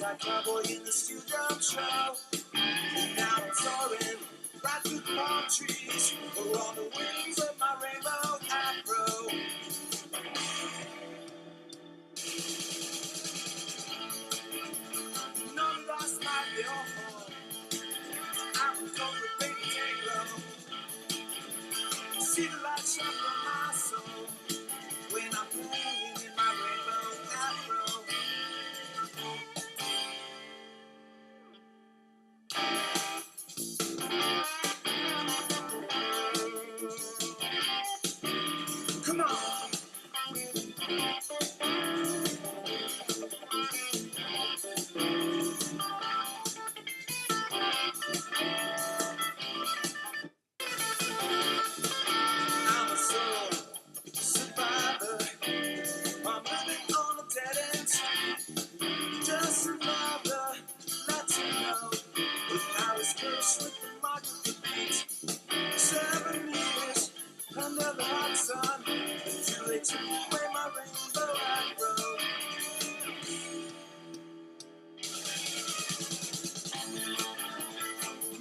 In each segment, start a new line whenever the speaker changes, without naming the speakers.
like cowboy in the Stewart show. Now I'm soaring right through the palm trees, or on the wings of my rainbow afro. None lost my home. I would go with baby tango. See the light shine from my soul when I'm playing in my rainbow afro. Come on. I'm a soul survivor. I'm living on a dead end. Just another Latino. If I was cursed with the mark of defeat. 7 years under the hot sun until they took away my rainbow afro.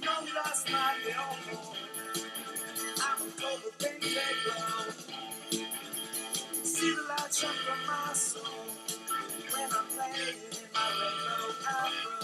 None lost my home. I'm a cobra baby glow. See the light shine from my soul when I'm playing in my rainbow afro.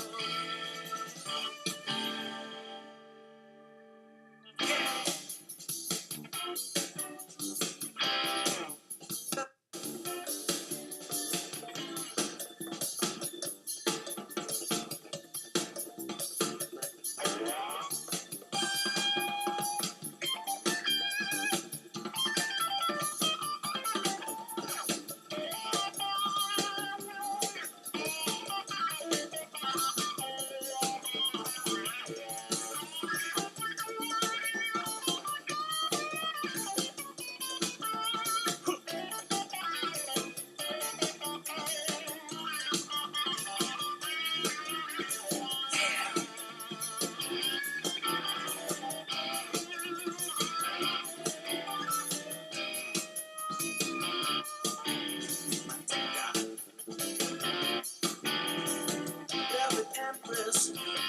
Velvet Empress,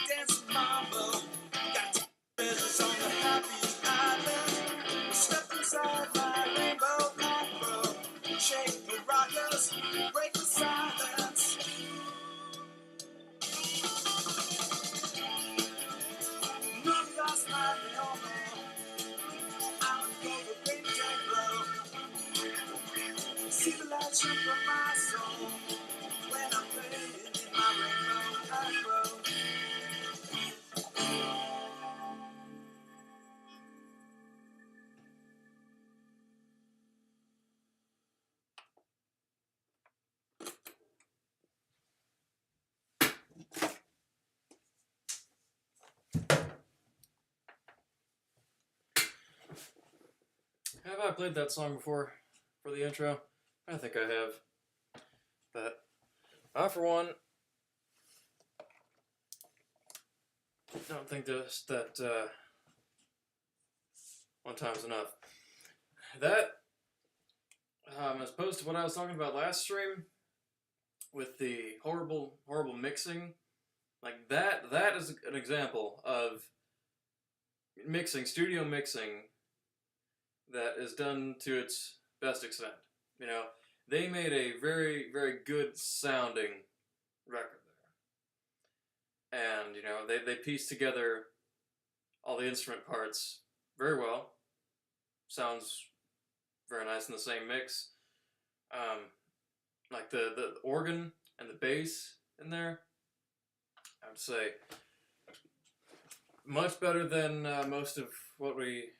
dancing mambo. Got treasures on the happy island. Step inside my rainbow afro. Shake the rockers, break the silence. None lost my home. I'm a cobra baby glow. See the light shine from my soul when I'm playing in my rainbow afro.
Have I played that song before for the intro? I think I have. But I, for one, don't think that one time's enough. That, as opposed to what I was talking about last stream, with the horrible mixing, like that is an example of mixing, studio mixing, that is done to its best extent. You know, they made a very, very good sounding record there. And, you know, they pieced together all the instrument parts very well. Sounds very nice in the same mix. Like the organ and the bass in there, I would say much better than most of what we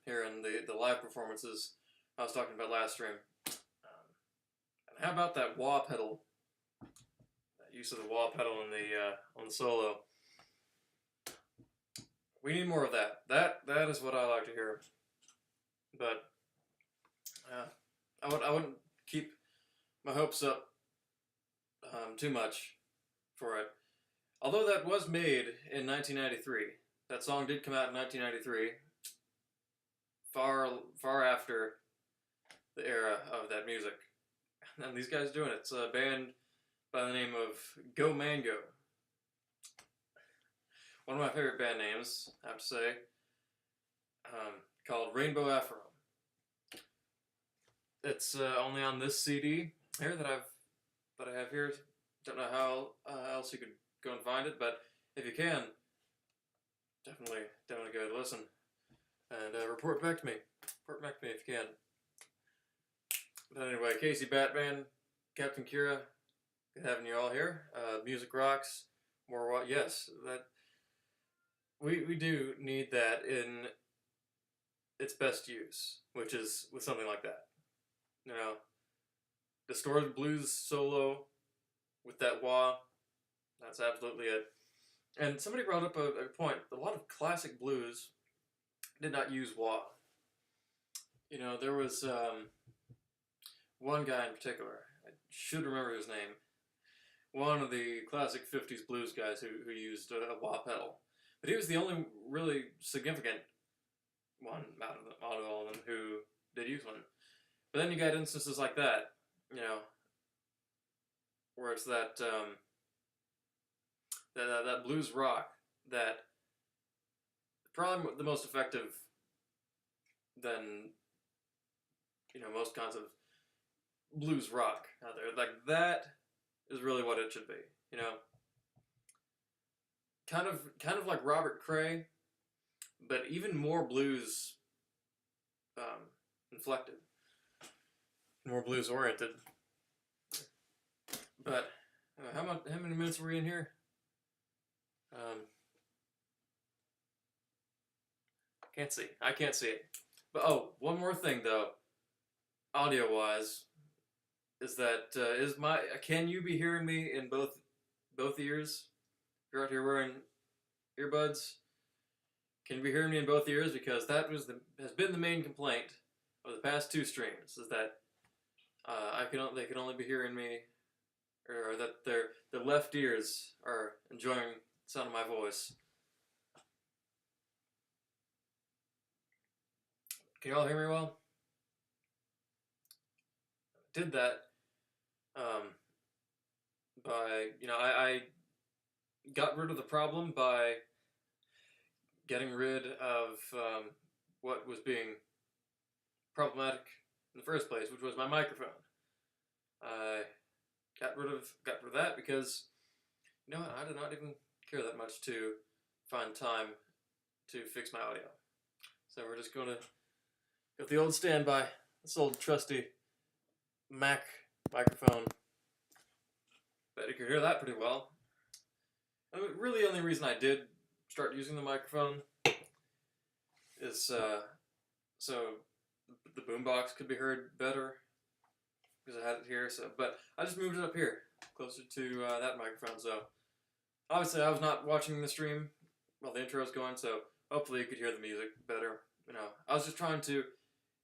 hear in the live performances I was talking about last stream. And how about that wah pedal? That use of the wah pedal on the solo. We need more of that. That is what I like to hear. But I wouldn't keep my hopes up too much for it. Although that was made in 1993. That song did come out in 1993. Far after the era of that music. And these guys doing it. It's a band by the name of Go Mango. One of my favorite band names, I have to say, called Rainbow Afro. It's only on this CD here that I have here. Don't know how else you could go and find it, but if you can, definitely go ahead and listen and report back to me. Report back to me if you can. But anyway, Casey Batman, Captain Kira, good having you all here. Music rocks. More what? Yes, that we do need that in its best use, which is with something like that. You know, distorted blues solo with that wah. That's absolutely it. And somebody brought up a point. A lot of classic blues did not use wah. You know, there was one guy in particular. I should remember his name. One of the classic 50s blues guys who used a wah pedal. But he was the only really significant one out of all of them who did use one. But then you got instances like that, you know, where it's that that blues rock that probably the most effective than, you know, most kinds of blues rock out there. Like that is really what it should be, you know. Kind of like Robert Cray, but even more blues inflected, more blues oriented. But how many minutes were we in here? Can't see. I can't see it. But oh, one more thing though, audio wise, is that can you be hearing me in both ears? If you're out here wearing earbuds, can you be hearing me in both ears? Because that has been the main complaint of the past two streams, is that they can only be hearing me, or that their left ears are enjoying the sound of my voice. Can you all hear me well? Did that by, you know, I got rid of the problem by getting rid of what was being problematic in the first place, which was my microphone. I got rid of that because, you know what, I did not even care that much to find time to fix my audio. So we're just going to go with the old standby, this old trusty Mac microphone. But you can hear that pretty well. And really the only reason I did start using the microphone is so the boombox could be heard better, because I had it here. So, but I just moved it up here, closer to that microphone. So obviously I was not watching the stream while the intro was going, so hopefully you could hear the music better. You know, I was just trying to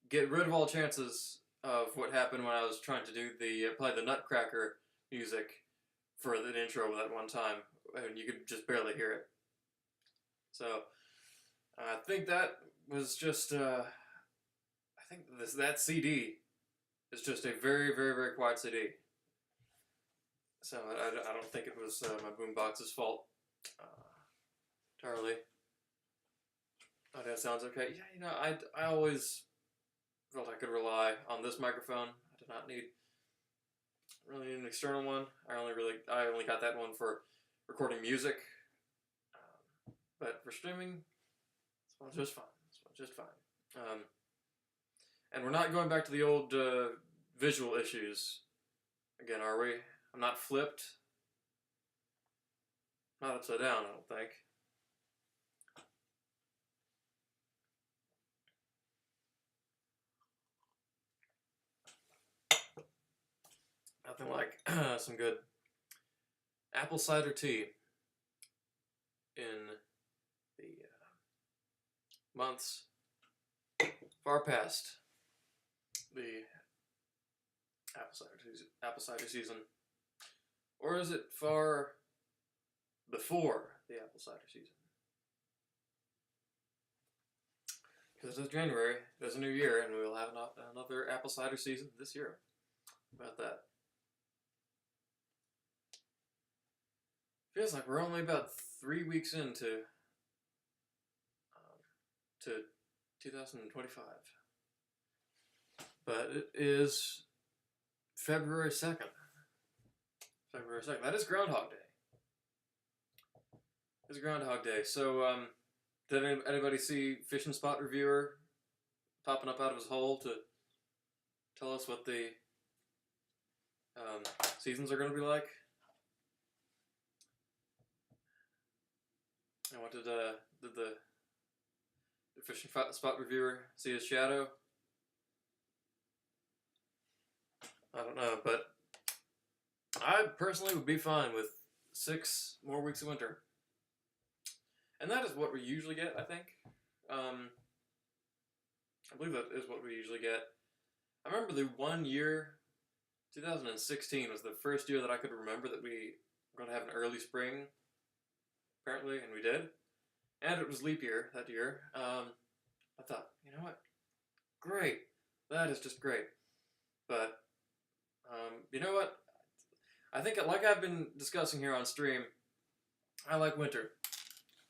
get rid of all chances of what happened when I was trying to do play the Nutcracker music for the intro that one time, and you could just barely hear it. So I think that was just I think that CD is just a very, very, very quiet CD. So I don't think it was my boombox's fault entirely. Oh, that sounds okay. Yeah, you know, I always felt I could rely on this microphone. I did not really need an external one. I only got that one for recording music. But for streaming, this one's just fine. And we're not going back to the old visual issues again, are we? I'm not flipped. Not upside down, I don't think. Nothing like some good apple cider tea in the months far past the apple cider season. Or is it far before the apple cider season? Because it's January, there's a new year, and we will have another apple cider season this year. How about that? Feels like we're only about 3 weeks into to 2025, but it is February 2nd. February 2nd. That is Groundhog Day. It's Groundhog Day. So, did anybody see Fish and Spot Reviewer popping up out of his hole to tell us what the seasons are going to be like? And what did the Fish and Spot Reviewer see his shadow? I don't know, but I personally would be fine with 6 more weeks of winter. And that is what we usually get, I think. I believe that is what we usually get. I remember the one year, 2016 was the first year that I could remember that we were going to have an early spring, apparently, and we did. And it was leap year that year. I thought, you know what? Great. That is just great. But, you know what? I think, like I've been discussing here on stream, I like winter.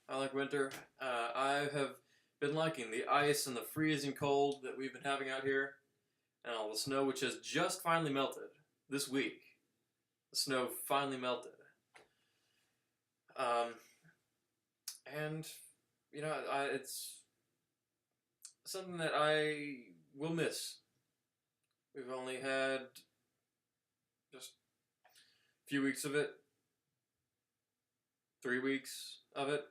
I like winter. I have been liking the ice and the freezing cold that we've been having out here, and all the snow, which has just finally melted this week. The snow finally melted. And, you know, it's something that I will miss. We've only had just a few weeks of it. 3 weeks of it.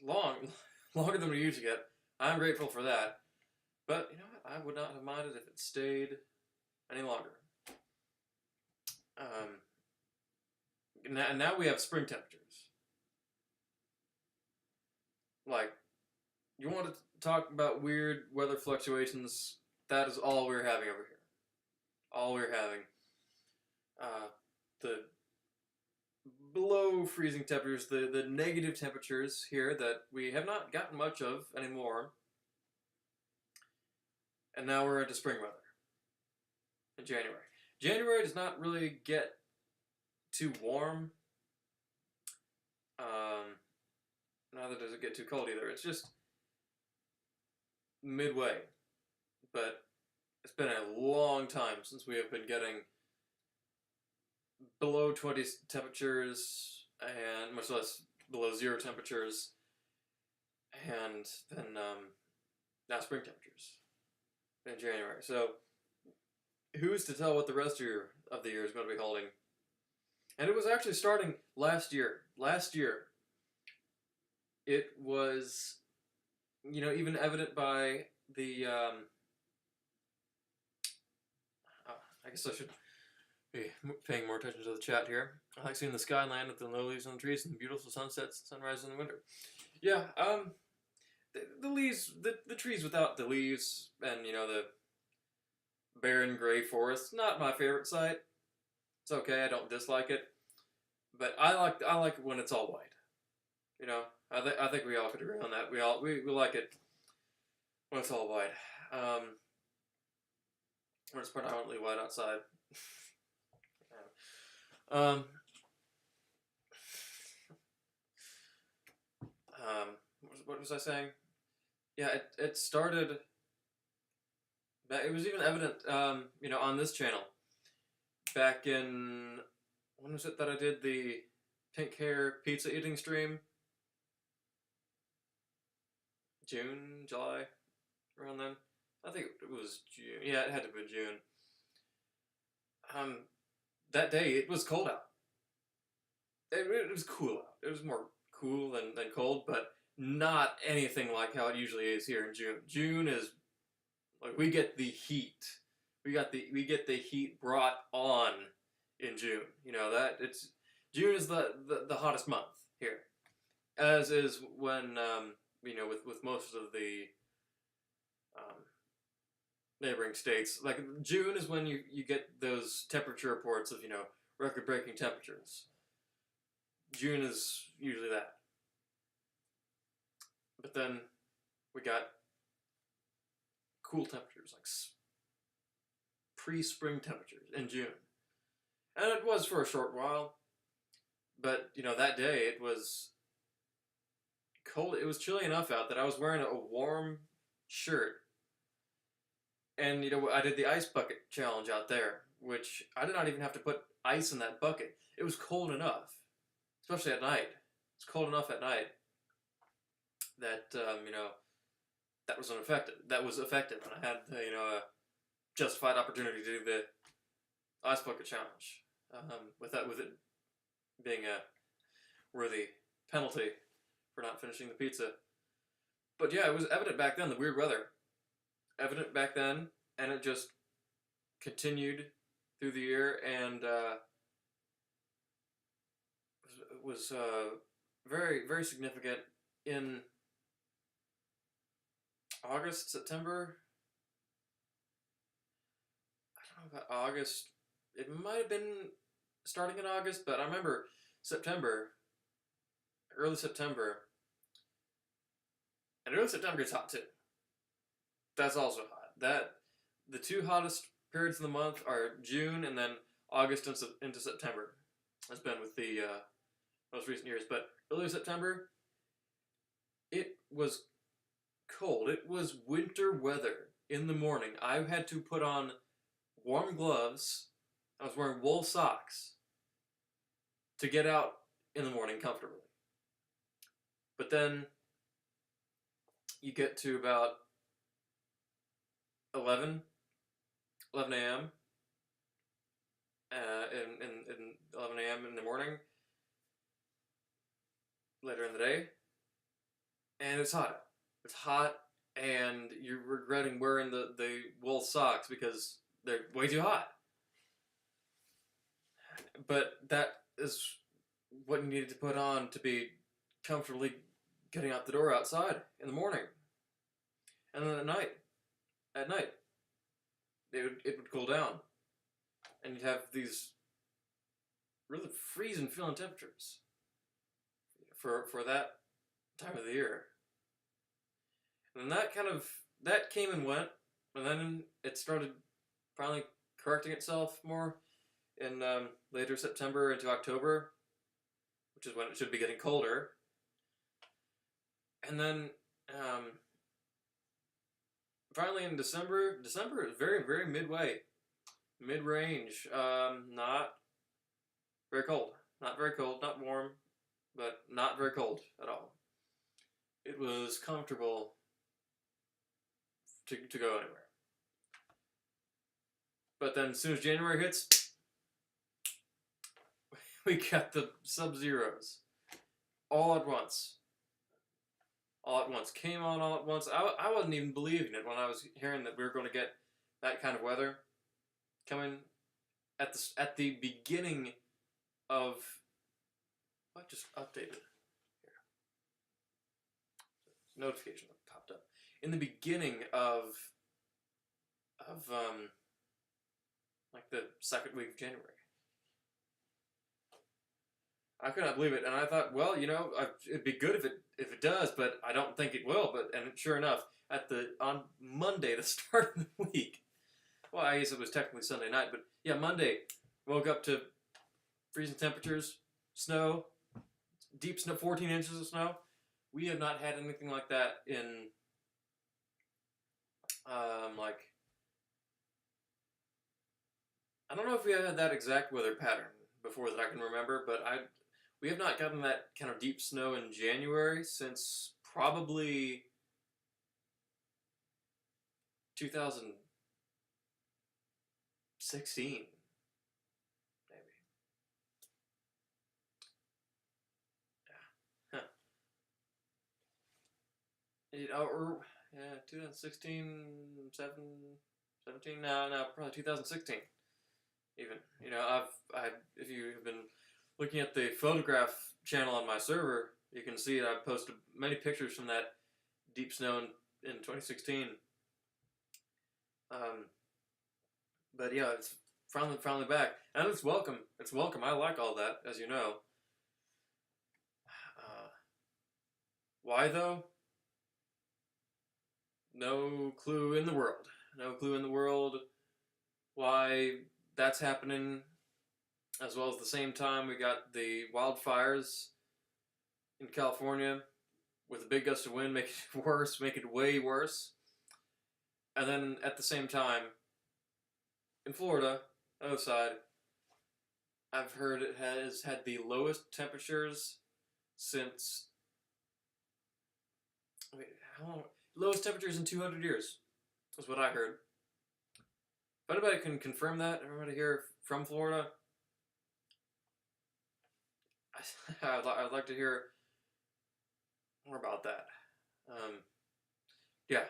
Longer than we usually get. I'm grateful for that. But, you know what? I would not have minded if it stayed any longer. Now we have spring temperatures. Like, you want to talk about weird weather fluctuations, that is all we're having over here. All we're having. The below freezing temperatures, the negative temperatures here that we have not gotten much of anymore. And now we're into spring weather. In January. January does not really get too warm. Neither does it get too cold either. It's just midway. But it's been a long time since we have been getting below 20 temperatures, and much less below 0 temperatures, and then now spring temperatures in January. So who's to tell what the rest of the year is going to be holding? And it was actually starting last year. Last year, it was, you know, even evident by the, I guess I should be paying more attention to the chat here. I like seeing the sky and land with the low leaves on the trees and the beautiful sunsets and sunrises in the winter. Yeah, the leaves, the trees without the leaves, and, you know, the barren gray forest, not my favorite sight. It's okay, I don't dislike it, but I like it when it's all white. You know, I think we all could agree on that. We like it when it's all white. When it's predominantly white outside. What was I saying? Yeah, it started. It was even evident, you know, on this channel. Back in, when was it that I did the pink hair pizza eating stream? June, July, around then. I think it was June. Yeah, it had to be June. That day it was cold out. It was cool out. It was more cool than cold, but not anything like how it usually is here in June. June is like we get the heat. We get the heat brought on in June. You know that June is the hottest month here, as is when you know with most of the neighboring states. Like June is when you get those temperature reports of, you know, record-breaking temperatures. June is usually that. But then we got cool temperatures, like pre-spring temperatures in June. And it was for a short while, but that day it was cold. It was chilly enough out that I was wearing a warm shirt, and I did the ice bucket challenge out there, which I did not even have to put ice in that bucket. It was cold enough, especially at night. It's cold enough at night that that was unaffected. That was effective, and I had a justified opportunity to do the ice bucket challenge. With it being a worthy penalty for not finishing the pizza. But yeah, it was evident back then, the weird weather. Evident back then, and it just continued through the year, and was very, very significant in August, September. I don't know about August. It might have been starting in August, but I remember September, early September. And early September gets hot too. That's also hot. The two hottest periods of the month are June and then August into September. Has been with the most recent years. But early September, it was cold. It was winter weather in the morning. I had to put on warm gloves. I was wearing wool socks to get out in the morning comfortably. But then you get to about 11 a.m. In 11 a.m. in the morning, later in the day, and it's hot. It's hot, and you're regretting wearing the wool socks because they're way too hot. But that is what you needed to put on to be comfortably getting out the door outside in the morning. And then at night, it would cool down. And you'd have these really freezing feeling temperatures for that time of the year. And then that came and went, and then it started finally correcting itself more in later September into October, which is when it should be getting colder. And then finally in December is very, very mid-range, not very cold, not warm, but not very cold at all. It was comfortable to go anywhere. But then as soon as January hits, we got the sub-zeros all at once. Came on all at once. I wasn't even believing it when I was hearing that we were going to get that kind of weather coming at the beginning of. I just updated here. Notification popped up in the beginning of like the second week of January. I could not believe it, and I thought, well, it'd be good if it does, but I don't think it will. And sure enough, on Monday, the start of the week, well, I guess it was technically Sunday night, but yeah, Monday, woke up to freezing temperatures, snow, deep snow, 14 inches of snow. We have not had anything like that in I don't know if we had that exact weather pattern before that I can remember, but we have not gotten that kind of deep snow in January since probably 2016, maybe. Yeah. Huh. 2016, 17, no, probably 2016. Even, if you have been looking at the photograph channel on my server, you can see I posted many pictures from that deep snow in 2016. But yeah, it's finally back, and it's welcome. It's welcome. I like all that, as you know. Why though? No clue in the world. No clue in the world why that's happening. as well as the same time we got the wildfires in California with a big gust of wind, make it worse, make it way worse. And then at the same time, in Florida, other side, I've heard it has had the lowest temperatures since. Wait, how long? Lowest temperatures in 200 years, is what I heard. If anybody can confirm that, everybody here from Florida, I'd like to hear more about that. Yeah,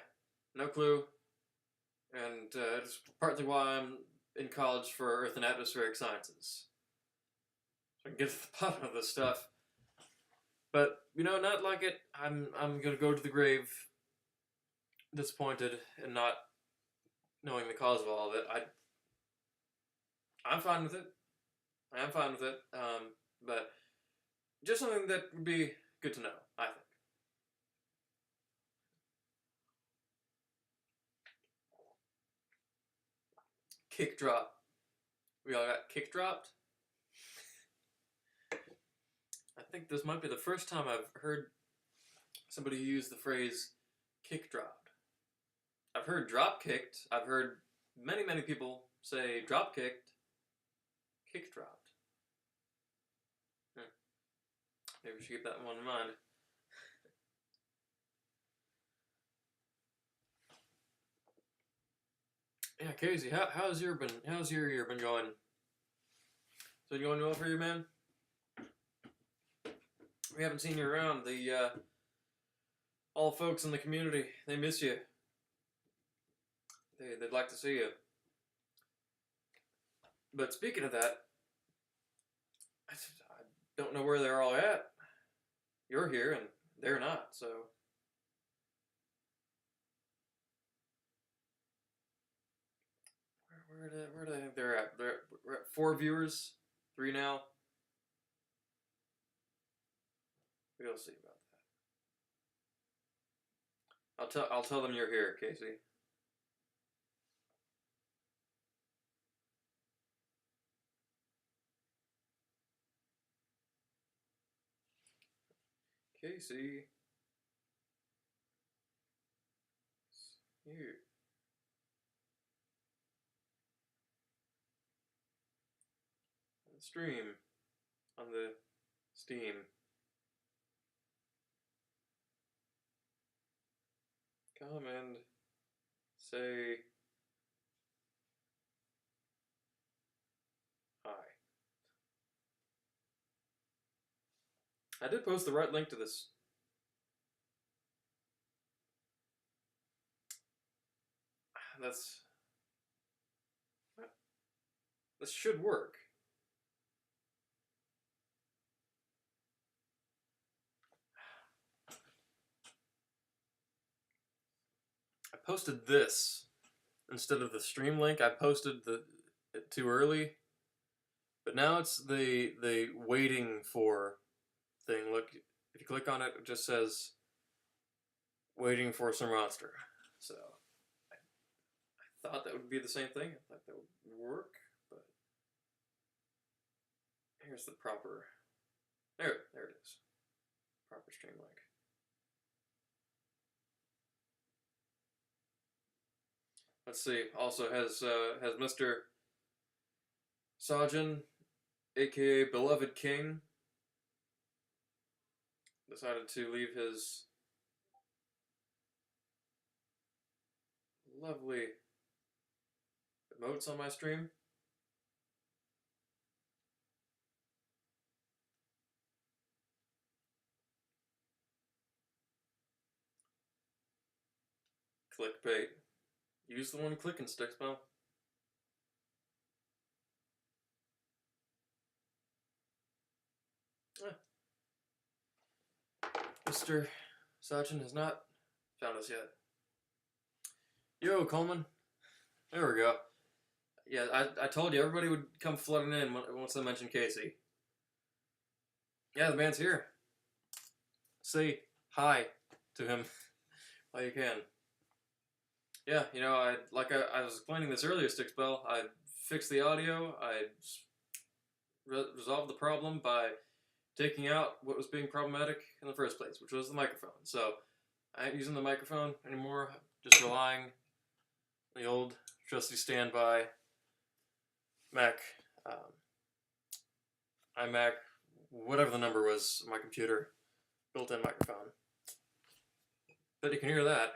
no clue. And it's partly why I'm in college for Earth and Atmospheric Sciences. So I can get to the bottom of this stuff. But, not like it. I'm gonna go to the grave disappointed and not knowing the cause of all of it. I'm fine with it. I am fine with it. But just something that would be good to know, I think. Kick drop. We all got kick dropped. I think this might be the first time I've heard somebody use the phrase kick dropped. I've heard drop kicked. I've heard many, many people say drop kicked, kick dropped. Maybe we should keep that one in mind. Yeah, Casey, how's your year been going? Is it going well for you, man? We haven't seen you around. All folks in the community, they miss you. They'd like to see you. But speaking of that, I don't know where they're all at. You're here and they're not, so. Where do I think they're at? We're at 4 viewers, 3 now. We'll see about that. I'll tell them you're here, Casey. Casey. Here. On the stream. On the Steam. Come and say hi. I did post the right link to this. This should work. I posted this instead of the stream link. I posted it too early. But now it's the waiting for thing. Look, if you click on it, it just says waiting for some roster. So I thought that would be the same thing. I thought that would work, but here's the proper. There it is. Proper stream link. Let's see. Also has Mr. Sajin, aka Beloved King, decided to leave his lovely emotes on my stream. Clickbait. Use the one clicking stick spell. Mr. Sachin has not found us yet. Yo, Coleman. There we go. Yeah, I told you everybody would come flooding in once I mentioned Casey. Yeah, the band's here. Say hi to him while you can. Yeah, I was explaining this earlier, Stickspell. I fixed the audio. I resolve the problem by taking out what was being problematic in the first place, which was the microphone. So I ain't using the microphone anymore. Just relying on the old trusty standby Mac, iMac, whatever the number was on my computer, built-in microphone. Bet you can hear that.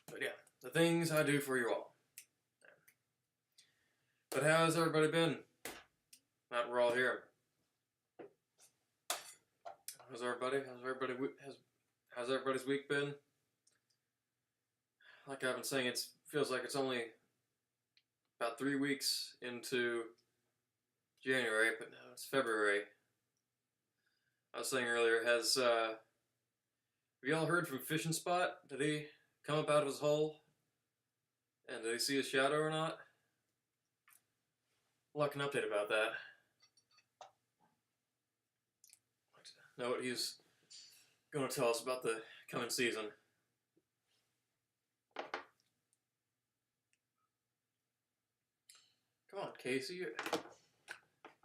But yeah, the things I do for you all. But how's everybody been? Now we're all here. How's everybody? How's everybody's week been? Like I've been saying, it feels like it's only about 3 weeks into January, but now it's February. I was saying earlier, have you all heard from Fishing Spot? Did he come up out of his hole? And did he see his shadow or not? Well, I can update about that. Know what he's going to tell us about the coming season. Come on, Casey.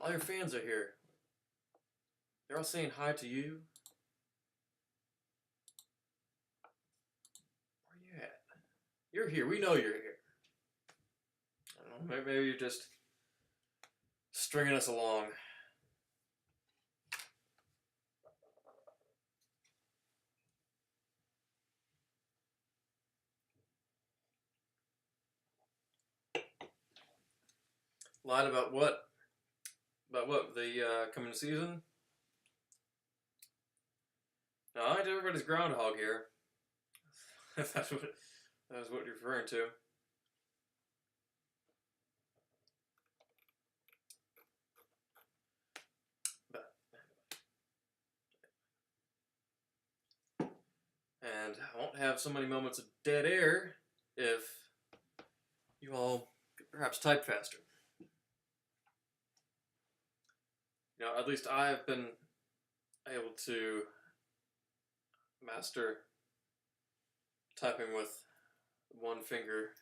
All your fans are here. They're all saying hi to you. Where you at? You're here. We know you're here. I don't know. Maybe you're just stringing us along. Lied about what? About what? The coming season? No, I ain't everybody's groundhog here. If that's what you're referring to. But and I won't have so many moments of dead air if you all could perhaps type faster. You know, at least I've been able to master typing with one finger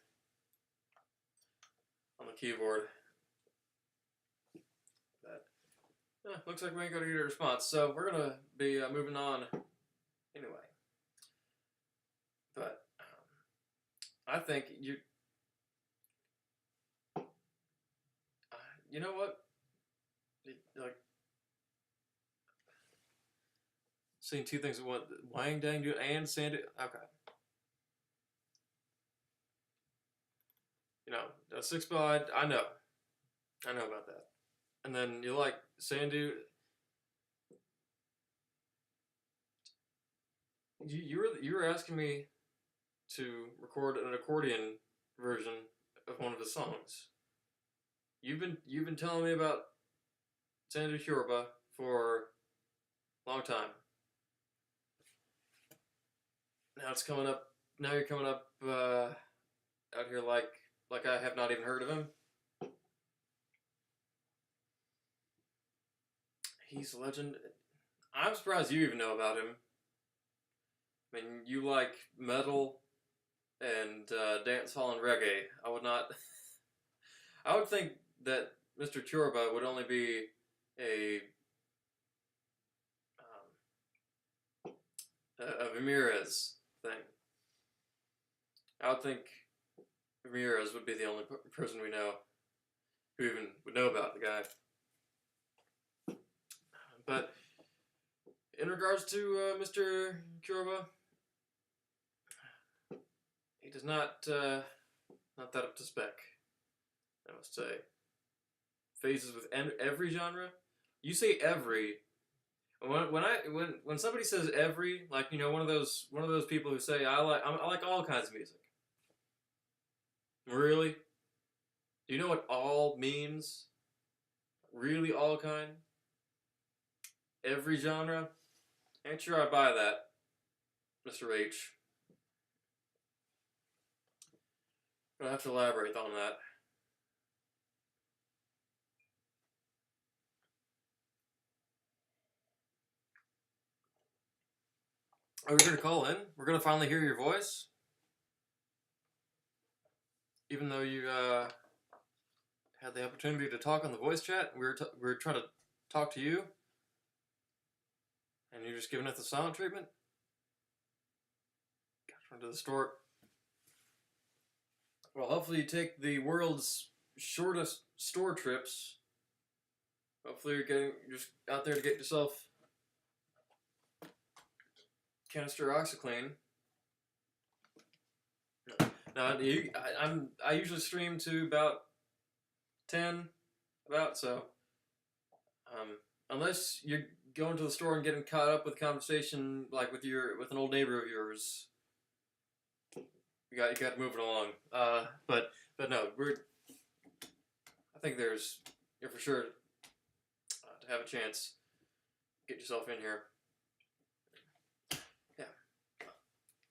on the keyboard. But looks like we ain't gonna get a response, so we're gonna be moving on anyway. But I think you know what? Like, seeing two things at once. Wang Dang Dude and Sandy. Okay. You know, a 6-ball, I know. I know about that. And then you like Sandu. You were asking me to record an accordion version of one of his songs. You've been telling me about Sandu Kyoruba for a long time. Now it's coming up. Now you're coming up out here like I have not even heard of him. He's a legend. I'm surprised you even know about him. I mean, you like metal and dancehall and reggae. I would not. I would think that Mr. Kyoruba would only be a Ramirez thing. I would think Ramirez would be the only person we know who even would know about the guy. But in regards to Mr. Kyoruba, he does not that up to spec, I must say. Phases with every genre. You say every. When somebody says every, like, you know, one of those people who say I like all kinds of music. Really? Do you know what all means? Really, all kind? Every genre? Ain't sure I buy that, Mr. H. But I have to elaborate on that. Are we going to call in? We're going to finally hear your voice? even though you had the opportunity to talk on the voice chat, we were trying to talk to you, and you're just giving us the silent treatment. Got to the store. Well, hopefully you take the world's shortest store trips. Hopefully you're just out there to get yourself canister OxiClean. No, I usually stream to about 10, so unless you're going to the store and getting caught up with conversation like with an old neighbor of yours, you got to move it along. But no, I think you're for sure to have a chance, get yourself in here. Yeah,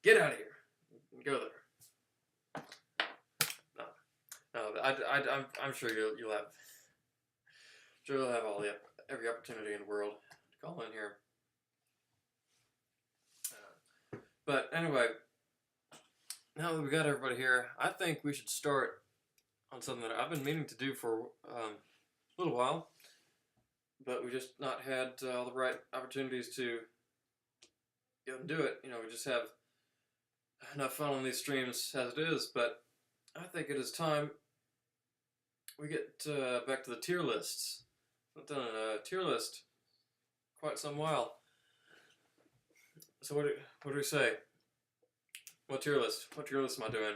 get out of here, go there. I'm sure you'll have every opportunity in the world to call in here. But anyway, now that we got everybody here, I think we should start on something that I've been meaning to do for a little while, but we just not had all the right opportunities to go and do it. You know, we just have enough fun on these streams as it is, but I think it is time we get back to the tier lists. I've done a tier list quite some while. So what do we say? What tier list? What tier list am I doing?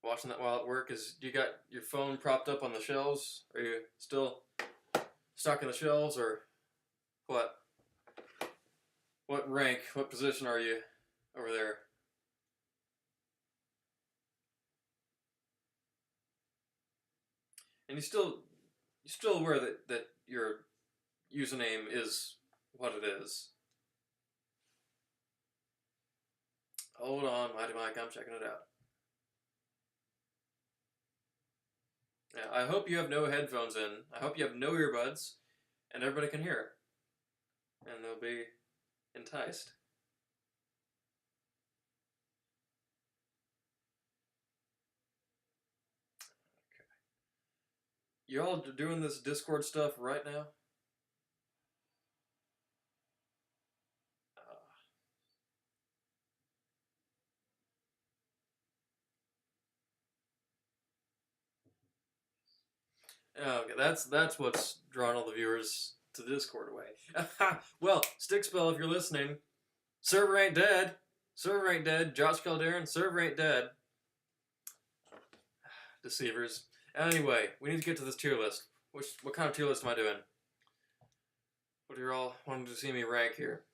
Watching that while at work, you got your phone propped up on the shelves? Are you still stocking the shelves, or what? What rank, what position are you over there? And you're still aware that your username is what it is. Hold on, Mighty Mike, I'm checking it out. Yeah, I hope you have no headphones in. I hope you have no earbuds, and everybody can hear it. And they'll be enticed. Okay. You all doing this Discord stuff right now? Okay, that's what's drawn all the viewers to the Discord away. Well, Stickspell, if you're listening, server ain't dead. Server ain't dead. Josh Calderon, server ain't dead. Deceivers. Anyway, we need to get to this tier list. What kind of tier list am I doing? What are you all wanting to see me rank here?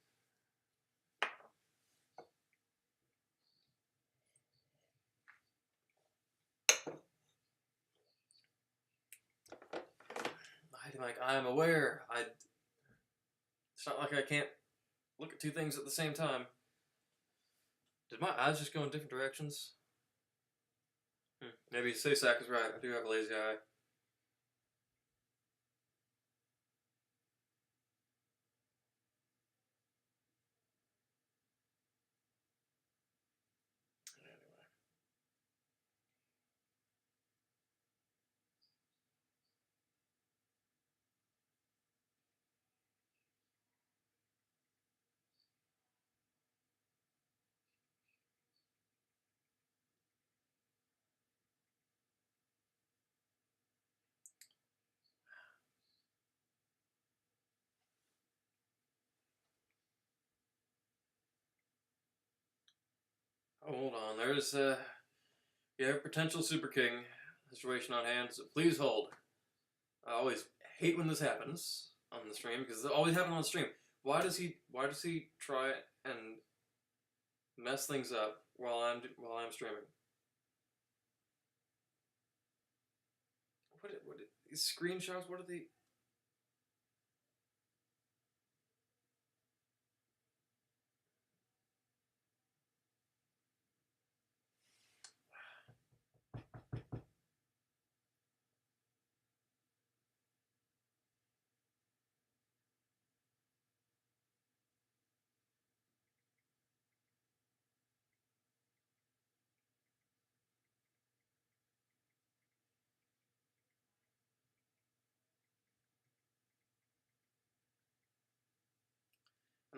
Like, I'm aware. It's not like I can't look at two things at the same time. Did my eyes just go in different directions? Maybe Saysak is right. I do have a lazy eye. Hold on, there's you have potential Super King situation on hand, so please hold. I always hate when this happens on the stream because it always happens on the stream. Why does he try and mess things up while I'm streaming? What these screenshots? What are the?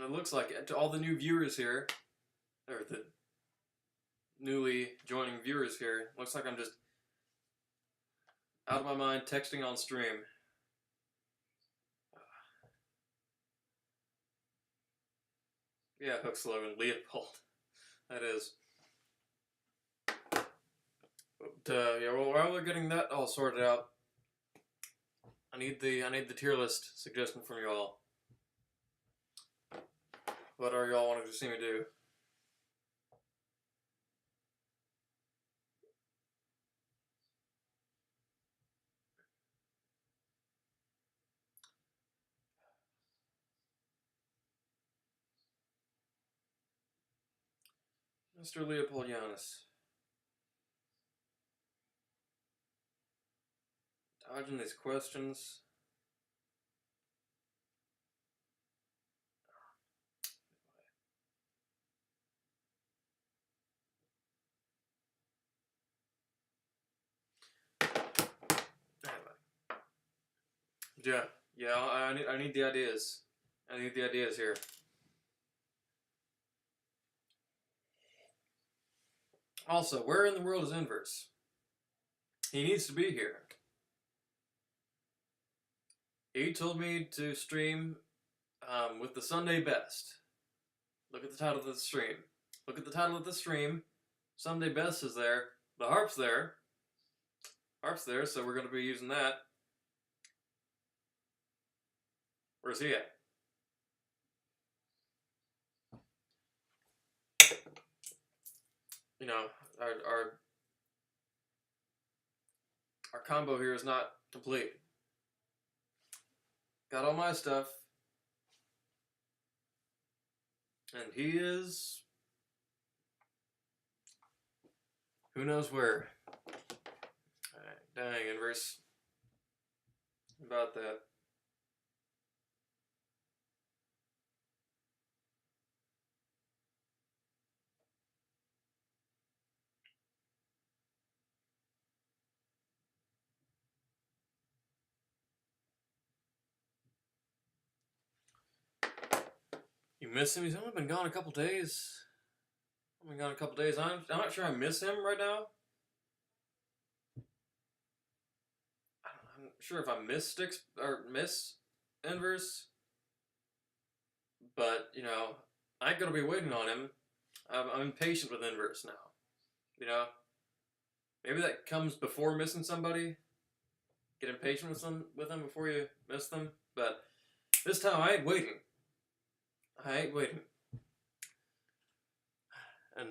And it looks like to all the new viewers here, or the newly joining viewers here, looks like I'm just out of my mind texting on stream. Yeah, hook slogan, Leopold. That is. But yeah, well, while we're getting that all sorted out, I need the tier list suggestion from you all. What are y'all wanting to see me do? Mr. Leopold Giannis. Dodging these questions. Yeah, yeah. I need the ideas. I need the ideas here. Also, where in the world is Inverse? He needs to be here. He told me to stream with the Sunday Best. Look at the title of the stream. Look at the title of the stream. Sunday Best is there. The harp's there. Harp's there, so we're going to be using that. Where's he at? You know, our combo here is not complete. Got all my stuff. And he is... who knows where. Alright, dang, Inverse. About that. You miss him? He's only been gone a couple days. I'm not sure I miss him right now. I'm not sure if I miss Sticks or miss Inverse. But, you know, I ain't gonna be waiting on him. I'm impatient with Inverse now. You know? Maybe that comes before missing somebody. Get impatient with them before you miss them. But this time I ain't waiting. I ain't waiting. And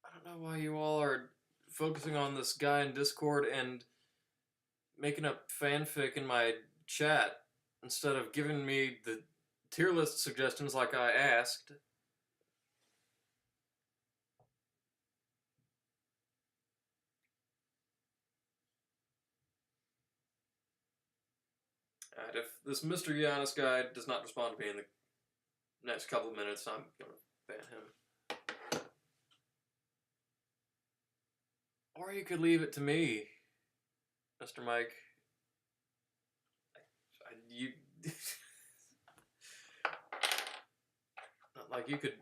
I don't know why you all are focusing on this guy in Discord and making up fanfic in my chat instead of giving me the tier list suggestions like I asked. And if this Mr. Giannis guy does not respond to me in the next couple of minutes, I'm gonna ban him. Or you could leave it to me, Mr. Mike. You... not like you could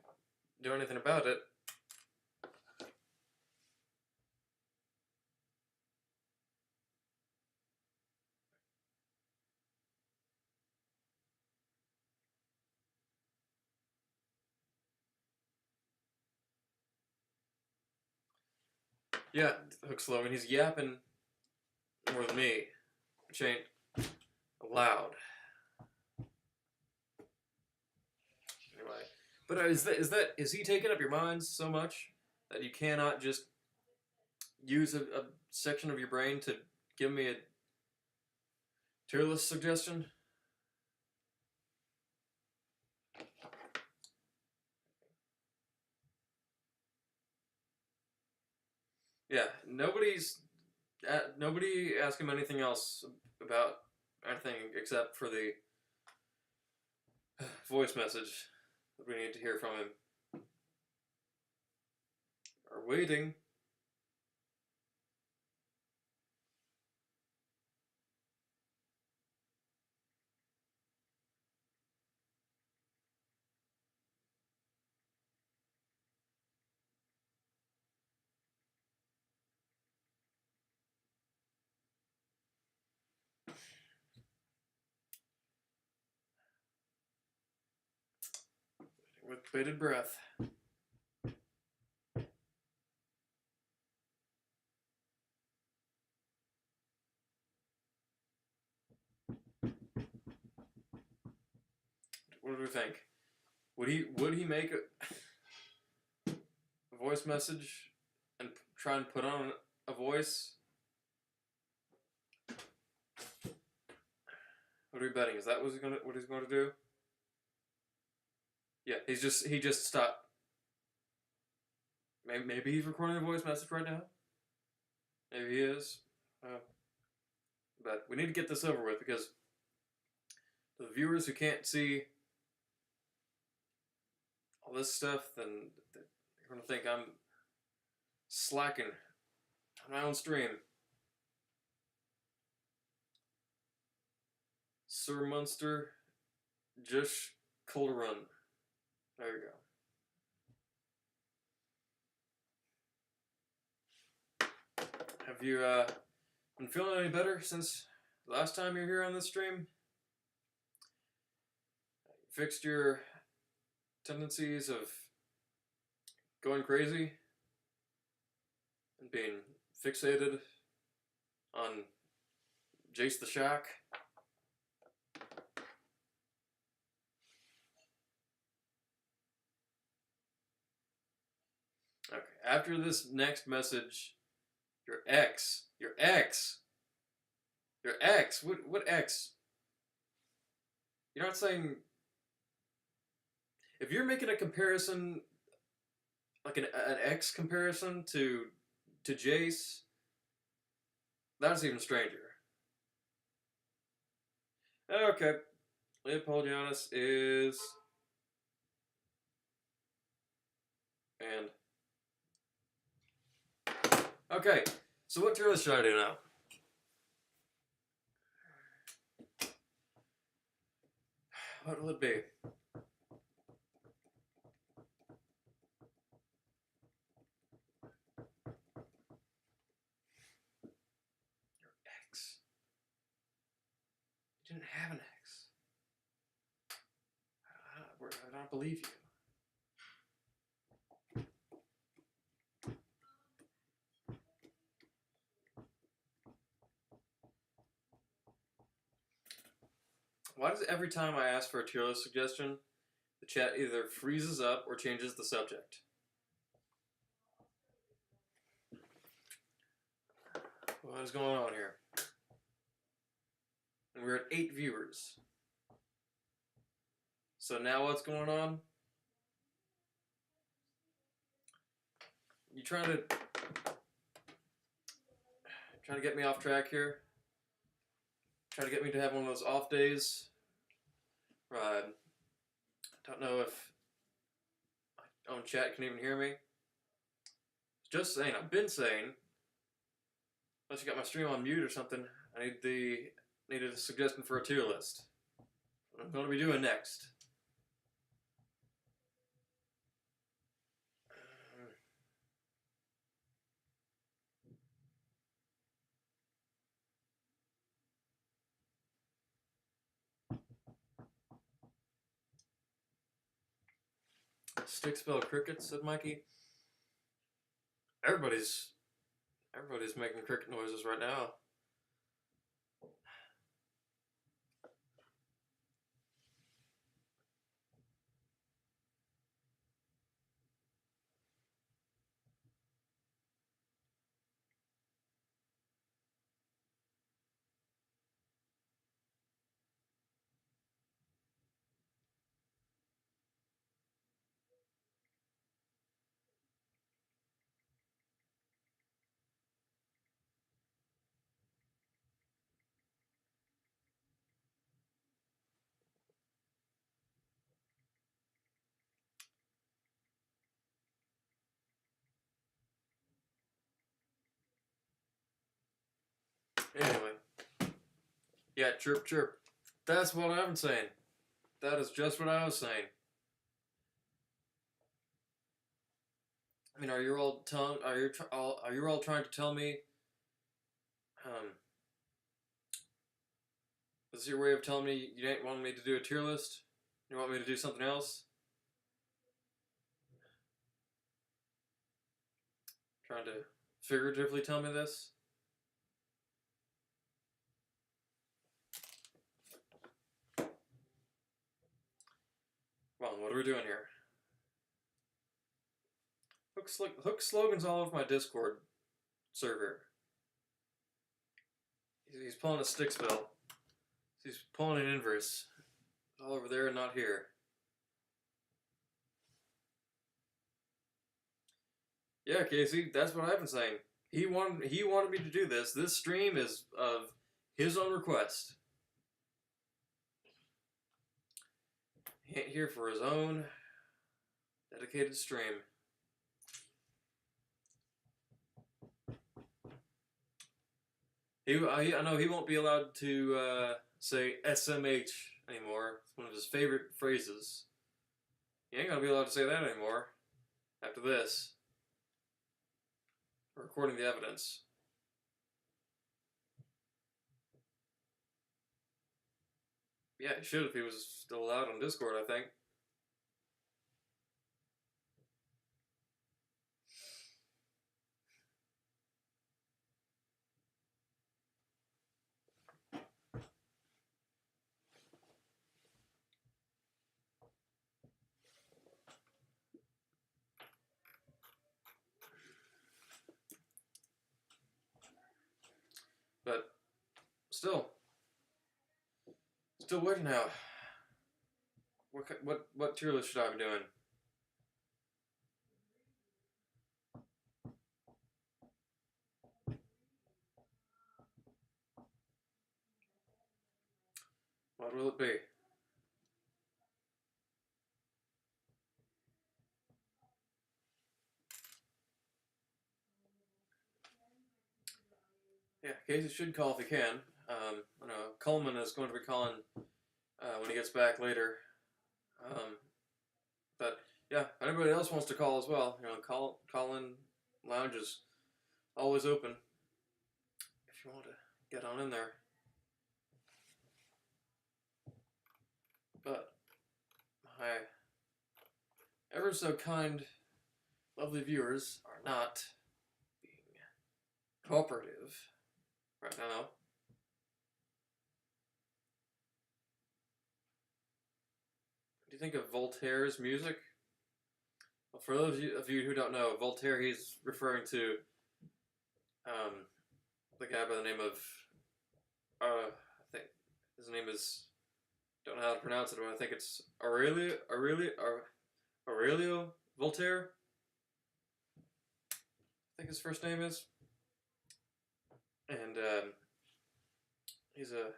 do anything about it. Yeah, Hook Slogan, he's yapping more than me, which ain't allowed. Anyway, but is he taking up your minds so much that you cannot just use a section of your brain to give me a tier list suggestion? Yeah, nobody asked him anything else about anything except for the voice message that we need to hear from him. Are waiting. with bated breath. What do we think? Would he make a voice message and try and put on a voice? What are we betting? Is that what he's going to do? Yeah, he just stopped. Maybe he's recording a voice message right now. Maybe he is. But we need to get this over with because the viewers who can't see all this stuff, then they're going to think I'm slacking on my own stream. Sir Munster, Jush Calderon. There you go. Have you been feeling any better since the last time you were here on this stream? Fixed your tendencies of going crazy and being fixated on Jace the Shock? Okay, after this next message, your ex, what ex? You're not saying, if you're making a comparison, like an ex comparison to Jace, that's even stranger. Okay, Leopold Giannis is, and okay, so what tier list should I do now? What will it be? Your ex. You didn't have an ex. I don't believe you. Why does every time I ask for a tier list suggestion, the chat either freezes up or changes the subject? What is going on here? And we're at 8 viewers. So now what's going on? You trying to get me off track here? Trying to get me to have one of those off days? Right. I don't know if my own chat can even hear me. Just saying, I've been saying, unless you got my stream on mute or something, I needed a suggestion for a tier list. What I'm going to be doing next. Stick spell cricket, said Mikey. Everybody's making cricket noises right now. Anyway. Yeah, chirp chirp. That's what I'm saying. That is just what I was saying. I mean, are you all trying to tell me? Is this your way of telling me you didn't want me to do a tier list? You want me to do something else? Trying to figuratively tell me this? Come on, what are we doing here? Hook slogans all over my Discord server. He's pulling a Sticksville. He's pulling an inverse. All over there and not here. Yeah, Casey, that's what I've been saying. He wanted me to do this. This stream is of his own request. He ain't here for his own dedicated stream. I know he won't be allowed to say SMH anymore. It's one of his favorite phrases. He ain't gonna be allowed to say that anymore after this. We're recording the evidence. Yeah, he should if he was still allowed on Discord, I think. But still waiting out. What tier list should I be doing? What will it be? Yeah, Casey should call if he can. I know Coleman is going to be calling when he gets back later. But yeah, anybody else wants to call as well, you know, call in. Lounge is always open if you want to get on in there. But my ever so kind, lovely viewers are not being cooperative right now. What do you think of Voltaire's music? Well, for those of you who don't know, Voltaire, he's referring to the guy by the name of, I think his name is, don't know how to pronounce it, but I think it's Aurelio Voltaire. I think his first name is. And he's I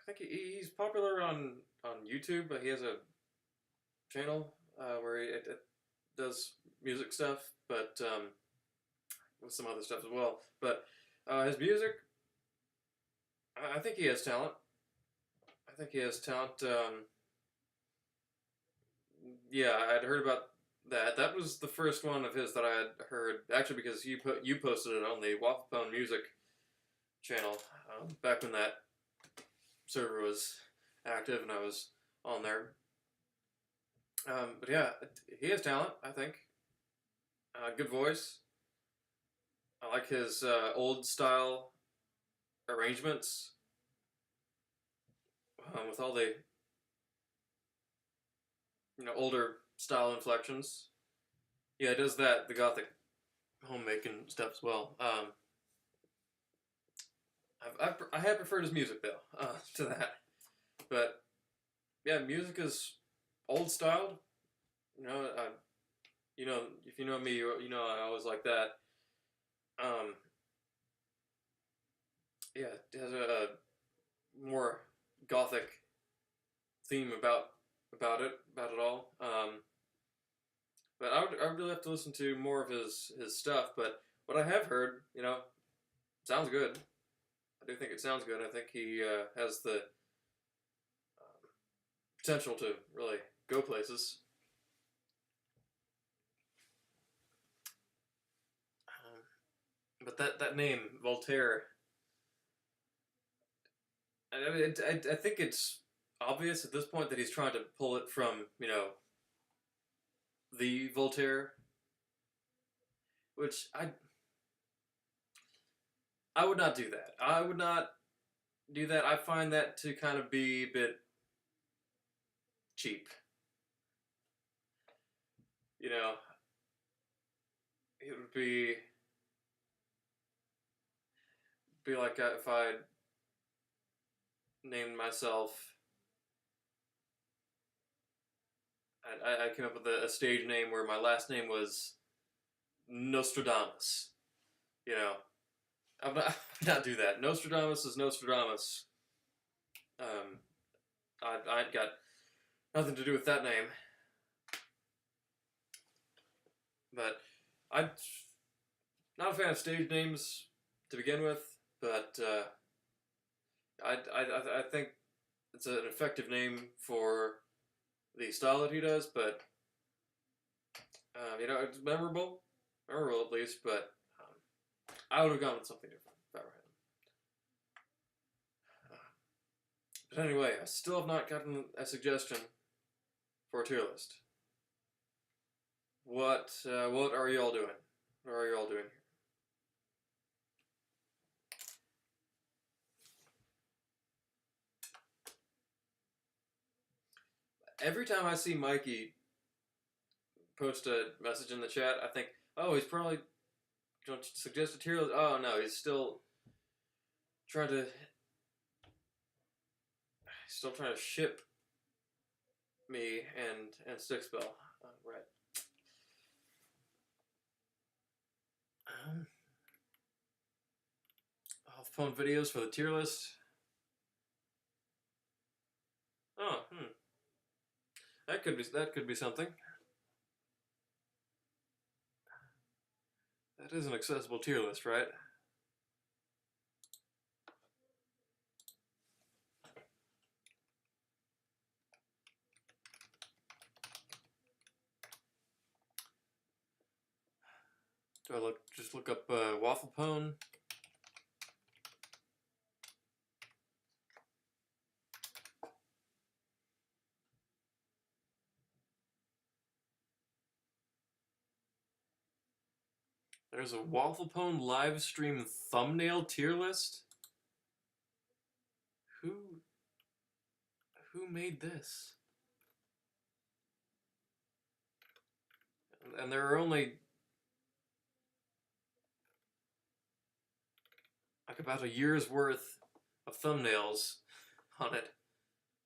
think he's popular on YouTube, but he has a channel where he does music stuff, but with some other stuff as well. But his music, I think he has talent. I think he has talent. Yeah, I'd heard about that. That was the first one of his that I had heard, actually, because you posted it on the Wafflepone Music channel back when that server was active and I was on there. But yeah, he has talent, I think. Good voice. I like his old style arrangements with all the older style inflections. Yeah, it does that, the gothic homemaking stuff as well. I have preferred his music though to that, but yeah, music is old styled. If you know me, you know I always like that. Yeah, it has a more gothic theme about it all. But I would really have to listen to more of his stuff. But what I have heard, sounds good. I do think it sounds good. I think he has the potential to really go places. But that name, Voltaire, I think it's obvious at this point that he's trying to pull it from, the Voltaire which I would not do that. I would not do that. I find that to kind of be a bit cheap. You know, it would be like if I named myself. I came up with a stage name where my last name was Nostradamus. You know, I would not do that. Nostradamus is Nostradamus. Um, I got nothing to do with that name. But I'm not a fan of stage names to begin with. But I think it's an effective name for the style that he does. But you know, it's memorable at least. But I would have gone with something different if I were him. But anyway, I still have not gotten a suggestion for a tier list. What are y'all doing? What are y'all doing here? Every time I see Mikey post a message in the chat, I think, oh, he's probably going to suggest a tier list. Oh no, he's still trying to ship me and Stickspell. Right. Phone videos for the tier list. Oh, that could be something. That is an accessible tier list, right? Do I just look up Waffle Pone? There's a Waffle Pone live stream thumbnail tier list. Who made this? And there are only like about a year's worth of thumbnails on it,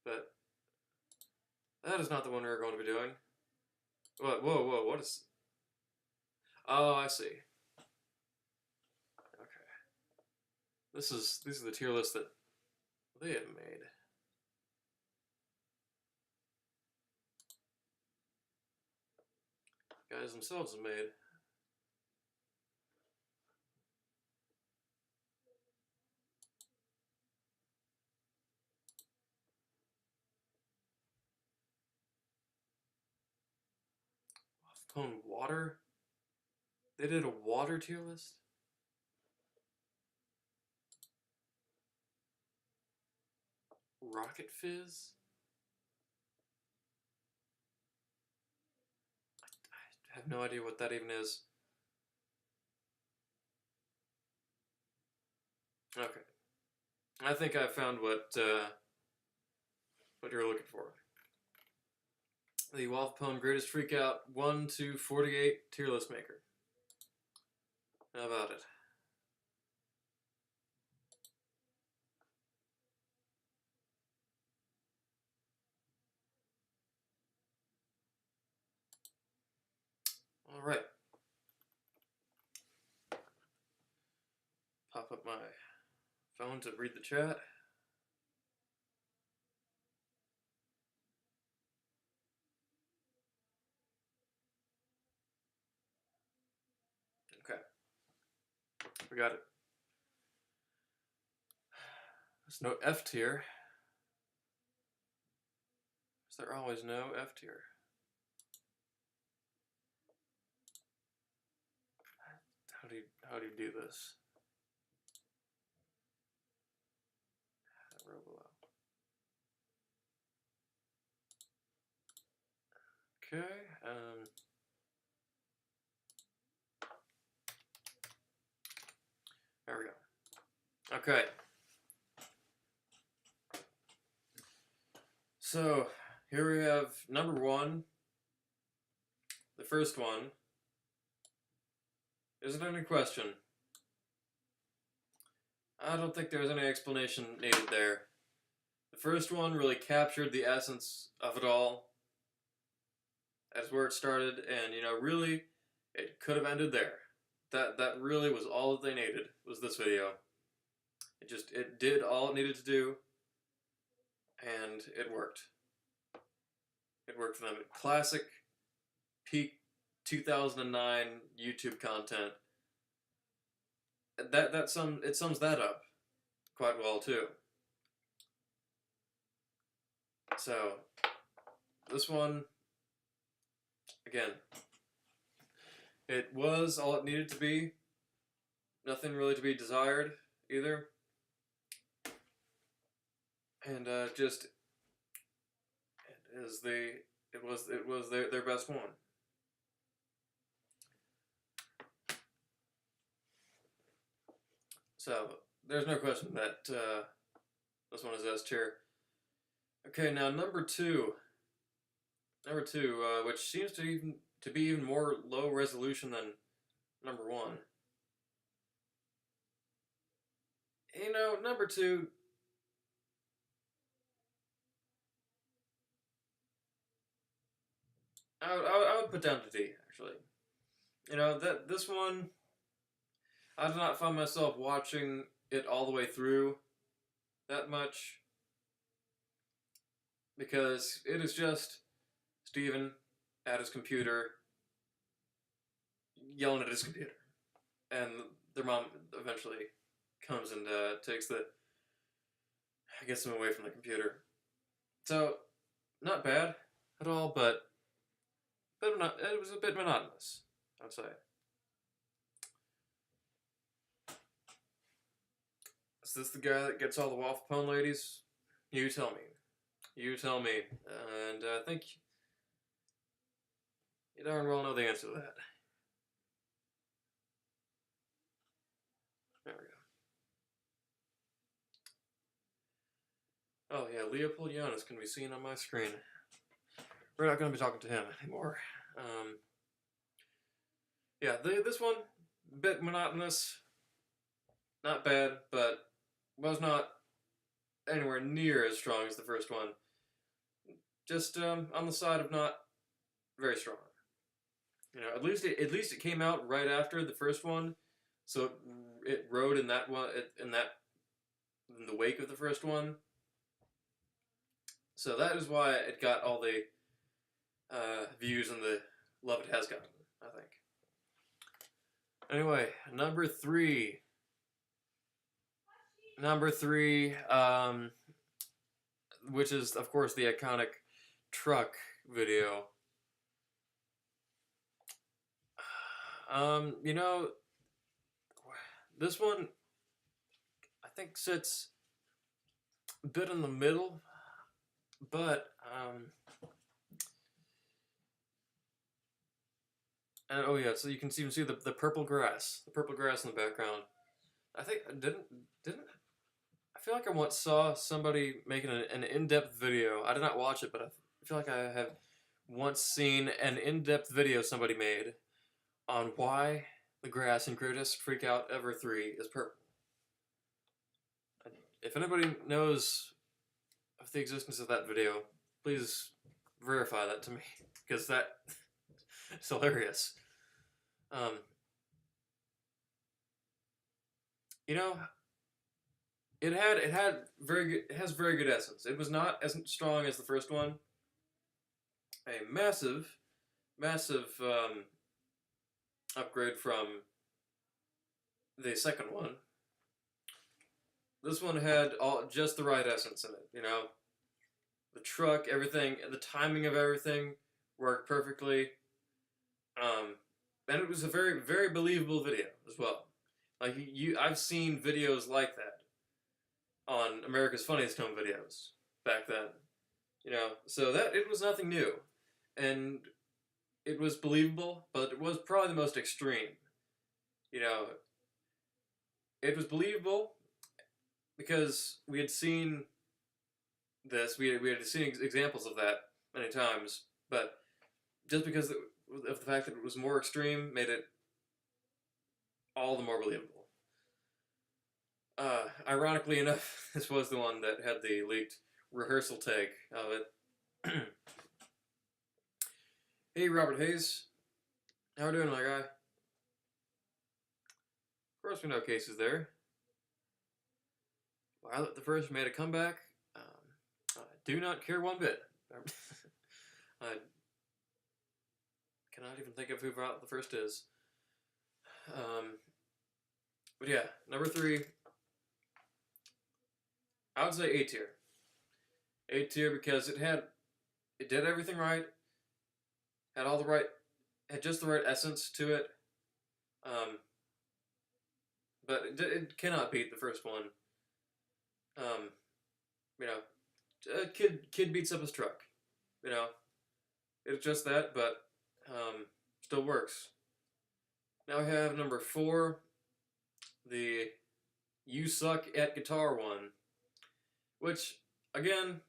but that is not the one we're going to be doing. Whoa, what is... Oh, I see. Okay. These are the tier lists that they have made. Guys themselves have made. Waffle Pone water? They did a water tier list? Rocket Fizz? I have no idea what that even is. Okay. I think I found what you're looking for. The Waffle Pone Greatest Freakout 1 to 48 tier list maker. How about it? All right. Pop up my phone to read the chat. Okay. We got it. There's no F tier. Is there always no F tier? How do you do this? Row below. Okay. Okay. So, here we have number one. The first one. Isn't any question. I don't think there's any explanation needed there. The first one really captured the essence of it all. That's where it started, and really, it could have ended there. That really was all that they needed, was this video. It did all it needed to do, and it worked. It worked for them. Classic, peak 2009 YouTube content. It sums that up quite well too. So, this one, again, it was all it needed to be. Nothing really to be desired either. And it was their best one. So there's no question that this one is S tier. Okay, now number two, which seems to be even more low resolution than number one. Number two. I would put down to D, actually. This one, I did not find myself watching it all the way through that much, because it is just Steven at his computer yelling at his computer, and their mom eventually comes and gets him away from the computer. So, not bad at all, but it was a bit monotonous, I'd say. Is this the guy that gets all the waffle pone ladies? You tell me. You tell me. And I think you darn well know the answer to that. There we go. Oh yeah, Leopold Giannis can be seen on my screen. We're not going to be talking to him anymore. Yeah, this one, a bit monotonous. Not bad, but was not anywhere near as strong as the first one. Just on the side of not very strong. At least it came out right after the first one, so it rode in that one in the wake of the first one. So that is why it got all the views and the love it has gotten, I think. Anyway, number three. Which is, of course, the iconic truck video. This one, I think, sits a bit in the middle, but, and oh yeah, so you can even see the purple grass in the background. I think, I feel like I once saw somebody making an in-depth video. I did not watch it, but I feel like I have once seen an in-depth video somebody made on why the grass in Greatest Freakout Ever 3 is purple. If anybody knows of the existence of that video, please verify that to me, because that is hilarious. It has very good essence. It was not as strong as the first one. A massive upgrade from the second one. This one had just the right essence in it, The truck, everything, the timing of everything worked perfectly. And it was a very, very believable video as well. Like, I've seen videos like that on America's Funniest Home Videos back then. So that it was nothing new. And it was believable, but it was probably the most extreme. It was believable, because we had seen this, we had seen examples of that many times, but just because of the fact that it was more extreme made it all the more believable. Ironically enough, this was the one that had the leaked rehearsal take of it. Hey, Robert Hayes. How are you doing, my guy? Of course we know Casey's there. Violet the First made a comeback. I do not care one bit. I cannot even think of who Violet the First is. But yeah, number 3, I would say A tier. A tier because it did everything right, had just the right essence to it. But it cannot beat the first one. You know, a kid beats up his truck. You know, it's just that, but still works. Now we have number 4, the "You Suck at Guitar" one, which again,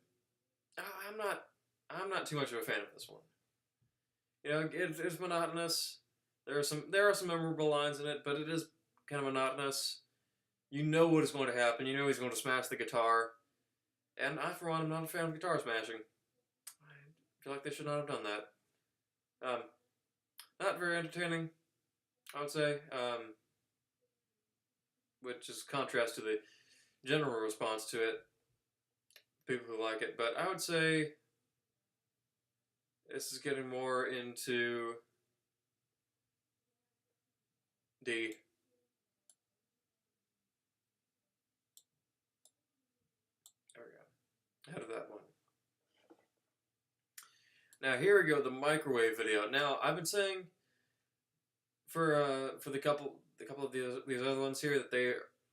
I'm not too much of a fan of this one. You know, it's monotonous. There are some memorable lines in it, but it is kind of monotonous. You know what is going to happen. You know he's going to smash the guitar. And I, for one, am not a fan of guitar smashing. I feel like they should not have done that. Not very entertaining, I would say. Which is contrast to the general response to it. People who like it. But I would say this is getting more into D. There we go. Ahead of that one. Now here we go, the microwave video. Now I've been saying for the couple of these other ones here that they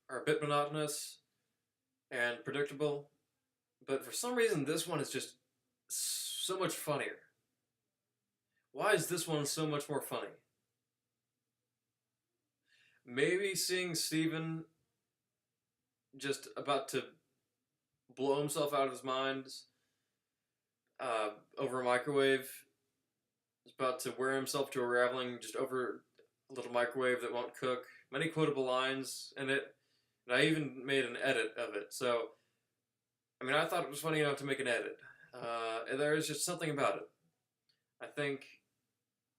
are a bit monotonous and predictable, but for some reason this one is just so much funnier. Why is this one so much more funny? Maybe seeing Steven just about to blow himself out of his mind over a microwave. He's about to wear himself to a raveling just over a little microwave that won't cook. Many quotable lines in it. And I even made an edit of it. So, I mean, I thought it was funny enough to make an edit. There is just something about it. I think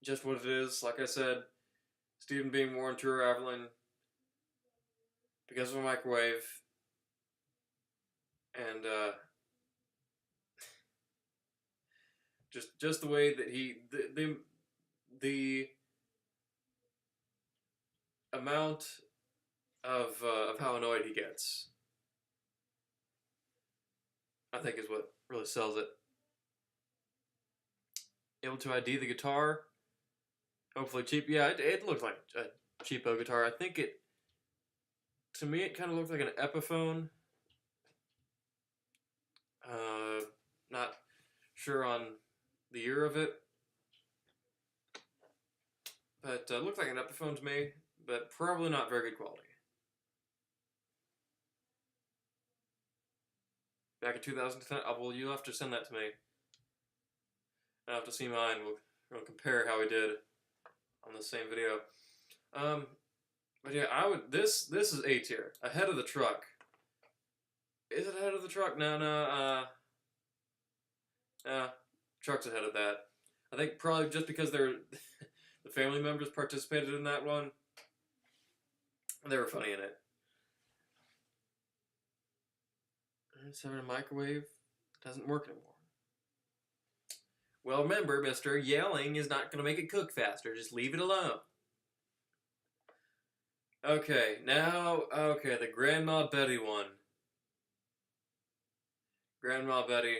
just what it is, like I said, Steven being worn to a raveling because of a microwave. And, just the way that the amount of how annoyed he gets, I think is what really sells it. Able to ID the guitar, hopefully cheap. Yeah, it looked like a cheapo guitar. I think to me it kind of looked like an Epiphone. Not sure on the year of it, but looked like an Epiphone to me, but probably not very good quality. Back in 2010, well, you'll have to send that to me. I'll have to see mine. We'll compare how we did on the same video. But yeah, this is A tier, ahead of the truck. Is it ahead of the truck? No. Truck's ahead of that. I think probably just because the family members participated in that one. They were funny in it. It's having a microwave. Doesn't work anymore. Well, remember, mister, yelling is not going to make it cook faster. Just leave it alone. Okay, the Grandma Betty one. Grandma Betty.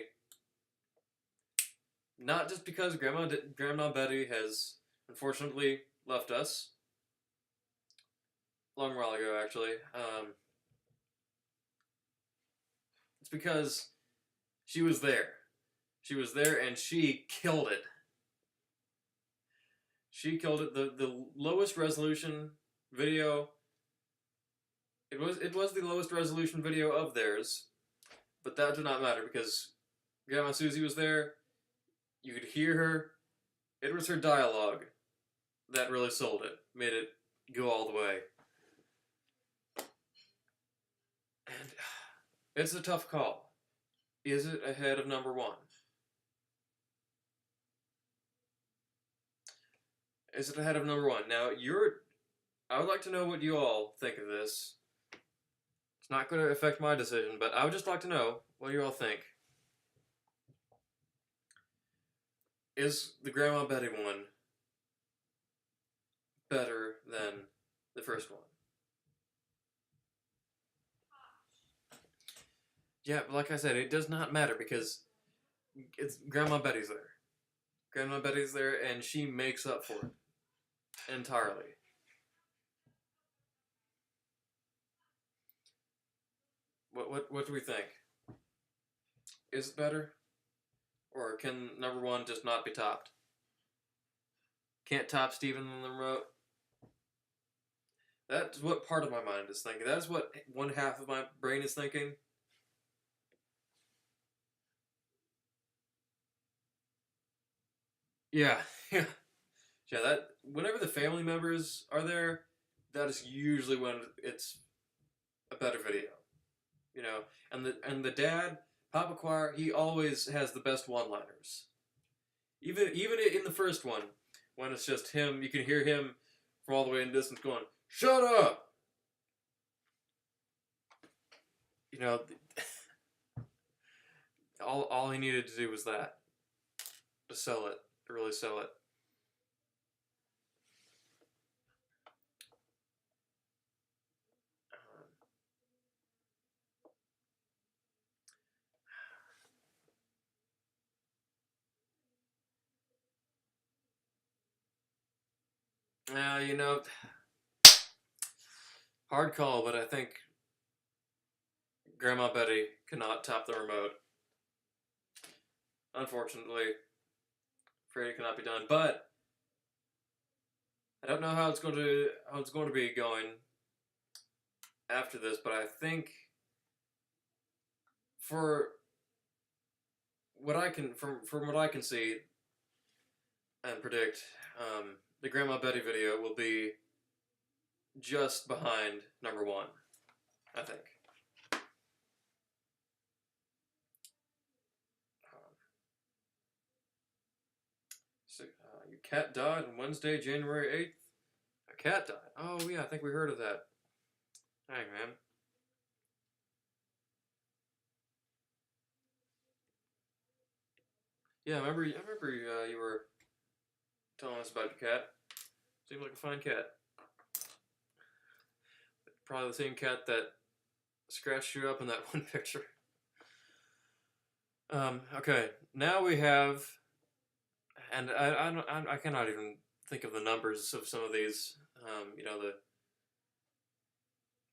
Not just because Grandma Betty has unfortunately left us. A long while ago, actually. It's because she was there. She was there and she killed it. She killed it. The lowest resolution video It was the lowest resolution video of theirs, but that did not matter because Grandma Susie was there. You could hear her. It was her dialogue that really sold it, made it go all the way. And it's a tough call. Is it ahead of number one? Is it ahead of number one? Now, I would like to know what you all think of this. It's not going to affect my decision, but I would just like to know what you all think. Is the Grandma Betty one better than the first one? Yeah, but like I said, it does not matter because it's Grandma Betty's there. Grandma Betty's there, and she makes up for it entirely. What do we think? Is it better? Or can number one just not be topped? Can't top Stephen on the remote? That's what part of my mind is thinking. That's what one half of my brain is thinking. Yeah, yeah. Yeah, that whenever the family members are there, that is usually when it's a better video. You know, and the dad, Papa Choir, he always has the best one-liners. Even in the first one, when it's just him, you can hear him from all the way in the distance going, "Shut up!" You know, all he needed to do was that to sell it, to really sell it. You know, hard call, but I think Grandma Betty cannot top the remote. Unfortunately, afraid it cannot be done. But I don't know how it's going to be going after this. But I think for what I can from what I can see and predict, the Grandma Betty video will be just behind number one. I think. Your cat died on Wednesday, January 8th. A cat died. Oh, yeah, I think we heard of that. Dang, man. Yeah, I remember you were telling us about your cat. Seemed like a fine cat. Probably the same cat that scratched you up in that one picture. Okay, now we have, and I cannot even think of the numbers of some of these. You know, the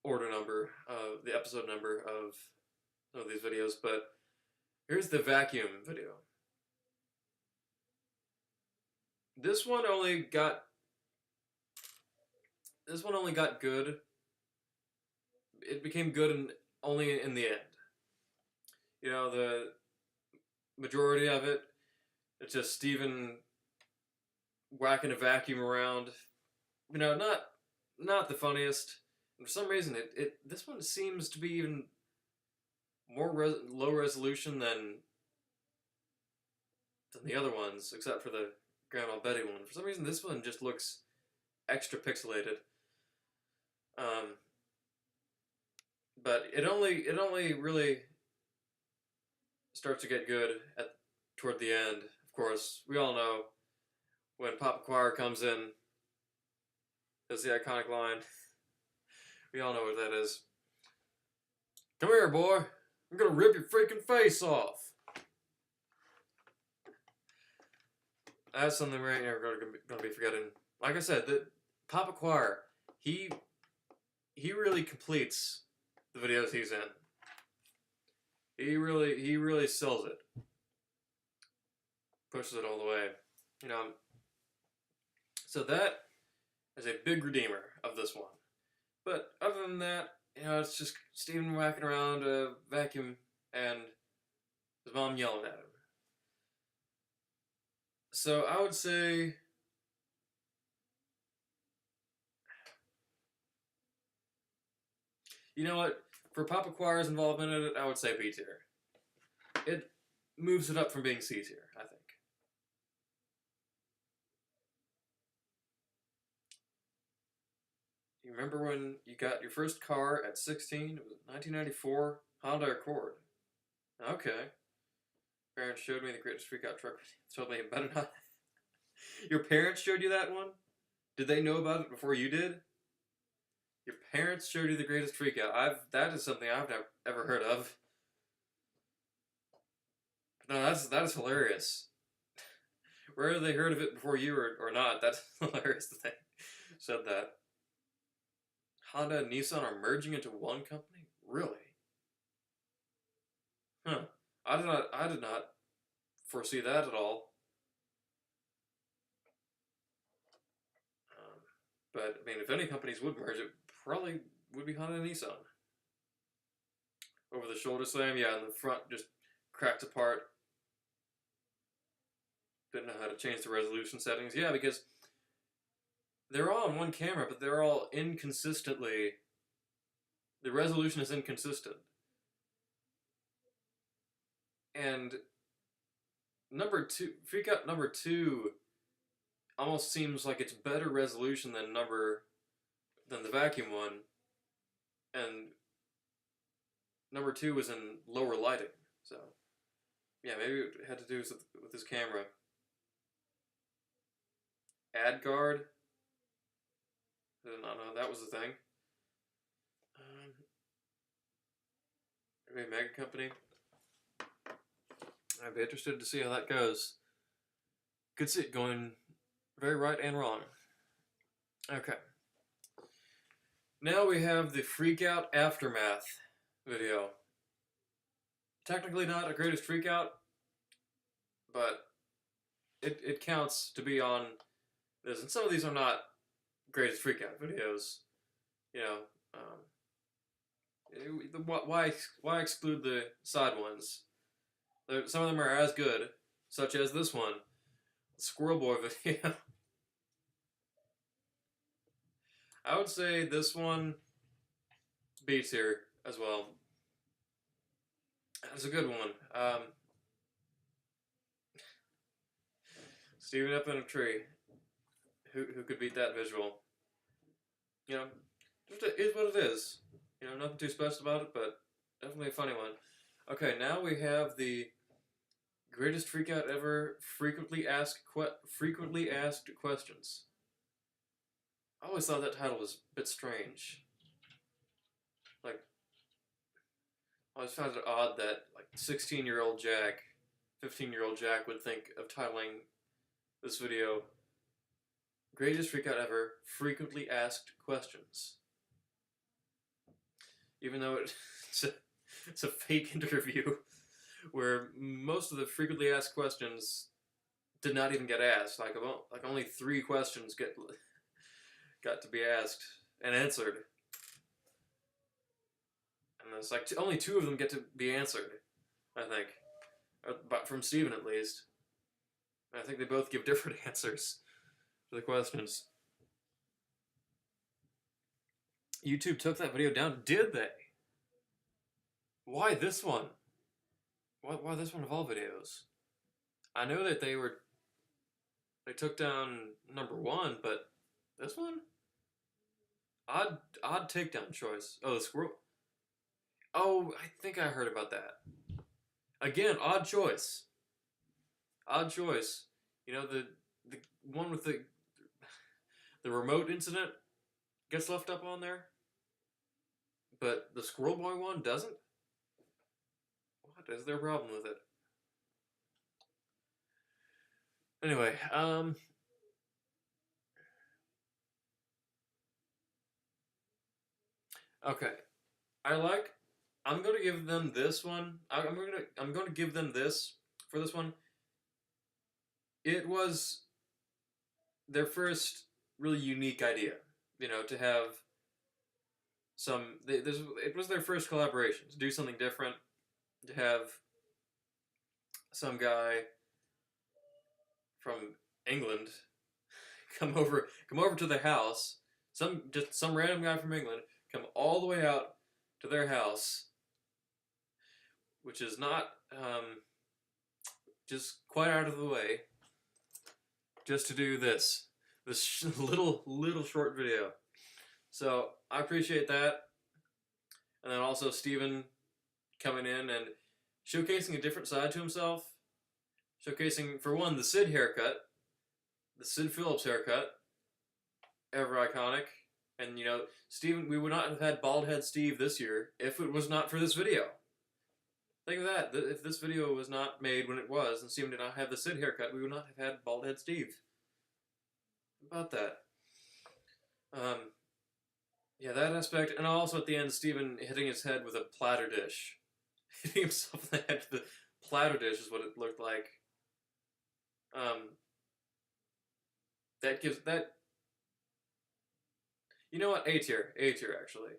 order number, the episode number of some of these videos, but here's the vacuum video. This one only got good. It became good only in the end. You know, the majority of it, it's just Steven whacking a vacuum around. You know, not the funniest. And for some reason, this one seems to be even more low resolution than the other ones, except for the Grandma Betty one. For some reason, this one just looks extra pixelated. But it only really starts to get good toward the end. Of course, we all know when Papa Choir comes in. There's the iconic line. We all know what that is. Come here, boy. I'm gonna rip your freaking face off. That's something we ain't never gonna be forgetting. Like I said, the Papa Choir, he really completes the videos he's in. He really sells it. Pushes it all the way. You know. So that is a big redeemer of this one. But other than that, it's just Steven whacking around a vacuum and his mom yelling at him. So I would say, you know what? For Papa Choir's involvement in it, I would say B tier. It moves it up from being C tier, I think. You remember when you got your first car at 16? It was 1994 Honda Accord. Okay. Parents showed me the greatest freakout truck. Told me it better not. Your parents showed you that one? Did they know about it before you did? Your parents showed you the greatest freakout. That is something I've never ever heard of. No, that is hilarious. Whether they heard of it before you or not, that's hilarious that they said that. Honda and Nissan are merging into one company? Really? Huh. I did not foresee that at all. But I mean, if any companies would merge, it probably would be Honda and Nissan. Over the shoulder slam, yeah, and the front just cracked apart. Didn't know how to change the resolution settings. Yeah, because they're all on one camera, but they're all inconsistently. The resolution is inconsistent. And Freak Out number 2 almost seems like it's better resolution than the vacuum one. And number 2 was in lower lighting. So, yeah, maybe it had to do with his camera. AdGuard. I did not know that was a thing. Maybe a mega company. I'd be interested to see how that goes. Could see it going very right and wrong. Okay. Now we have the Freakout Aftermath video. Technically not a greatest freakout, but it counts to be on this. And some of these are not greatest freakout videos. You know, why exclude the side ones? Some of them are as good, such as this one, Squirrel Boy video. I would say this one B tier as well. That's a good one. Steven up in a tree. Who could beat that visual? You know, just is what it is. You know, nothing too special about it, but definitely a funny one. Okay, now we have the greatest freakout ever. Frequently asked questions. I always thought that title was a bit strange. Like, I always found it odd that like 16-year-old Jack, 15-year-old Jack would think of titling this video "Greatest Freakout Ever: Frequently Asked Questions," even though it's a fake interview where most of the frequently asked questions did not even get asked. Like only 3 questions got to be asked and answered, and it's like only 2 of them get to be answered. I think, but from Steven at least. I think they both give different answers to the questions. YouTube took that video down, did they? Why this one? Why this one of all videos? I know that they took down number 1, but this one? Odd takedown choice. Oh, the squirrel. Oh, I think I heard about that. Again, odd choice. Odd choice. You know, the one with the remote incident gets left up on there, but the Squirrel Boy one doesn't? What is their problem with it? Anyway, okay. I'm gonna give them this one. I'm gonna give them this for this one. It was their first really unique idea, you know, to have it was their first collaboration to do something different, to have some guy from England come over to their house, some random guy from England come all the way out to their house, which is not just quite out of the way, just to do this little short video. So I appreciate that, and then also Steven coming in and showcasing a different side to himself, showcasing, for one, the Sid haircut, the Sid Phillips haircut, ever iconic. And, you know, Steven, we would not have had Bald Head Steve this year if it was not for this video. Think of that. If this video was not made when it was, and Steven did not have the Sid haircut, we would not have had Bald Head Steve. About that. Yeah, that aspect. And also at the end, Steven hitting his head with a platter dish. Hitting himself in the head with a platter dish is what it looked like. That gives that. You know what? A tier actually.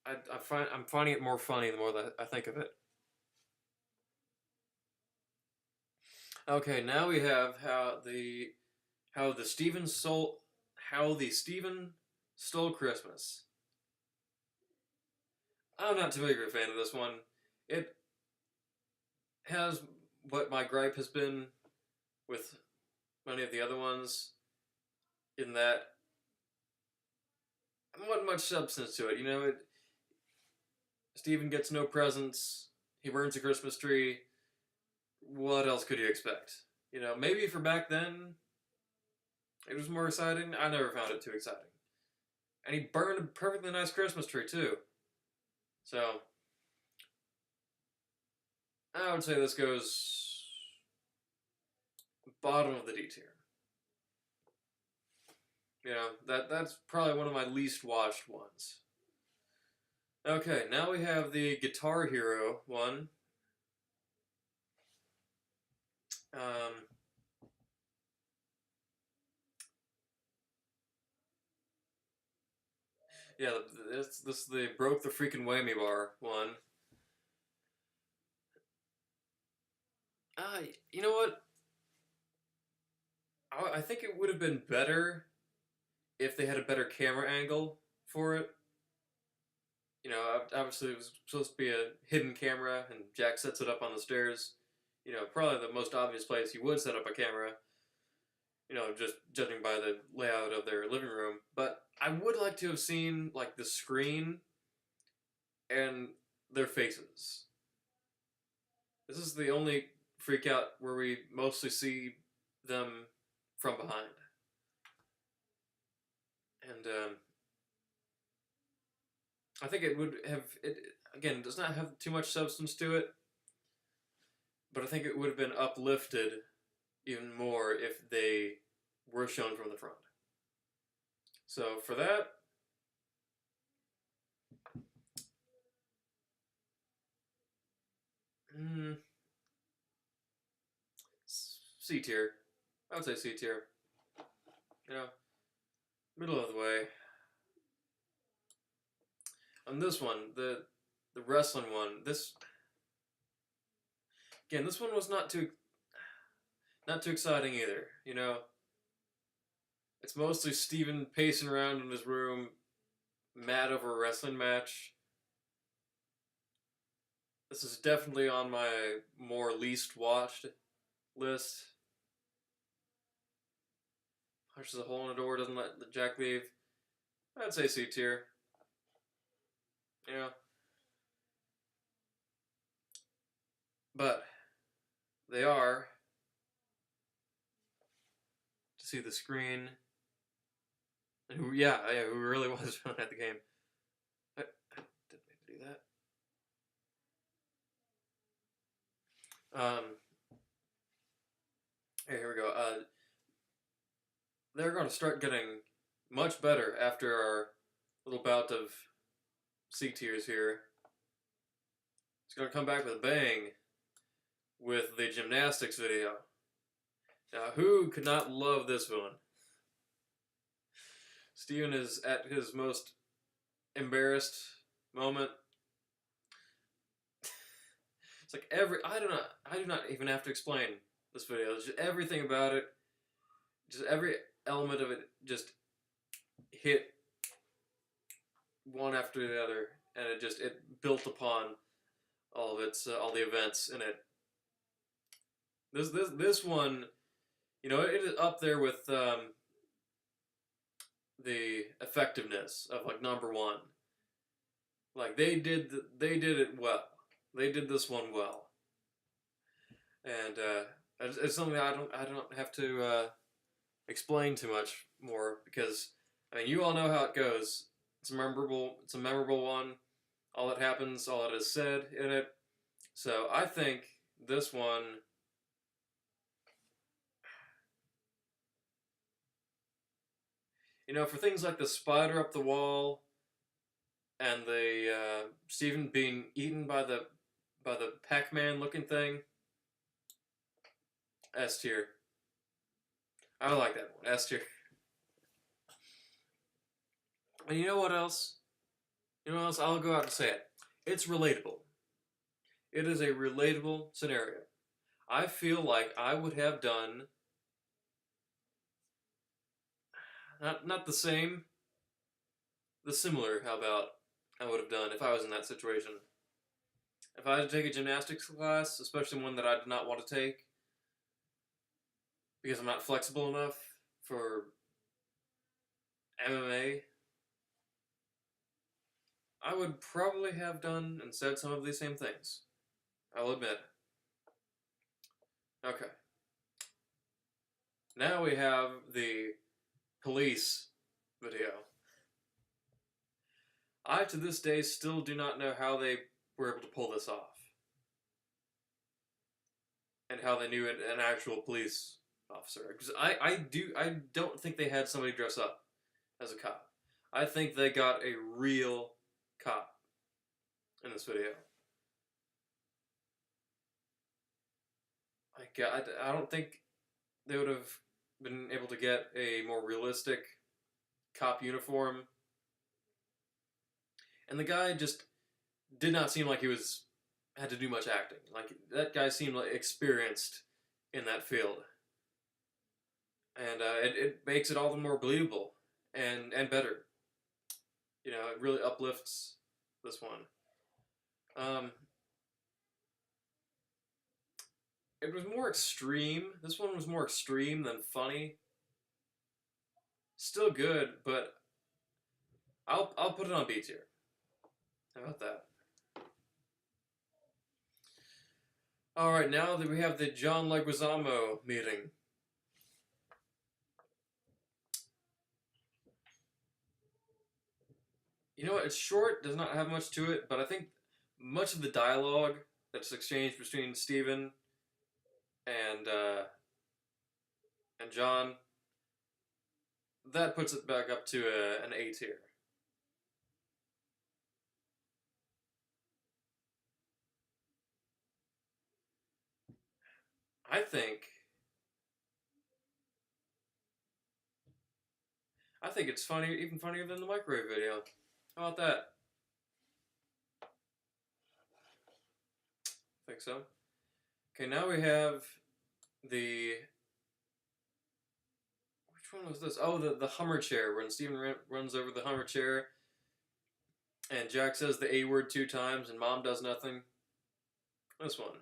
I'm finding it more funny the more that I think of it. Okay, now we have how the Steven stole Christmas. I'm not too big of a fan of this one. It has what my gripe has been with many of the other ones, in that there wasn't much substance to it. You know, Steven gets no presents. He burns a Christmas tree. What else could you expect? You know, maybe for back then, it was more exciting. I never found it too exciting. And he burned a perfectly nice Christmas tree, too. So, I would say this goes bottom of the D tier. You know, that's probably one of my least watched ones. Okay, now we have the Guitar Hero one. Yeah, this is the Broke the Freaking Whammy Bar one. You know what? I think it would have been better if they had a better camera angle for it. You know, obviously it was supposed to be a hidden camera, and Jack sets it up on the stairs. You know, probably the most obvious place you would set up a camera. You know, just judging by the layout of their living room. But I would like to have seen, like, the screen and their faces. This is the only freak out where we mostly see them from behind. And, I think it would have, again, does not have too much substance to it, but I think it would have been uplifted even more if they were shown from the front. So for that, C tier. I would say C tier. You know, middle of the way. On this one, the wrestling one, this one was not too exciting either. You know, it's mostly Steven pacing around in his room, mad over a wrestling match. This is definitely on my more least watched list. Punches a hole in the door, doesn't let Jack leave. I'd say C tier. You know. But they are, to see the screen, and who really was at the game. I didn't mean to do that. Here we go. They're going to start getting much better after our little bout of C tiers here. It's going to come back with a bang with the gymnastics video. Now, who could not love this one? Steven is at his most embarrassed moment. It's like I do not even have to explain this video. It's just everything about it, just every element of it, just hit one after the other, and it built upon all of its all the events in it. This one, you know, it is up there with the effectiveness of like number one. Like they did it well. They did this one well, and it's something I don't have to explain too much more because I mean you all know how it goes. It's a memorable one. All that happens, all that is said in it. So I think this one. You know, for things like the spider up the wall and the Stephen being eaten by the Pac-Man looking thing, S tier. I like that one, S tier. And you know what else? You know what else? I'll go out and say it. It's relatable. It is a relatable scenario. I feel like I would have done not the same, the similar. How about I would have done if I was in that situation? If I had to take a gymnastics class, especially one that I did not want to take, because I'm not flexible enough for MMA, I would probably have done and said some of these same things. I'll admit. Okay. Now we have the police video. I, to this day, still do not know how they were able to pull this off. And how they knew an actual police officer. Because I don't think they had somebody dress up as a cop. I think they got a real cop in this video. I don't think they would have been able to get a more realistic cop uniform. And the guy just did not seem like he had to do much acting. Like that guy seemed like experienced in that field, and it makes it all the more believable and better. You know, it really uplifts this one. It was more extreme. This one was more extreme than funny. Still good, but I'll put it on B tier. How about that? All right, now that we have the John Leguizamo meeting. You know what? It's short, does not have much to it, but I think much of the dialogue that's exchanged between Stephen and John, that puts it back up to an A tier. I think it's funnier, even funnier than the microwave video. How about that? Think so. Okay, now we have the. Which one was this? Oh, the Hummer chair. When Stephen runs over the Hummer chair, and Jack says the A word 2 times, and Mom does nothing. This one.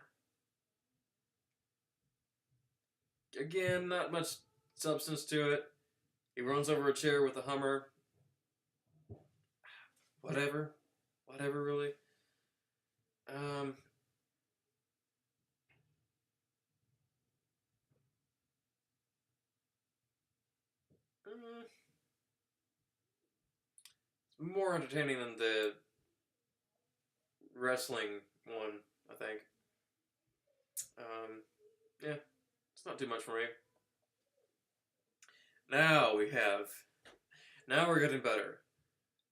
Again, not much substance to it. He runs over a chair with a Hummer. Whatever, really. More entertaining than the wrestling one, I think. Yeah, it's not too much for me. Now we're getting better.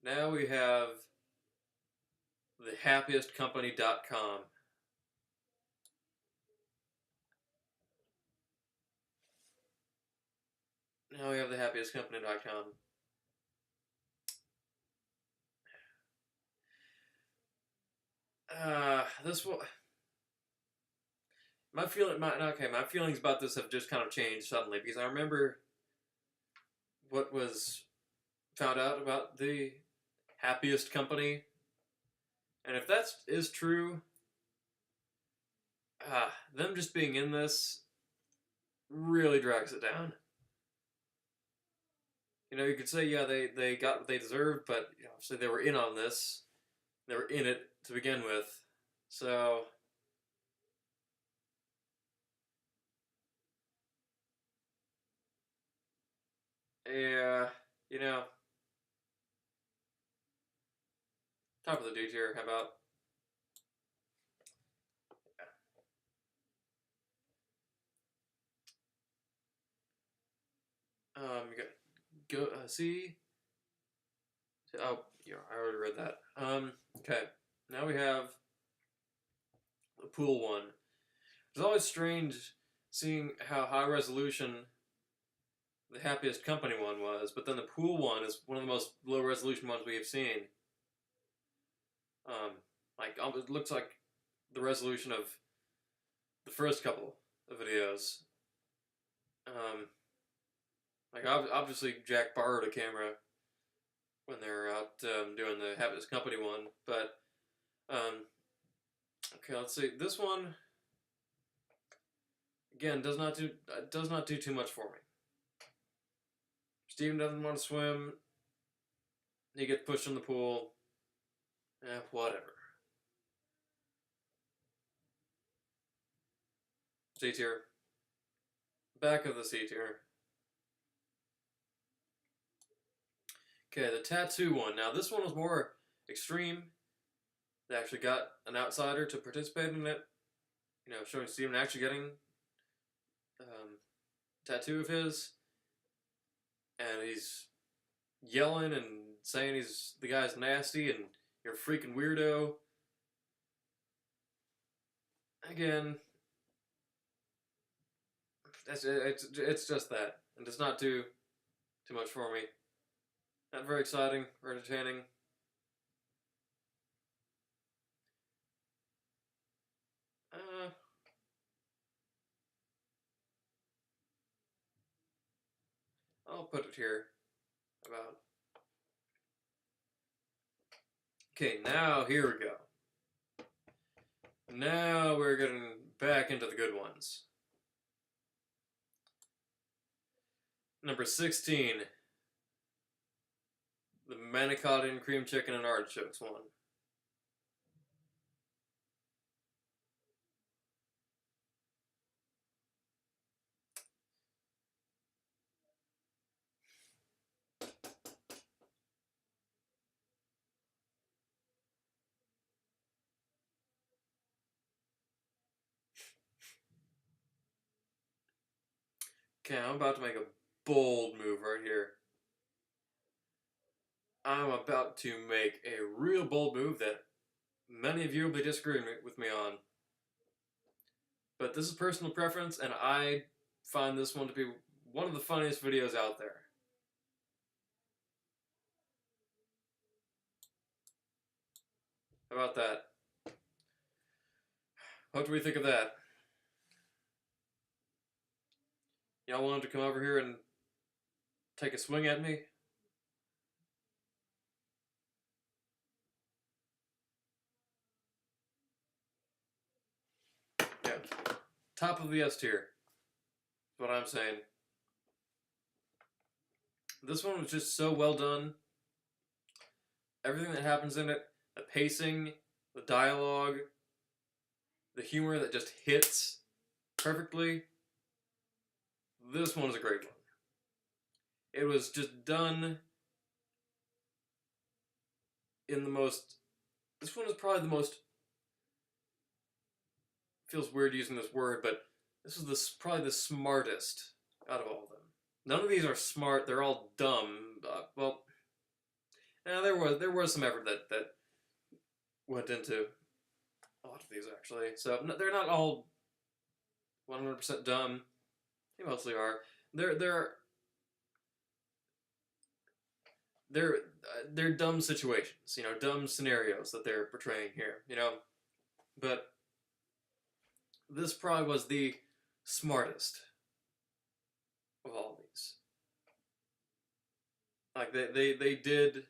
Now we have thehappiestcompany.com. Now we have thehappiestcompany.com. This will. My feelings about this have just kind of changed suddenly because I remember what was found out about the Happiest Company, and if that is true, them just being in this really drags it down. You know, you could say, yeah, they got what they deserved, but you know, obviously they were in on this. They were in it to begin with. So, yeah, you know, top of the dude here. How about? You got go see. Oh, yeah, I already read that. Okay. Now we have the pool one. It's always strange seeing how high resolution the Happiest Company one was, but then the pool one is one of the most low resolution ones we have seen. Um, it looks like the resolution of the first couple of videos. Obviously Jack borrowed a camera when they're out doing the Happiest Company one, but okay, let's see. This one again does not do too much for me. Steven doesn't want to swim. He gets pushed in the pool. Whatever. C tier. Back of the C tier. Okay, the tattoo one. Now this one was more extreme. They actually got an outsider to participate in it. You know, showing Steven actually getting a tattoo of his, and he's yelling and saying the guy's nasty and you're a freaking weirdo. Again, it's just that. It does not do too much for me. Not very exciting or entertaining. I'll put it here. About. Okay, now here we go. Now we're getting back into the good ones. Number 16. The manicotti and cream chicken and artichokes one. Okay, I'm about to make a bold move right here. I'm about to make a real bold move that many of you will be disagreeing with me on. But this is personal preference, and I find this one to be one of the funniest videos out there. How about that? What do we think of that? Y'all wanted to come over here and take a swing at me? Yeah. Top of the S tier. Is what I'm saying. This one was just so well done. Everything that happens in it, the pacing, the dialogue, the humor that just hits perfectly. This one is a great one. It was just done in the most. This one is probably the most. Feels weird using this word, but this is probably the smartest out of all of them. None of these are smart. They're all dumb. Well, yeah, there was some effort that went into a lot of these actually. So they're not all 100% dumb. They mostly are. They're dumb situations, you know, dumb scenarios that they're portraying here. You know, but this probably was the smartest of all these. Like they did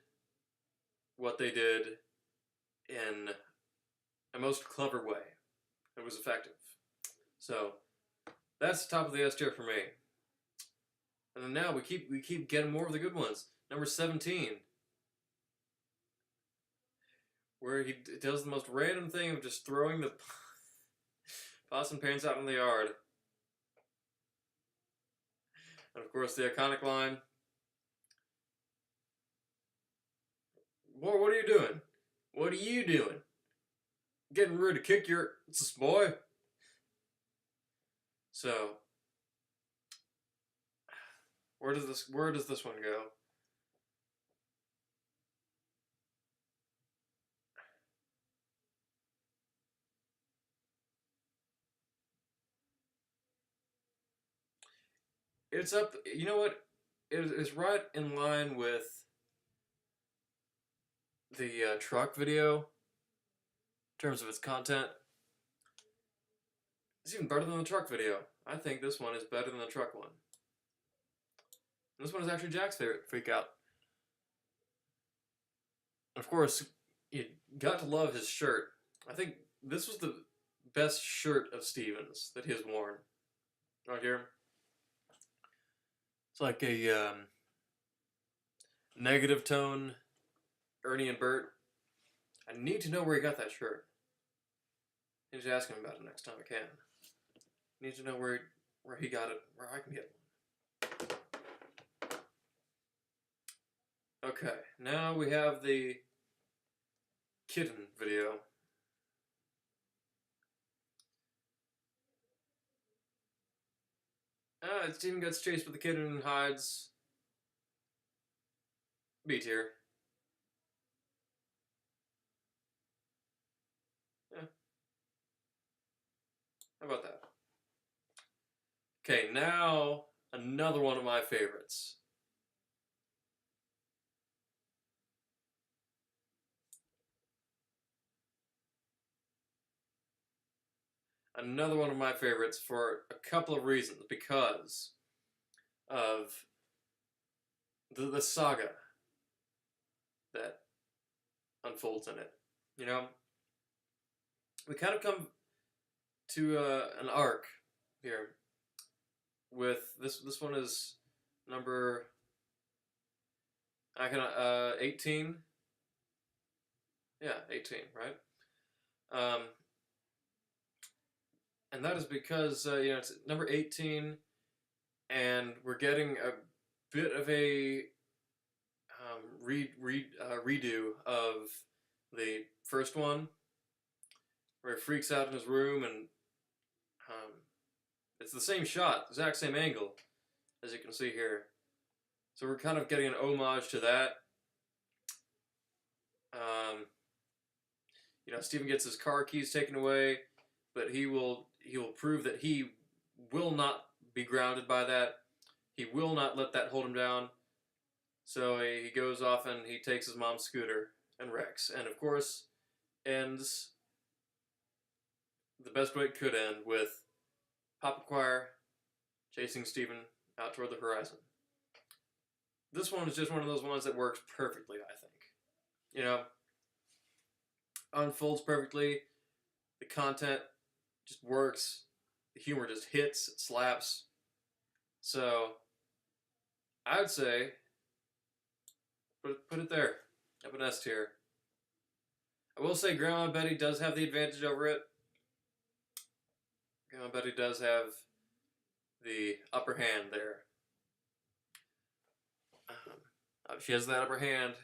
what they did in a most clever way. It was effective. So that's the top of the S tier for me. And then now we keep getting more of the good ones. Number 17, where he does the most random thing of just throwing the pots and pans out in the yard. And of course, the iconic line, "Boy, what are you doing? What are you doing? Getting ready to kick your ass, boy." So, where does this one go? It's up. You know what? It is right in line with the truck video in terms of its content. It's even better than the truck video. I think this one is better than the truck one. And this one is actually Jack's favorite freak out. Of course, you got to love his shirt. I think this was the best shirt of Steven's that he has worn. Right here. It's like a negative tone Ernie and Bert. I need to know where he got that shirt. I need to ask him about it next time I can. I need to know where he got it, where I can get one. Okay, now we have the kitten video. Steven gets chased with the kitten and hides. B tier. Yeah. How about that? Okay, now another one of my favorites. Another one of my favorites for a couple of reasons. Because of the saga that unfolds in it. You know? We kind of come to an arc here with this one is number 18. Yeah, 18, right? And that is because it's number 18, and we're getting a bit of a redo of the first one, where he freaks out in his room, and it's the same shot, exact same angle, as you can see here. So we're kind of getting an homage to that. Steven gets his car keys taken away, but he will prove that he will not be grounded by that. He will not let that hold him down. So he goes off and he takes his mom's scooter and wrecks. And of course, ends the best way it could end with Papa Choir chasing Steven out toward the horizon. This one is just one of those ones that works perfectly, I think. Unfolds perfectly. The content just works. The humor just hits, it slaps. So, I would say, put it there, up an S tier. I will say Grandma Betty does have the advantage over it. Grandma Betty does have the upper hand there. She has that upper hand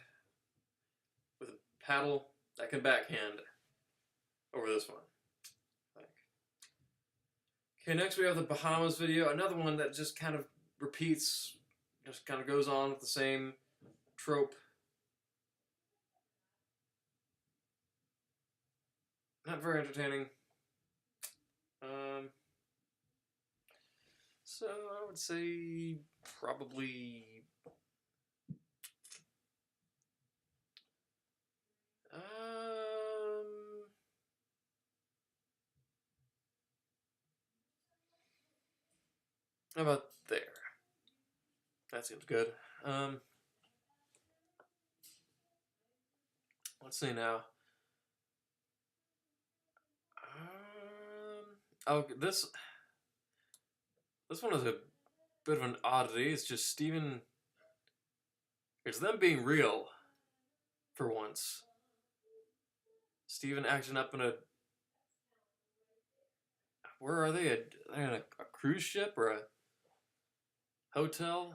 with a paddle that can backhand over this one. Okay, next we have the Bahamas video, another one that just kind of repeats, just kind of goes on with the same trope. Not very entertaining. So I would say probably How about there? That seems good. Let's see now. Oh, this one is a bit of an oddity. It's just Steven. It's them being real for once. Steven acting up in a. Where are they? Are they in a cruise ship or a hotel?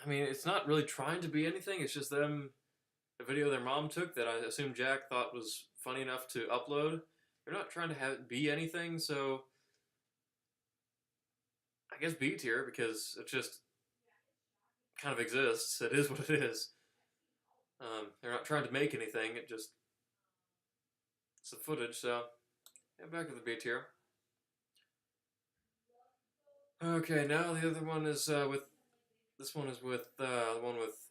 I mean, it's not really trying to be anything. It's just them. A video their mom took that I assume Jack thought was funny enough to upload. They're not trying to have it be anything, so I guess B tier because it just kind of exists. It is what it is. They're not trying to make anything. It's the footage. So yeah, back to the B tier. Okay, now the other one is with. This one is with the one with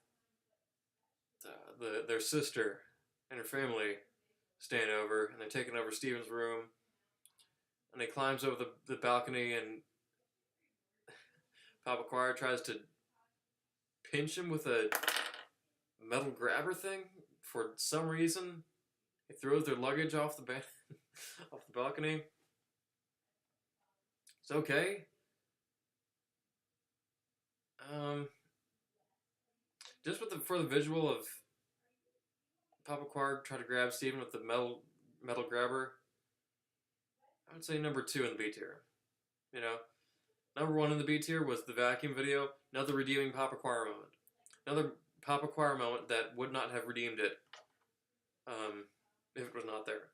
their sister and her family staying over, and they're taking over Steven's room. And he climbs over the balcony, and Papa Choir tries to pinch him with a metal grabber thing for some reason. He throws their luggage off the off the balcony. It's okay. Just for the visual of Papa Choir trying to grab Steven with the metal grabber, I would say number 2 in the B tier. You know, number 1 in the B tier was the vacuum video. Another redeeming Papa Choir moment. Another Papa Choir moment that would not have redeemed it if it was not there.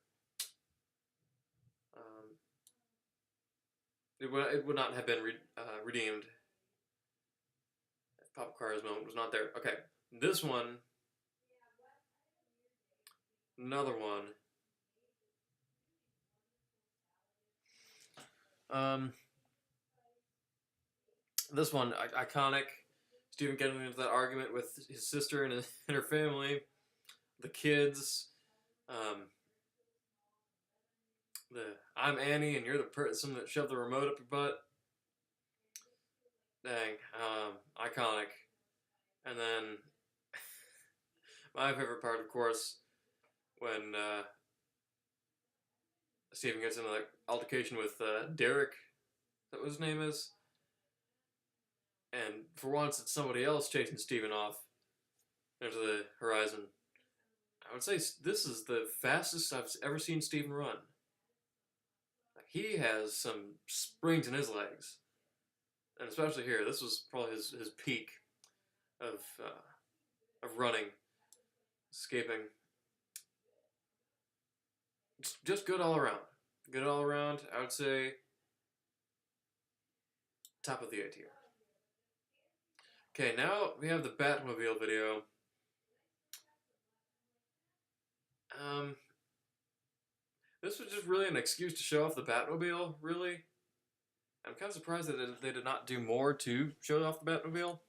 It would not have been redeemed if Papa Choir's moment was not there. Okay, this one, another one. This one, iconic. Steven getting into that argument with his sister and her family, the kids. I'm Annie and you're the person that shoved the remote up your butt. Dang, iconic. And then my favorite part, of course, when Steven gets into that altercation with Derek, is that what his name is? And for once, it's somebody else chasing Steven off into the horizon. I would say this is the fastest I've ever seen Steven run. He has some springs in his legs. And especially here, this was probably his peak of running, escaping. Just good all around. Good all around, I would say top of the A tier. Okay, now we have the Batmobile video. This was just really an excuse to show off the Batmobile, really. I'm kind of surprised that they did not do more to show off the Batmobile.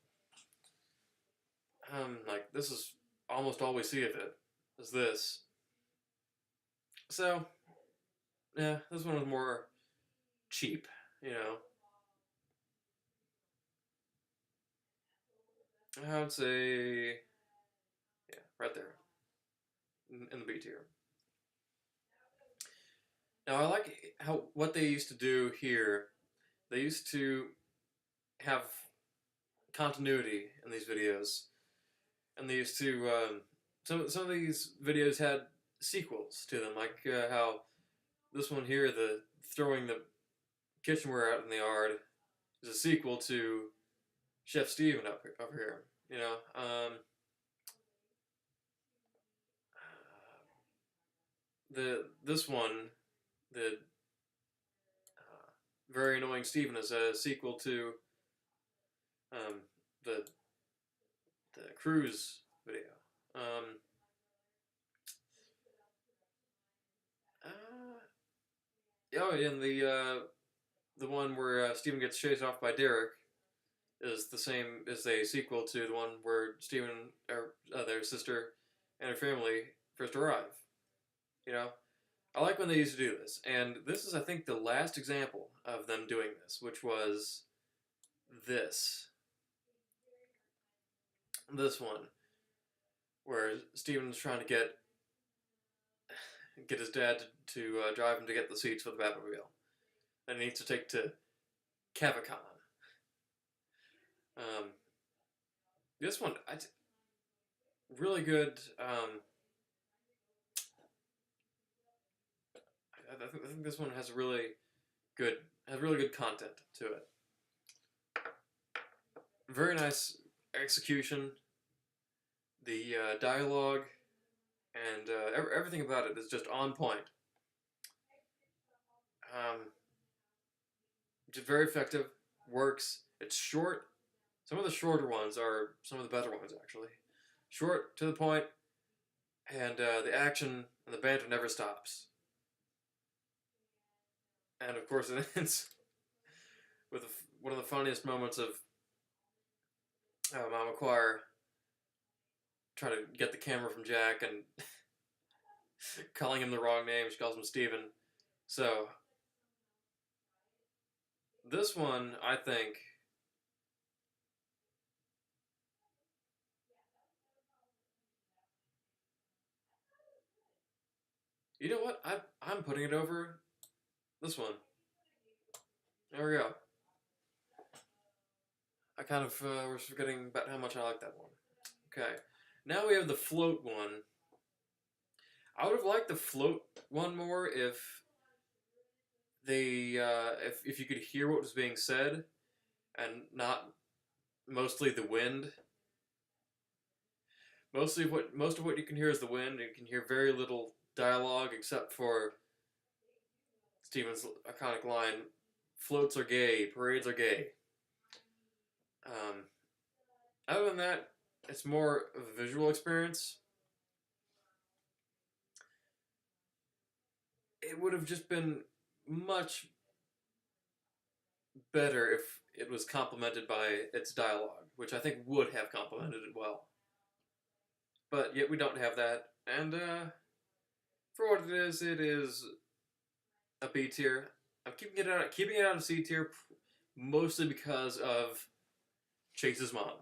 Like, this is almost all we see of it, is this. So, yeah, this one was more cheap, you know. I would say, yeah, right there, in the B tier. Now, I like what they used to do here. They used to have continuity in these videos, and they used to some of these videos had sequels to them, like how this one here, the throwing the kitchenware out in the yard, is a sequel to Chef Steven up here. You know, this one, the very annoying Steven, is a sequel to the cruise video. Oh, and the one where Steven gets chased off by Derek is the same as a sequel to the one where Steven or their sister and her family first arrive. You know, I like when they used to do this, and this is, I think, the last example of them doing this, which was this. This one, where Steven's trying to get his dad to drive him to get the seats for the Batmobile, and he needs to take to Cavacon. This one, really good. I think this one has really good content to it. Very nice execution. The dialogue and everything about it is just on point. Just very effective. Works. It's short. Some of the shorter ones are some of the better ones, actually. Short, to the point, and the action and the banter never stops. And of course, it ends with one of the funniest moments of Mama Maguire trying to get the camera from Jack and calling him the wrong name. She calls him Steven. So, this one, I think, you know what? I'm putting it over this one. There we go. I kind of was forgetting about how much I like that one. Okay. Now we have the float one. I would have liked the float one more if they if you could hear what was being said and not mostly the wind. Most of what you can hear is the wind. You can hear very little dialogue except for Steven's iconic line, "Floats are gay, parades are gay." Other than that, it's more of a visual experience. It would have just been much better if it was complemented by its dialogue, which I think would have complemented it well. But yet we don't have that, and for what it is a B tier. I'm keeping it out of C tier, mostly because of Chase's mom.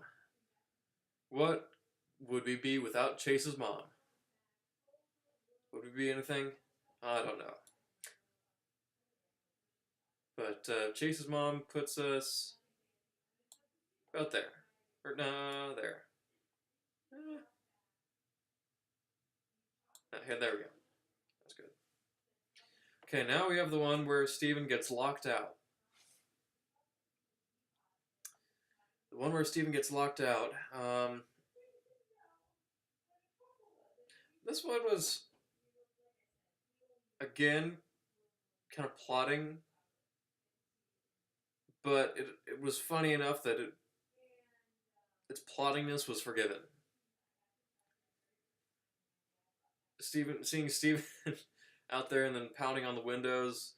What would we be without Chase's mom? Would we be anything? I don't know. But Chase's mom puts us about there. Or no, there. Okay, there we go. That's good. Okay, now we have the one where Steven gets locked out. The one where Steven gets locked out. This one was, again, kind of plotting, but it was funny enough that its plottingness was forgiven. Seeing Steven out there and then pounding on the windows,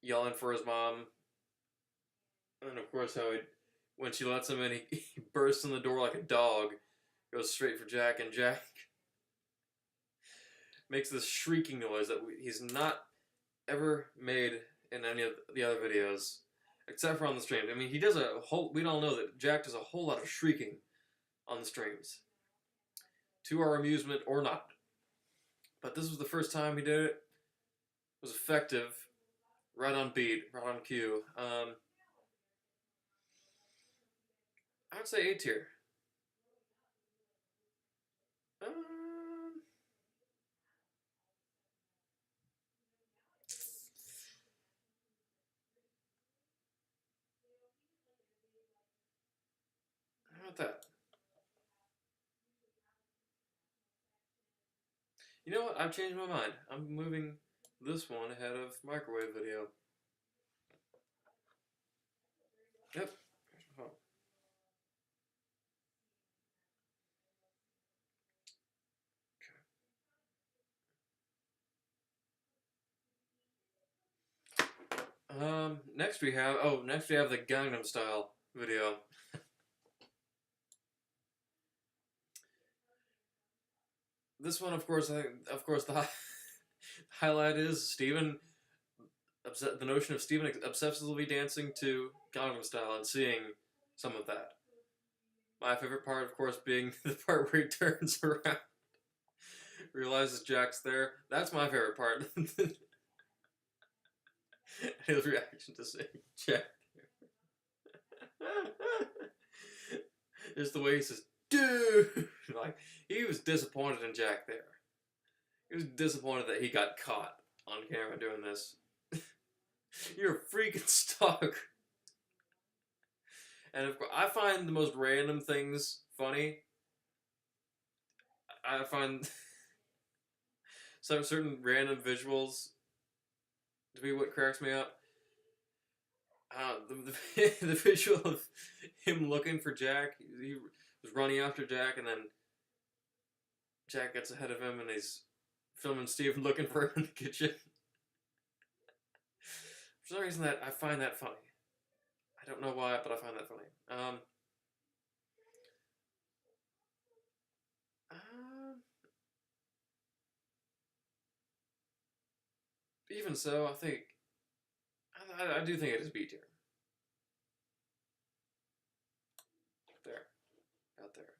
yelling for his mom, and of course how when she lets him in, he bursts in the door like a dog, goes straight for Jack, and Jack makes this shrieking noise that he's not ever made in any of the other videos, except for on the streams. I mean, he does we all know that Jack does a whole lot of shrieking on the streams, to our amusement or not. But this was the first time he did it. It was effective, right on beat, right on cue. I would say A tier. How about that? You know what? I've changed my mind. I'm moving this one ahead of microwave video. Yep. Here's my phone. Next we have the Gangnam Style video. This one, of course, the Highlight is the notion of Steven obsessively dancing to Gangnam Style and seeing some of that. My favorite part, of course, being the part where he turns around, realizes Jack's there. That's my favorite part. His reaction to seeing Jack. Just the way he says, dude! Like, he was disappointed in Jack there. He was disappointed that he got caught on camera doing this. You're a freaking stalker. And of course, I find the most random things funny. I find some certain random visuals to be what cracks me up. The visual of him looking for Jack. He was running after Jack, and then Jack gets ahead of him, and he's filming Steve looking for him in the kitchen. For some reason, I find that funny. I don't know why, but I find that funny. Even so, I do think it is B tier. There. Out there.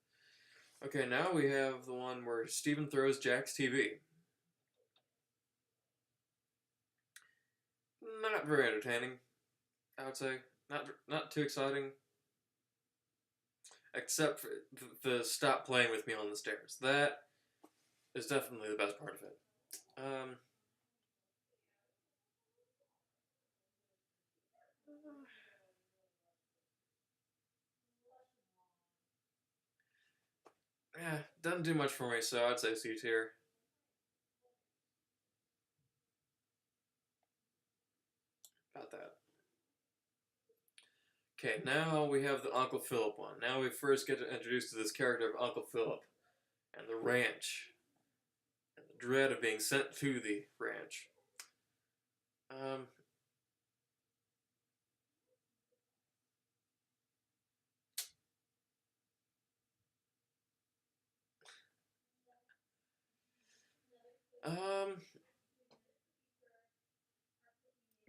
Okay, now we have the one where Steven throws Jack's TV. Not very entertaining, I would say. Not too exciting. Except for the stop playing with me on the stairs. That is definitely the best part of it. Yeah, doesn't do much for me, so I'd say C tier. About that. Okay, now we have the Uncle Philip one. Now we first get introduced to this character of Uncle Philip and the ranch and the dread of being sent to the ranch. Um, um,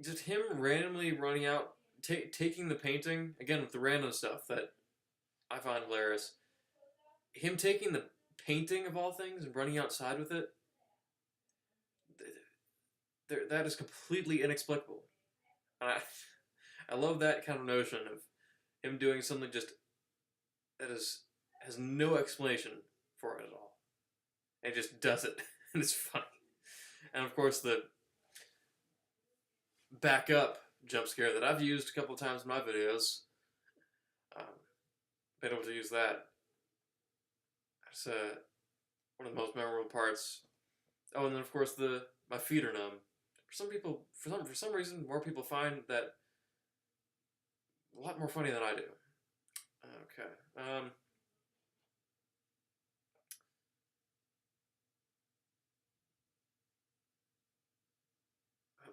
just him randomly running out, taking the painting again with the random stuff that I find hilarious. Him taking the painting of all things and running outside with it. That is completely inexplicable. And I love that kind of notion of him doing something just that has no explanation for it at all. And just does it, and it's funny. And of course, the backup jump scare that I've used a couple of times in my videos. Been able to use that. It's one of the most memorable parts. Oh, and then of course my feet are numb. For some people, for some reason, more people find that a lot more funny than I do. Okay.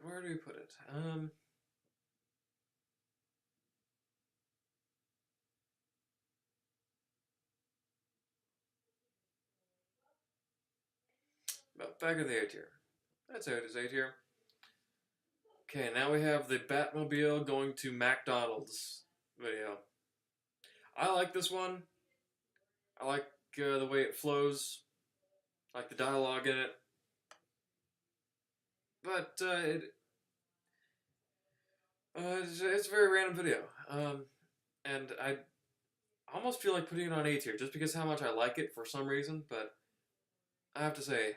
Where do we put it? About back of the A tier. That's how it is, A tier. Okay, now we have the Batmobile going to McDonald's video. I like this one. I like the way it flows. I like the dialogue in it. But it's a very random video. And I almost feel like putting it on A tier just because how much I like it for some reason. But I have to say,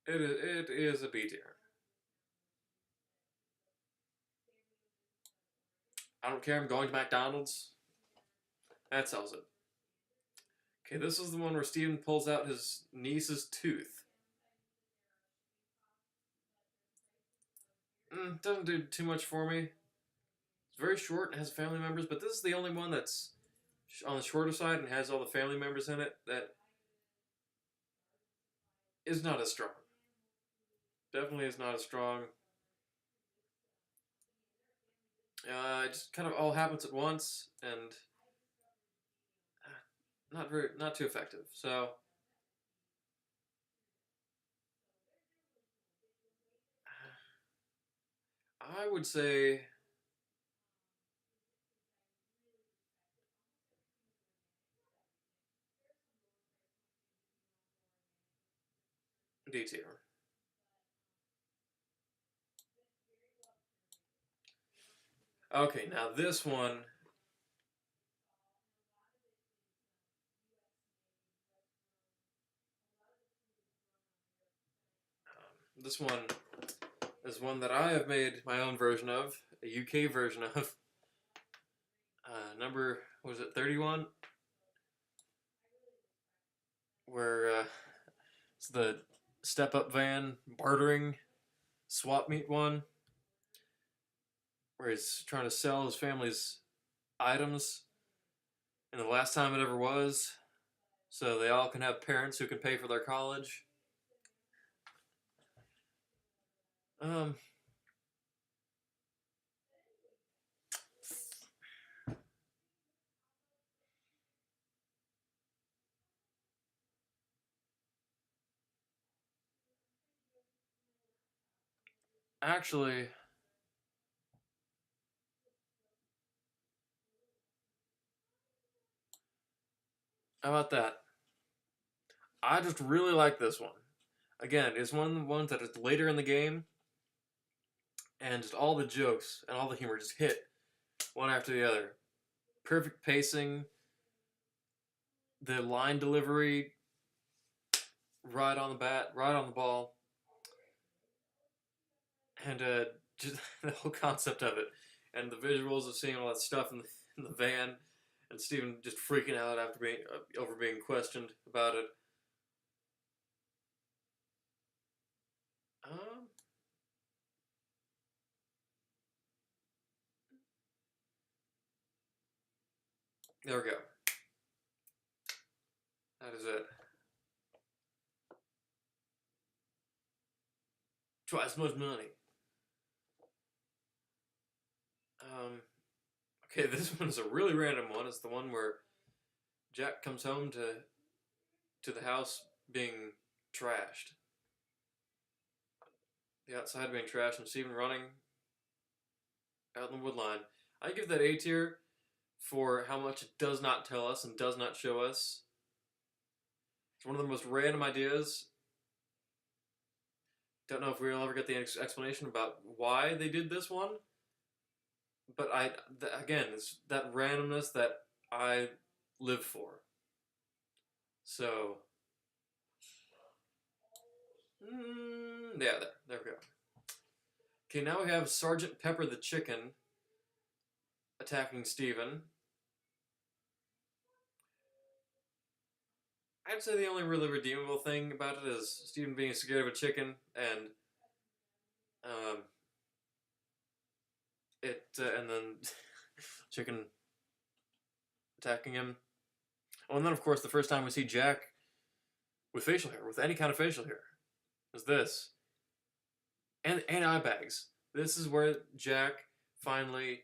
it is a B tier. I don't care. I'm going to McDonald's. That sells it. Okay, this is the one where Steven pulls out his niece's tooth. Doesn't do too much for me. It's very short and has family members, but this is the only one that's on the shorter side and has all the family members in it that is not as strong. Definitely is not as strong. It just kind of all happens at once, and not too effective. So I would say D tier. Okay, now this one. This one is one that I have made my own version of, a UK version of. Number, was it 31? Where it's the step up van bartering swap meet one, where he's trying to sell his family's items, and the last time it ever was, so they all can have parents who can pay for their college. Um, Actually, how about that? I just really like this one. Again, it's one of the ones that is later in the game, and just all the jokes and all the humor just hit one after the other. Perfect pacing, the line delivery, right on the bat, right on the ball, and just the whole concept of it, and the visuals of seeing all that stuff in the van, and Steven just freaking out after being over being questioned about it. Um, there we go. That is it. Twice as much money. Um, okay, this one is a really random one. It's the one where Jack comes home to the house being trashed. The outside being trashed, and Steven running out in the wood line. I give that A tier for how much it does not tell us and does not show us. It's one of the most random ideas. Don't know if we'll ever get the explanation about why they did this one. But again, it's that randomness that I live for. So, yeah, there we go. Okay, now we have Sergeant Pepper the Chicken attacking Steven. I'd say the only really redeemable thing about it is Steven being scared of a chicken, and and then chicken attacking him. Oh, and then of course the first time we see Jack with facial hair, with any kind of facial hair, is this, and eye bags. This is where Jack finally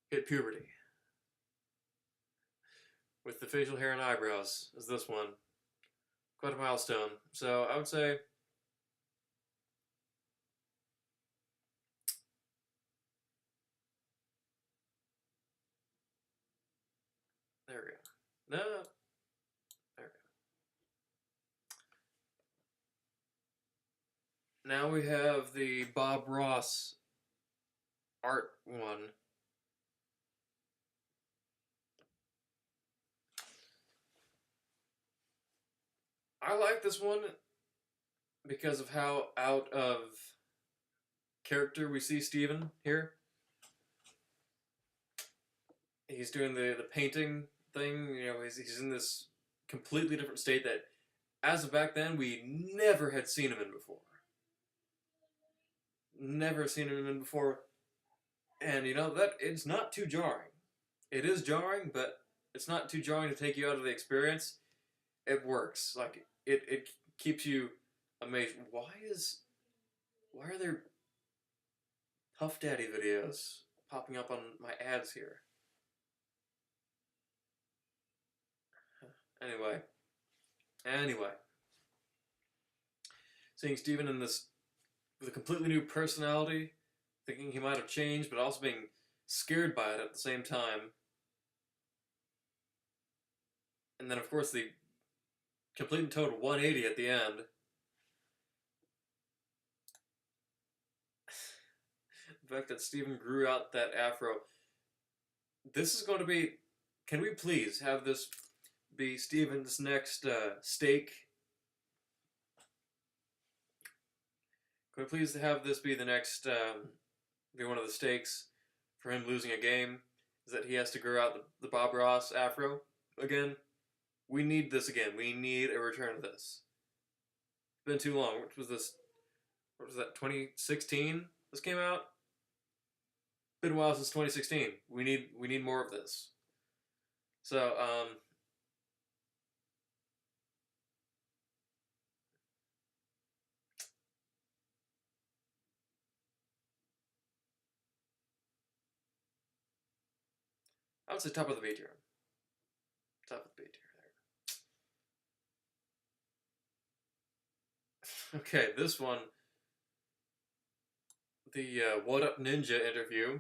hit puberty. With the facial hair and eyebrows, is this one. Quite a milestone. So I would say there we go. No, there we go. Now we have the Bob Ross art one. I like this one because of how out of character we see Steven here. He's doing the painting thing, he's in this completely different state that, as of back then, we never had seen him in before. Never seen him in before. And that it's not too jarring. It is jarring, but it's not too jarring to take you out of the experience. It works. Like it keeps you amazed. Why are there Puff Daddy videos popping up on my ads here? Anyway, seeing Steven in this with a completely new personality, thinking he might have changed, but also being scared by it at the same time. And then, of course, the complete and total 180 at the end. The fact that Steven grew out that afro. This is going to be... Can we please have this be Steven's next stake? Can we please have this be the next... be one of the stakes for him losing a game? Is that he has to grow out the Bob Ross afro again? We need this again. We need a return of this. It's been too long. What was this? What was that, 2016 this came out? Been a while since 2016. We need more of this. So, I would say top of the B tier. Top of the B tier there. Okay, this one. The What Up Ninja interview.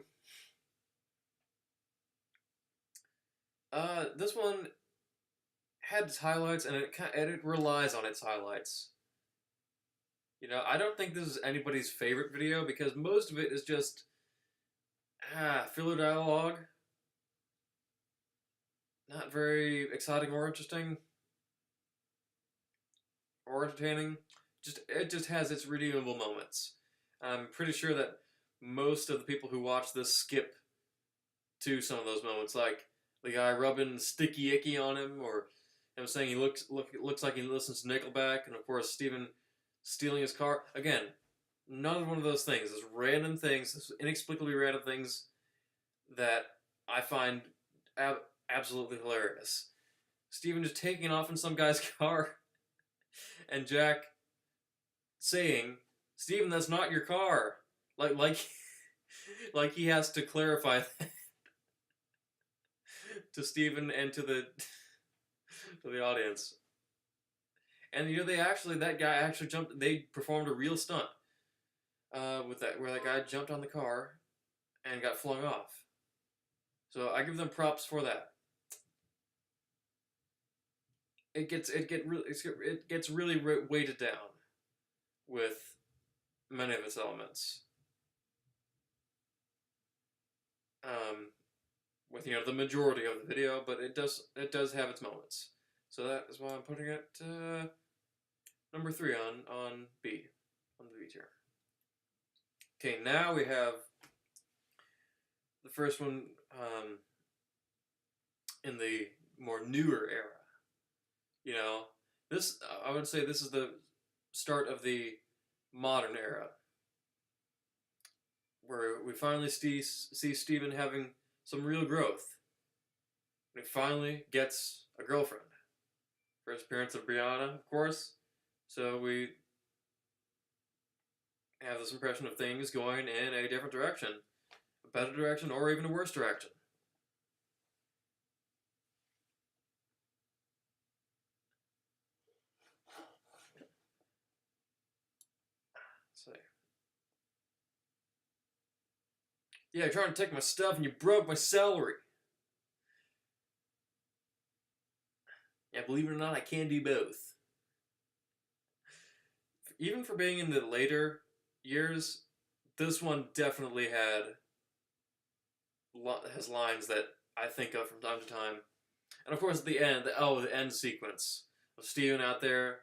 This one had its highlights, and it relies on its highlights. You know, I don't think this is anybody's favorite video because most of it is just filler dialogue. Not very exciting or interesting or entertaining. It just has its redeemable moments. I'm pretty sure that most of the people who watch this skip to some of those moments, like the guy rubbing sticky icky on him, or him saying he looks like he listens to Nickelback, and of course Steven stealing his car. Again, none of one of those things. There's random things, there's inexplicably random things that I find absolutely hilarious. Steven just taking off in some guy's car, and Jack saying, "Steven, that's not your car." Like he has to clarify that to Steven and to the audience. And you know, that guy actually jumped. They performed a real stunt with that, where that guy jumped on the car and got flung off. So I give them props for that. It gets really weighted down with many of its elements. With, you know, the majority of the video, but it does have its moments. So that is why I'm putting it number 3 on the B tier. Okay, now we have the first one in the more newer era. You know, this, I would say this is the start of the modern era, where we finally see Steven having some real growth. He finally gets a girlfriend. First appearance of Brianna, of course. So we have this impression of things going in a different direction. A better direction, or even a worse direction. Let's see. Yeah, you're trying to take my stuff and you broke my celery. Yeah, believe it or not, I can do both. Even for being in the later years, this one definitely has lines that I think of from time to time. And of course at the end, the end sequence of Steven out there,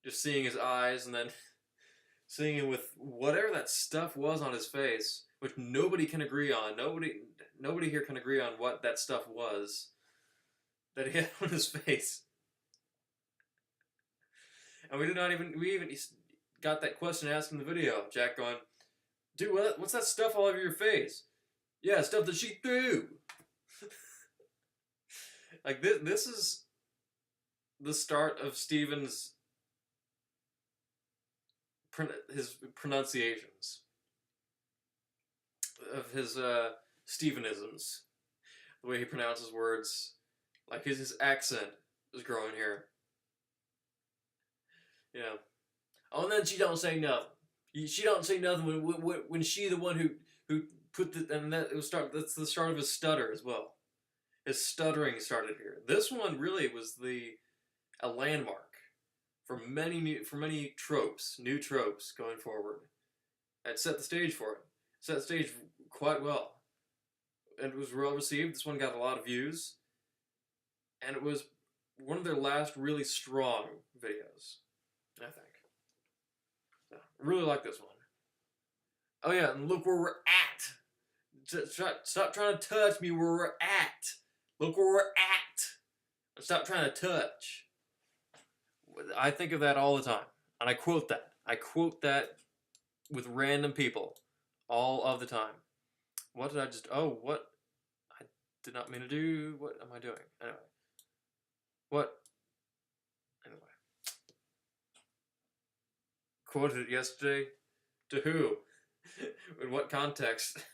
just seeing his eyes, and then seeing him with whatever that stuff was on his face, which nobody can agree on. Nobody here can agree on what that stuff was that he had on his face. And we even got that question asked in the video. Jack going, "Dude, what's that stuff all over your face?" "Yeah, stuff that she threw." Like, this is the start of Steven's his pronunciations, of his Stevenisms, the way he pronounces words, like his accent is growing here. Yeah. Oh, and then she don't say nothing. She don't say nothing when she the one who put the and that it was start. That's the start of his stutter as well. His stuttering started here. This one really was a landmark for many tropes, new tropes going forward. It set the stage for it. Set the stage quite well, and it was well received. This one got a lot of views, and it was one of their last really strong videos, I think. So, I really like this one. Oh yeah, and look where we're at. Stop trying to touch me where we're at. Look where we're at. Stop trying to touch. I think of that all the time, and I quote that. I quote that with random people all of the time. What did I just? Oh, what? I did not mean to do. What am I doing? Anyway. What? Anyway. Quoted it yesterday. To who? In what context?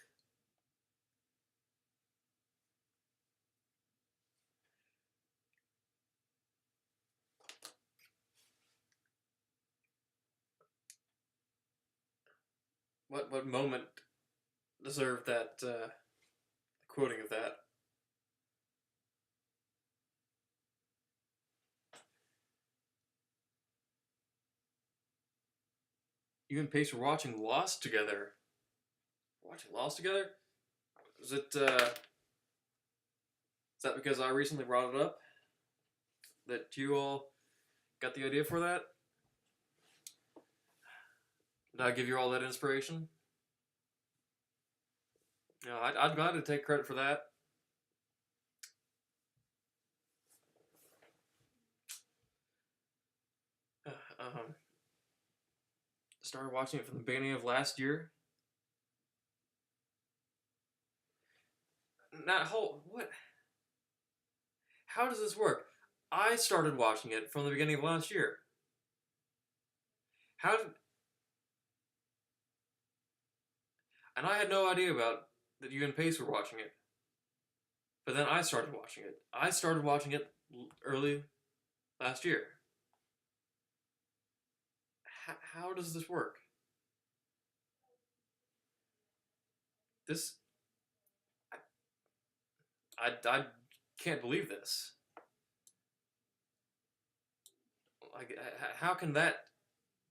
What moment deserved that quoting of that? You and Pace were watching Lost together. Watching Lost together? Is it? Is that because I recently brought it up? That you all got the idea for that? Did I give you all that inspiration? You know, I'd gladly take credit for that. Started watching it from the beginning of last year. What? How does this work? I started watching it from the beginning of last year. How did? And I had no idea about that you and Pace were watching it. But then I started watching it. I started watching it early last year. How does this work? This I can't believe this. Like, how can that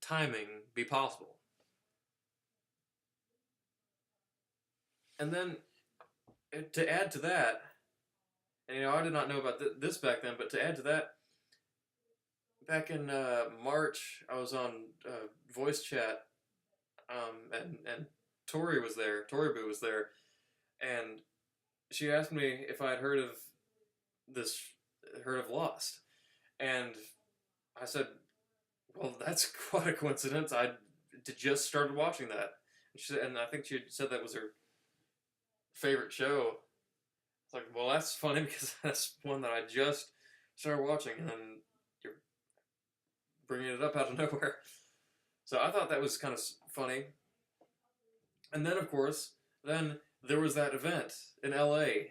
timing be possible? And then to add to that, and I did not know about this back then, but to add to that, back in March, I was on voice chat, and Tori was there. Tori Boo was there, and she asked me if I had heard of Lost, and I said, "Well, that's quite a coincidence. I just started watching that." And I think she said that was her favorite show. It's like, well, that's funny because that's one that I just started watching, and you're bringing it up out of nowhere. So I thought that was kind of funny. And then, of course, then there was that event in LA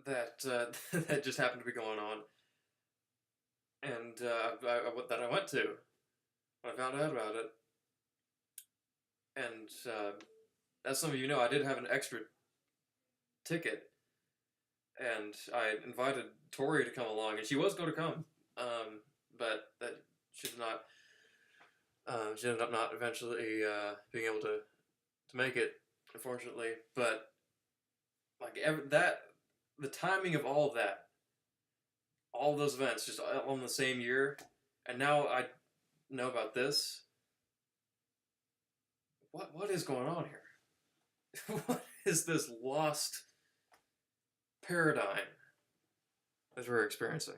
that that just happened to be going on, and that I went to when I found out about it. And as some of you know, I did have an extra ticket, and I invited Tori to come along, and she was going to come, but that she did not. She ended up not eventually being able to make it, unfortunately. But like the timing of all of that, all those events, just all in the same year, and now I know about this. What is going on here? What is this lost paradigm that we're experiencing?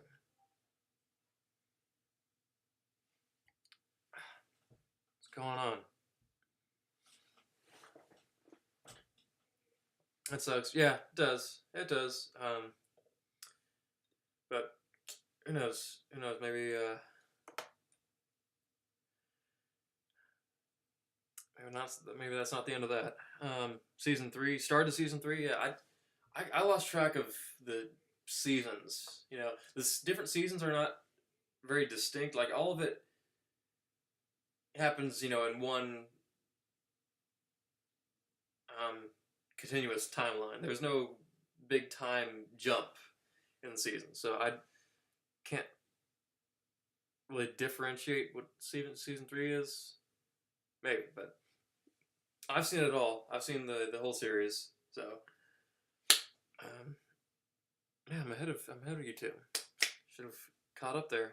What's going on? That sucks. Yeah, it does. It does. But who knows? Who knows? Maybe maybe that's not the end of that. Season 3 started season 3. Yeah, I lost track of the seasons. You know, this different seasons are not very distinct. Like all of it happens, you know, in one continuous timeline. There's no big time jump in the season, so I can't really differentiate what season 3 is. Maybe, but I've seen it all. I've seen the whole series, so yeah, I'm ahead of you two. Should have caught up there.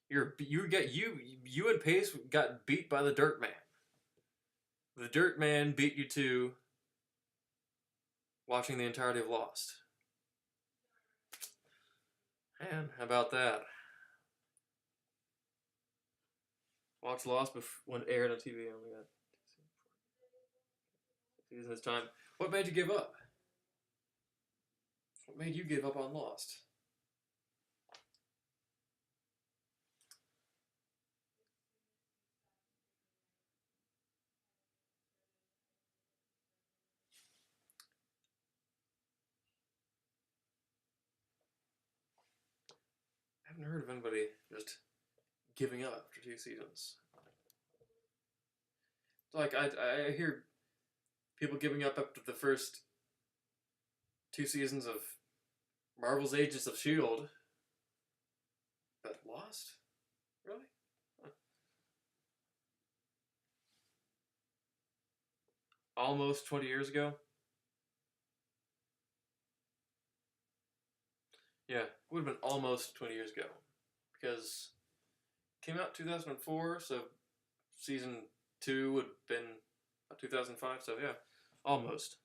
You and Pace got beat by the Dirt Man. The Dirt Man beat you to watching the entirety of Lost. Man, how about that? Watch Lost when it aired on TV. I only got season this time. What made you give up? What made you give up on Lost? I haven't heard of anybody just giving up after 2 seasons. Like I hear people giving up after the first 2 seasons of Marvel's Agents of S.H.I.E.L.D. But Lost? Really? Huh. Almost 20 years ago? Yeah, it would have been almost 20 years ago. Because it came out 2004, so season 2 would have been 2005, so yeah, almost.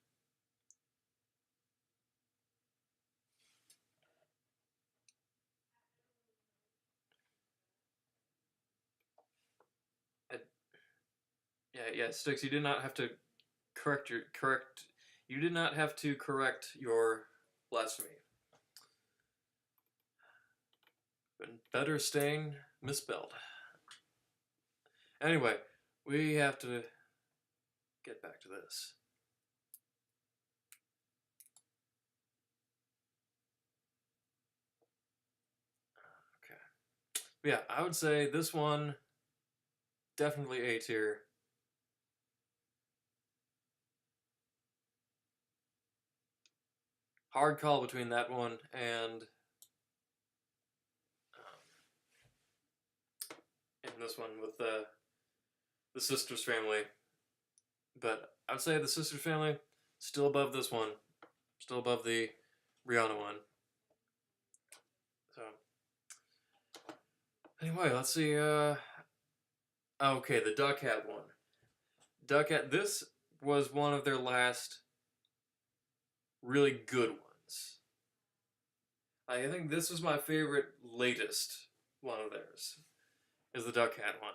Yeah, Sticks, you did not have to correct you did not have to correct your blasphemy. But better staying misspelled. Anyway, we have to get back to this. Okay. Yeah, I would say this one definitely A tier. Hard call between that one and this one with the Sisters family. But I would say the Sisters family still above this one, still above the Rihanna one. So anyway, let's see. Okay, the Duck Hat one. Duck Hat. This was one of their last really good ones. I think this was my favorite latest one of theirs. Is the Duck Hat one.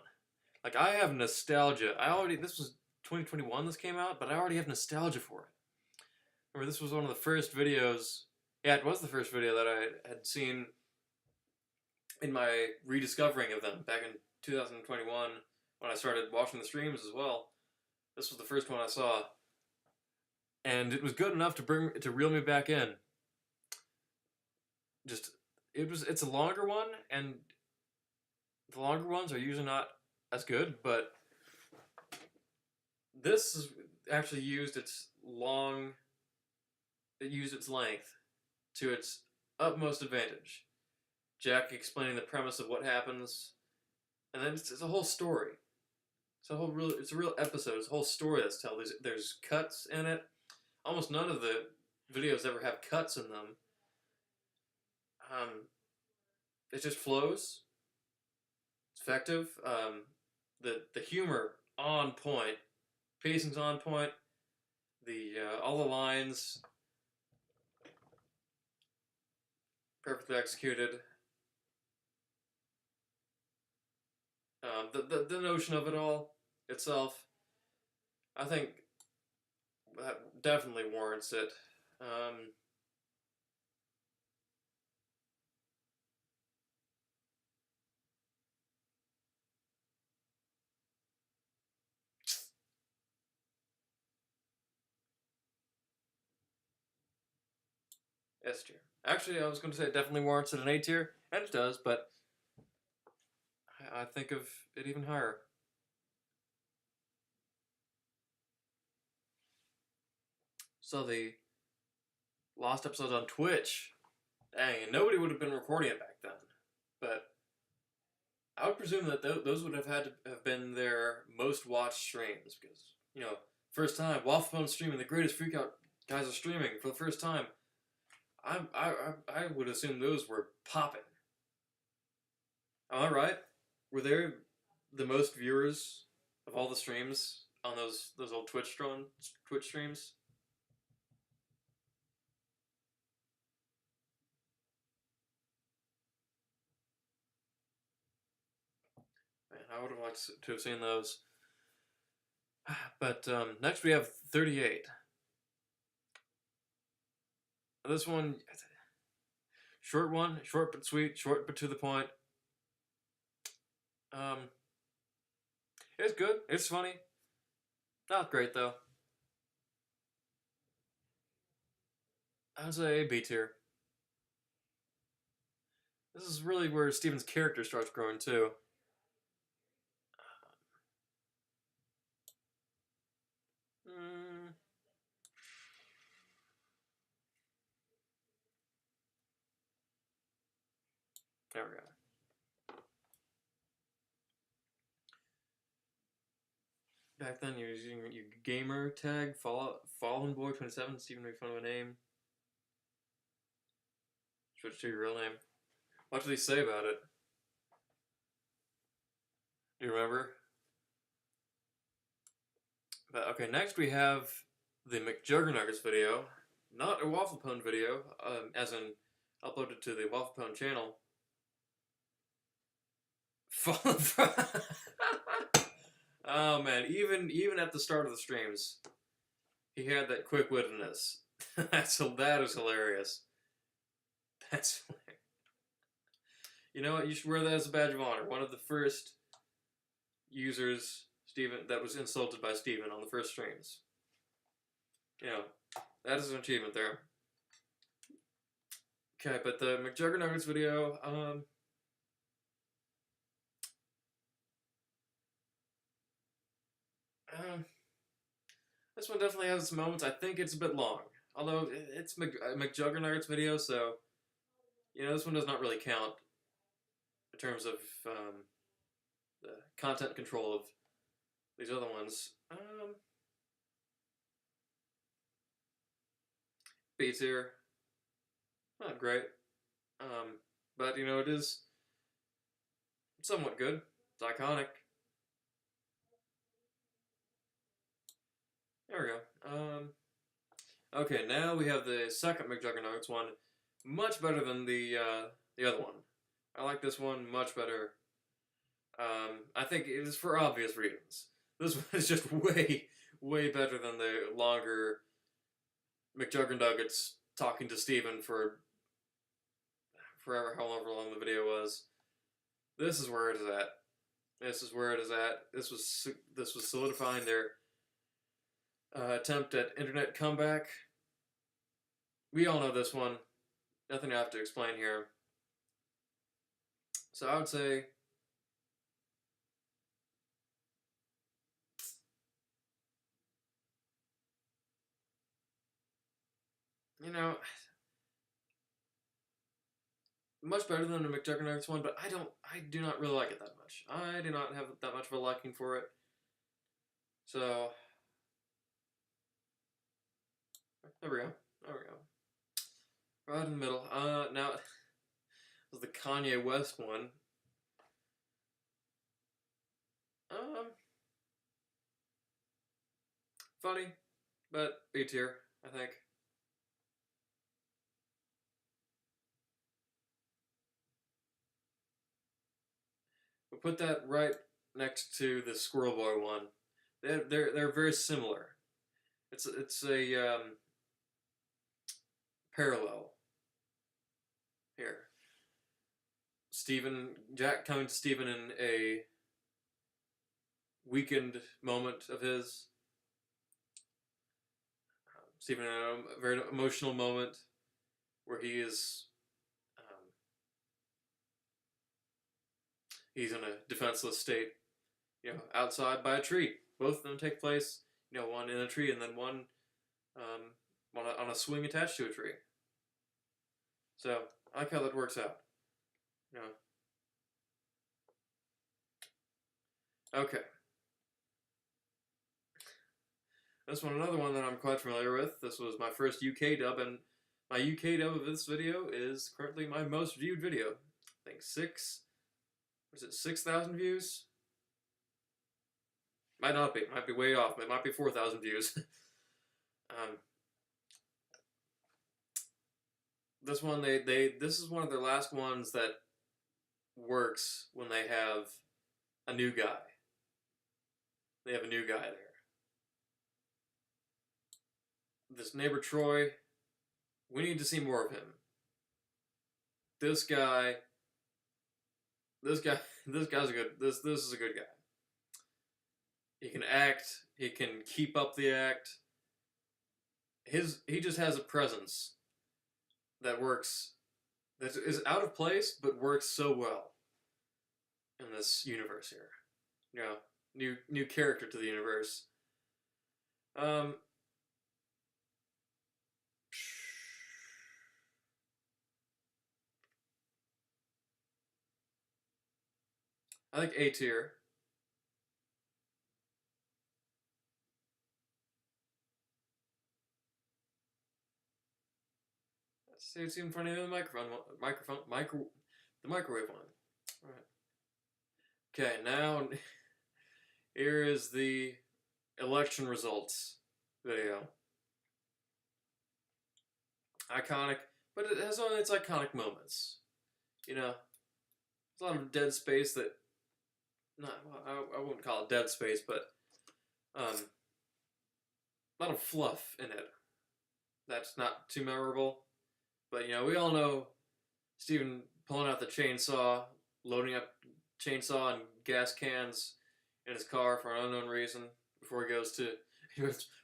Like, I have nostalgia. This was 2021 this came out, but I already have nostalgia for it. Remember, this was one of the first videos, yeah, it was the first video that I had seen in my rediscovering of them back in 2021 when I started watching the streams as well. This was the first one I saw. And it was good enough to reel me back in. It's a longer one, and the longer ones are usually not as good, but this actually used its length to its utmost advantage. Jack explaining the premise of what happens, and then it's a whole story. It's a real episode. It's a whole story that's told. There's cuts in it. Almost none of the videos ever have cuts in them. It just flows. It's effective. The humor on point, pacing's on point. All the lines perfectly executed. The notion of it all itself, I think that definitely warrants it. S tier. Actually, I was going to say it definitely warrants it an A tier, and it does, but I think of it even higher. So the lost episodes on Twitch, dang, and nobody would have been recording it back then. But I would presume that those would have had to have been their most watched streams because, you know, first time Waffle streaming, the greatest freakout guys are streaming for the first time. I would assume those were popping. Am I right? Were there the most viewers of all the streams on those old Twitch streams? Man, I would have liked to have seen those. But next we have 38. This one, short but sweet, short but to the point. It's good. It's funny. Not great though. I'd say B tier. This is really where Steven's character starts growing too. There we go. Back then, you're using your gamer tag, Fallen Boy 27. Steven made fun of a name. Switch to your real name. What did he say about it? Do you remember? But okay, next we have the McJuggernuggets video, not a Waffle Pwn video, as in uploaded to the Waffle Pwn channel. Oh man, even at the start of the streams, he had that quick-wittedness. That is hilarious. That's hilarious. You know what? You should wear that as a badge of honor. One of the first users, Steven, that was insulted by Steven on the first streams. You know, that is an achievement there. Okay, but the McJuggernuggets video, this one definitely has its moments. I think it's a bit long. Although, it's McJuggernuggets video, so, you know, this one does not really count in terms of the content control of these other ones. B tier. Not great. But, you know, it is somewhat good. It's iconic. There we go. Okay, now we have the second McJuggernuggets one. Much better than the other one. I like this one much better. I think it is for obvious reasons. This one is just way, way better than the longer McJuggernuggets talking to Steven for forever, however long the video was. This is where it is at. This is where it is at. This was solidifying their attempt at internet comeback. We all know this one. Nothing I have to explain here. So I would say, you know, much better than the McJuggernuggets one, but I do not really like it that much. I do not have that much of a liking for it. So, there we go. There we go. Right in the middle. Now, this is the Kanye West one. Funny, but B tier, I think. We'll put that right next to the Squirrel Boy one. They're very similar. It's a parallel here. Jack coming to Steven in a weakened moment of his. Steven in a very emotional moment where he is he's in a defenseless state, outside by a tree. Both of them take place, one in a tree and then one on a swing attached to a tree. So I like how that works out. Okay. This one, another one that I'm quite familiar with. This was my first UK dub, and my UK dub of this video is currently my most viewed video. I think 6,000 views? Might not be. Might be way off. It might be 4,000 views. This one, this is one of their last ones that works when they have a new guy. They have a new guy there. This neighbor Troy, we need to see more of him. This guy's a good. This is a good guy. He can act. He can keep up the act. He just has a presence that works. That is out of place, but works so well in this universe here. New character to the universe. I think A tier. Let's see, it's in front of the the microwave one. All right. Okay, now here is the election results video. Iconic, but it has all its iconic moments. There's a lot of dead space that. I wouldn't call it dead space, but a lot of fluff in it. That's not too memorable. But, we all know Steven pulling out the chainsaw, loading up chainsaw and gas cans in his car for an unknown reason before he goes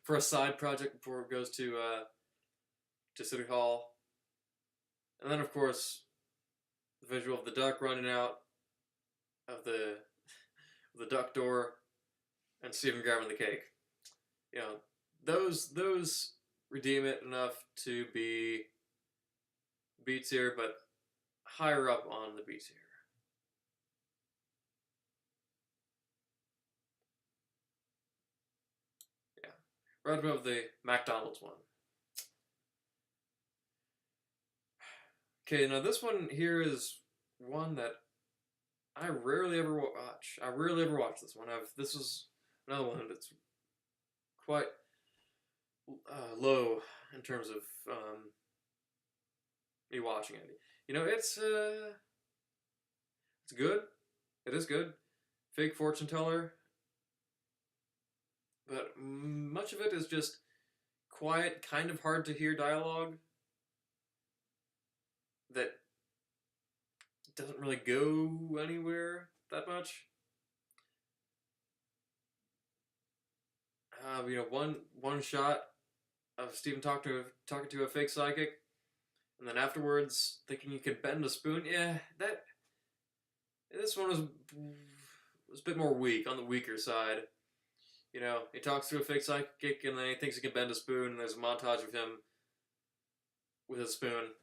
for a side project before he goes to City Hall. And then, of course, the visual of the duck running out of the duck door and Steven grabbing the cake. Those redeem it enough to be B tier, but higher up on the B tier. Yeah. Right above the McDonald's one. Okay, now this one here is one that I rarely ever watch. I rarely ever watch this one. This is another one that's quite low in terms of me watching it. It's good. It is good. Fake fortune teller, but much of it is just quiet, kind of hard to hear dialogue that doesn't really go anywhere that much. One shot of Steven talking to a fake psychic, and then afterwards thinking he could bend a spoon. Yeah, this one was a bit more weak, on the weaker side. He talks to a fake psychic, and then he thinks he can bend a spoon, and there's a montage of him with a spoon.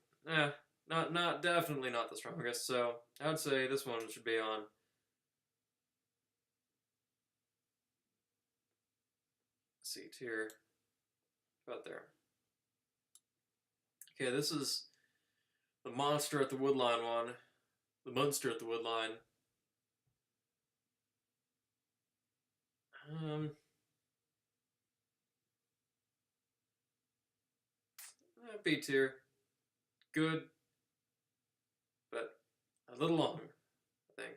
Definitely not the strongest, so I would say this one should be on C tier, about there. Okay, this is the Monster at the Woodline one, the Munster at the Woodline. B tier, good. But a little longer, I think.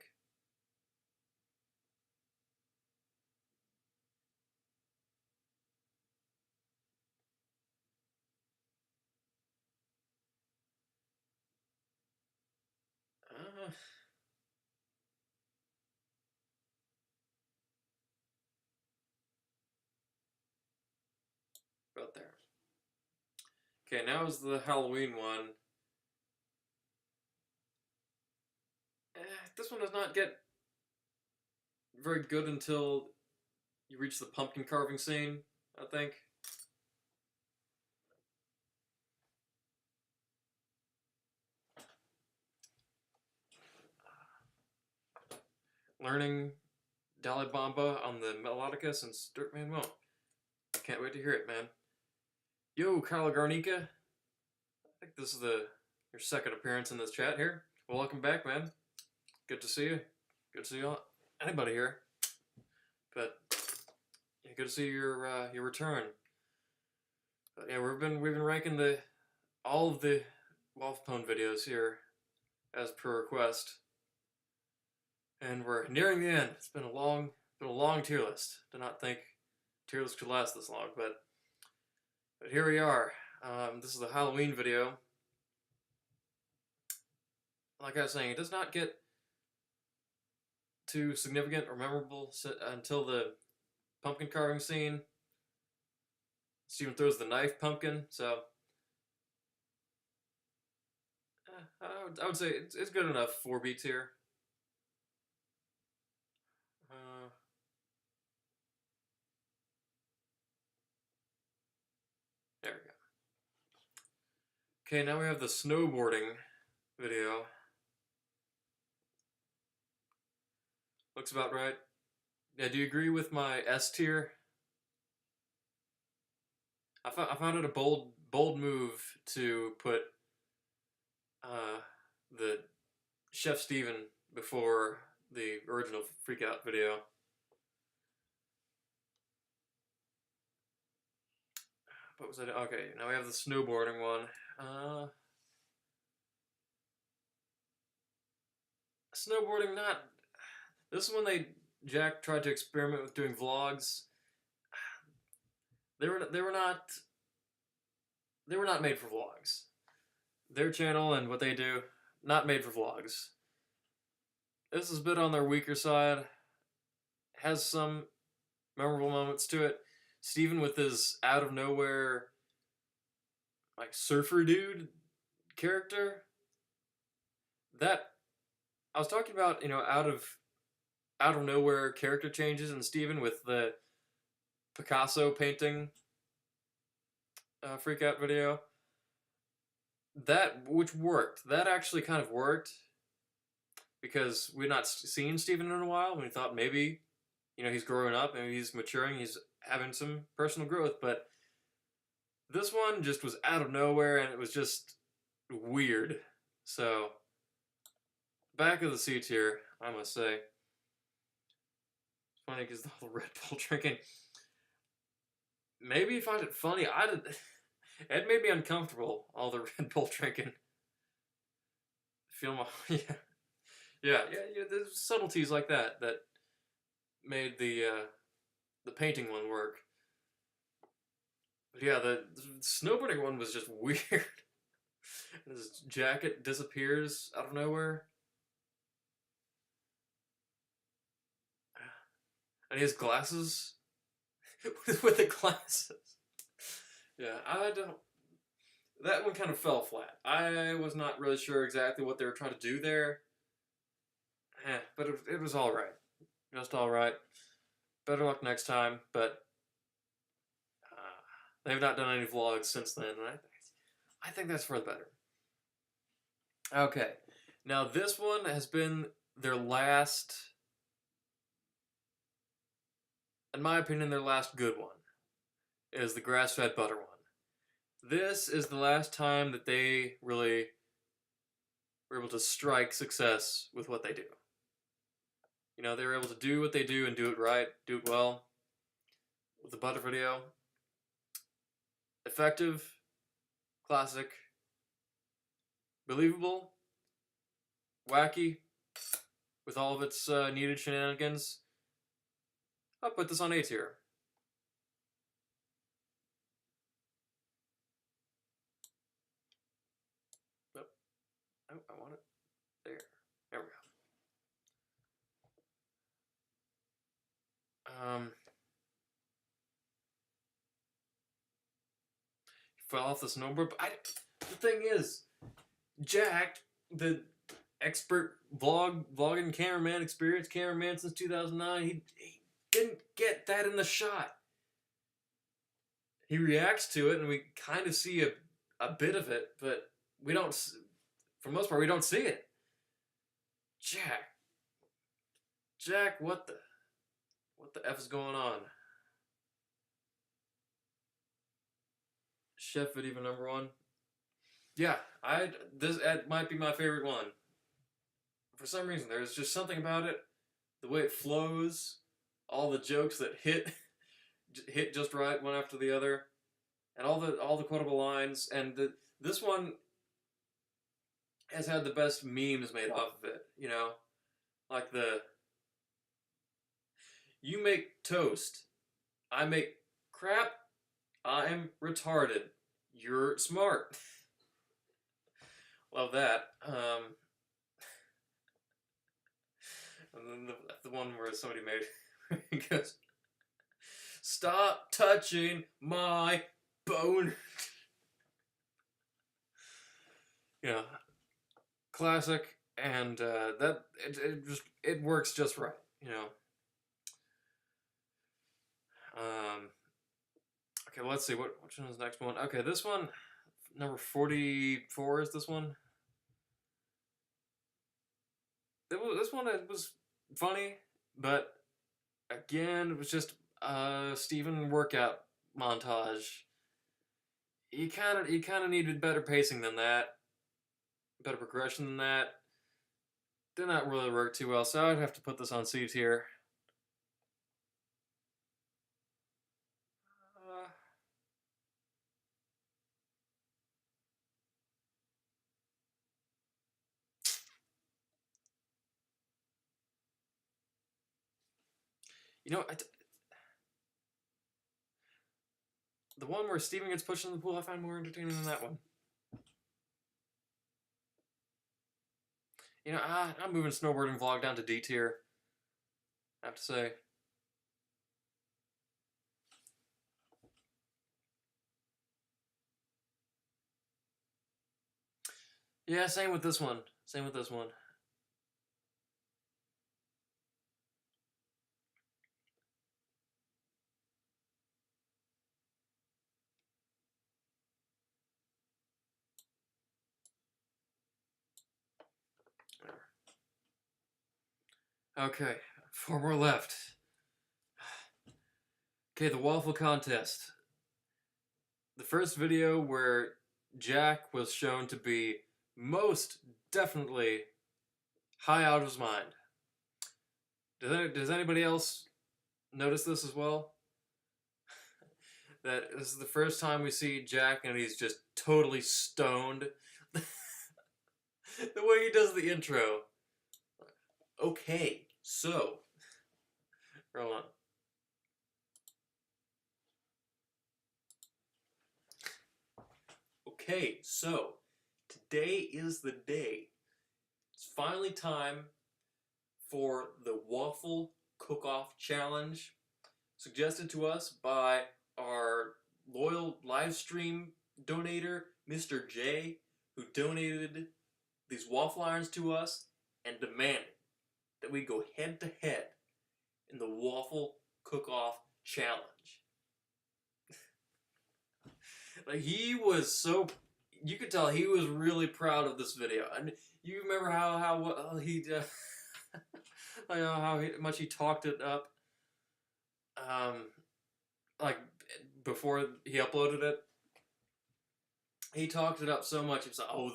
About there. Okay, now is the Halloween one. this one does not get very good until you reach the pumpkin carving scene, I think. Learning Dalai Bamba on the melodica since Dirtman won't. Can't wait to hear it, man. Yo, Kyle Garnica. I think this is your second appearance in this chat here. Well, welcome back, man. Good to see you. Good to see you all. Anybody here. But yeah, good to see your return. But yeah, we've been ranking all of the Wolfpone videos here as per request. And we're nearing the end. It's been a long tier list. Did not think tier list could last this long, but here we are. This is the Halloween video. Like I was saying, it does not get too significant or memorable until the pumpkin carving scene. Steven throws the knife pumpkin, so I would say it's good enough 4 beats here. There we go. Okay, now we have the snowboarding video. Looks about right. Yeah, do you agree with my S tier? I found it a bold move to put the Chef Steven before the original Freak Out video. What was it? Okay, now we have the snowboarding one. Snowboarding, not. This is when Jack tried to experiment with doing vlogs. They were not made for vlogs. Their channel and what they do, not made for vlogs. This is a bit on their weaker side. Has some memorable moments to it. Steven with his out of nowhere, like, surfer dude character. That I was talking about, out of nowhere character changes in Steven with the Picasso painting Freak Out video. Which worked. That actually kind of worked because we'd not seen Steven in a while. And we thought maybe, he's growing up, maybe he's maturing, he's having some personal growth. But this one just was out of nowhere and it was just weird. So, back of the C tier, I must say. It's funny because the whole Red Bull drinking. Maybe you find it funny. It made me uncomfortable, all the Red Bull drinking. Feel my... Yeah. There's subtleties like that made the painting one work. But yeah, the snowboarding one was just weird. His jacket disappears out of nowhere. And he has glasses with the glasses. Yeah, that one kind of fell flat. I was not really sure exactly what they were trying to do there. But it was alright. Just alright. Better luck next time, but they've not done any vlogs since then, and I think that's for the better. Okay, now this one has been their last, in my opinion, their last good one. Is the grass-fed butter one. This is the last time that they really were able to strike success with what they do. They were able to do what they do and do it right, do it well. With the butter video. Effective, classic, believable, wacky, with all of its needed shenanigans. I'll put this on A tier. Oh, I want it. There we go. He fell off the snowboard. But the thing is, Jack, the expert vlogging cameraman, experienced cameraman since 2009. He didn't get that in the shot. He reacts to it, and we kind of see a bit of it, but we don't. For the most part, we don't see it. Jack, what the f is going on? Chef video number 1. Yeah, this might be my favorite one. For some reason, there's just something about it, the way it flows, all the jokes that hit just right one after the other, and all the quotable lines, and this one has had the best memes made off of it. You know, like you make toast, I make crap, I'm retarded, you're smart. Love that. And then the one where somebody made he goes, "Stop touching my bone." You know, classic, and that it works just right. You know. Okay, let's see which one is the next one. Okay, this one, number 44 is this one. This one was funny, but again, it was just a Steven workout montage. He kind of needed better pacing than that, better progression than that. Did not really work too well, so I'd have to put this on C tier. You know, the one where Steven gets pushed in the pool, I find more entertaining than that one. You know, I'm moving snowboarding vlog down to D tier, I have to say. Yeah, same with this one. Same with this one. Okay, 4 more left. Okay, the waffle contest. The first video where Jack was shown to be most definitely high out of his mind. Does anybody else notice this as well? That this is the first time we see Jack and he's just totally stoned. The way he does the intro. Okay, so. Roll on. Okay, so. Today is the day. It's finally time for the Waffle Cook-Off Challenge, suggested to us by our loyal live stream donator, Mr. J, who donated these waffle irons to us and demanded that we go head to head in the Waffle Cook-Off Challenge. Like, he was so, you could tell he was really proud of this video. And you remember how he like how much he talked it up, like before he uploaded it. He talked it up so much. He was like, "Oh,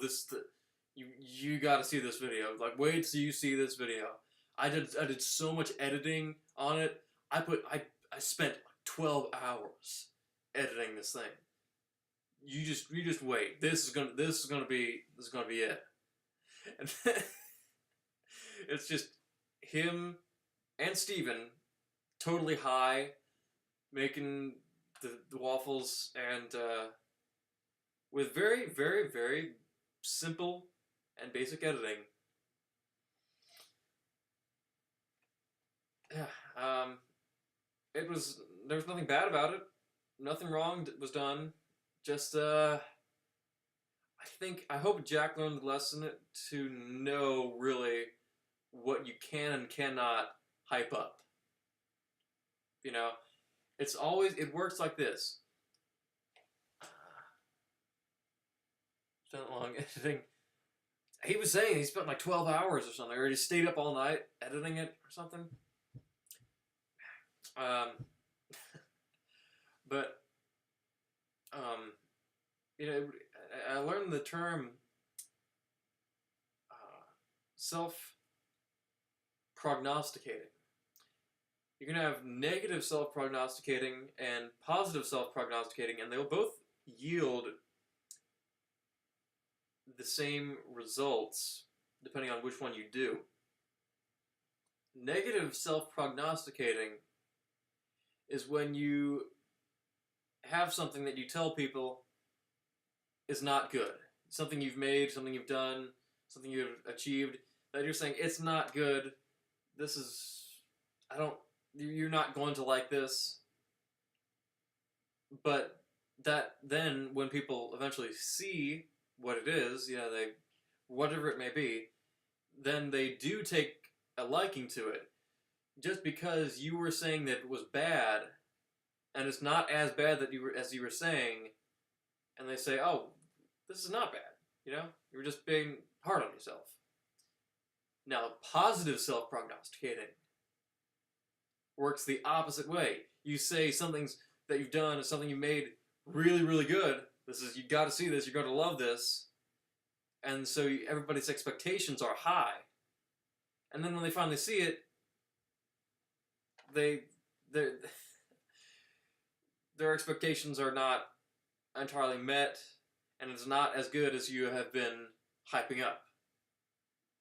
you got to see this video. Like, wait till you see this video." I did so much editing on it. I spent 12 hours editing this thing. You just wait. This is gonna be it. And it's just him and Steven totally high, making the waffles, and with very, very, very simple and basic editing. Yeah, there was nothing bad about it. Nothing wrong was done. Just I I hope Jack learned the lesson to know really what you can and cannot hype up. You know, it works like this. Spent long editing. He was saying he spent like 12 hours or something, or he stayed up all night editing it or something. But you know, I learned the term self-prognosticating. You can have negative self-prognosticating and positive self-prognosticating, and they'll both yield the same results depending on which one you do. Negative self-prognosticating is when you have something that you tell people is not good. Something you've made, something you've done, something you've achieved, that you're saying, it's not good, this is, you're not going to like this. But that then, when people eventually see what it is, you know, whatever it may be, then they do take a liking to it. Just because you were saying that it was bad, and it's not as bad as you were saying, and they say, oh, this is not bad, you know? You were just being hard on yourself. Now, positive self-prognosticating works the opposite way. You say something that you've done is something you made really, really good. You got to see this, you're going to love this. And so everybody's expectations are high. And then when they finally see it, their expectations are not entirely met, and it's not as good as you have been hyping up.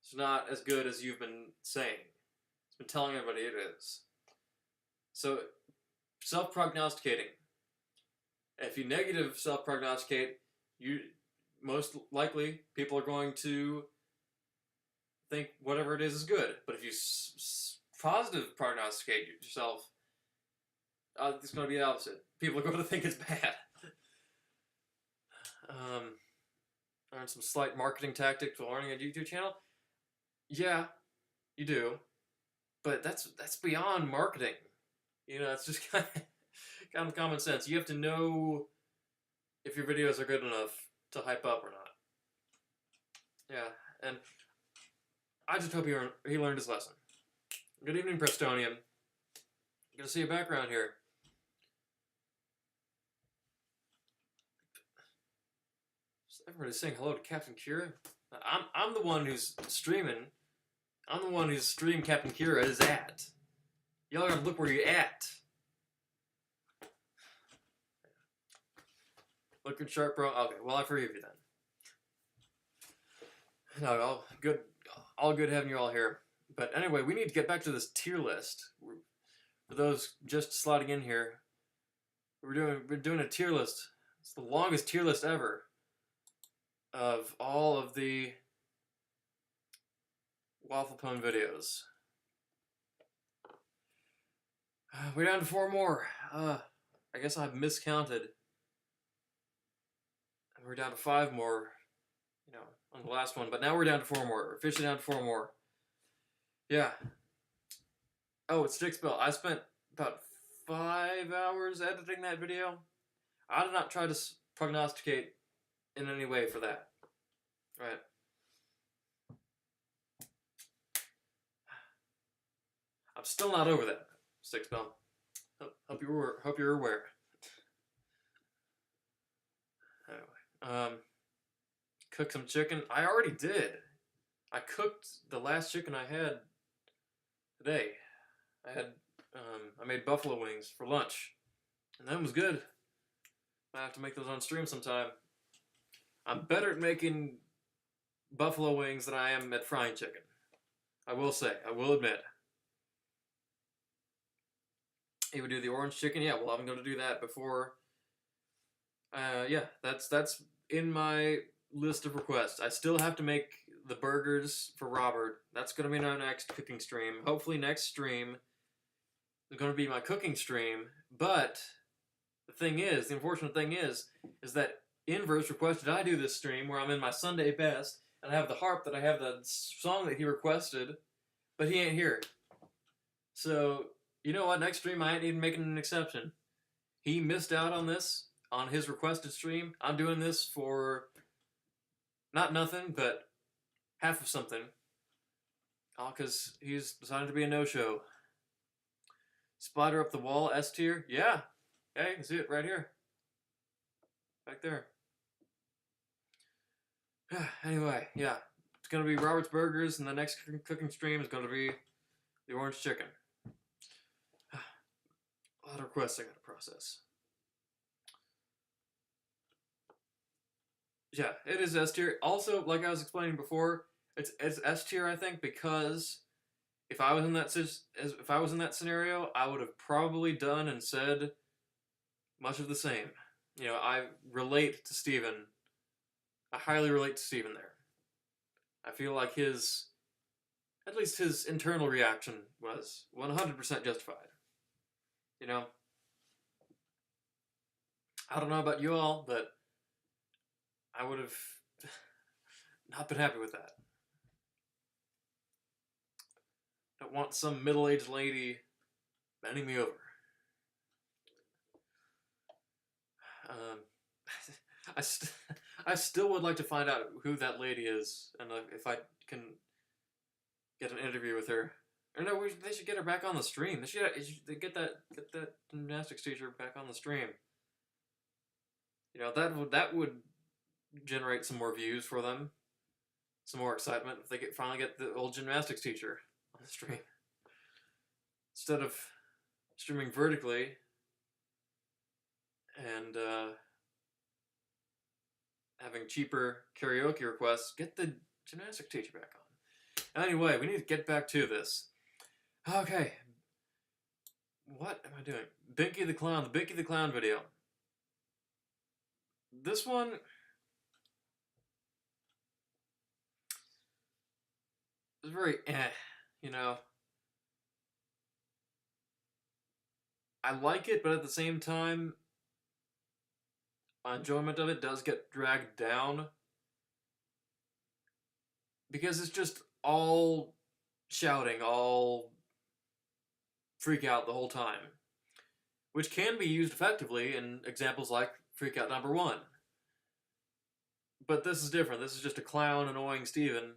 It's not as good as you've been saying. It's been telling everybody it is. So, self-prognosticating. If you negative self-prognosticate, most likely people are going to think whatever it is good. But if you positive prognosticate yourself, it's going to be the opposite. People are going to think it's bad. Learn some slight marketing tactics while learning a YouTube channel. Yeah, you do, but that's beyond marketing. You know, it's just kind of common sense. You have to know if your videos are good enough to hype up or not. Yeah, and I just hope he learned his lesson. Good evening, Prestonian. Good to see you background here. Everybody's saying hello to Captain Kira. I'm the one who's streaming. I'm the one whose stream Captain Kira is at. Y'all gotta look where you're at. Looking sharp, bro. Okay, well, I forgive you then. No, all good having you all here. But anyway, we need to get back to this tier list. For those just sliding in here, we're doing a tier list. It's the longest tier list ever of all of the Waffle Pwn videos. We're down to 4 more. I guess I've miscounted. And we're down to 5 more, you know, on the last one. But now we're down to 4 more. We're officially down to 4 more. Yeah. Oh, it's Stickspell. I spent about 5 hours editing that video. I did not try to prognosticate in any way for that. Right. I'm still not over that, Stickspell. Hope you're aware. Anyway, cook some chicken. I already did. I cooked the last chicken I had today. I made buffalo wings for lunch, and that was good. I have to make those on stream sometime. I'm better at making buffalo wings than I am at frying chicken. I will say. I will admit. You would do the orange chicken? Yeah, well, I'm going to do that before. Yeah, that's in my list of requests. I still have to make the burgers for Robert. That's going to be my next cooking stream. Hopefully next stream is going to be my cooking stream. But the unfortunate thing is that Inverse requested I do this stream where I'm in my Sunday best and I have the harp that I have the song that he requested, but he ain't here. So, you know what? Next stream I ain't even making an exception. He missed out on this, on his requested stream. I'm doing this for not nothing, but half of something. All because he's decided to be a no-show. Spider up the wall, S tier? Yeah. Yeah, you can see it right here. Back there. Anyway, yeah. It's going to be Robert's Burgers, and the next cooking stream is going to be the orange chicken. A lot of requests I got to process. Yeah, it is S tier. Also, like I was explaining before, it's S tier, I think, because if I was in that scenario, I would have probably done and said much of the same. You know, I relate to Steven. I highly relate to Steven there. I feel like at least his internal reaction was 100% justified. You know? I don't know about you all, but I would have not been happy with that. Don't want some middle-aged lady bending me over. I still would like to find out who that lady is, and if I can get an interview with her. Or no, they should get her back on the stream. They should get that gymnastics teacher back on the stream. You know, that would generate some more views for them, some more excitement if they finally get the old gymnastics teacher on the stream instead of streaming vertically and having cheaper karaoke requests. Get the gymnastics teacher back on. Anyway, we need to get back to this. Okay. What am I doing? Binky the Clown, the Binky the Clown video. This one... is very you know. I like it, but at the same time, my enjoyment of it does get dragged down. Because it's just all shouting, all freak out the whole time. Which can be used effectively in examples like Freak Out number 1. But this is different. This is just a clown annoying Steven.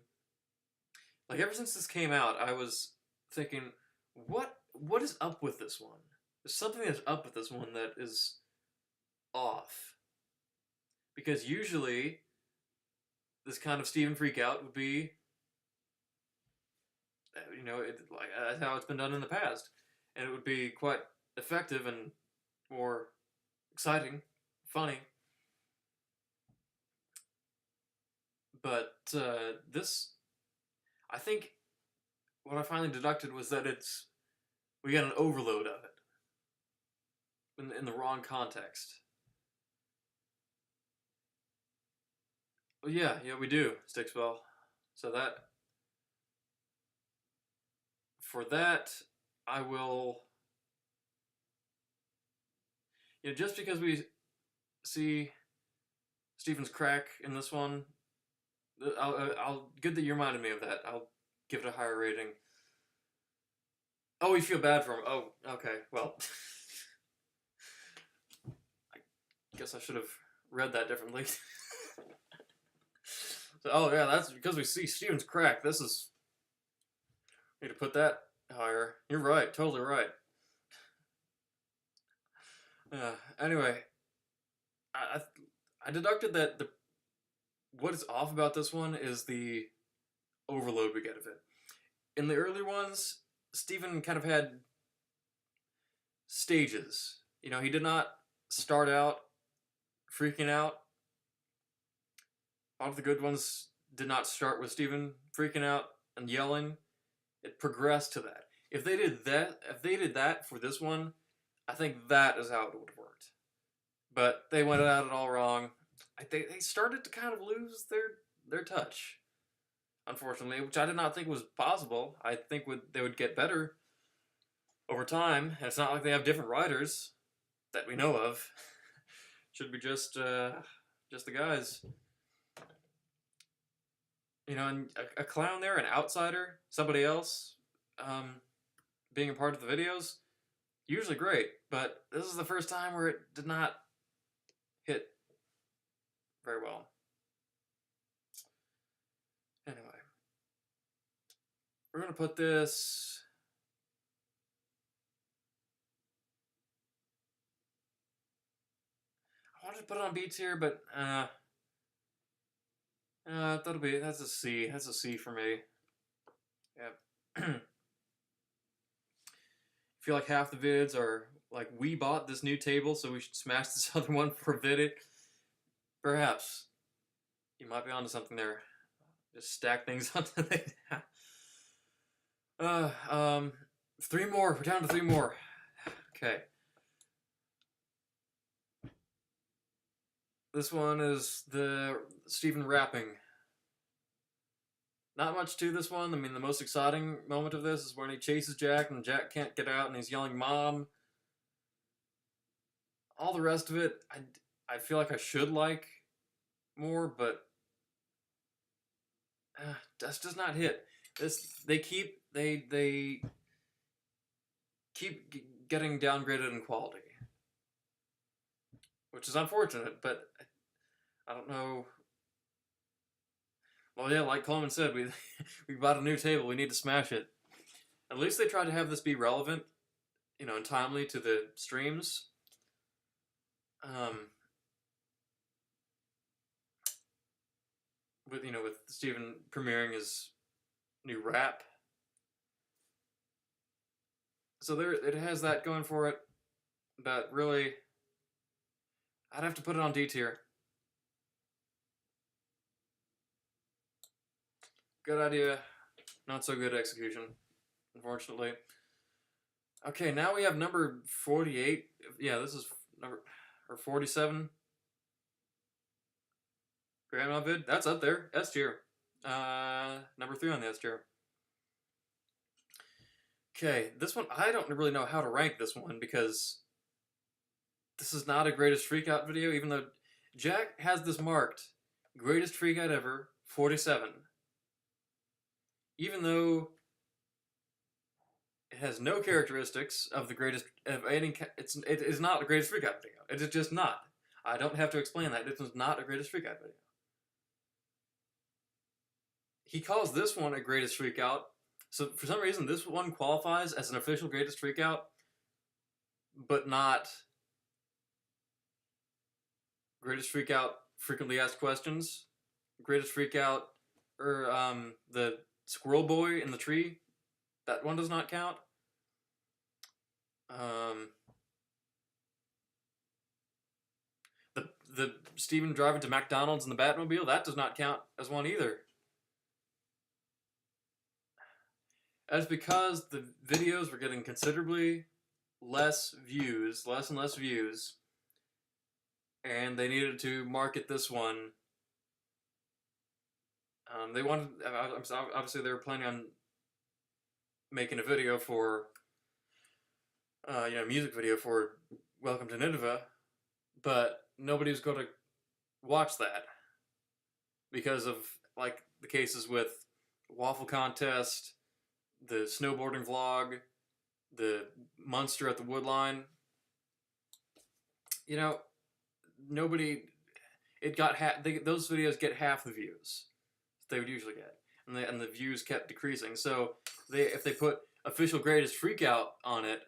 Like, ever since this came out, I was thinking, what is up with this one? There's something that's up with this one that is off. Because usually, this kind of Steven freakout would be, you know, like that's how it's been done in the past. And it would be quite effective and more exciting, funny. But this... I think what I finally deducted was that we got an overload of it in the wrong context. Well, yeah, we do, Stickswell. So for that, I will, you know, just because we see Steven's crack in this one, I'll good that you reminded me of that. I'll give it a higher rating. Oh, you feel bad for him. Oh, okay. Well, I guess I should have read that differently. So, oh yeah, that's because we see Steven's crack. This is... need to put that higher. You're right. Totally right. Anyway, I deducted that what is off about this one is the overload we get of it. In the earlier ones, Steven kind of had stages. You know, he did not start out freaking out. All of the good ones did not start with Steven freaking out and yelling. It progressed to that. If they did that for this one, I think that is how it would have worked. But they went at it all wrong. They started to kind of lose their touch, unfortunately, which I did not think was possible. I think they would get better over time. And it's not like they have different writers that we know of. Should be just just the guys. You know, and a clown there, an outsider, somebody else, being a part of the videos, usually great. But this is the first time where it did not hit very well. Anyway, we're gonna put this. I wanted to put it on B tier, but that's a C. That's a C for me. Yeah. I feel like half the vids are like, we bought this new table, so we should smash this other one for Vidic. Perhaps. You might be onto something there. Just stack things onto the... 3 more. We're down to 3 more. Okay. This one is the Steven rapping. Not much to this one. I mean, the most exciting moment of this is when he chases Jack and Jack can't get out and he's yelling, "Mom!" All the rest of it, I feel like I should like more, but this does not hit. They keep getting downgraded in quality, which is unfortunate, but I don't know. Well, yeah, like Coleman said, we bought a new table. We need to smash it. At least they tried to have this be relevant, you know, and timely to the streams. With Steven premiering his new rap. So it has that going for it, but really, I'd have to put it on D tier. Good idea, not so good execution, unfortunately. Okay, now we have number 48. Yeah, this is number 47. Grandma vid, that's up there. S tier. Number 3 on the S tier. Okay, this one, I don't really know how to rank this one because this is not a greatest freakout video, even though Jack has this marked greatest freakout ever, 47. Even though it has no characteristics of the greatest of any, it is not a greatest freakout video. It is just not. I don't have to explain that. It is not a greatest freakout video. He calls this one a greatest freakout, so for some reason this one qualifies as an official greatest freakout, but not greatest freakout frequently asked questions, greatest freakout, or the squirrel boy in the tree. That one does not count. The Steven driving to McDonald's in the Batmobile, that does not count as one either. That's because the videos were getting considerably less views, less and less views, and they needed to market this one. They wanted, obviously they were planning on making a video for, music video for Welcome to Nineveh, but nobody was going to watch that because of, like, the cases with Waffle Contest, the snowboarding vlog, the Munster at the Woodline. You know, nobody, those videos get half the views they would usually get, and the views kept decreasing. So if they put official greatest freakout on it,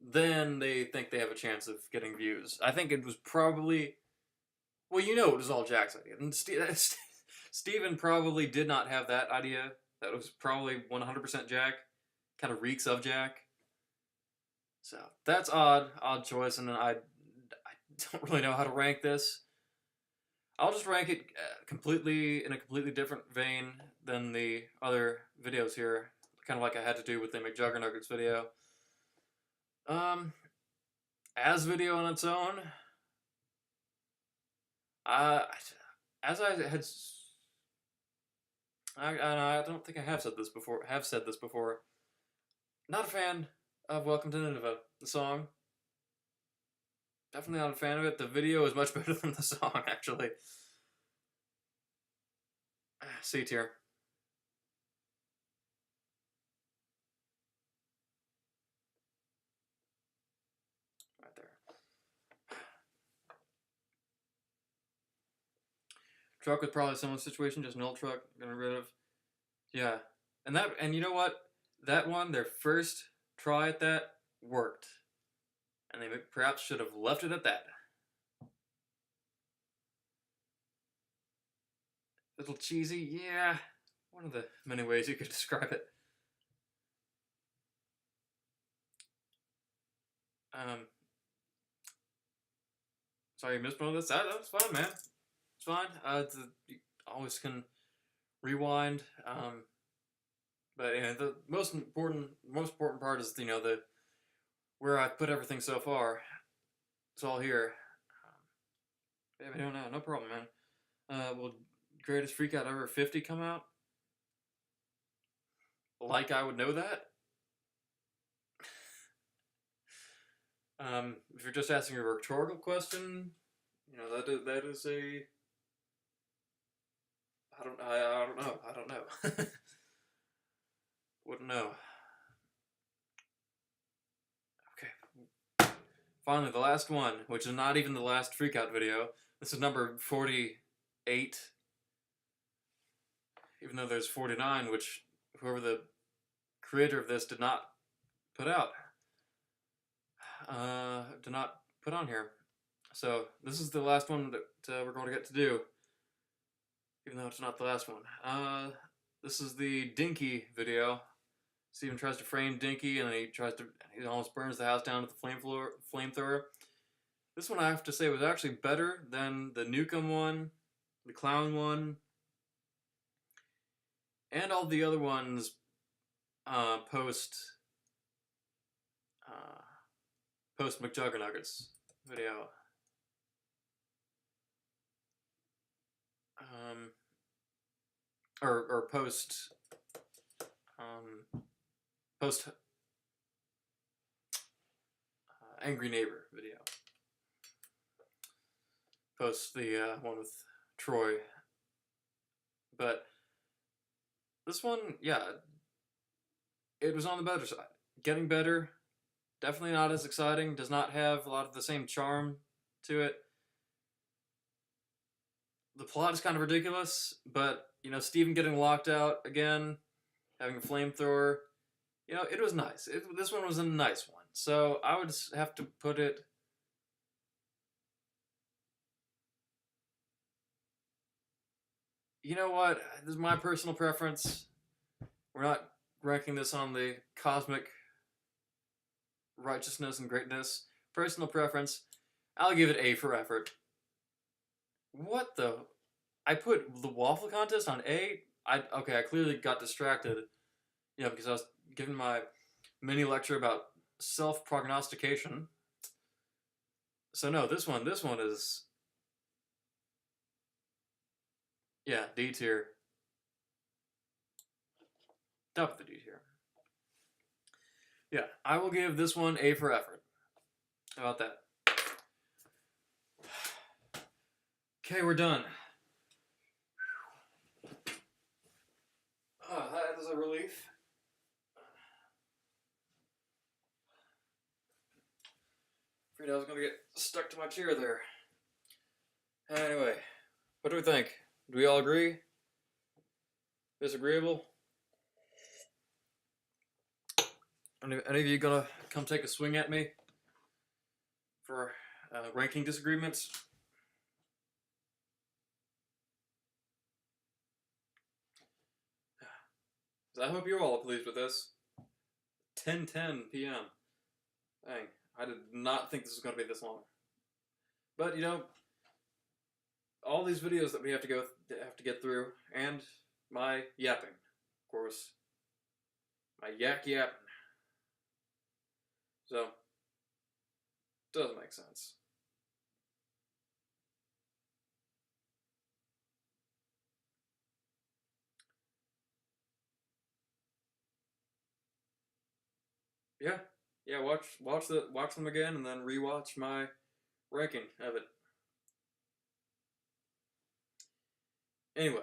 then they think they have a chance of getting views. I think it was probably, well, it was all Jack's idea, and Steven probably did not have that idea. That was probably 100% Jack. Kind of reeks of Jack. So that's odd choice, and I don't really know how to rank this. I'll just rank it in a completely different vein than the other videos here, kind of like I had to do with the McJuggernuggets video. As video on its own, as I had, I don't think I have said this before. Not a fan of Welcome to Nineveh, the song. Definitely not a fan of it. The video is much better than the song, actually. C tier. Right there. Truck with probably a similar situation, just an old truck, getting rid of. Yeah. And you know what? That one, their first try at that, worked. And they perhaps should have left it at that. Little cheesy, yeah. One of the many ways you could describe it. Sorry you missed one of this. That was fun, man. It's fine. You always can rewind. But yeah, the most important part is the where I put everything so far. It's all here. Yeah, no problem, man. Will Greatest Freakout Ever 50 come out? Like I would know that. If you're just asking a rhetorical question, that is a. I don't know. Wouldn't know. Okay. Finally, the last one, which is not even the last Freakout video. This is number 48. Even though there's 49, which whoever the creator of this did not put out. Did not put on here. So this is the last one that we're going to get to do. Even though it's not the last one. This is the Dinky video. Steven tries to frame Dinky and he almost burns the house down with the flamethrower. This one I have to say was actually better than the Nukem one, the Clown one, and all the other ones post McJuggernuggets video. Or post Angry Neighbor video. Post the one with Troy. But this one, yeah, it was on the better side. Getting better. Definitely not as exciting. Does not have a lot of the same charm to it. The plot is kind of ridiculous, but, Steven getting locked out again, having a flamethrower, it was nice. This one was a nice one. So I would have to put it... You know what? This is my personal preference. We're not ranking this on the cosmic righteousness and greatness. Personal preference. I'll give it A for effort. What the? I put the waffle contest on A? I clearly got distracted. Because I was giving my mini lecture about self-prognostication. So no, this one is... Yeah, D tier. Top of the D tier. Yeah, I will give this one A for effort. How about that? Okay, we're done. That is a relief. Afraid I was going to get stuck to my chair there. Anyway, what do we think? Do we all agree? Disagreeable? Any of you gonna come take a swing at me for ranking disagreements? I hope you're all pleased with this. 10:10 p.m. Dang, I did not think this was going to be this long. But all these videos that we have to get through, and my yapping, of course, my yapping. So, does make sense. Yeah, watch them again, and then rewatch my ranking of it. Anyway,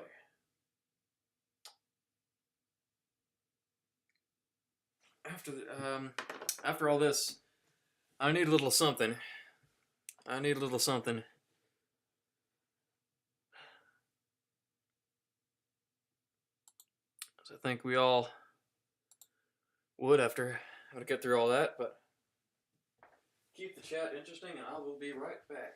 after all this, I need a little something. I need a little something. So I think we all would after I would get through all that, but keep the chat interesting, and I will be right back.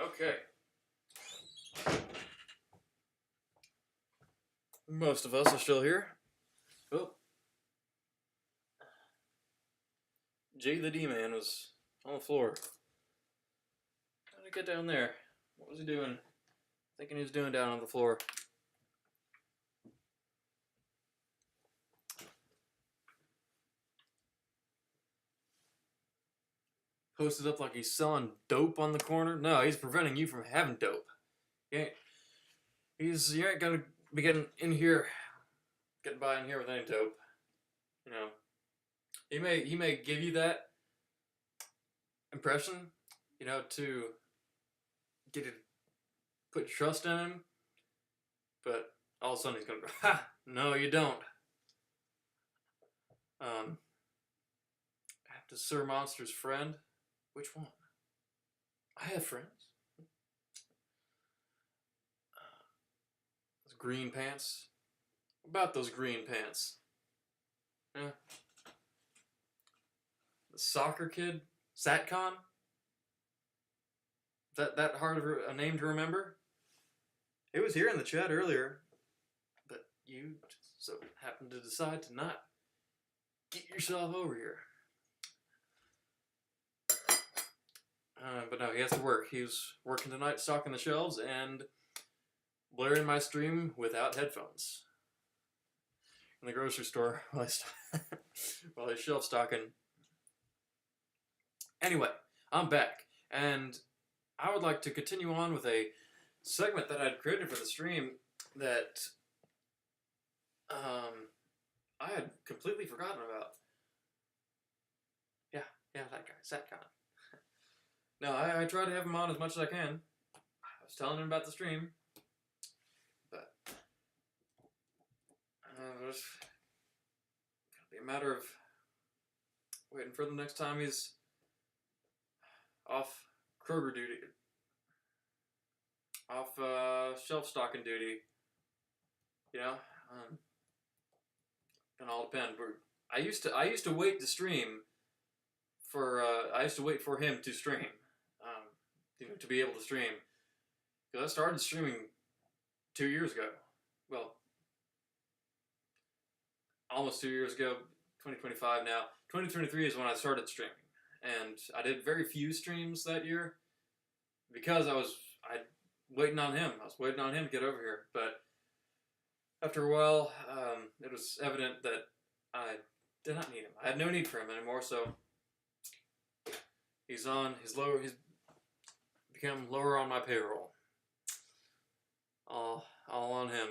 Okay. Most of us are still here. Oh. Jay the D-Man was on the floor. How did he get down there? What was he doing? Thinking he was doing down on the floor. Posted up like he's selling dope on the corner. No, he's preventing you from having dope. You ain't gonna be getting by in here with any dope. You know, he may give you that impression, you know, to get you to put your trust in him, but all of a sudden he's gonna go, ha! No, you don't. To Sir Monster's friend, which one? I have friends. Those green pants. About those green pants. Yeah. The soccer kid, Satcon. That hard of a name to remember? It was here in the chat earlier, but you just so happened to decide to not get yourself over here. But no, he has to work. He was working tonight, stocking the shelves, and blaring my stream without headphones in the grocery store while while he's shelf stocking. Anyway, I'm back, and I would like to continue on with a segment that I'd created for the stream that I had completely forgotten about. Yeah, that guy, Satcon. No, I try to have him on as much as I can. I was telling him about the stream, but there's gonna be a matter of waiting for the next time he's off Kroger duty, off shelf stocking duty. You know, gonna all depend. I used to wait to stream for I used to wait for him to stream, to be able to stream. Because I started streaming 2 years ago. Well, almost 2 years ago. 2025 now. 2023 is when I started streaming, and I did very few streams that year because I waiting on him. I was waiting on him to get over here, but after a while, it was evident that I did not need him. I had no need for him anymore, so he's become lower on my payroll. All on him.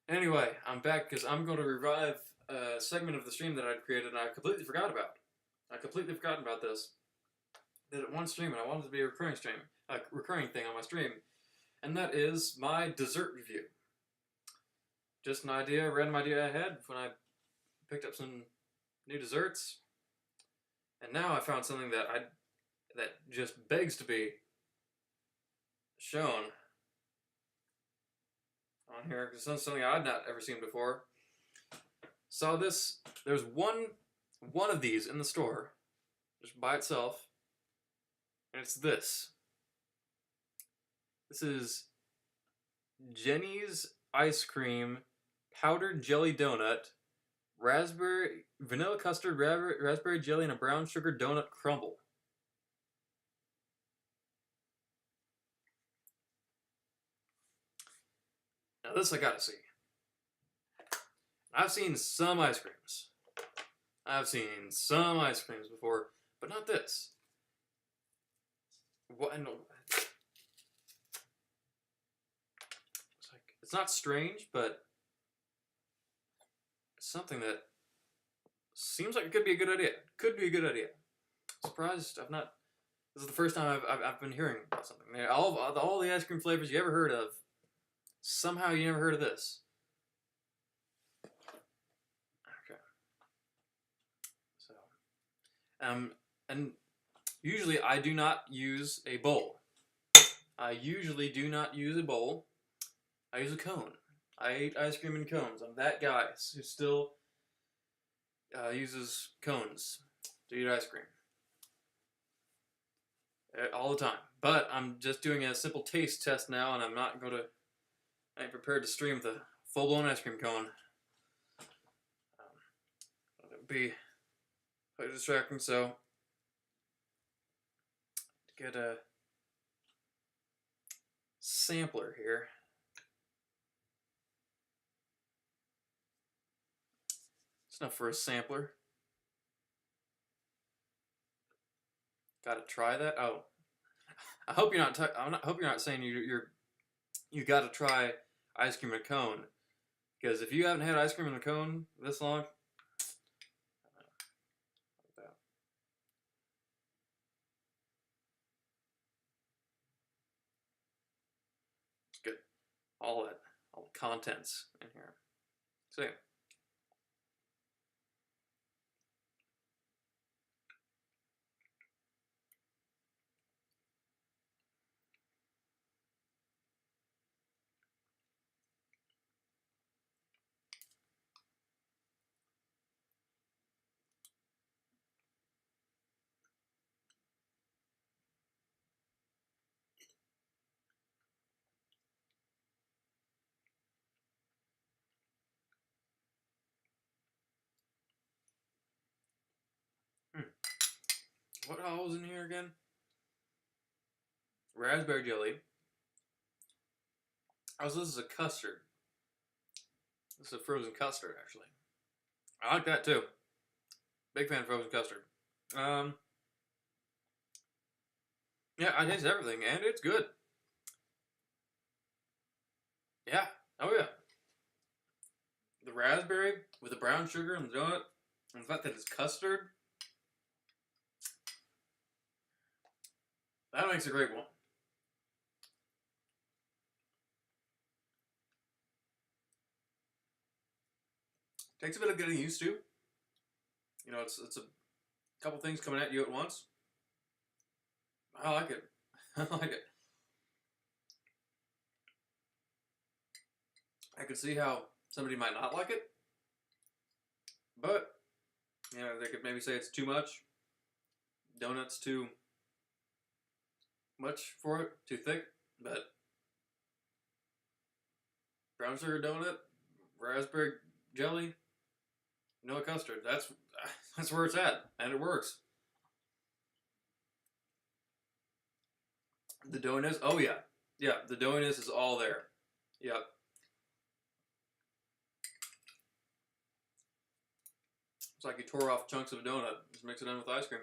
Anyway, I'm back because I'm going to revive a segment of the stream that I'd created and I completely forgot about. I completely forgotten about this. Did it one stream and I wanted it to be a recurring stream, a recurring thing on my stream, and that is my dessert review. Just an idea, a random idea I had when I picked up some new desserts, and now I found something that just begs to be shown on here because it's something I'd not ever seen before. Saw this. There's one of these in the store, just by itself, and it's this. This is Jenny's Ice Cream Powdered Jelly Donut, vanilla custard, raspberry jelly, and a brown sugar donut crumble. Now this I gotta see. I've seen some ice creams. Before, but not this. What? No. It's not strange, but it's something that seems like it could be a good idea. Surprised I've not. This is the first time I've been hearing about something. All the ice cream flavors you ever heard of. Somehow you never heard of this. Okay. So, and usually I do not use a bowl. I use a cone. I eat ice cream in cones. I'm that guy who still uses cones to eat ice cream. All the time. But I'm just doing a simple taste test now, and I ain't prepared to stream the full-blown ice cream cone. It would be quite distracting, so to get a sampler here. It's enough for a sampler. Gotta try that. Oh, I hope you're not. Hope you're not saying you gotta try ice cream in a cone, because if you haven't had ice cream in a cone this long, it's good. All the contents in here. So yeah. What all was in here again? raspberry jelly. Also, this is a custard. This is a frozen custard, actually. I like that too. Big fan of frozen custard. Yeah, I taste everything, and it's good. Yeah. Oh yeah. The raspberry with the brown sugar and the donut, and the fact that it's custard, that makes a great one. Takes a bit of getting used to. You know, it's a couple things coming at you at once. I like it. I like it. I could see how somebody might not like it, but you know, they could maybe say it's too much. Donuts too much for it, too thick. But brown sugar donut, raspberry jelly, vanilla custard. That's where it's at, and it works. The doughiness, oh yeah, yeah. The doughiness is all there. Yep. It's like you tore off chunks of a donut, just mix it in with ice cream.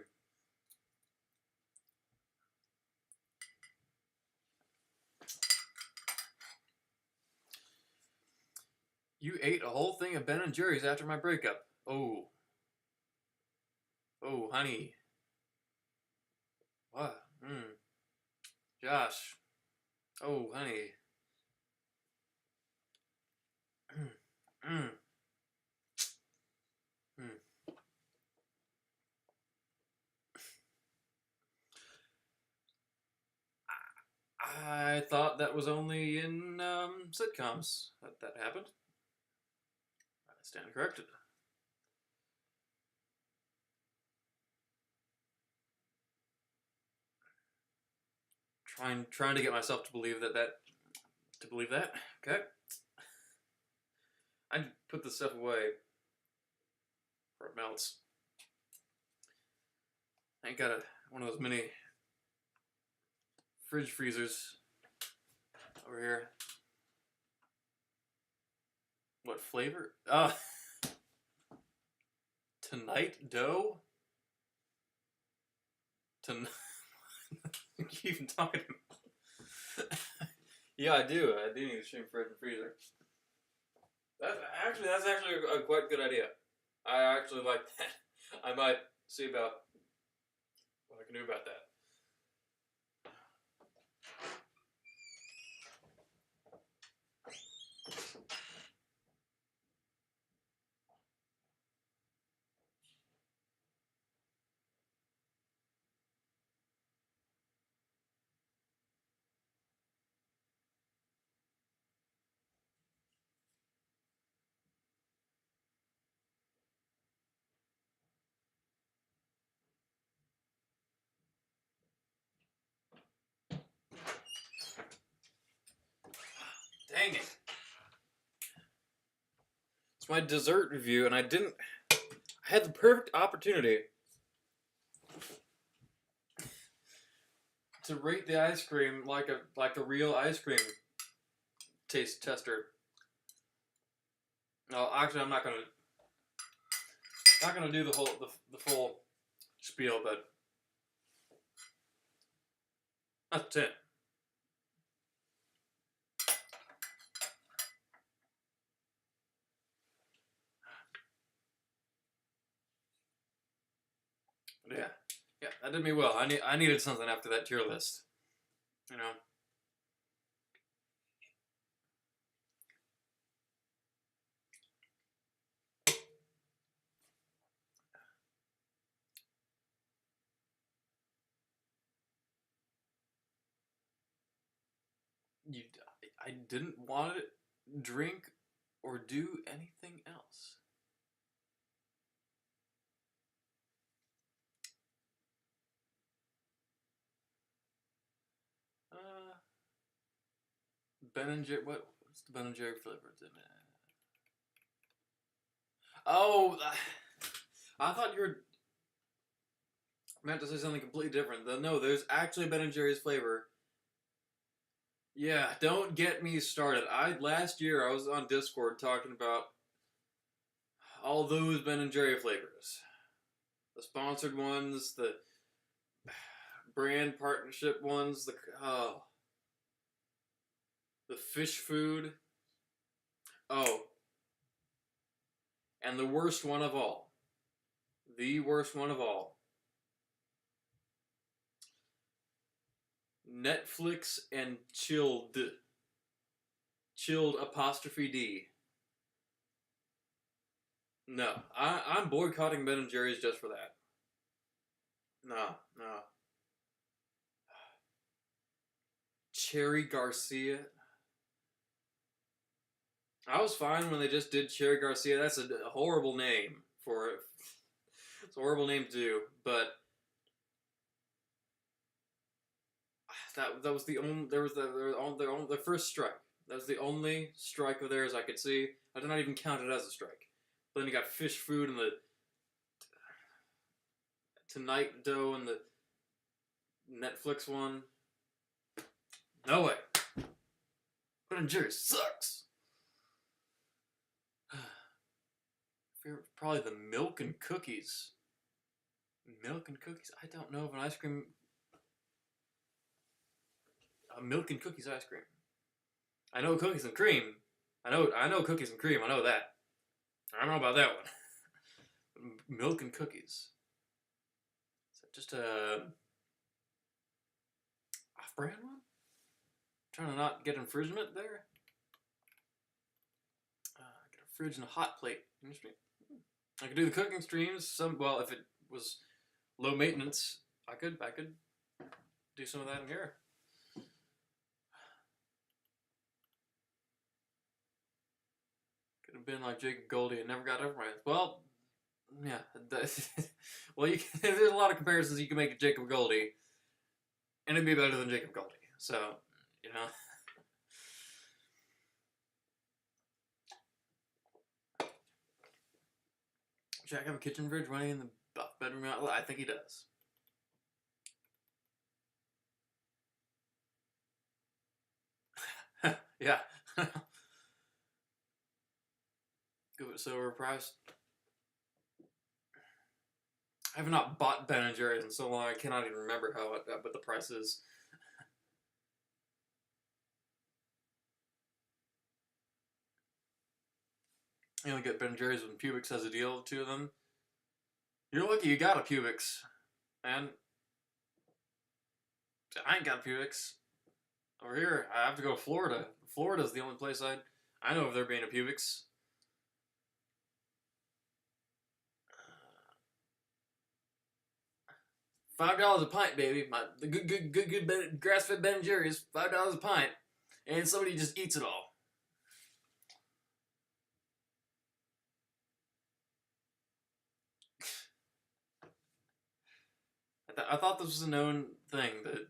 You ate a whole thing of Ben and Jerry's after my breakup. Oh. Oh, honey. What? Josh. Oh, honey. Mm. I thought that was only in sitcoms that happened. I stand corrected. Trying to get myself to believe that. Okay. I put this stuff away before it melts. I ain't got one of those mini fridge freezers over here. What flavor? Tonight dough? You keep even talking about. Yeah, I do. I do need a shrink fridge and freezer. That's actually a quite good idea. I actually like that. I might see about what I can do about that. Dang it. It's my dessert review, and I had the perfect opportunity to rate the ice cream like a real ice cream taste tester. No, actually, I'm not gonna do the full spiel, but that's it. Yeah, that did me well. I needed something after that tier list, you know. I didn't want to drink or do anything else. Ben and Jerry. What's the Ben and Jerry flavor? Oh, I thought you were meant to say something completely different. No, there's actually Ben and Jerry's flavor Yeah, don't get me started. Last year I was on Discord talking about all those Ben and Jerry flavors, the sponsored ones, the brand partnership ones, oh, the fish food. Oh, and the worst one of all. The worst one of all. Netflix and chilled. Chilled apostrophe D. No, I'm boycotting Ben and Jerry's just for that. No, no. Cherry Garcia. I was fine when they just did Cherry Garcia. That's a horrible name for it. It's a horrible name to do, but that was the only there was the first strike. That was the only strike of theirs I could see. I did not even count it as a strike. But then you got fish food and the Tonight Dough and the Netflix one. No way. Ben and Jerry sucks. Probably the milk and cookies. Milk and cookies. I don't know of an ice cream. Milk and cookies ice cream. I know cookies and cream. I know cookies and cream. I know that. I don't know about that one. Milk and cookies. Is that just a off-brand one? Trying to not get infringement there. Get a fridge and a hot plate industry. I could do the cooking streams. Well, if it was low maintenance, I could do some of that in here. Could have been like Jacob Goldie and never got over my. Well, yeah. Well, there's a lot of comparisons you can make to Jacob Goldie, and it'd be better than Jacob Goldie. So, you know. Jack have a kitchen fridge running in the bedroom outlet? I think he does. Yeah. Give it so overpriced. I have not bought Ben & Jerry's in so long, I cannot even remember what the price is. You only get Ben & Jerry's when Publix has a deal, the two of them. You're lucky you got a Publix, man. I ain't got a Publix. Over here, I have to go to Florida. Florida's the only place I know of there being a Publix. $5 a pint, baby. The good grass-fed Ben & Jerry's, $5 a pint, and somebody just eats it all. I thought this was a known thing that.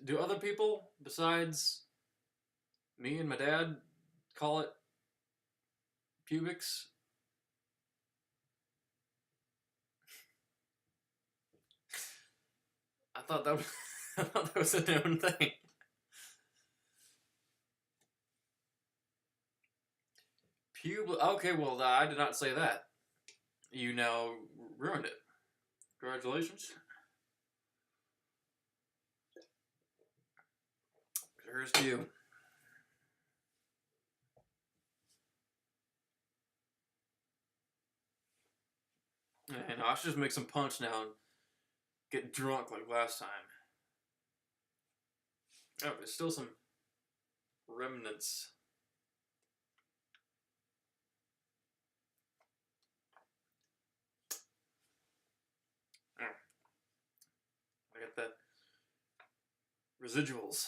Do other people besides me and my dad call it Publix? I thought that was a known thing. Okay, well, I did not say that. You now ruined it. Congratulations. Here's to you. And I should just make some punch now and get drunk like last time. Oh, there's still some remnants. Oh. I got that residuals.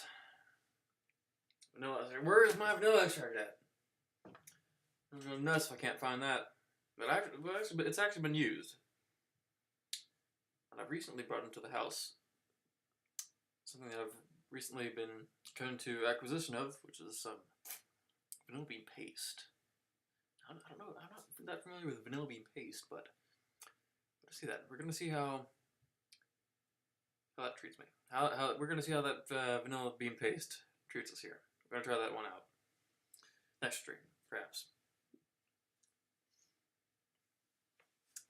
Vanilla extract. Where's my vanilla extract at? I'm going nuts if I can't find that. But it's actually been used. And I've recently brought into the house something that I've recently been coming to acquisition of, which is some vanilla bean paste. I don't know. I'm not that familiar with vanilla bean paste, but let's see that. We're gonna see how how that treats me. How we're gonna see how that vanilla bean paste treats us here. We're gonna try that one out next stream, perhaps.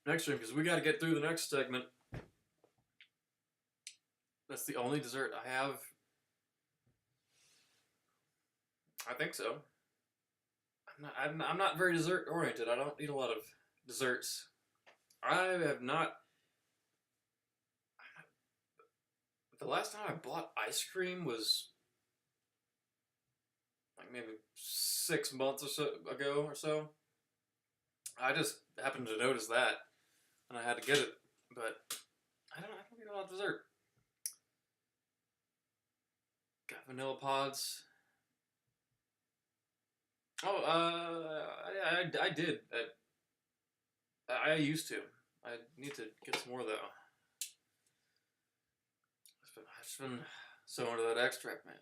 Next stream, because we got to get through the next segment. That's the only dessert I have. I think so. I'm not very dessert oriented. I don't eat a lot of desserts. I have not. The last time I bought ice cream was like maybe 6 months or so ago or so. I just happened to notice that, and I had to get it. But I don't eat a lot of dessert. Got vanilla pods. Oh, I did. I used to. I need to get some more though. I've just been so into that extract, man.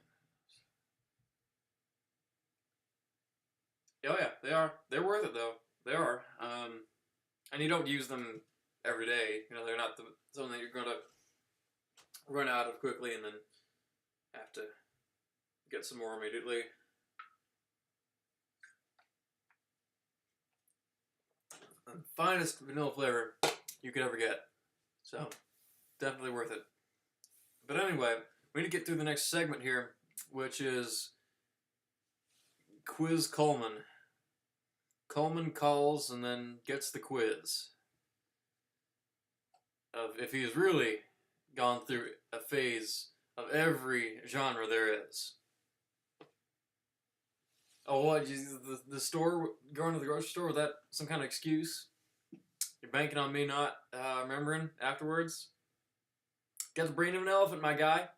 Oh yeah, they are. They're worth it though. They are. And you don't use them every day. You know, they're not something that you're gonna run out of quickly and then have to get some more immediately. The finest vanilla flavor you could ever get. So, definitely worth it. But anyway, we need to get through the next segment here, which is Quiz Coleman. Coleman calls and then gets the quiz of if he's really gone through a phase of every genre there is. Oh, what? The store, going to the grocery store, was that some kind of excuse? You're banking on me not remembering afterwards? Got the brain of an elephant, my guy.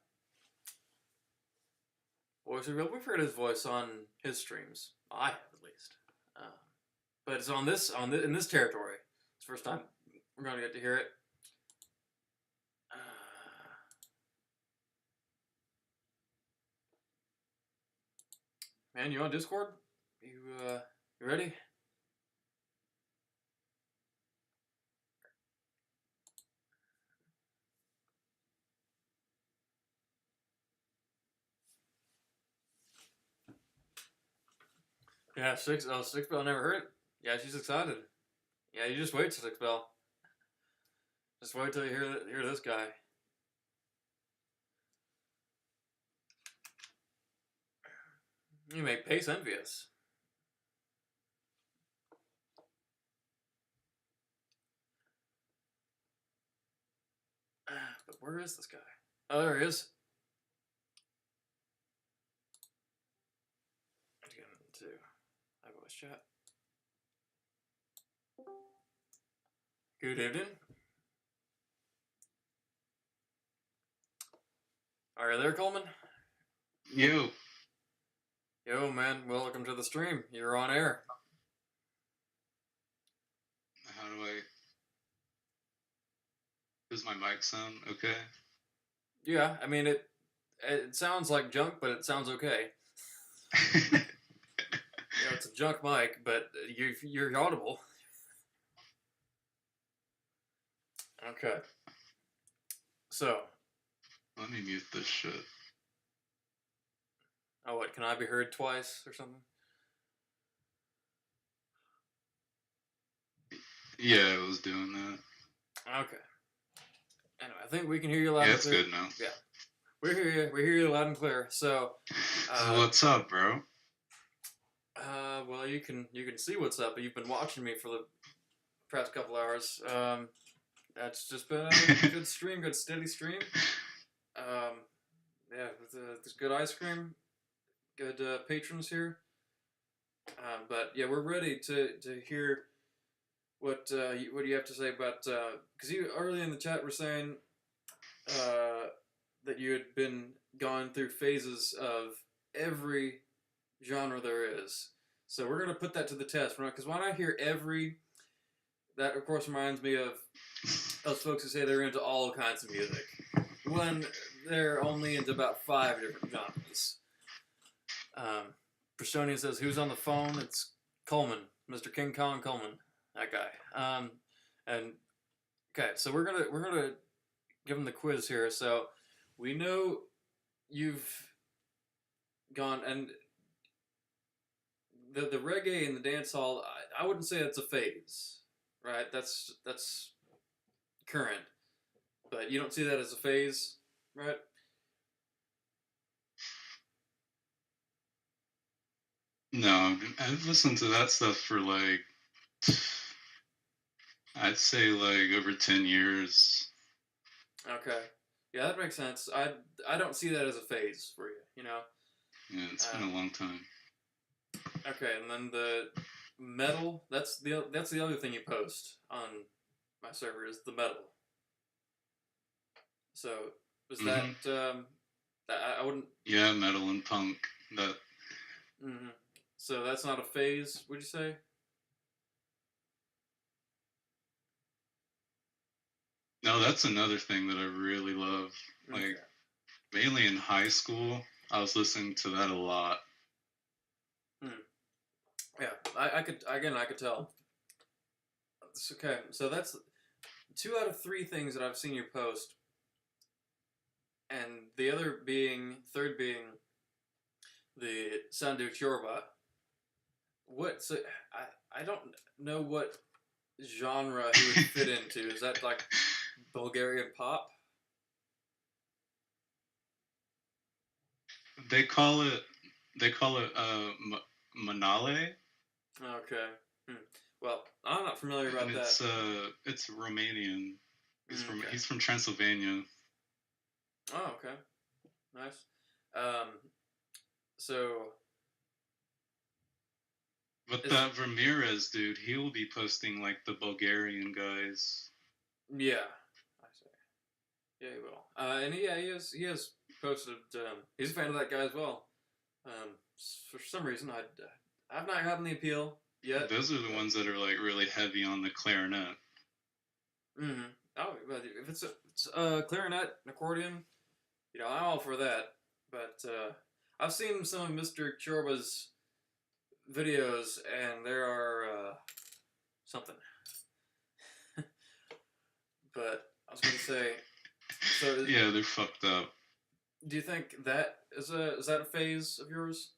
Voice reveal. We've heard his voice on his streams. I have, at least. But it's in this territory. It's the first time we're going to get to hear it. Man, you on Discord? You ready? Yeah, Six Bell never heard it. Yeah, she's excited. Yeah, you just wait, Six Bell. Just wait till you hear this guy. You make Pace envious. But where is this guy? Oh, there he is. Let's get into iVoice chat. Good evening. Are you there, Coleman?
You.
Yo, man, welcome to the stream. You're on air.
How do I... Does my mic sound okay?
Yeah, I mean, it sounds like junk, but it sounds okay. Yeah, it's a junk mic, but you're audible. Okay. So.
Let me mute this shit.
Oh, what? Can I be heard twice or something?
Yeah, I was doing that.
Okay. Anyway, I think we can hear you loud and
it's
clear.
Good now.
Yeah. We hear you loud and clear. So.
What's up, bro?
Well, you can see what's up. You've been watching me for the past couple hours. That's just been a good stream, good steady stream. Yeah, there's good ice cream, good patrons here. But yeah, we're ready to hear what you have to say about, because you early in the chat were saying that you had been gone through phases of every genre there is. So we're gonna put that to the test, because when I hear every, that of course reminds me of those folks who say they're into all kinds of music, when they're only into about 5 different genres. Bristonian says, "Who's on the phone?" It's Coleman, Mr. King Kong Coleman, that guy. And okay, so we're gonna give him the quiz here. So we know you've gone and the reggae and the dance hall. I wouldn't say that's a phase, right? That's current, but you don't see that as a phase, right?
No, I've listened to that stuff for like, I'd say like over 10 years.
Okay, yeah, that makes sense. I don't see that as a phase for you, you know.
Yeah, it's been a long time.
Okay, and then the metal. That's the other thing you post on my server is the metal. So was that I wouldn't.
Yeah, metal and punk. That
So that's not a phase, would you say?
No, that's another thing that I really love. Like
Okay.
mainly in high school, I was listening to that a lot.
Yeah, I could tell. It's okay, so that's 2 out of 3 things that I've seen you post, and the third being the Sandu Chorba. What? So I don't know what genre he would fit into. Is that like Bulgarian pop?
They call it Manale.
Okay. Well, I'm not familiar about
And
that.
it's Romanian.
Okay.
He's from Transylvania.
Oh, okay. Nice. Um, so
But
is
that Ramirez dude, he will be posting like the Bulgarian guys.
yeah, I say yeah he will. And he has posted. He's a fan of that guy as well. For some reason I've not gotten the appeal yet.
Those are the ones that are like really heavy on the clarinet.
Oh, but if it's a clarinet, an accordion, you know, I'm all for that. But I've seen some of Mr. Chorba's videos, and there are something. But I was going to say, so
Yeah, they're fucked up.
do you think that is that a phase of yours?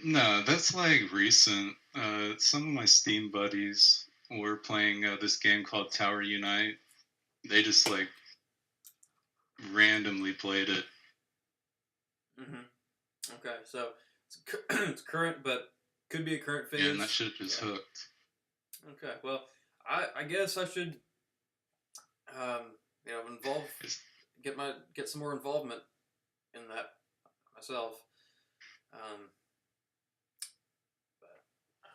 No, that's like recent. Some of my Steam buddies were playing this game called Tower Unite. They just like randomly played it.
Okay, so it's current, but could be a current phase.
Yeah, and that shit just hooked.
Okay, well, I guess I should you know get some more involvement in that myself. But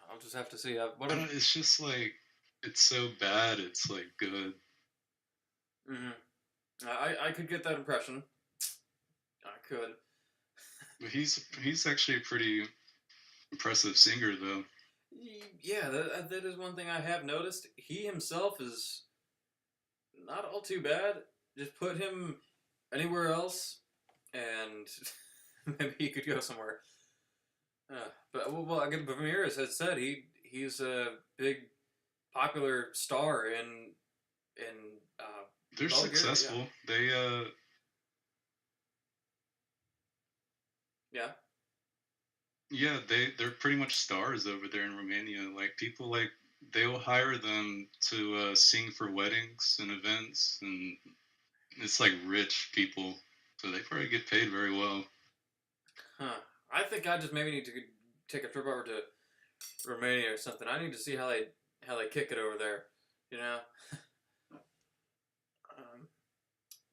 I'll just have to see.
It's just like it's so bad. It's like good.
I could get that impression. I could.
But he's actually a pretty impressive singer, though.
Yeah, that is one thing I have noticed. He himself is not all too bad. Just put him anywhere else, and maybe he could go somewhere. But again, Ramirez has said he's a big popular star in
they're
Bulgaria,
successful.
Yeah.
They're pretty much stars over there in Romania. Like people like they'll hire them to sing for weddings and events, and it's like rich people, so they probably get paid very well.
Huh. I think I just maybe need to take a trip over to Romania or something. I need to see how they kick it over there. You know.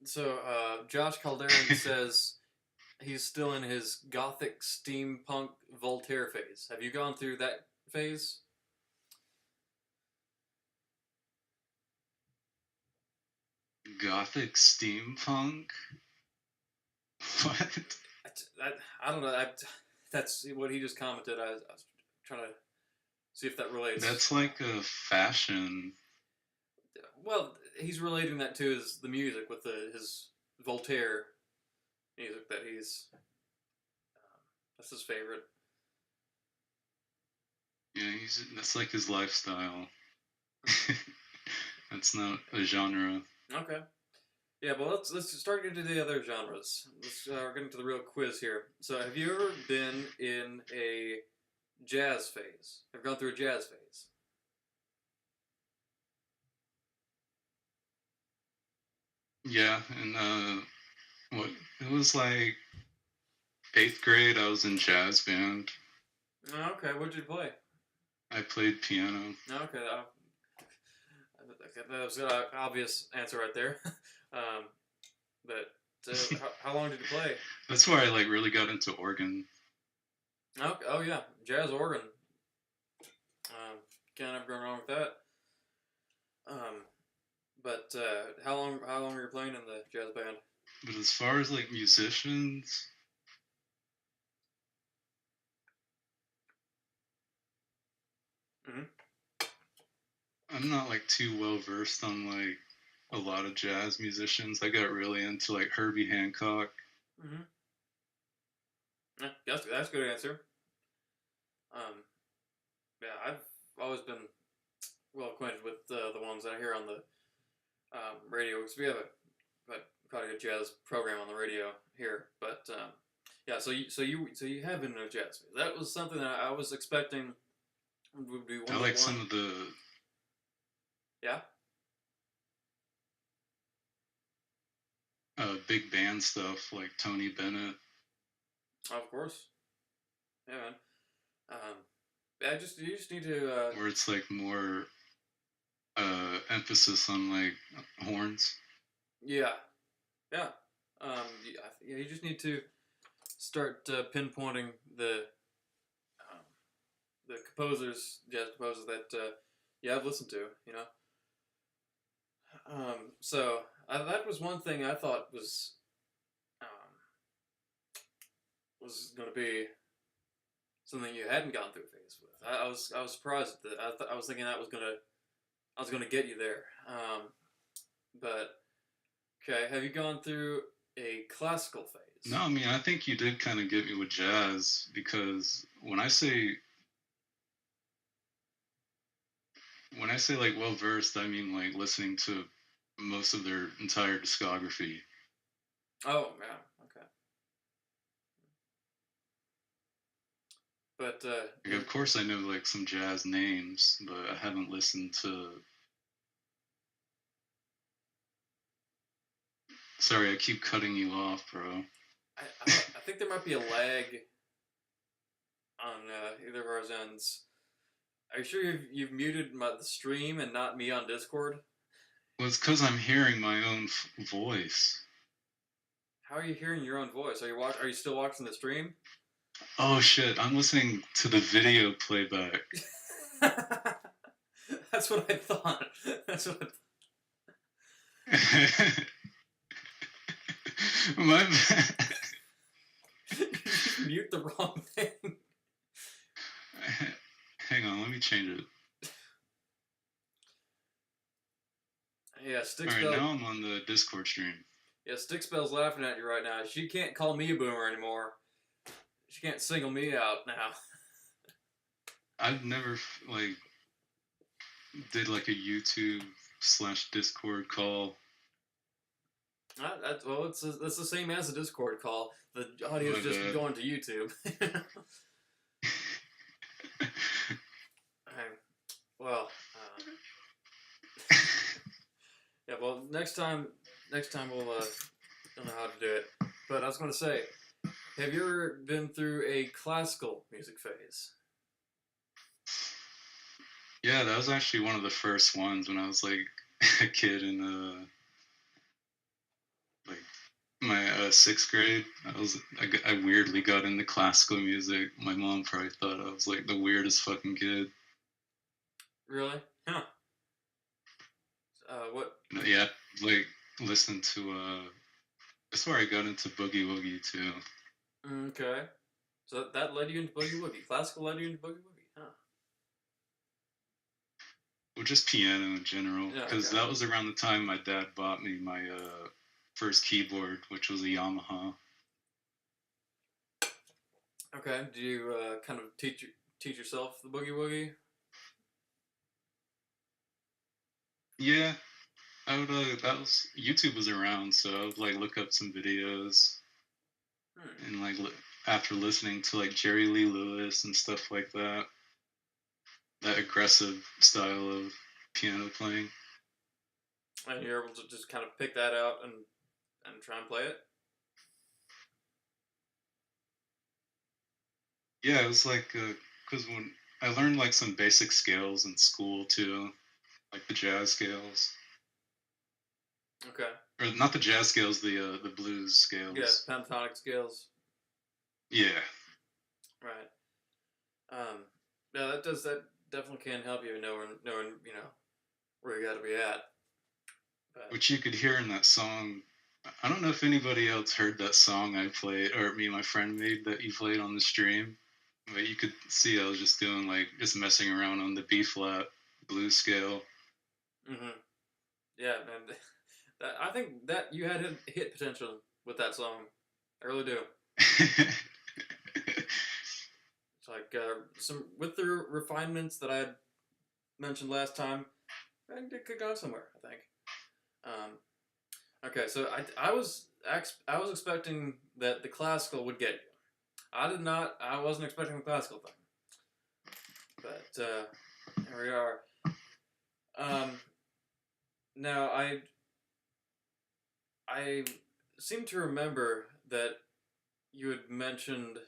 So Josh Calderon says he's still in his gothic steampunk Voltaire phase. Have you gone through that phase?
Gothic steampunk? What?
I don't know. That's what he just commented. I was trying to see if that relates.
That's like a fashion.
Well, he's relating that to the music with his Voltaire music that he's. That's his favorite.
Yeah, that's like his lifestyle. That's not a genre.
Okay. Yeah, well, let's start getting to the other genres. We're getting to the real quiz here. So, have you ever been in a jazz phase? Have you gone through a jazz phase?
Yeah, and what it was like 8th grade. I was in jazz band.
Okay, what did you play?
I played piano.
Okay, that was an obvious answer right there. um, but how long did you play?
That's where I like really got into organ.
Okay, oh yeah, jazz organ. Um, can't ever go wrong with that. Um, but how long were you playing in the jazz band?
But as far as like musicians,
Hmm.
I'm not like too well versed on like a lot of jazz musicians. I got really into like Herbie Hancock.
Hmm. Yeah, that's a good answer. Um, yeah, I've always been well acquainted with the ones I hear on the radio because we have quite a good jazz program on the radio here. But yeah, so you have been in a jazz phase. That was something that I was expecting would be one
I
of
like
the
some
one.
of the
Yeah,
big band stuff like Tony Bennett,
of course. Yeah, man. Um, yeah, just you just need to.
where it's like more emphasis on like horns.
Yeah, yeah. You just need to start pinpointing um, the composers, jazz composers that I've listened to. So that was one thing I thought was going to be something you hadn't gone through a phase with. I was surprised that I was thinking I was gonna get you there. But okay, have you gone through a classical
No,
phase?
I mean I think you did kind of get me with jazz because when I say like well versed, I mean like listening to most of their entire discography.
Oh yeah, okay. But
Like, of course, I know like some jazz names, but I haven't listened to. Sorry, I keep cutting you off, bro.
I think there might be a lag on either of our ends. Are you sure you've muted the stream and not me on Discord?
Well, it's because I'm hearing my own voice.
How are you hearing your own voice? Are you still watching the stream?
Oh shit! I'm listening to the video playback.
That's what I thought. That's what I
My bad.
You mute the wrong thing.
Hang on, let me change it.
Yeah,
All right, now I'm on the Discord stream.
Yeah, Stickspell's laughing at you right now. She can't call me a boomer anymore. She can't single me out now.
I've never like did like a YouTube/Discord call.
Well, it's the same as a Discord call. The audio's
My
just
bad.
going to YouTube. Well, yeah. Well, next time we'll know how to do it. But I was going to say, have you ever been through a classical music phase?
Yeah, that was actually one of the first ones when I was like a kid in like my 6th grade. I weirdly got into classical music. My mom probably thought I was like the weirdest fucking kid.
Really? Huh. What?
But yeah, like listen to that's where I got into boogie woogie too.
Okay. So that led you into boogie woogie. Classical led you into boogie woogie, huh?
Or just piano in general,
Yeah.
because
Okay.
that was around the time my dad bought me my first keyboard, which was a Yamaha.
Okay. Do you kind of teach yourself the boogie woogie?
Yeah, I would. That was YouTube was around, so I would like look up some videos
Hmm.
and like after listening to like Jerry Lee Lewis and stuff like that, that aggressive style of piano playing.
And you're able to just kind of pick that out and try and play it.
Yeah, it was like because when I learned like some basic scales in school too, like the jazz scales,
Okay.
or not the jazz scales, the blues
Yeah,
scales.
pentatonic scales.
Yeah,
Right. Um, yeah, that definitely can help you knowing where you got to be at. But
which you could hear in that song. I don't know if anybody else heard that song I played, or me and my friend made that you played on the stream, but you could see I was just doing like just messing around on the B flat blues scale.
hmm yeah, man. I think that you had hit potential with that song. I really do. It's like some with the refinements that I had mentioned last time. I think it could go somewhere. I think. Um, okay, so I was expecting that the classical would get you. I did not. I wasn't expecting the classical thing. But here we are. Um, now I seem to remember that you had mentioned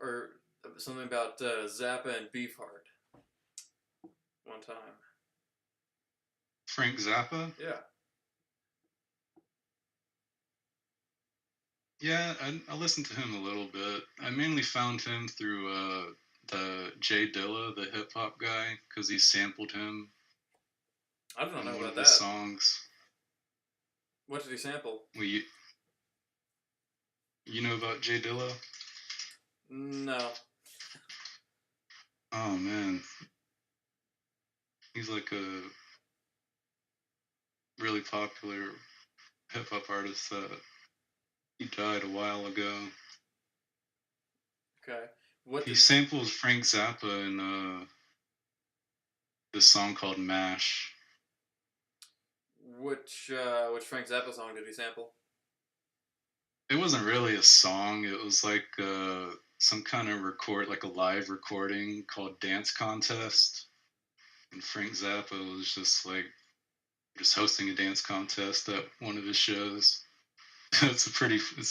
or something about Zappa and Beefheart one time.
Frank Zappa.
Yeah.
Yeah, I listened to him a little bit. I mainly found him through the Jay Dilla, the hip hop guy, because he sampled him
I don't
in
know
one
about
of his
that.
songs.
What did he sample?
Well, you know about Jay Dilla?
No.
Oh man, he's like a really popular hip hop artist that he died a while ago.
Okay. What
He
did
samples Frank Zappa in this song called "Mash."
which Frank Zappa song did he sample?
It wasn't really a song. It was like some kind of like a live recording called "Dance Contest." And Frank Zappa was just like just hosting a dance contest at one of his shows. It's a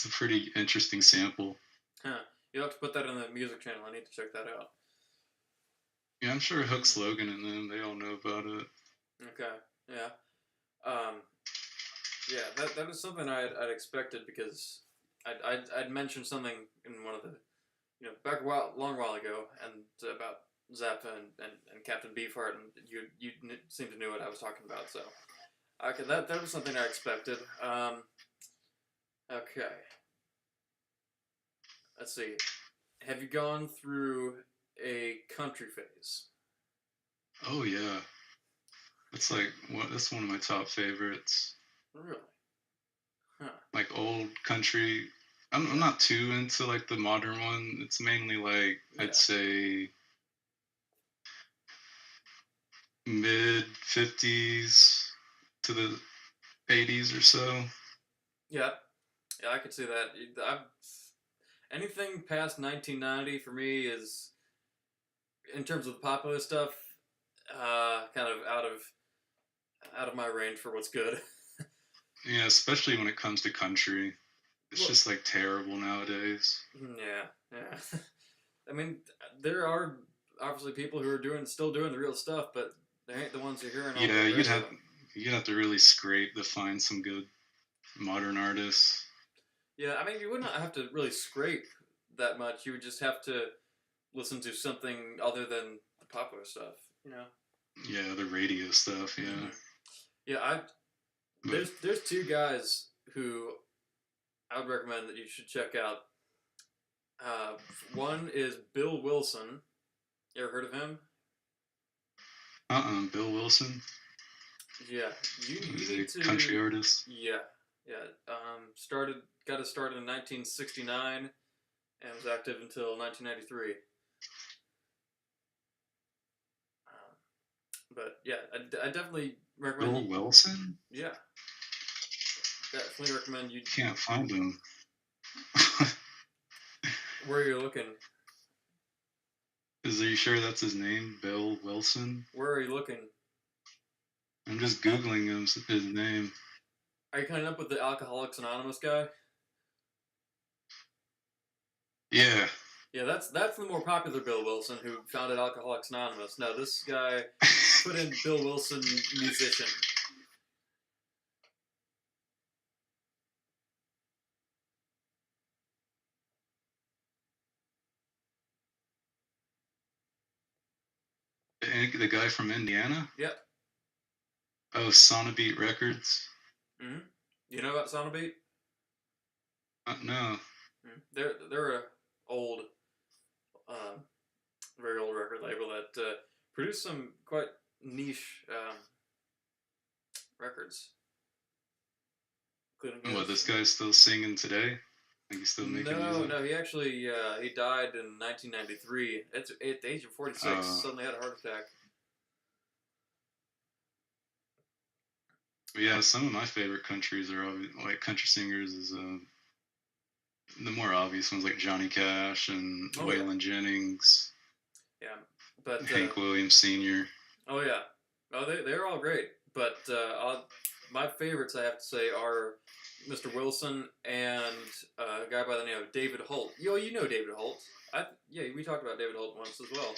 pretty interesting sample.
Huh. You'll have to put that in the music channel. I need to check that out.
Yeah, I'm sure Hook
Mm,
Slogan and them they all know about it.
okay. Yeah. Um, yeah. That is something I'd expected because I'd mentioned something in one of the back long while ago and about Zappa and Captain Beefheart and you seem to know what I was talking about. So okay, that was something I expected. Okay. Let's see. Have you gone through a country phase?
Oh yeah, that's one of my top favorites.
Really? Huh.
Like old country. I'm
Yeah.
not too into like the modern one. It's mainly like I'd
Yeah.
say mid 50s to the 80s or so.
Yeah. Yeah, I could see that. Anything past 1990 for me is, in terms of the popular stuff, kind of out of my range for what's good.
Yeah, especially when it comes to country. It's
Well,
just like terrible nowadays.
yeah, yeah. I mean, there are obviously people who are still doing the real stuff, but they ain't the ones you're hearing on
Yeah,
the radio.
you'd have to really scrape to find some good modern artists.
Yeah, I mean, you wouldn't have to really scrape that much. You would just have to listen to something other than the popular stuff, you know.
Yeah, the radio stuff. Yeah,
hmm Yeah, I
but
there's two guys who I would recommend that you should check out. Uh, One is Bill Wilson. You ever heard of him?
Bill Wilson
Yeah, you
is a
need to.
country artist.
Yeah, yeah. Got his start in 1969 and was active until 1993. Um, But yeah, I definitely
Bill
recommend.
Wilson?
Yeah, definitely recommend you.
Can't find him.
Where you're looking?
Are you sure that's his name? Bill Wilson?
Where are you looking?
I'm just Googling his name.
Are you coming up with the Alcoholics Anonymous guy?
Yeah.
Yeah, that's the more popular Bill Wilson who founded Alcoholics Anonymous. No, this guy put in Bill Wilson musician.
The guy from Indiana?
Yep.
Oh, Sonabeat Records?
Mm-hmm. You know about Sonobeat?
No.
They're a old, very old record label that produced some quite niche records.
What, this guy's still singing today? Like he's still making music?
No, he actually he died in 1993. At the age of 46, suddenly had a heart attack.
Yeah, some of my favorite countries are like country singers is the more obvious ones like Johnny Cash and Waylon Jennings.
Yeah, but
Hank Williams Sr.
Oh yeah, they're all great. But my favorites, I have to say, are Mr. Wilson and a guy by the name of David Holt. You know David Holt. Yeah, we talked about David Holt once as well.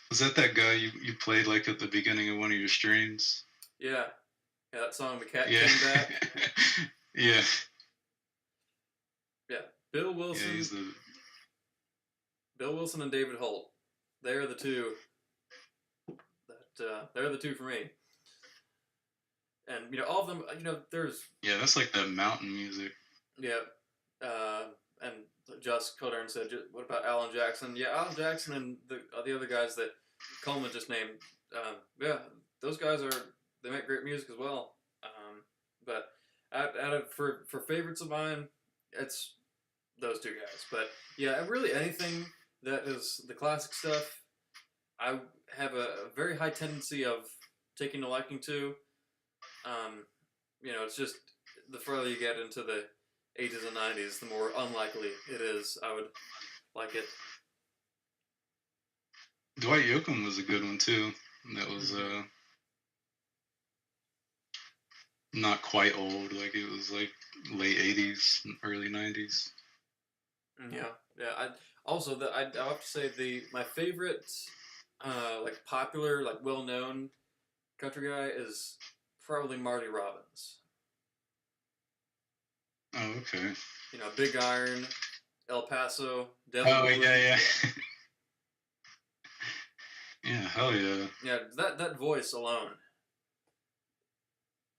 Was that guy you played like at the beginning of one of your streams?
Yeah, that song "The Cat Came Back."
Yeah.
Yeah, Bill Wilson.
Yeah,
Bill Wilson and David Holt. They're the two. They're the two for me. And all of them. There's.
Yeah, that's like that mountain music.
Yeah, and Josh Coldern said, "What about Alan Jackson?" Yeah, Alan Jackson and the other guys that Coleman just named. Yeah, those guys they make great music as well. But for favorites of mine, it's those two guys. But yeah, really anything that is the classic stuff, I have a very high tendency of taking a liking to. It's just the further you get into the 80s and 90s, the more unlikely it is I would like it.
Dwight Yoakam was a good one too. That was not quite old, like it was like late 80s, early 90s.
Yeah. I have to say my favorite like popular, like well-known country guy is probably Marty Robbins.
Oh, okay.
Big Iron, El Paso, Devil.
Oh, yeah. Yeah, hell yeah.
Yeah, that voice alone.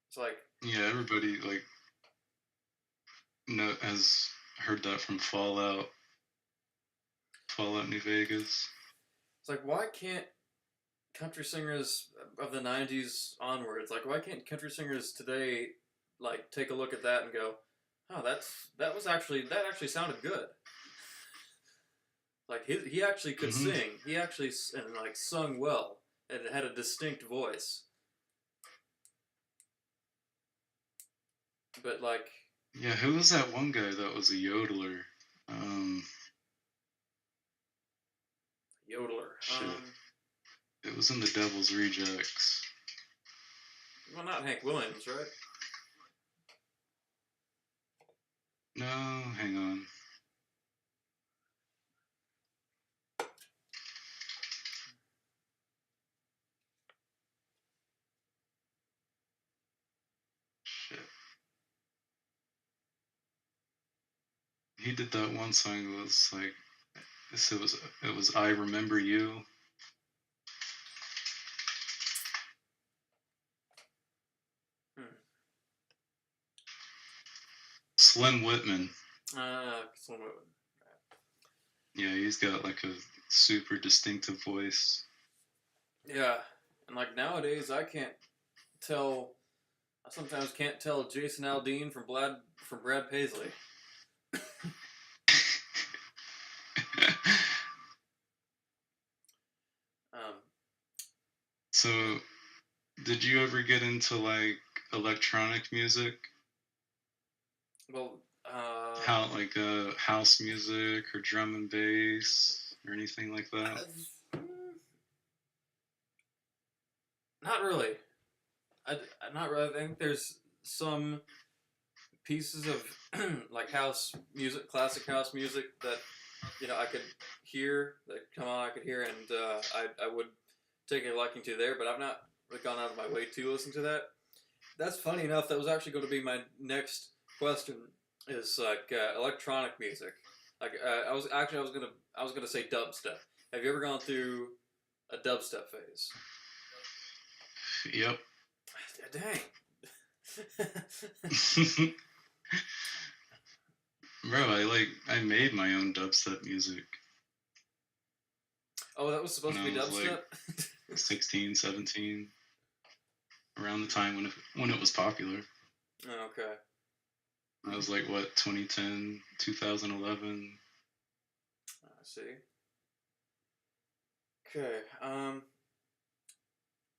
It's like...
Yeah, everybody, like, has heard that from Fallout New Vegas.
It's like, why can't country singers of the 90s onwards, like, why can't country singers today, like, take a look at that and go, oh, that actually sounded good. Like, he actually could sing. He actually sung well. And it had a distinct voice. But, like...
Yeah, who was that one guy that was a yodeler?
Yodeler.
Shit. It was in the Devil's Rejects.
Well, not Hank Williams, right?
No, hang on. Shit. He did that one song that was like, it was I Remember You. Slim Whitman.
Slim Whitman.
Yeah, he's got like a super distinctive voice.
Yeah, and like nowadays, I sometimes can't tell Jason Aldean from Brad Paisley.
Did you ever get into like electronic music?
Well,
How like house music or drum and bass or anything like that?
mm, not really. Not really. I think there's some pieces of like house music, classic house music that I could hear that come on, I could hear, and I would take a liking to there. But I've not really gone out of my way to listen to that. That's funny enough. That was actually going to be my next question. Is like electronic music. Like I was gonna say dubstep. Have you ever gone through a dubstep phase?
Yep.
Dang.
Bro, I made my own dubstep music
Oh, that was supposed
when
to
I
be
was like
dubstep.
16, 17, around the time when it was popular.
Oh, okay.
I was like what, 2010, 2011.
I see. Okay.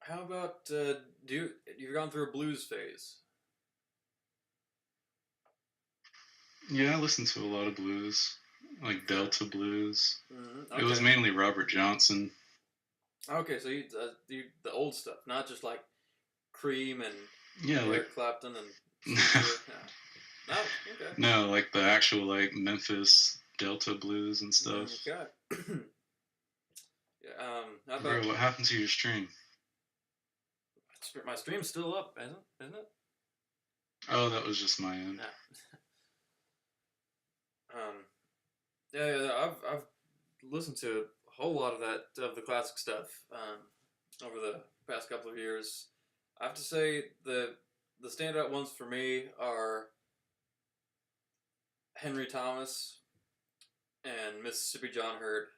How about you've gone through a blues phase?
Yeah, I listened to a lot of blues, like
Okay.
Delta blues. It was
Okay.
mainly Robert Johnson.
Okay. So you the old stuff, not just like Cream and
Yeah, like
Eric Clapton and Sleeper. No. Oh, okay.
no, like the actual like Memphis Delta blues and stuff.
Okay. Yeah. How about
Bro, what happened to your stream?
my stream's still up, isn't it?
Oh, that was just my end.
Yeah. Yeah. I've listened to a whole lot of the classic stuff over the past couple of years. I have to say the standout ones for me are Henry Thomas and Mississippi John Hurt.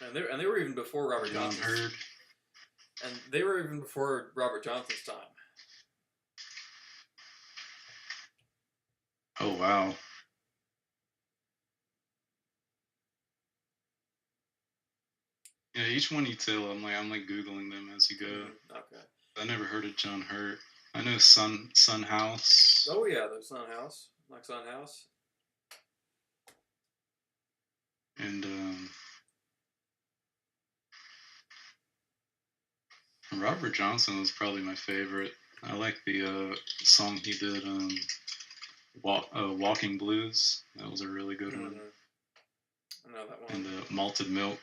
And they were even before Robert
John
Johnson's.
Hurd.
And they were even before Robert Johnson's time.
Oh wow. Yeah, each one you tell, I'm like googling them as you go.
Okay.
I never heard of John Hurt. I know Sun House.
Oh yeah, there's Son House, like Son House.
And Robert Johnson was probably my favorite. I like the song he did, Walking Blues. That was a really good one.
I know that one.
And Malted Milk.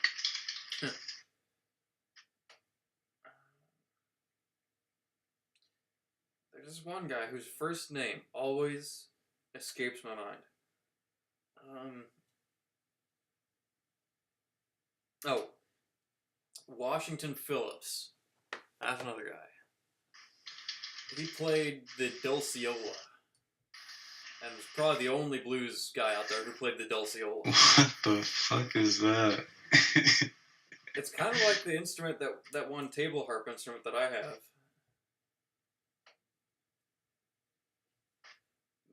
There's one guy whose first name always escapes my mind. Oh, Washington Phillips. That's another guy. He played the Dulciola, and was probably the only blues guy out there who played the Dulciola.
What the fuck is that?
It's kind of like the instrument that one table harp instrument that I have.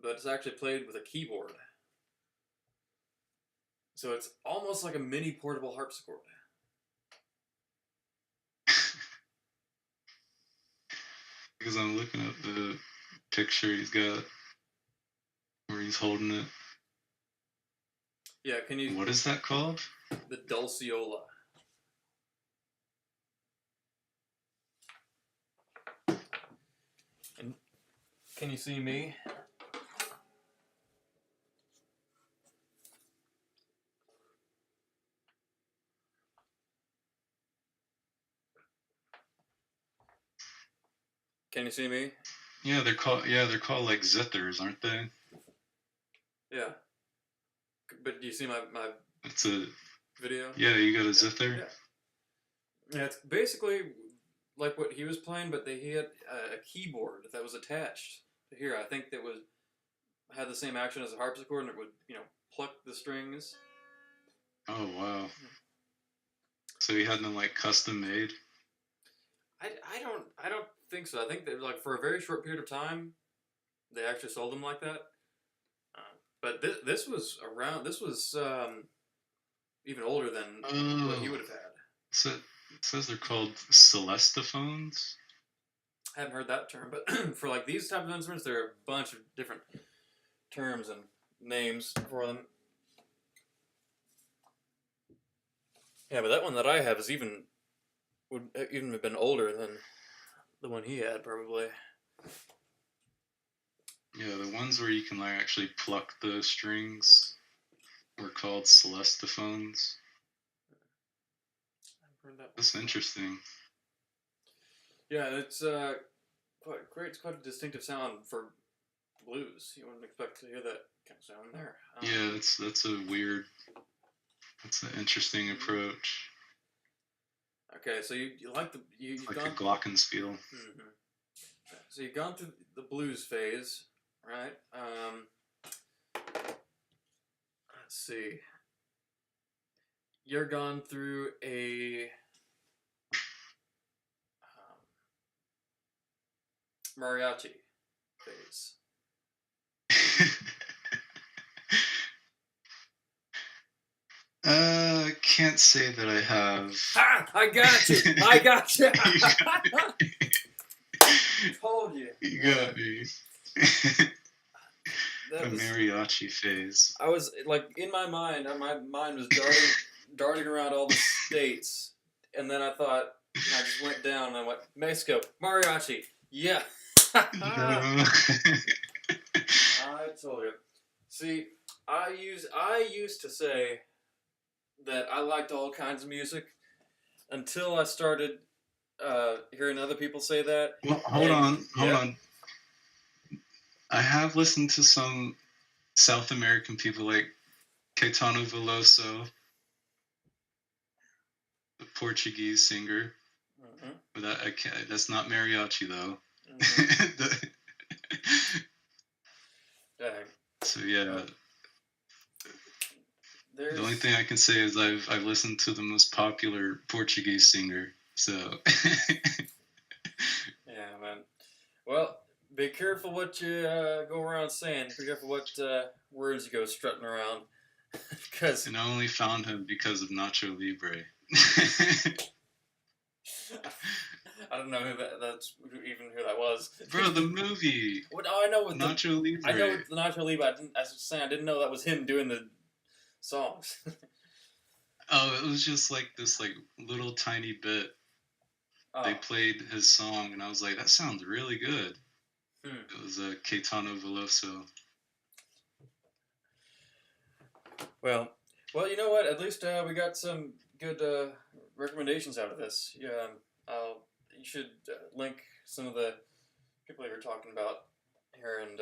But it's actually played with a keyboard. So it's almost like a mini portable harpsichord.
Because I'm looking at the picture he's got where he's holding it.
Yeah, can you...
What is that called?
The Dulciola. And can you see me? Can you see me?
Yeah, they're called like zithers, aren't they?
Yeah. But do you see my
It's a
video?
yeah. You got a zither.
Yeah. Yeah, it's basically like what he was playing, but he had a keyboard that was attached to here. I think that had the same action as a harpsichord, and it would pluck the strings.
Oh wow. So he had them like custom made.
I don't think so. I think that like for a very short period of time, they actually sold them like that. But this was around. This was even older than what he would have had.
So it says they're called celestophones.
I haven't heard that term, but for like these type of instruments, there are a bunch of different terms and names for them. Yeah, but that one that I have is would even have been older than the one he had, probably.
Yeah, the ones where you can like actually pluck the strings were called celestophones. That's interesting.
Yeah, it's creates quite a distinctive sound for blues. You wouldn't expect to hear that kind of sound there.
Yeah, that's an interesting approach.
Okay, so you like you've
Like
gone
a glockenspiel.
Mm-hmm. So you've gone through the blues phase, right? Let's see. You're gone through a mariachi phase.
Can't say that I have.
Ha! I got you! I got you! Told you.
You got me.
That
A
was,
mariachi phase.
I was like in my mind was darting around all the states, and then I thought, I just went down and I went Mexico mariachi, yeah.
No.
I told you. See, I used to say that I liked all kinds of music until I started hearing other people say that.
Well, hold on. I have listened to some South American people like Caetano Veloso, the Portuguese singer.
Mm-hmm.
But that's not mariachi though.
Mm-hmm. Dang.
So yeah.
There's...
The only thing I can say is I've listened to the most popular Portuguese singer. So
yeah, man. Well, be careful what you go around saying. Be careful what words you go strutting around. Because
and I only found him because of Nacho Libre.
I don't know that's even who that was.
Bro, the movie.
What? Oh, I know with
Nacho Libre.
I know with the Nacho Libre. I didn't know that was him doing the songs.
Oh, it was just like this like little tiny bit.
Oh.
They played his song, and I was like, that sounds really good. It was Caetano Veloso.
Well, you know what? At least we got some good recommendations out of this. Yeah, you should link some of the people you were talking about here, and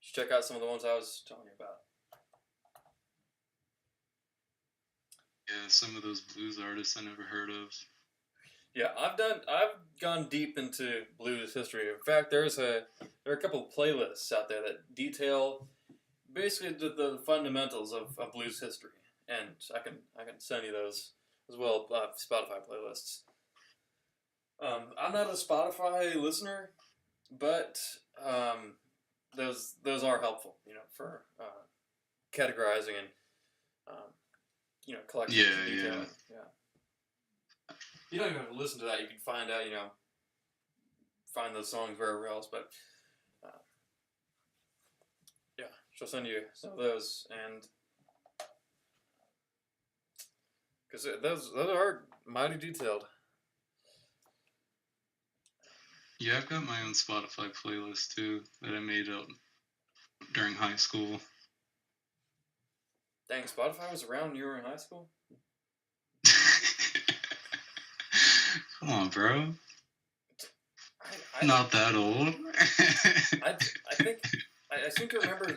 check out some of the ones I was telling you about.
Yeah, some of those blues artists I never heard of.
Yeah, I've gone deep into blues history. In fact, there are a couple of playlists out there that detail basically the fundamentals of blues history, and I can send you those as well. Spotify playlists. I'm not a Spotify listener, but those are helpful, for categorizing and collecting and detailing. Yeah. You don't even have to listen to that. You can find out, find those songs wherever else. But yeah, she'll send you some of those, and because those are mighty detailed.
Yeah, I've got my own Spotify playlist too that I made up during high school.
Dang, Spotify was around when you were in high school?
Come on, bro.
I
Not that old.
I seem to remember.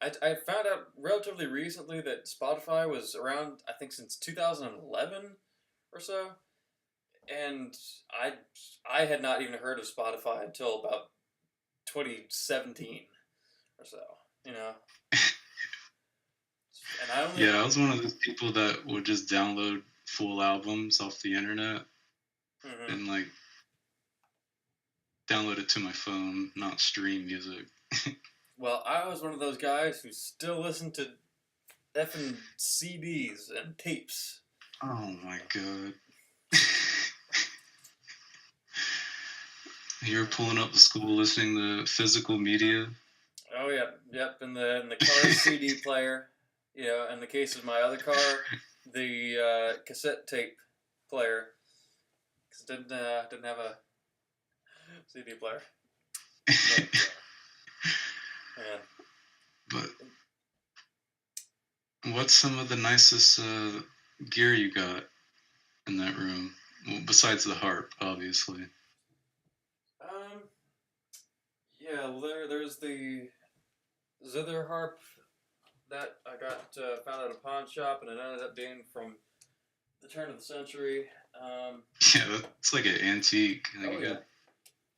I found out relatively recently that Spotify was around, I think, since 2011 or so, and I had not even heard of Spotify until about 2017 or so. And
I was one of those people that would just download full albums off the internet. Mm-hmm. And like download it to my phone, not stream music.
Well, I was one of those guys who still listened to effing CDs and tapes.
Oh my god. You were pulling up the school listening to physical media.
Oh yep. In the car CD player, you know. In the case of my other car, the cassette tape player, because it didn't have a CD player. But, man.
But what's some of the nicest gear you got in that room? Well, besides the harp, obviously.
Yeah, well, there's the zither harp that I got found at a pawn shop, and it ended up being from the turn of the century.
Yeah, that's like an antique. Like,
oh
you gotta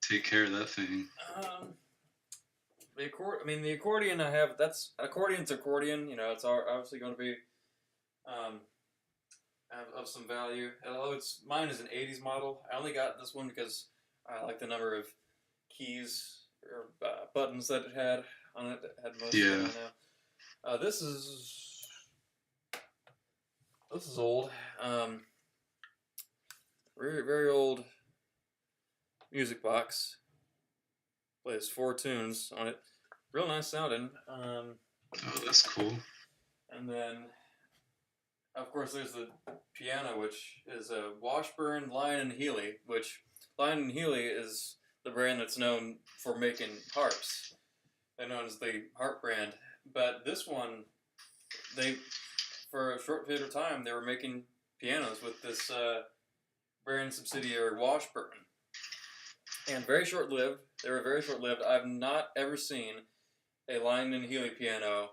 take care of that thing.
The accordion I have. That's accordion's accordion. You know, it's obviously going to be of some value. Although mine is an '80s model. I only got this one because I like the number of keys or buttons that it had on it. It had most of them now. This is old. Very very old music box. Plays 4 tunes on it. Real nice sounding.
Oh, that's cool.
And then, of course, there's the piano, which is a Washburn, Lyon & Healy, which Lyon & Healy is the brand that's known for making harps. They're known as the harp brand. But this one, for a short period of time, they were making pianos with this brand subsidiary Washburn. And very short-lived. They were very short-lived. I've not ever seen a Lyon & Healy piano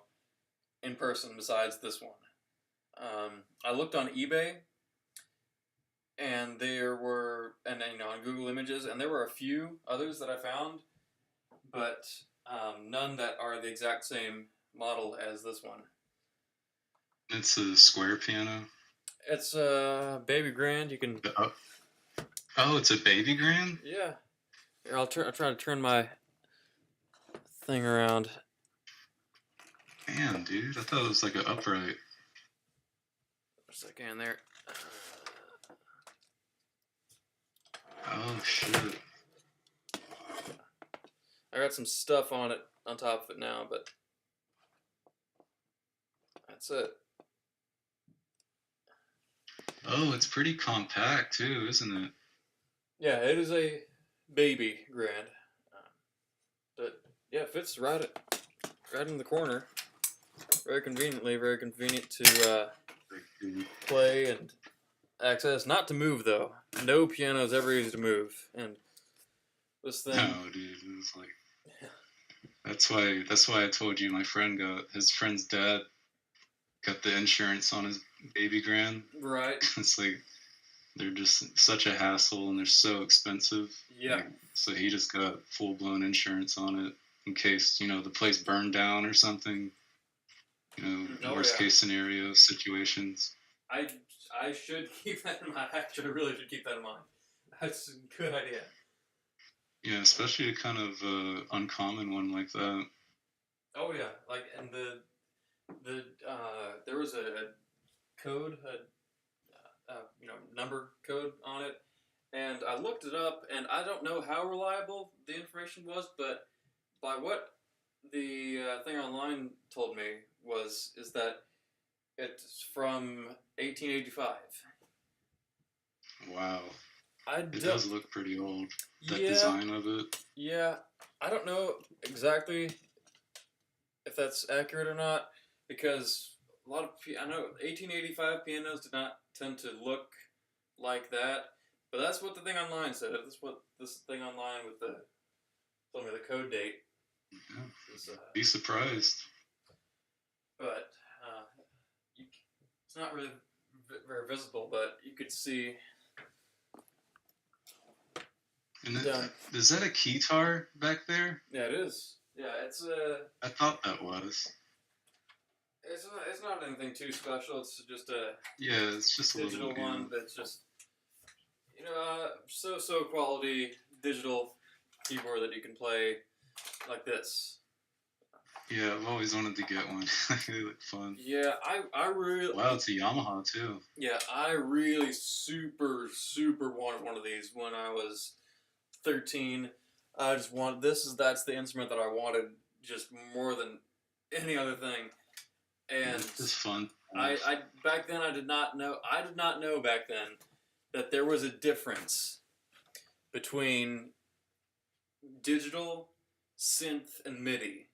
in person besides this one. I looked on eBay, and on Google Images, and there were a few others that I found, but none that are the exact same model as this one.
It's a square piano.
It's a baby grand. You can.
Oh, it's a baby grand.
Yeah. Here, I'll try to turn my thing around.
Damn, dude! I thought it was like an upright.
There's a second there.
Oh shit!
I got some stuff on top of it now, but that's it.
Oh, it's pretty compact too, isn't it?
Yeah, it is a baby grand, but yeah, it fits right in the corner. Very convenient to play and access. Not to move though. No piano is ever easy to move, and this thing.
No, dude, it was like. That's why I told you his friend's dad got the insurance on his baby grand.
Right.
It's like they're just such a hassle and they're so expensive.
Yeah.
Like, so he just got full-blown insurance on it in case, the place burned down or something. Worst case scenario situations.
I should keep that in mind. I really should keep that in mind. That's a good idea.
Yeah, especially a kind of uncommon one like that.
Oh yeah, like, and there was a code, number code on it, and I looked it up, and I don't know how reliable the information was, but by what the thing online told me is that it's from 1885.
Wow. It does look pretty old. That design of it.
Yeah, I don't know exactly if that's accurate or not, because I know 1885 pianos did not tend to look like that, but that's what the thing online said. That's what this thing online told me the code date.
Yeah. Be surprised.
But it's not really very visible, but you could see.
And is that a keytar back there?
Yeah, it is. Yeah, it's a.
I thought that was.
It's not anything too special. It's just a.
Yeah, it's just a
digital
little
one that's just. So quality digital keyboard that you can play like this.
Yeah, I've always wanted to get one. They look fun.
Yeah, I really
Wow, it's a Yamaha too.
yeah, I really super wanted one of these when I was 13. I just want that's the instrument that I wanted just more than any other thing. And
It's just fun.
I back then I did not know back then that there was a difference between digital, synth, and MIDI,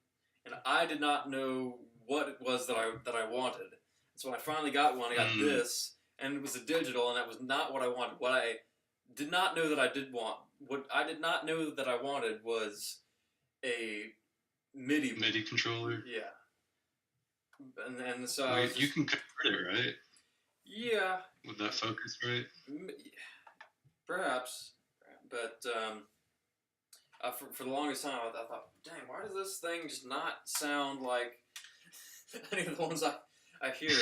and I did not know what it was that I wanted. So when I finally got one, I got
Mm.
this, and it was a digital, and that was not what I wanted. What I did not know that I did want, what I did not know that I wanted was a MIDI.
MIDI controller.
Yeah, and so I
Wait,
was
you
just,
can convert it, right?
yeah,
With that focus, right?
perhaps, but for the longest time, I thought, dang, why does this thing just not sound like any of the ones I hear?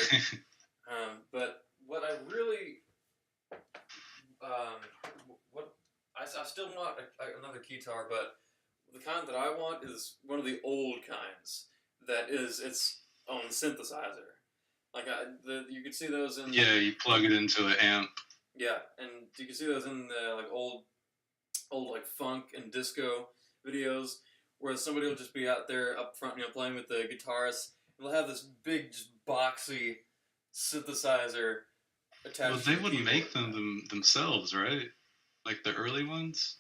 But what I really, what I still want another guitar, but the kind that I want is one of the old kinds that is its own synthesizer. Like you can see those in
Yeah, you plug it into an amp.
yeah, and you can see those in the like old like funk and disco videos where somebody will just be out there up front, playing with the guitarist, and they'll have this big, just boxy synthesizer attached.
Well,
to
they
the
wouldn't
keyboard.
make them themselves, right? Like the early ones.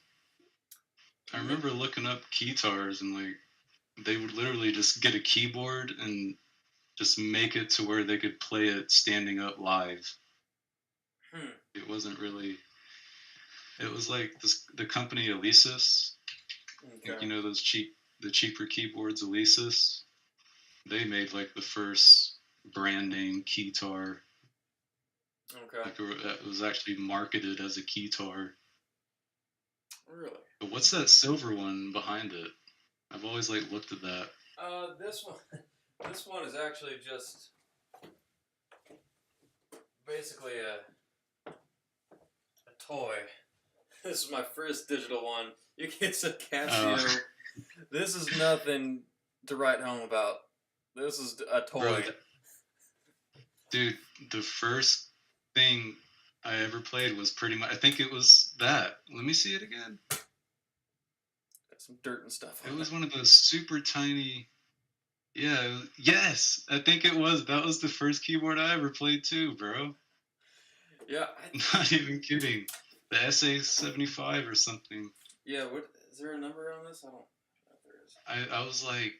I remember looking up guitars and like they would literally just get a keyboard and just make it to where they could play it standing up live. It wasn't really. It was like the company Alesis.
Okay.
Like, you know those the cheaper keyboards, Alesis. They made like the first brand name guitar.
Okay.
Like it was actually marketed as a guitar.
Really?
But what's that silver one behind it? I've always like looked at that.
This one, this one is actually just basically a toy. This is my first digital one. It's a Casio. This is nothing to write home about. This is a toy.
Bro, dude, the first thing I ever played was pretty much. I think it was that. Let me see it again.
Got some dirt and stuff on
It was one of those super tiny. Yeah, yes, I think it was. That was the first keyboard I ever played too, bro.
Yeah.
Not even kidding. The SA75 or something.
Yeah, what is there a number on this? I don't know if there is.
I was like,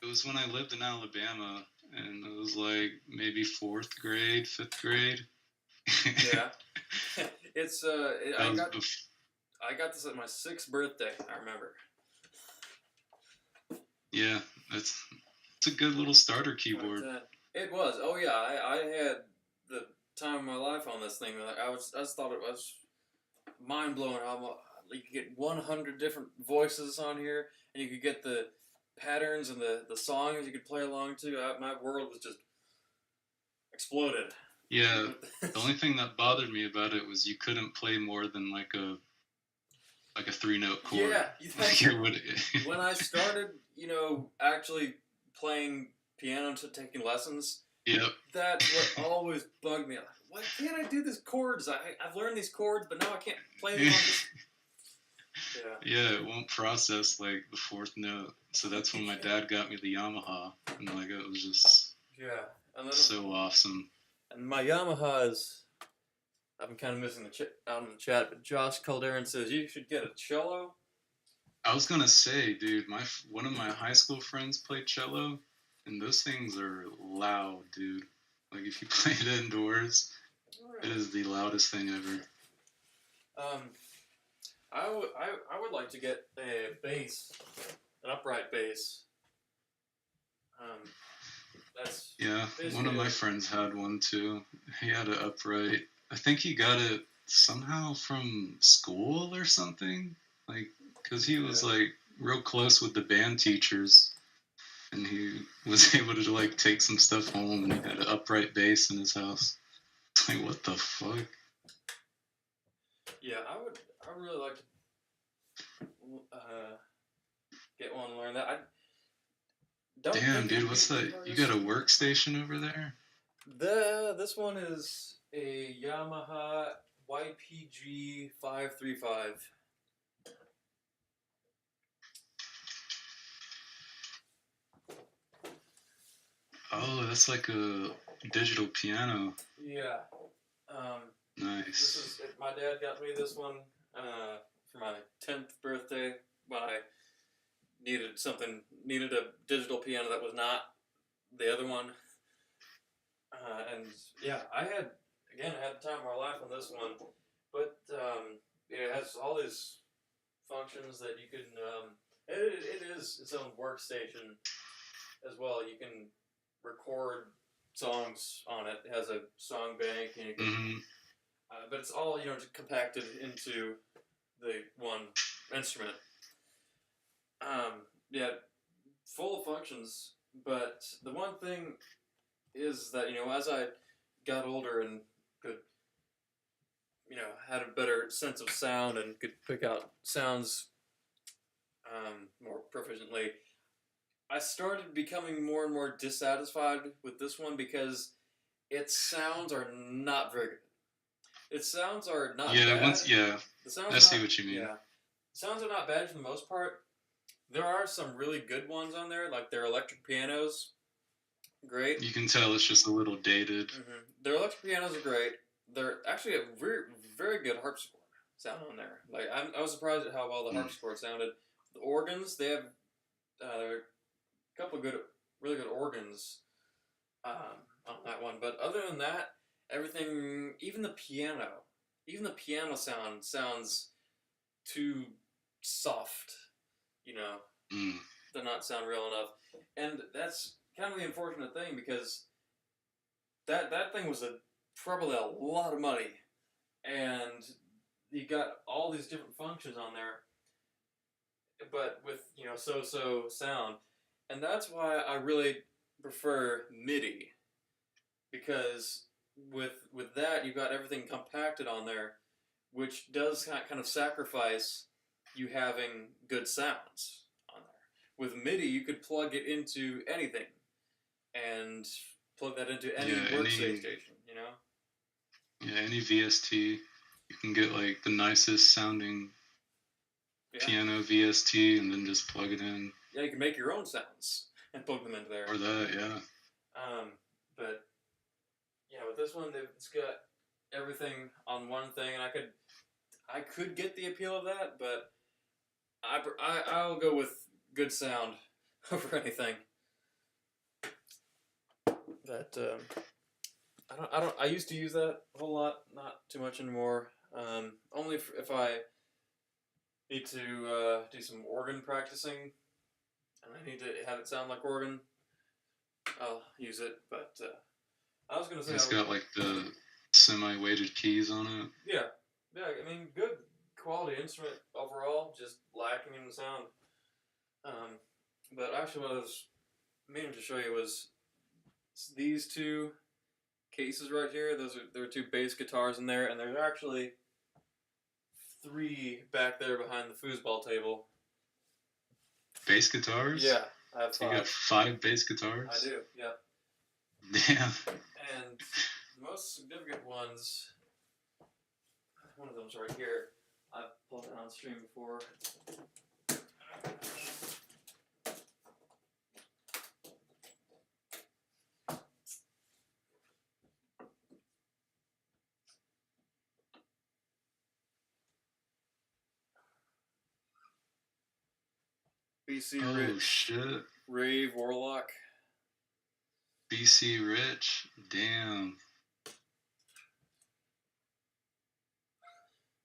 it was when I lived in Alabama, and it was like maybe 4th grade, 5th grade.
Yeah. It's I got this at my 6th birthday, I remember.
Yeah, it's a good little starter keyboard.
It was. Oh yeah, I had the time of my life on this thing. Like I just thought it was mind blowing how you could get 100 different voices on here, and you could get the patterns and the songs you could play along to. My world was just exploded.
Yeah, the only thing that bothered me about it was you couldn't play more than like a 3-note chord.
Yeah, when I started, actually playing piano to taking lessons.
Yep.
That's what always bugged me. Like, why can't I do these chords? I've learned these chords, but now I can't play them.
Yeah, it won't process like the 4th note. So that's when my dad got me the Yamaha, and like it was just so awesome.
And my Yamaha is, I've been kind of missing out in the chat, but Josh Calderon says you should get a cello.
I was gonna say, dude, one of my high school friends played cello, and those things are loud, dude. Like if you play it indoors, it is the loudest thing ever.
I would like to get a bass, an upright bass. That's
one of my friends had one too. He had it upright. I think he got it somehow from school or something, like because he was like real close with the band teachers, and he was able to like take some stuff home, and he had an upright bass in his house. It's like, what the fuck?
Yeah, I would really like to get one and learn that. I don't
Damn,
think it'd
dude,
be
what's
the
that? You
hardest.
got a workstation over there?
This one is a Yamaha YPG 535.
Oh, that's like a digital piano.
Yeah. Um, this
Nice.
is my dad got me this one for my 10th birthday when I needed a digital piano that was not the other one. And yeah, I had the time of my life on this one, but it has all these functions that you can. It is its own workstation as well. You can record songs on it. It has a song bank, and you can.
Hmm.
But it's all compacted into the one instrument. Yeah, full of functions. But the one thing is that as I got older and could had a better sense of sound and could pick out sounds more proficiently, I started becoming more and more dissatisfied with this one because its sounds are not very good. Its sounds are not
Yeah,
bad. The sounds
I
are
see
not,
what you mean.
yeah. The sounds are not bad for the most part. There are some really good ones on there, like their electric pianos. Great.
You can tell it's just a little dated.
Their electric pianos are great. They're actually a very, very good harpsichord sound on there. Like I was surprised at how well the harpsichord sounded. The organs, they have a couple of really good organs on that one. But other than that, everything, even the piano sounds too soft. Does not sound real enough, and that's kind of the unfortunate thing because that thing was probably a lot of money, and you got all these different functions on there, but with so sound, and that's why I really prefer MIDI because with that you got everything compacted on there, which does kind of sacrifice you having good sounds on there. With MIDI, you could plug it into anything and plug that into any workstation,
Yeah, any VST. You can get like the nicest sounding piano VST and then just plug it in.
Yeah, you can make your own sounds and plug them into there.
Or that, yeah.
But yeah, with this one, it's got everything on one thing, and I could get the appeal of that, but I'll go with good sound over anything. That I used to use that a whole lot, not too much anymore. Only if I need to do some organ practicing, and I need to have it sound like organ, I'll use it. But I was gonna say
it's got like the semi-weighted keys on it.
Yeah. I mean, good quality instrument overall, just lacking in the sound. But actually, what I was meaning to show you was these two cases right here. There are two bass guitars in there, and there's actually 3 back there behind the foosball table.
Bass guitars?
Yeah, I have 5.
You got 5 bass guitars?
I do, yeah.
Damn.
And the most significant ones, one of them's right here. I've pulled it on stream before. BC Rich.
Oh shit.
Rave Warlock.
BC Rich. Damn.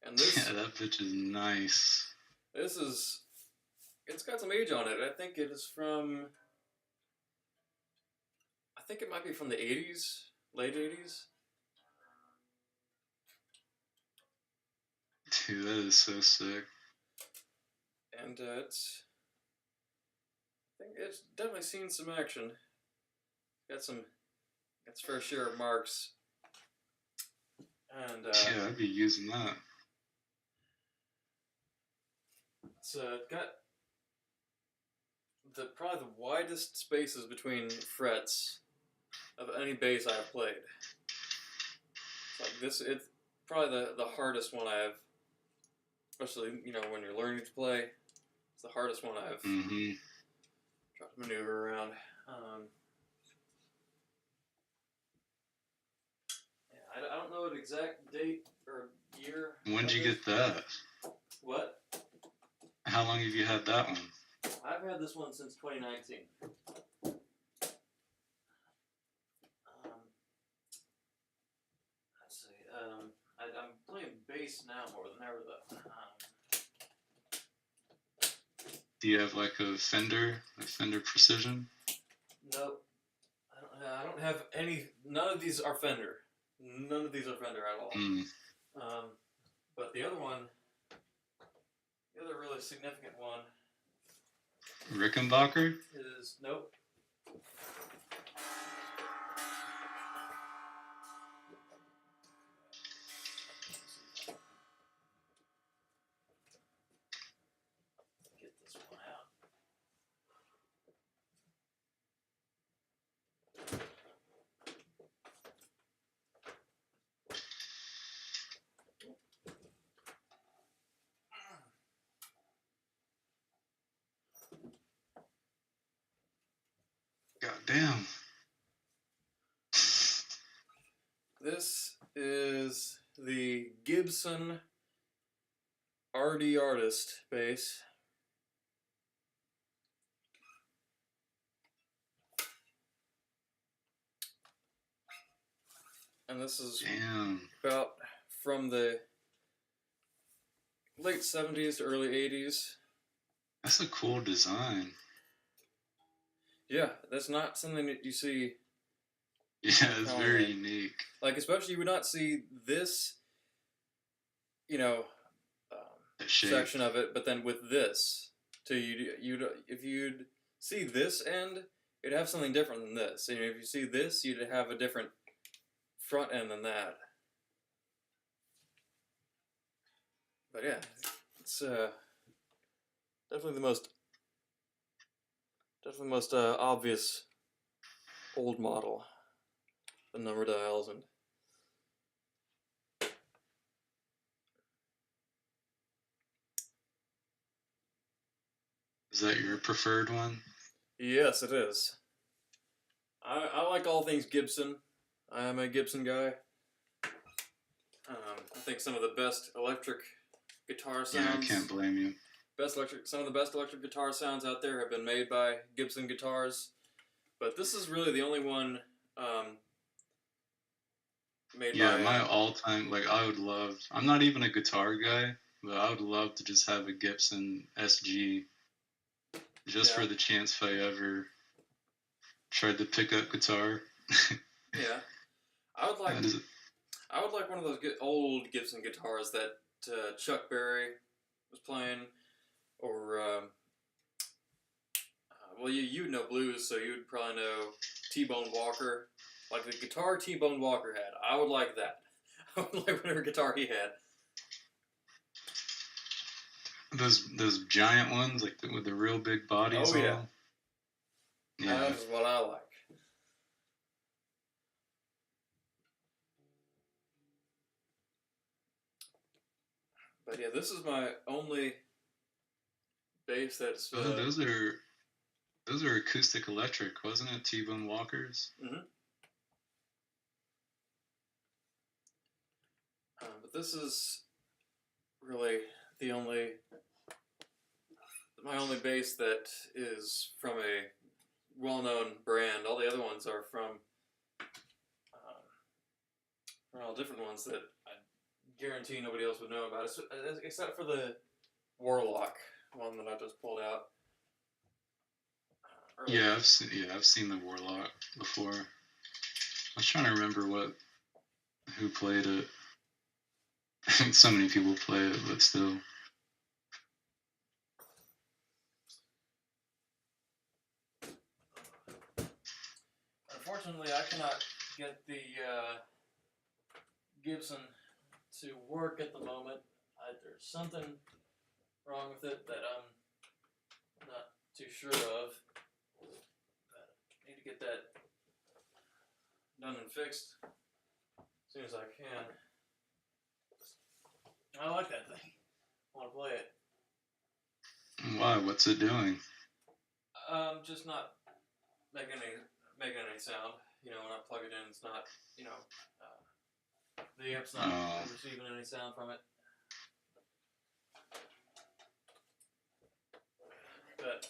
And this.
Yeah, that bitch is nice.
It's got some age on it. I think it is from. I think it might be from the 80s, late 80s.
Dude, that is so sick.
And I think it's definitely seen some action. Got its fair share of marks. And
yeah, I'd be using that.
It's got. probably the widest spaces between frets of any bass I've played. It's like this. It's probably the hardest one I've, especially when you're learning to play. It's the hardest one I've
Mm-hmm.
tried to maneuver around. Yeah, I don't know an exact date or year.
When'd you get that?
What?
How long have you had that one?
I've had this one since 2019. Let's see. I'm playing bass now more than ever, though.
Do you have like a Fender Precision?
Nope. I don't have any. None of these are Fender. None of these are Fender at all.
Mm.
But the other one, the other really significant one
Rickenbacker?
is nope. Get this one out.
God damn.
This is the Gibson RD Artist bass. And this is
Damn.
about from the late 70s to early 80s.
That's a cool design.
Yeah, that's not something that you see.
Yeah, it's very
man.
unique.
Like, especially you would not see this,
That shape.
section of it, but then with this, so if you'd see this end, it'd have something different than this. And if you see this, you'd have a different front end than that. But yeah, it's definitely the most obvious old model. The number dials and
Is that your preferred one?
yes, it is. I like all things Gibson. I am a Gibson guy. I think some of the best electric guitar sounds.
Yeah, I can't blame you.
Some of the best electric guitar sounds out there have been made by Gibson guitars, but this is really the only one made by.
Yeah, my all-time, like, I would love, I'm not even a guitar guy, but I would love to just have a Gibson SG just
Yeah.
for the chance if I ever tried to pick up guitar.
Yeah, I would like
That is-
one of those old Gibson guitars that Chuck Berry was playing, or well, you know blues, so you'd probably know T-Bone Walker, like the guitar T-Bone Walker had. I would like that. I would like whatever guitar he had.
those giant ones, like with the real big bodies.
Oh, yeah.
all. Yeah.
That's what I like. But yeah, this is my only bass that's.
Oh, those are acoustic electric, wasn't it? T-Bone Walkers.
But this is really my only bass that is from a well-known brand. All the other ones are from all different ones that I guarantee nobody else would know about, except for the Warlock one that I just pulled out. Earlier.
Yeah, I've seen the Warlock before. I was trying to remember who played it. I think so many people play it, but still.
Unfortunately, I cannot get the Gibson to work at the moment. There's something wrong with it that I'm not too sure of. But I need to get that done and fixed as soon as I can. I like that thing. I want to play it.
Why? What's it doing?
Just not making any sound. You know, when I plug it in, it's not. You know, the amp's not receiving any sound from it. But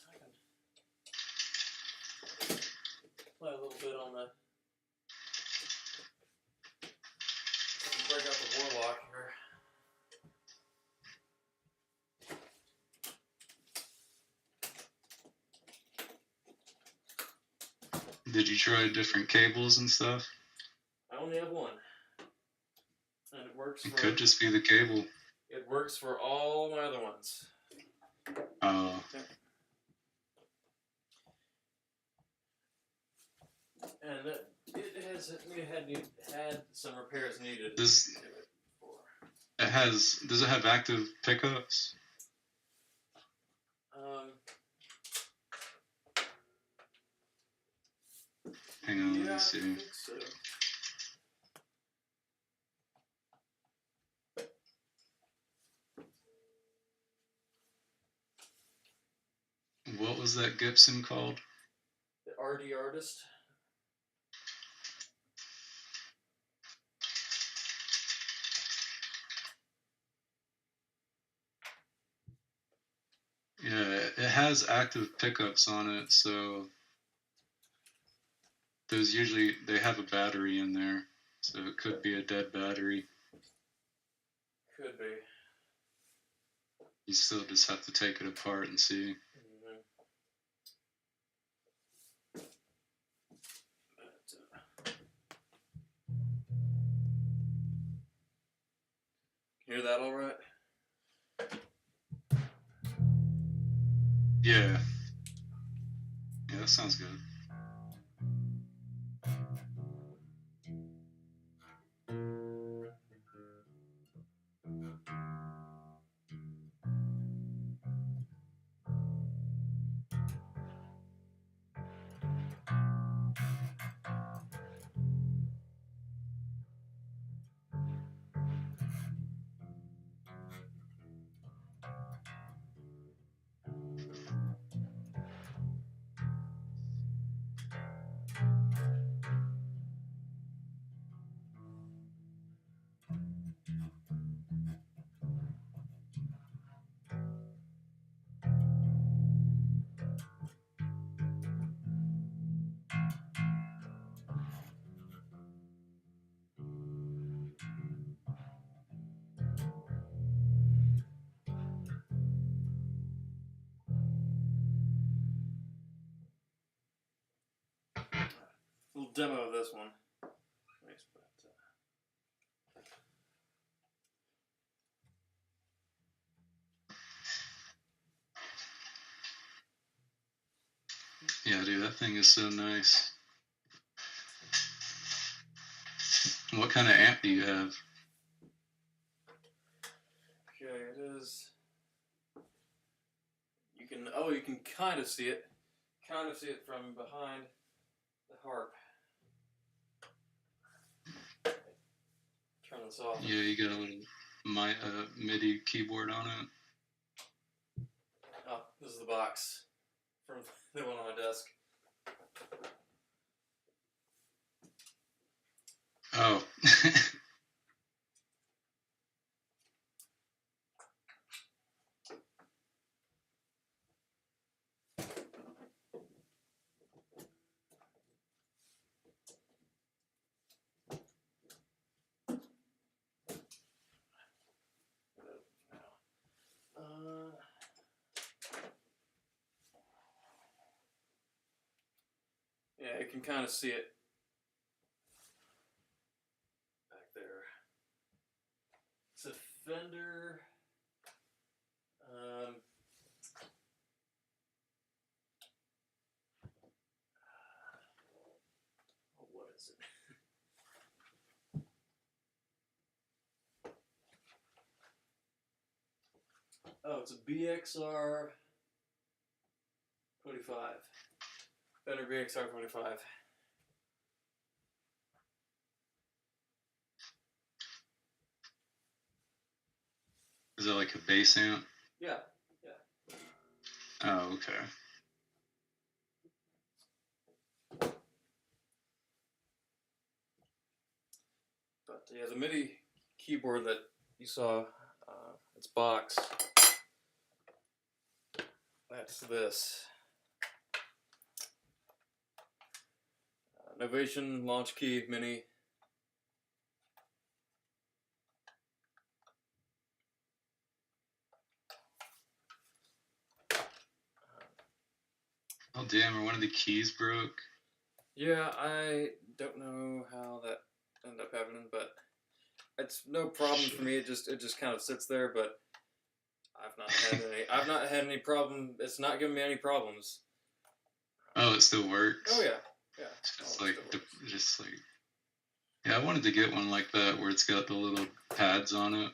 I can play a little bit on the. Break out the Warlock here.
Did you try different cables and stuff?
I only have one, and it works.
It could just be the cable.
It works for all my other ones.
Oh.
And it had some repairs needed.
Does it have active pickups? Hang on, let me see.
I think so.
What was that Gibson called?
The RD Artist.
Yeah, it has active pickups on it, so they have a battery in there, so it could be a dead battery.
Could be.
You still just have to take it apart and see.
Mm-hmm. Hear that all right?
Yeah. Yeah, that sounds good.
Little demo of this one. Nice, but,
Yeah, dude, that thing is so nice. What kind of amp do you have?
Okay, it is. You can kind of see it. Kind of see it from behind the harp. Turn this off.
Yeah, you got a little MIDI keyboard on it.
Oh, this is the box from the one on my desk.
Oh.
Yeah, you can kind of see it back there. It's a Fender. What is it? Oh, it's a BXR 25. Fender BXR 25.
Is it like a bass amp?
Yeah.
Oh, okay.
But yeah, the MIDI keyboard that you saw, it's box. That's this. Novation Launch Key Mini.
Oh damn! Or one of the keys broke.
Yeah, I don't know how that ended up happening, but it's no problem for me. It just kind of sits there, but I've not had any problem. It's not giving me any problems.
Oh, it still works.
Oh yeah.
Just like yeah, I wanted to get one like that where it's got the little pads on it.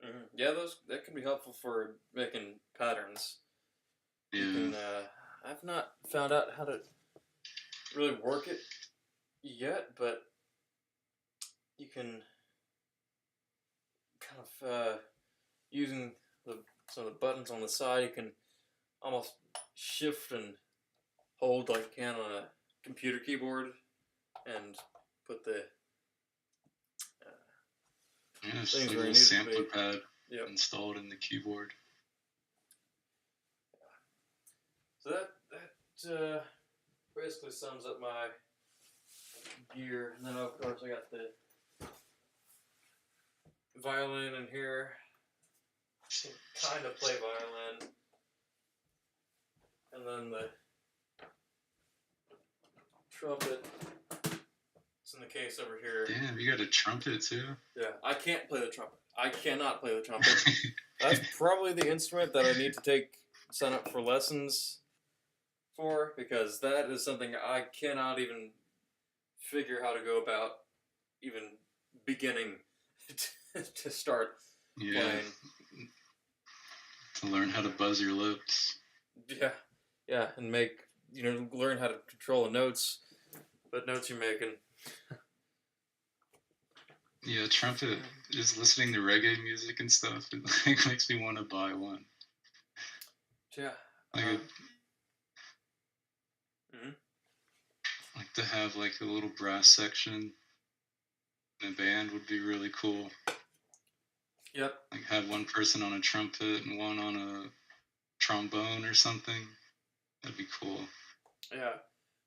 Mm-hmm. Yeah, that can be helpful for making patterns.
Yeah.
You can, I've not found out how to really work it yet, but you can kind of using some of the buttons on the side, you can almost shift and hold like you can on a computer keyboard, and put the
It's
things
like a
where
little
it needs to
sampler
be.
pad
Yep.
installed in the keyboard.
So that basically sums up my gear, and then of course I got the violin in here. Can kind of play violin, and then the trumpet. It's in the case over here.
Damn, you got a trumpet too?
Yeah, I can't play the trumpet. I cannot play the trumpet. That's probably the instrument that I need to sign up for lessons for, because that is something I cannot even figure how to go about even beginning to start playing.
To learn how to buzz your lips.
Yeah, and learn how to control the notes, what notes you're making.
Yeah, trumpet, just listening to reggae music and stuff, it like makes me want to buy one.
Yeah.
Like to have like a little brass section in a band would be really cool.
Yep.
Like have one person on a trumpet and one on a trombone or something. That'd be cool.
Yeah,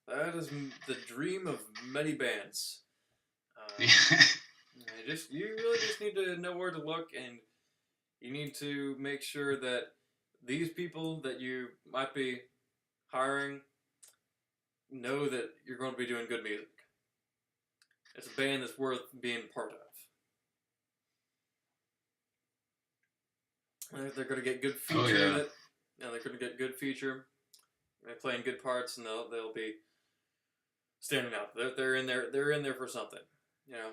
that is the dream of many bands. You really just need to know where to look, and you need to make sure that these people that you might be hiring know that you're going to be doing good music. It's a band that's worth being part of. They're going to get good feature in it, and they're going to get good feature. They're playing good parts, and they'll be standing out. They're in there. They're in there for something, you know.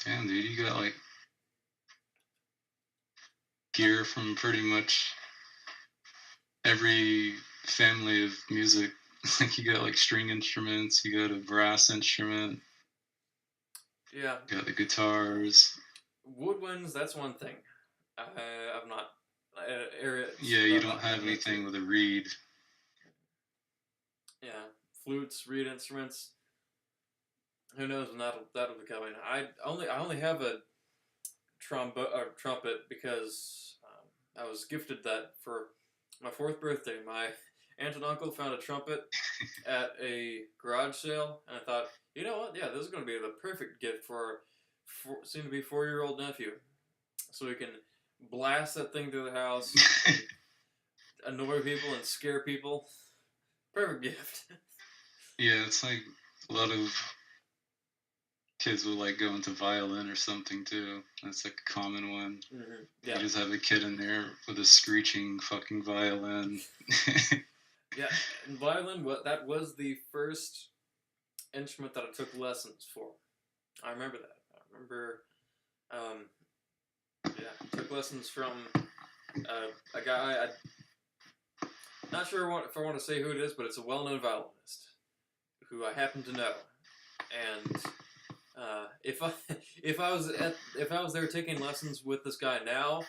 Damn, dude, you got like gear from pretty much every family of music. Like you got like string instruments, you got a brass instrument.
Yeah.
You got the guitars.
Woodwinds, that's one thing. I've not.
Yeah, you don't have anything with a reed.
Yeah, flutes, reed instruments. Who knows when that'll be coming? I only have a trumpet because I was gifted that for my 4th birthday. My aunt and uncle found a trumpet at a garage sale, and I thought, you know what? Yeah, this is going to be the perfect gift for soon-to-be 4-year-old nephew, so we can blast that thing through the house, annoy people and scare people. Perfect gift.
Yeah, it's like a lot of kids will like go into violin or something too. That's like a common one.
Mm-hmm. Yeah.
You just have a kid in there with a screeching fucking violin.
Yeah, and violin, that was the first instrument that I took lessons for. I remember that. I remember Yeah, took lessons from a guy. Not sure if I want to say who it is, but it's a well-known violinist who I happen to know. And if I if I was there taking lessons with this guy now,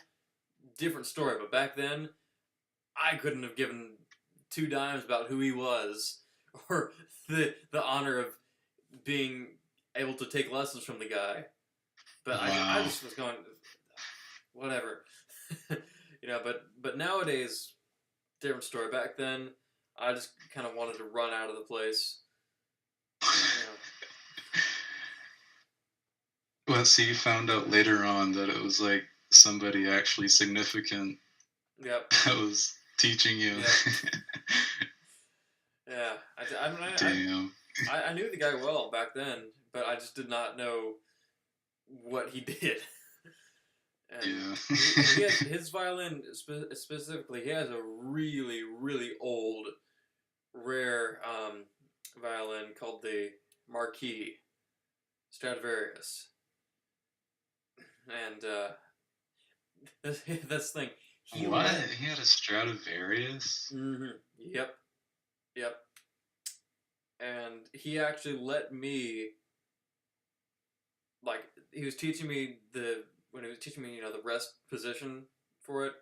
different story. But back then, I couldn't have given two dimes about who he was or the honor of being able to take lessons from the guy. But I
Wow.
just was going, whatever, But nowadays, different story. Back then, I just kind of wanted to run out of the place.
Well, so you found out later on that it was like somebody actually significant
Yep.
that was teaching you.
Yeah. I mean,
Damn.
I knew the guy well back then, but I just did not know what he did. And
Yeah.
he has, his violin specifically, he has a really, really old, rare violin called the Marquis Stradivarius. And that's the thing.
What? He had a Stradivarius?
Yep. And he actually let me, like, he was teaching me when he was teaching me, the rest position for it.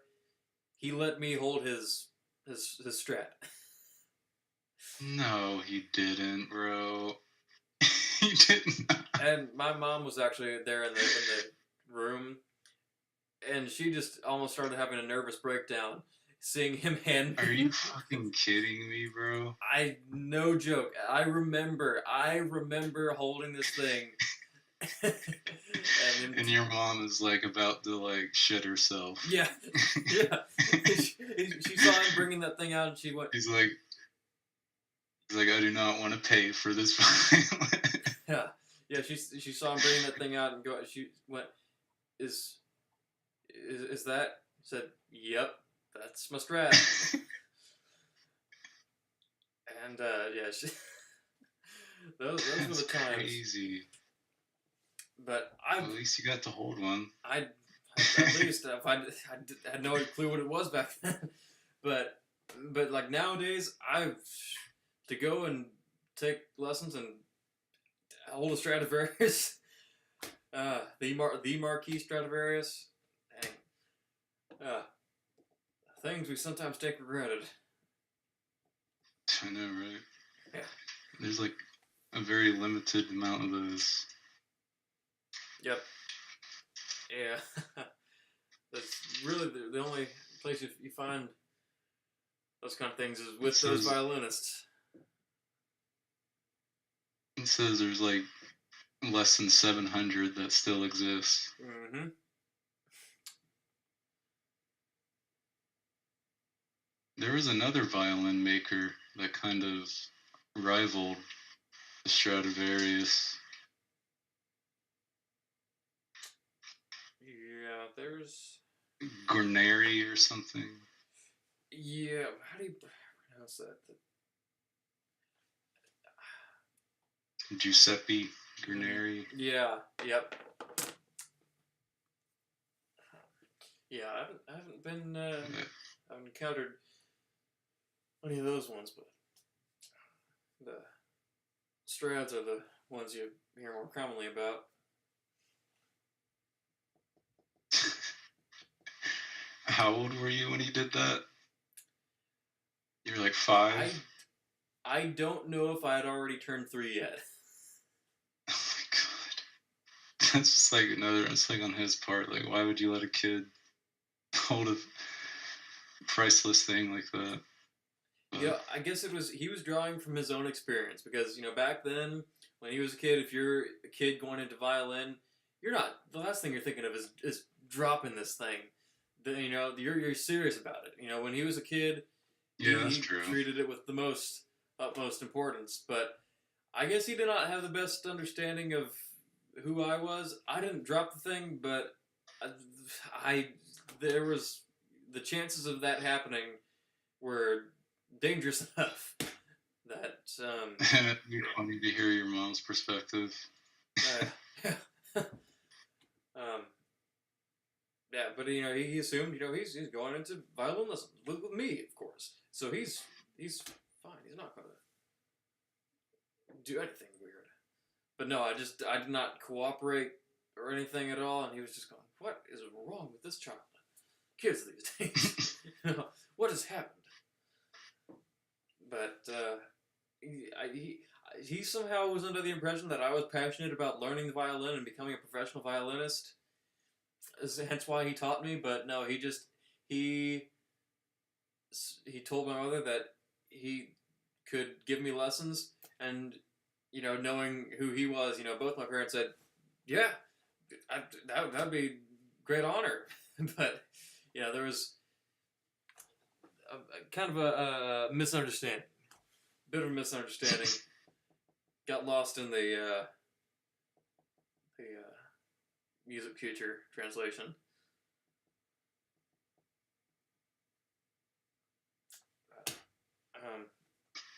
He let me hold his Strat.
No, he didn't, bro. He didn't.
And my mom was actually there in the room, and she just almost started having a nervous breakdown seeing him hand.
Are you fucking kidding me, bro?
No joke. I remember holding this thing.
And your mom is like about to like shit herself.
Yeah. She saw him bringing that thing out, and she went.
He's like, I do not want to pay for this violin.
Yeah. She saw him bringing that thing out and go. She went, is that? He said, "Yep, that's my Strat." And yeah, those were the times.
Crazy.
But
at least you got to hold one.
At least if I had no clue what it was back then. But like nowadays, to go and take lessons and hold a Stradivarius, the Marquis Stradivarius, dang, things we sometimes take for granted.
I know, right?
Yeah.
There's like a very limited amount of those.
Yep. Yeah. That's really the only place you find those kind of things is with those violinists.
It says there's like less than 700 that still exist.
Mm-hmm.
There was another violin maker that kind of rivaled the Stradivarius.
Yeah, there's
Guarneri or something.
Yeah, how do you pronounce that?
Giuseppe Guarneri.
Yeah. Yep. Yeah, I haven't been. I've encountered any of those ones, but the Strads are the ones you hear more commonly about.
How old were you when he did that? You were like 5?
I don't know if I had already turned 3 yet.
Oh my god. That's just like it's like on his part. Like, why would you let a kid hold a priceless thing like that?
Yeah, I guess he was drawing from his own experience because, back then, when he was a kid, if you're a kid going into violin, the last thing you're thinking of is dropping this thing. You're serious about it. When he was a kid,
that's
he
true.
treated it with the utmost importance. But I guess he did not have the best understanding of who I was. I didn't drop the thing, but there was the chances of that happening were dangerous enough that
It'd be funny to hear your mom's perspective.
yeah, but he assumed he's going into violin lessons with me, of course. So he's fine. He's not gonna do anything weird. But no, I did not cooperate or anything at all, and he was just going, "What is wrong with this child? Kids these days, what has happened?" But he somehow was under the impression that I was passionate about learning the violin and becoming a professional violinist. Hence why he taught me. But no, he told my mother that he could give me lessons, and knowing who he was, both my parents said, "Yeah, that'd be great honor." But there was kind of a misunderstanding, bit of a misunderstanding. Got lost in the music teacher translation.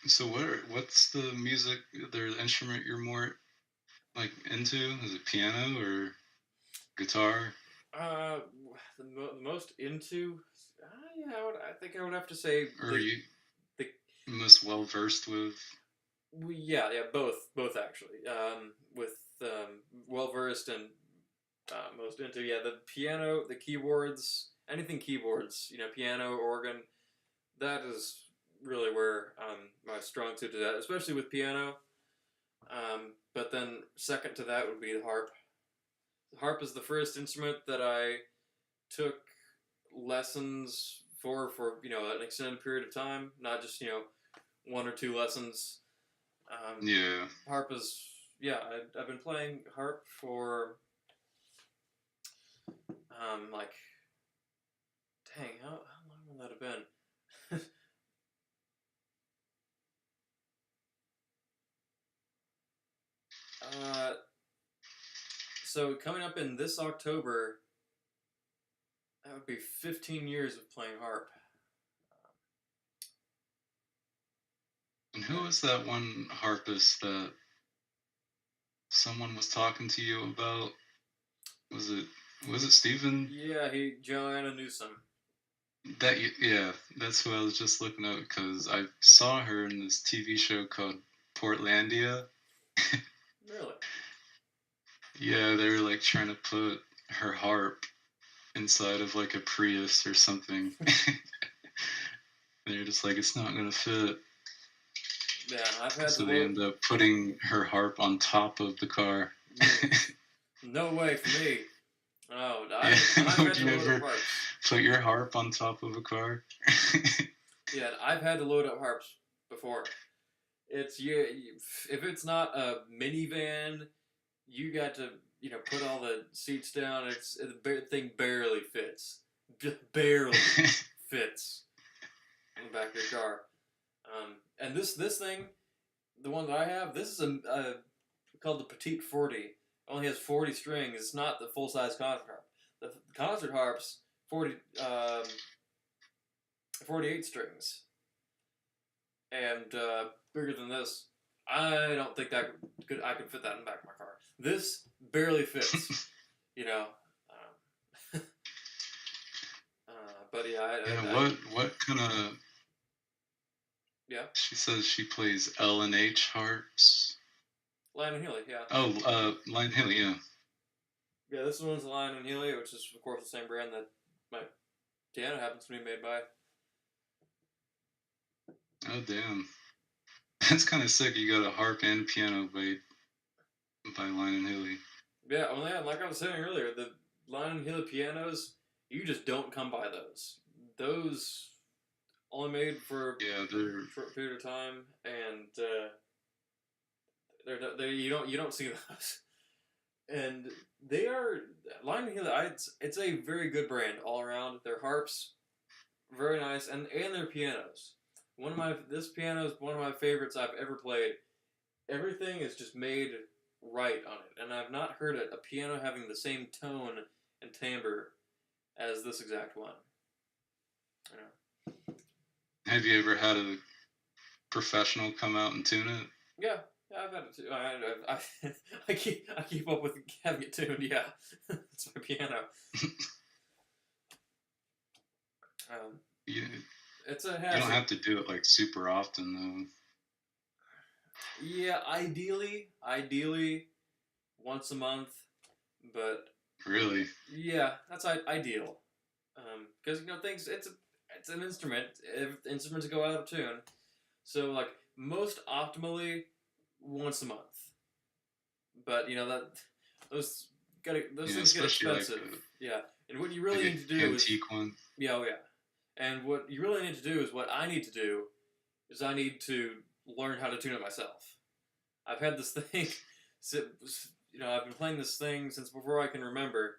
So what's the music, the instrument you're more like into? Is it piano or guitar?
The most into, yeah, I think I would have to say.
Or are you
the
most well versed with?
yeah, both actually. With well versed and most into, yeah, the piano, the keyboards, anything keyboards, piano, organ. That is really where my strong suit to that, especially with piano. But then second to that would be the harp. The harp is the first instrument that I took lessons for an extended period of time, not just one or two lessons.
Yeah.
Harp is I've been playing harp for like, dang, how long would that have been? So coming up in this October, that would be 15 years of playing harp.
And who was that one harpist that someone was talking to you about? Was it Stephen?
Yeah, Joanna Newsom.
That's who I was just looking at, because I saw her in this TV show called Portlandia.
Really?
Yeah, they were like trying to put her harp inside of like a Prius or something. They're just like, it's not gonna fit.
Yeah, I've had
so they end up putting her harp on top of the car.
No way for me. Oh,
I've
had to load up harps.
Put your harp on top of a car?
Yeah, I've had to load up harps before. It's if it's not a minivan, you got to put all the seats down. The thing barely fits, just barely fits in the back of your car. And this thing, the one that I have, this is a called the Petite 40. It only has 40 strings. It's not the full size concert harp. The concert harp's 48 strings, and bigger than this. I don't think I could fit that in the back of my car. This barely fits, But yeah,
what kind of?
Yeah.
She says she plays L&H harps.
Lyon & Healy, yeah.
Oh, Lyon & Healy, yeah.
Yeah, this one's Lyon & Healy, which is, of course, the same brand that my piano happens to be made by.
Oh, damn. That's kind of sick. You got a harp and piano by Lyon & Healy.
Yeah, well, yeah, like I was saying earlier, the Lyon & Healy pianos, you just don't come by those. Those only made for a short period of time, and you don't see those. And they are Lyon & Healy. It's a very good brand all around. Their harps, very nice, and their pianos. This piano is one of my favorites I've ever played. Everything is just made right on it, and I've not heard a piano having the same tone and timbre as this exact one.
Have you ever had a professional come out and tune it?
Yeah, I've had it too. I keep up with having it tuned. Yeah, it's my piano. Um,
You,
it's a
you don't
hazard.
have to do it like super often
Yeah, ideally once a month, but
though. Really?
yeah, that's ideal. Because things it's an instrument. If instruments go out of tune, so like most optimally once a month. But those
Yeah,
things get
especially
expensive. Yeah, and what you
like
really
an
need to do is
antique one.
yeah, oh yeah, and what you really need to do is what I need to do is I need to learn how to tune it myself. I've had this thing, I've been playing this thing since before I can remember.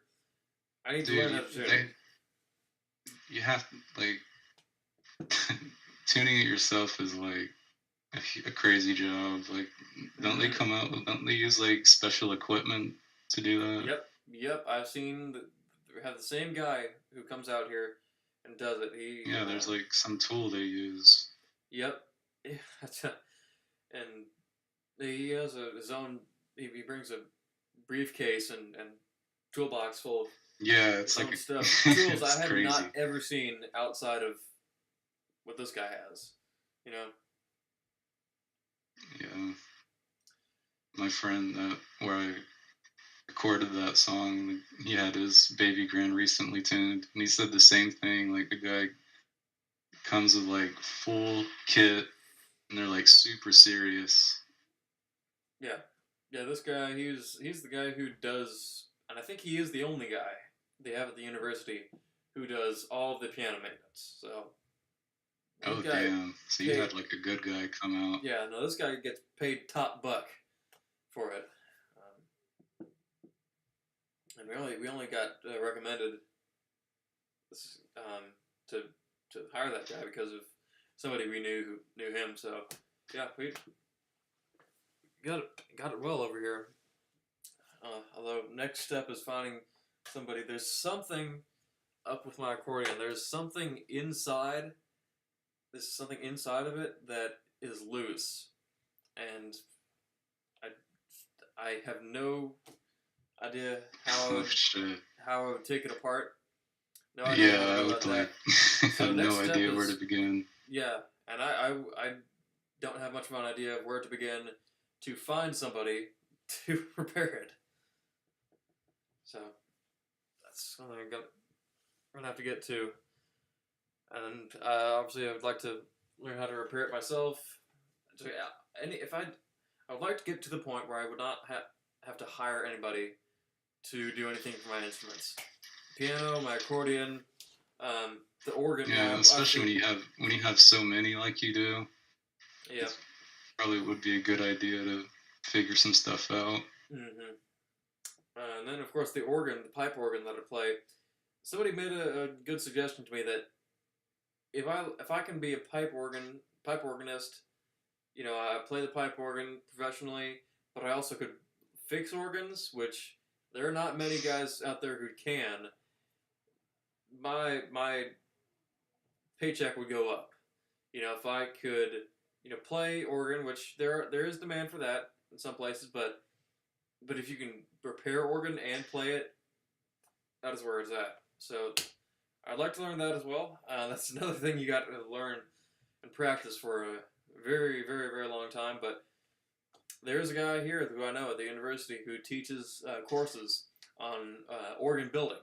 I need to learn how
Dude,
to tune it.
they you have like tuning it yourself is like a crazy job. Like,
Mm-hmm.
don't they use like special equipment to do that?
Yep. I've seen we have the same guy who comes out here and does it.
Yeah, there's like some tool they use.
Yep, and he has his own. He brings a briefcase and toolbox full of
Yeah,
his
it's like
own stuff. Tools I
it's
have
crazy.
not ever seen outside of what this guy has. You know.
Yeah, my friend where I recorded that song, he had his baby grand recently tuned, and he said the same thing. Like the guy comes with like full kit, and they're like super serious.
Yeah, yeah. This guy, he's the guy who does, and I think he is the only guy they have at the university who does all of the piano maintenance. So this
Oh
guy
damn! So you
pay,
had like a good guy come out.
yeah, no, this guy gets paid top buck for it. And we only got recommended this, to hire that guy because of somebody we knew who knew him. So yeah, we got it well over here. Although next step is finding somebody. There's something up with my accordion. There's something inside. There's something inside of it that is loose, and I I have no idea
Oh shit!
how I would take it apart. No idea
Yeah,
how to
I
go
would
about that.
like
So
have no
next step
idea where to
is
begin.
yeah, and I don't have much of an idea of where to begin to find somebody to repair it. So that's something I'm gonna have to get to, and obviously I would like to learn how to repair it myself. So yeah, if I would like to get to the point where I would not have to hire anybody to do anything for my instruments. Piano, my accordion, the organ.
Yeah, especially when you have so many like you do.
Yeah.
Probably would be a good idea to figure some stuff out.
Mm-hmm. And then of course the organ, the pipe organ that I play. Somebody made a good suggestion to me that if I can be a pipe organist, I play the pipe organ professionally, but I also could fix organs, which there are not many guys out there who can. My paycheck would go up. If I could, play organ, which there is demand for that in some places, but if you can repair organ and play it, that is where it's at. So I'd like to learn that as well. That's another thing you got to learn and practice for a very, very, very long time. But there's a guy here who I know at the university who teaches courses on organ building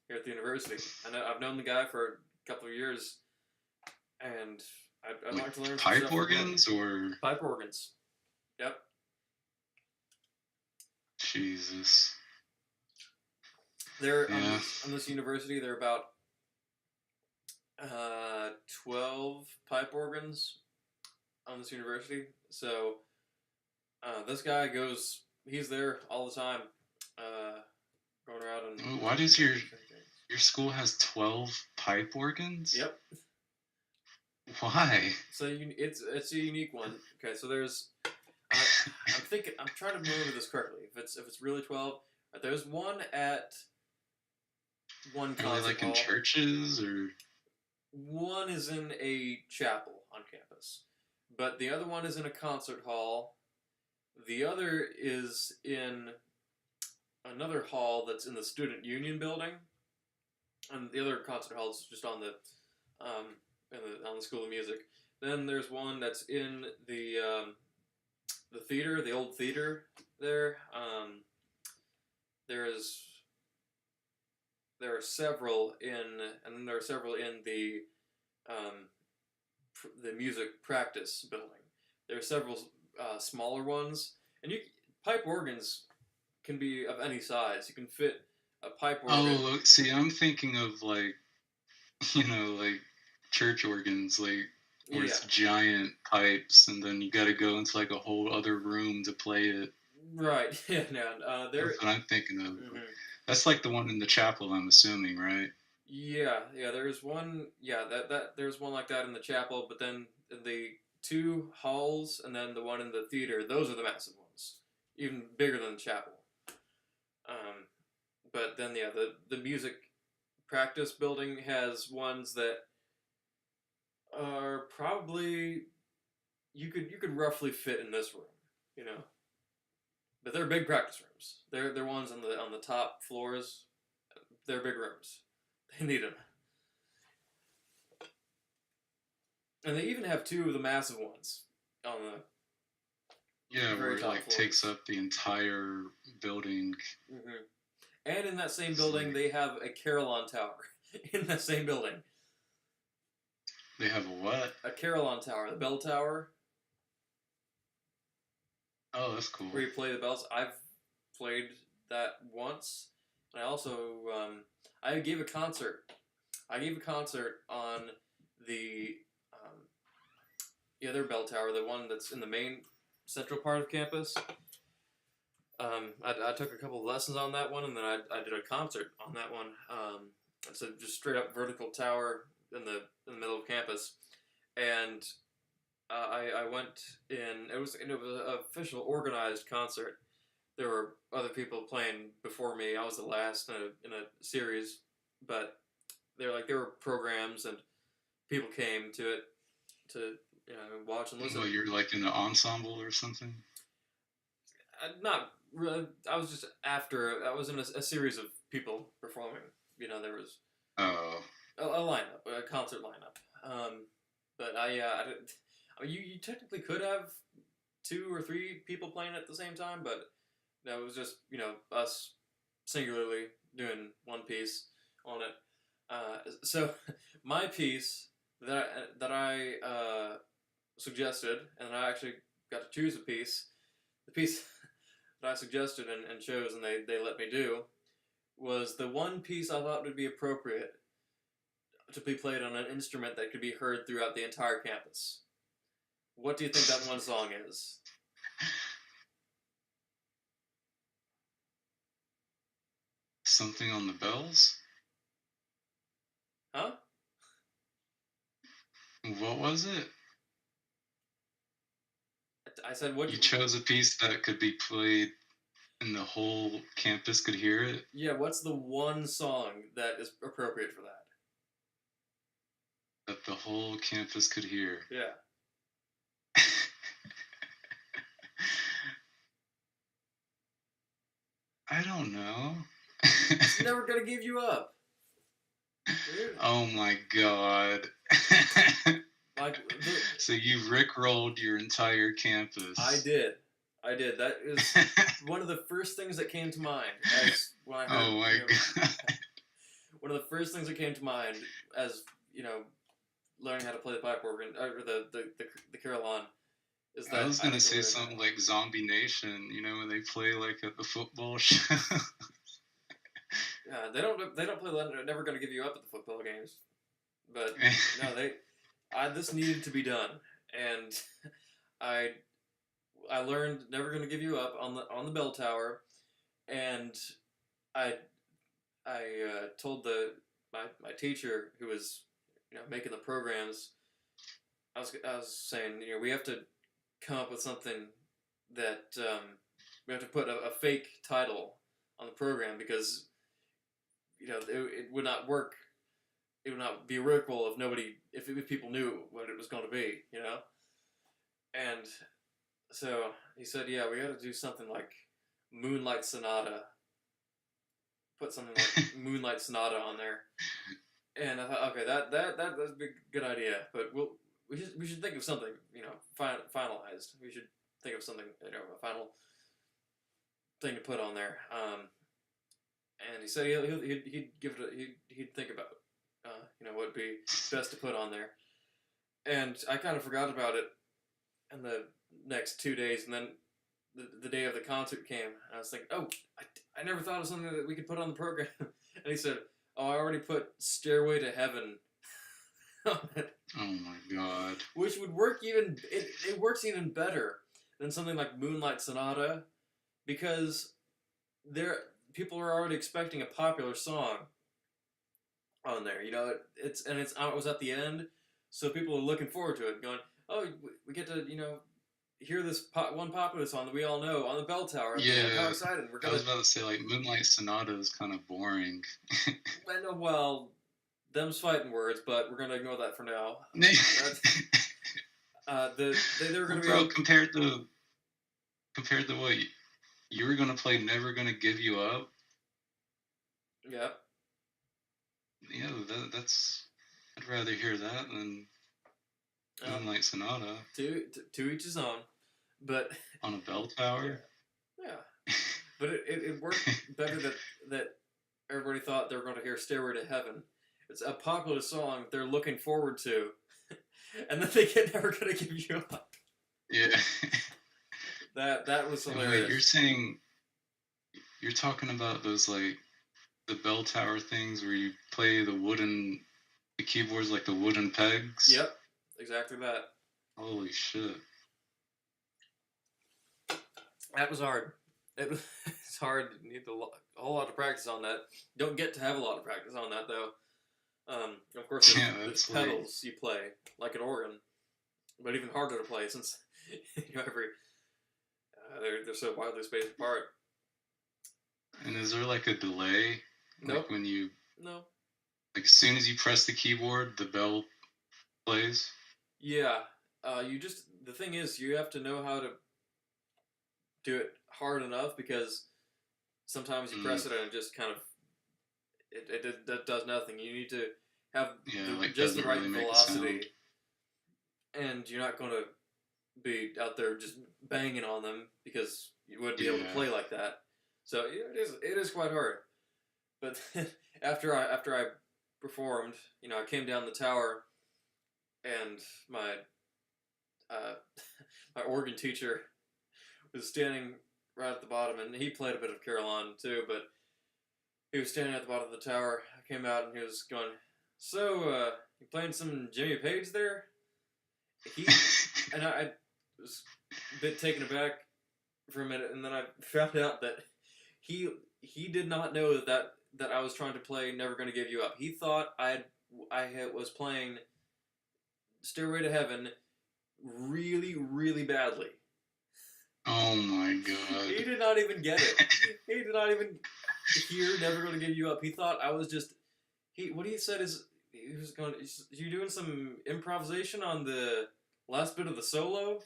here at the university. I've known the guy for a couple of years, and I'd like to learn some
pipe
stuff
organs or
pipe organs. Yep.
Jesus.
They're
Yeah.
on this university. There are about 12 pipe organs on this university. So this guy he's there all the time, going around and.
Why does your school has 12 pipe organs?
Yep.
Why?
So it's a unique one. Okay, so there's. I'm trying to remember this correctly. If it's really 12, there's one at one
Are they
concert
like
hall.
in churches or?
One is in a chapel on campus, but the other one is in a concert hall. The other is in another hall that's in the student union building. and the other concert hall is just on the School of Music. Then there's one that's in the theater, the old theater there. There's there are several in, and then there are several in um, the music practice building. There are several smaller ones, and pipe organs can be of any size. You can fit a pipe organ.
Oh, see, I'm thinking of like, like church organs, like where
Yeah,
it's giant pipes, and then you got to go into like a whole other room to play it.
right. Yeah, no, there.
That's what I'm thinking of.
Mhm.
That's like the one in the chapel, I'm assuming, right?
Yeah, yeah. There's one. Yeah, that there's one like that in the chapel, but then the two halls and then the one in the theater. Those are the massive ones, even bigger than the chapel. Um, but then yeah, the music practice building has ones that are probably you could roughly fit in this room, you know. But they're big practice rooms. They're ones on the top floors. They're big rooms. They need them, and they even have two of the massive ones on
Yeah,
the
where
very
it
top
like
floors.
takes up the entire building.
Hmm. And in that same
It's
building,
like
they have a Carillon Tower. In that same building,
they have a what?
a Carillon Tower, the bell tower,
Oh, that's cool.
where you play the bells. I've played that once, and I also I gave a concert. I gave a concert on the the other bell tower, the one that's in the main central part of campus. I took a couple of lessons on that one, and then I did a concert on that one. It's a just straight up vertical tower in the middle of campus, and I went in. It was an official organized concert. There were other people playing before me. I was the last in a series, but there were programs and people came to it to watch and listen.
Well, you're like in an ensemble or something.
Not really. I was just after. I was in a series of people performing. There was
Oh,
a lineup, a concert lineup. But I didn't. I mean, you technically could have two or three people playing at the same time, but no, it was just us singularly doing one piece on it. So my piece that I suggested, and I actually got to choose a piece. The piece that I suggested and chose, and they let me do, was the one piece I thought would be appropriate to be played on an instrument that could be heard throughout the entire campus. What do you think that one song is?
something on the bells?
Huh?
What was it?
I said what?
You chose a piece that could be played and the whole campus could hear it?
Yeah, what's the one song that is appropriate for that?
That the whole campus could hear.
Yeah.
I don't know.
It's never gonna give you up. Dude.
Oh my god.
Like
So you rickrolled your entire campus.
I did. That is one of the first things that came to mind as when I heard.
Oh my god.
One of the first things that came to mind as learning how to play the pipe organ or the carillon is that
I was gonna say
learned
something like Zombie Nation, when they play like at the football show.
Yeah, they don't play. They're never gonna give you up at the football games, but no, this needed to be done, and I learned never gonna give you up on the bell tower, and I told my teacher who was making the programs. I was saying we have to come up with something that we have to put a fake title on the program because it would not work. It would not be workable if people knew what it was going to be, And so he said, "Yeah, we got to do something like Moonlight Sonata." put something like Moonlight Sonata on there. And I thought, okay, that's a big, good idea, but we should think of something, finalized. We should think of something, a final thing to put on there. And he said he'd give it he'd think about, what would be best to put on there. And I kind of forgot about it in the next 2 days, and then the day of the concert came, and I was thinking, oh, I never thought of something that we could put on the program. And he said, oh, I already put Stairway to Heaven on it.
Oh my god.
Which would work it works even better than something like Moonlight Sonata, because people are already expecting a popular song on there. It was at the end, so people are looking forward to it, going, oh, we get to, hear this one popular song that we all know on the bell tower.
Yeah.
How excited.
I was about to say, like, Moonlight Sonata is kind of boring.
I know, well, them's fighting words, but we're going to ignore that for now. They're going to be...
Bro, compared to what you were going to play Never Gonna Give You Up?
Yeah.
Yeah, that's... I'd rather hear that than Moonlight Sonata.
To each his own, but...
On a bell tower?
Yeah. But it worked better that everybody thought they were going to hear Stairway to Heaven. It's a popular song they're looking forward to. And then they get Never Gonna Give You Up.
Yeah.
That was hilarious.
Wait, you're talking about those, like, the bell tower things where you play the keyboards, like the wooden pegs?
Yep, exactly that.
Holy shit.
That was hard. It's hard. You need a whole lot of practice on that. Don't get to have a lot of practice on that, though. Of course, there's pedals you play, like an organ, but even harder to play since they're so widely spaced apart.
And is there like a delay?
Nope.
Like when you...
No.
Like as soon as you press the keyboard, the bell plays?
Yeah. The thing is, you have to know how to do it hard enough, because sometimes you press it and it just kind of... It does nothing. You need to have just the right velocity, and you're not going to be out there just banging on them, because you wouldn't be able to play like that. So it is quite hard. But after I performed, I came down the tower, and my my organ teacher was standing right at the bottom, and he played a bit of Caroline too, but he was standing at the bottom of the tower. I came out and he was going, so, you playing some Jimmy Page there? And I was a bit taken aback for a minute, and then I found out that he did not know that I was trying to play Never Gonna Give You Up. He thought I was playing Stairway to Heaven really, really badly.
Oh my god.
He did not even get it. He did not even hear Never Gonna Give You Up. He thought I was just... What he said is... He was going... You doing some improvisation on the last bit of the solo?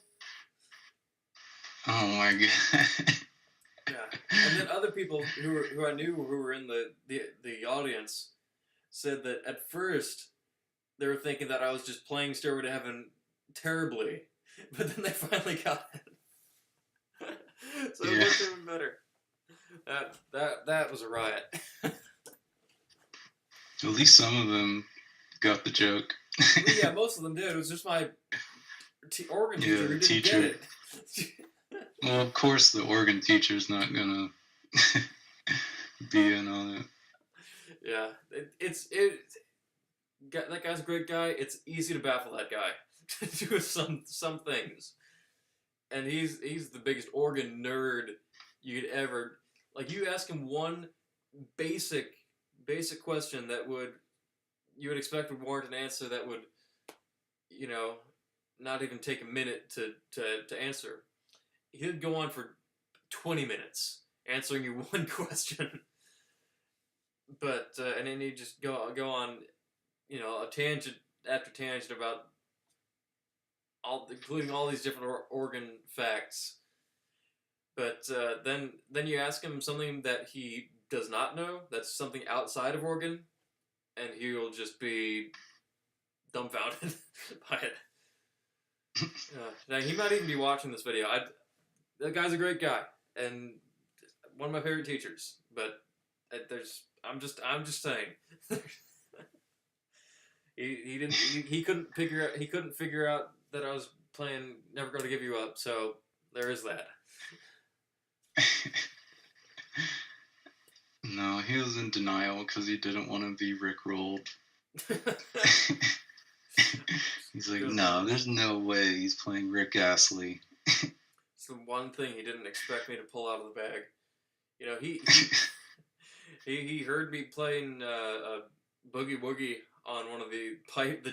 Oh my god.
Yeah. And then other people who I knew who were in the audience said that at first they were thinking that I was just playing Stairway to Heaven terribly. But then they finally got it. So it looked even better. That was a riot.
At least some of them got the joke.
Well, yeah, most of them did. It was just my organ teacher who didn't get it.
Well, of course the organ teacher's not gonna be in on it.
Yeah, that guy's a great guy. It's easy to baffle that guy to some things. And he's the biggest organ nerd you could ever... Like, you ask him one basic question that you would expect would warrant an answer that would, not even take a minute to answer. He'd go on for 20 minutes answering you one question. But, and then he'd just go on, a tangent after tangent about including all these different organ facts. But then you ask him something that he does not know that's something outside of organ, and he'll just be dumbfounded by it. Now he might even be watching this video. That guy's a great guy and one of my favorite teachers. But I'm just saying. he couldn't figure out that I was playing Never Gonna Give You Up. So there is that.
No, he was in denial because he didn't want to be rickrolled. He's like, no, there's no way he's playing Rick Astley.
It's the one thing he didn't expect me to pull out of the bag. You know, he heard me playing Boogie Woogie on one of the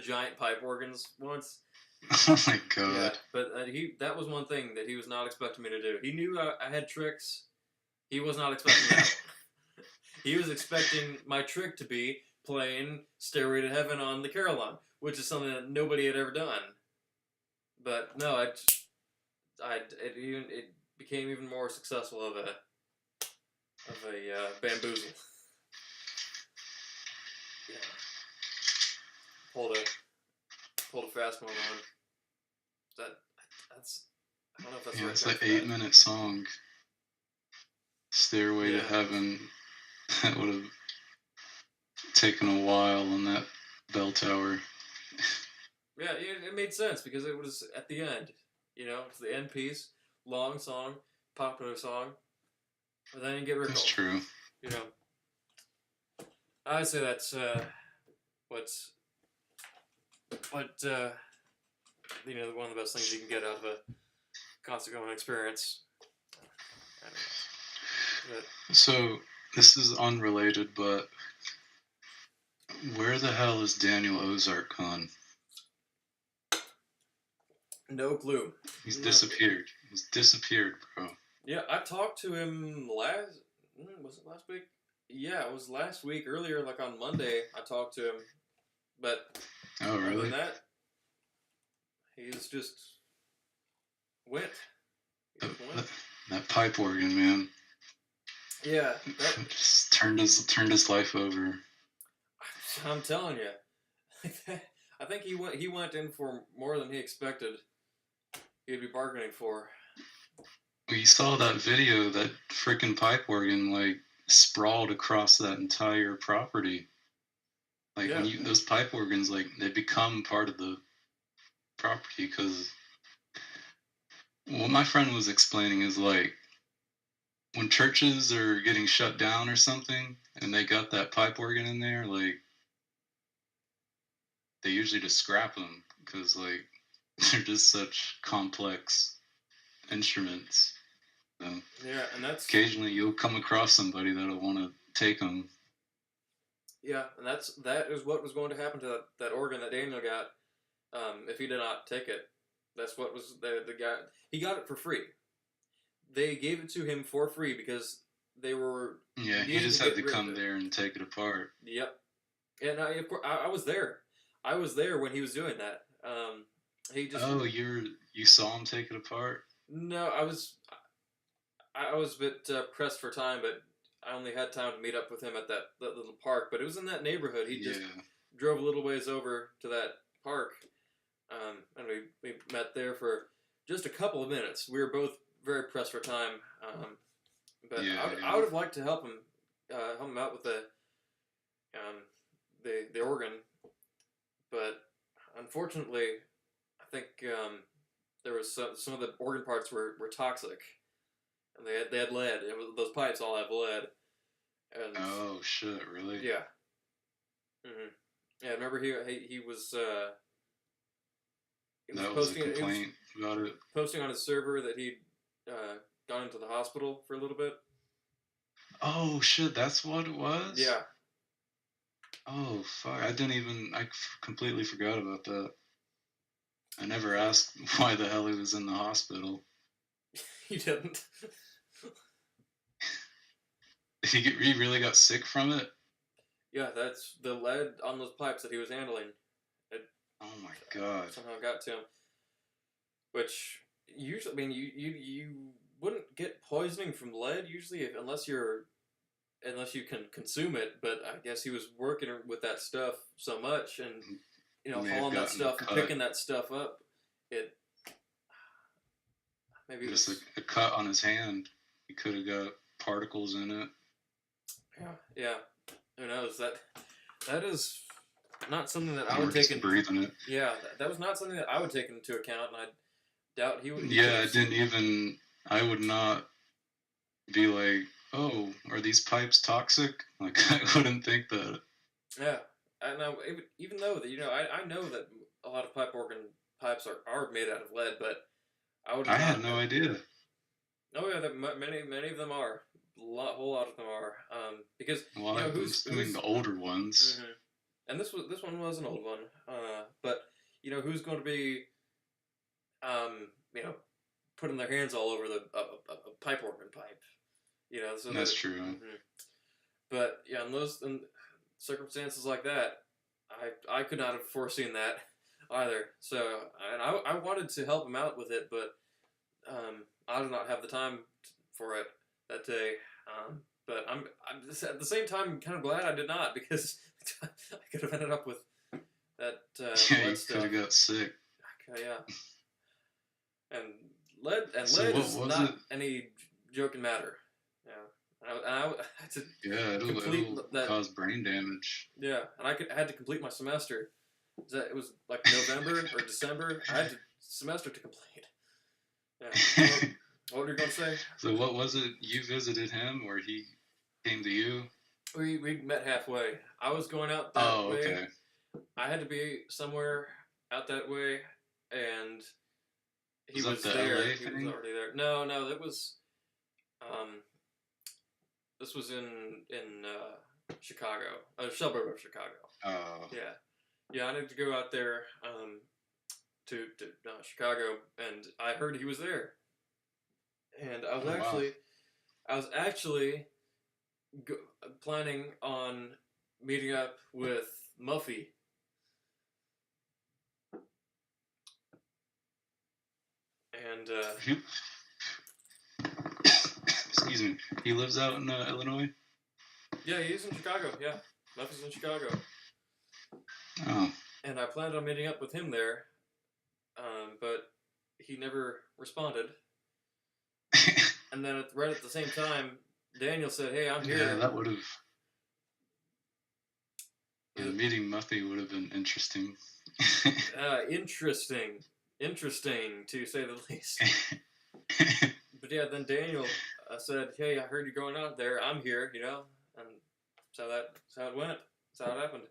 giant pipe organs once.
Oh my god!
Yeah, but that was one thing that he was not expecting me to do. He knew I had tricks. He was not expecting that. He was expecting my trick to be playing Stairway to Heaven on the carillon, which is something that nobody had ever done. But no, it became even more successful of a bamboozle. Yeah. Pulled a fast one on. That's I don't know if that's
yeah,
right.
it's an 8-minute song. Stairway to Heaven. That would have taken a while on that bell tower.
Yeah, it made sense because it was at the end. You know, it's the end piece, long song, popular song, and then you get rickrolled.
That's true.
You know, I'd say that's what you know, one of the best things you can get out of a concert going experience. I don't know.
So this is unrelated, but where the hell is Daniel Ozark gone?
No clue.
He's disappeared. He's disappeared, bro.
Yeah, I talked to him was it last week? Yeah, it was last week. Earlier, like on Monday, I talked to him. But
oh, really?
Other than that, he's just went.
That pipe organ, man.
Yeah,
just turned his life over.
I'm telling you, I think he went in for more than he expected. He'd be bargaining for.
We saw that video. That freaking pipe organ like sprawled across that entire property. Like when those pipe organs, like they become part of the property because what my friend was explaining is like when churches are getting shut down or something and they got that pipe organ in there, like they usually just scrap them because like they're just such complex instruments. So
yeah, and that's
occasionally you'll come across somebody that'll want to take them.
Yeah, and that is what was going to happen to that organ that Daniel got if he did not take it. That's what was the guy. He got it for free. They gave it to him for free because they were.
Yeah, he just had to come there and take it apart.
Yep, and I was there. I was there when he was doing that. He just.
Oh, you saw him take it apart?
No, I was a bit pressed for time, but I only had time to meet up with him at that little park. But it was in that neighborhood. He just drove a little ways over to that park, and we met there for just a couple of minutes. We were both very pressed for time, but I would have liked to help him out with the organ, but unfortunately, I think there was some of the organ parts were toxic, and they had lead. Those pipes all have lead. And,
oh shit! Really?
Yeah. Mm-hmm. Yeah, remember he was.
That was a complaint about it.
Posting on his server that he'd gone into the hospital for a little bit.
Oh shit! That's what it was.
Yeah.
Oh fuck! I completely forgot about that. I never asked why the hell he was in the hospital.
You didn't.
He really got sick from it?
Yeah, that's the lead on those pipes that he was handling.
Oh my god!
Somehow got to him. Which usually, I mean, you wouldn't get poisoning from lead usually unless you're unless you can consume it. But I guess he was working with that stuff so much, and
May have
hauling that
gotten
stuff and
cut.
picking that stuff up. It maybe it
Just
was
a cut on his hand. He could have got particles in it.
yeah. Who knows that is not something that I
Or
would
just
take in.
breathing it.
Yeah, that was not something that I would take into account, and I doubt he would. He
Yeah,
could've
I didn't even. I would not be like, oh, are these pipes toxic? Like, I wouldn't think that.
Yeah, I know. Even though that I know that a lot of pipe organ pipes are made out of lead, but I would
I
not.
had no idea.
Oh yeah, that many of them are. Whole lot of them are. Because
Well, I'm assuming the older ones.
Mhm. And this one was an old one. But who's going to be putting their hands all over the a pipe organ pipe. So
That's true.
Mhm. But yeah, in circumstances like that, I could not have foreseen that either. So and I wanted to help him out with it, but I did not have the time for it that day. But I'm just, at the same time kind of glad I did not, because I could have ended up with that
Yeah,
lead
you could
stuff.
have got sick.
Okay, yeah. And lead
So
lead
what
is
was
not
it?
any joking matter. Yeah. I had to
Yeah,
complete
it'll
that.
cause brain damage.
Yeah, and I had to complete my semester. It was like November or December. I had a semester to complete. Yeah. What were you going to say?
So what was it? You visited him, or he came to you?
We met halfway. I was going out that
Oh,
way.
okay.
I had to be somewhere out that way, and he
Was that
was
the
there.
LA
He was
thing?
already there. No, that was this was in Chicago, a suburb of Chicago.
Oh,
Yeah. I needed to go out there to Chicago, and I heard he was there, and
oh wow.
I was actually planning on meeting up with Muffy. And
He- Excuse me. He lives out in Illinois.
yeah, he's in Chicago. Yeah, Muffy's in Chicago,
Oh,
and I planned on meeting up with him there, but he never responded. And then right at the same time, Daniel said, "Hey, I'm
yeah,
here."
that would have. Yeah, meeting Muffy would have been interesting.
Interesting to say the least. But yeah, then Daniel said, "Hey, I heard you going out there. I'm here," and so that's how it went. That's how it happened.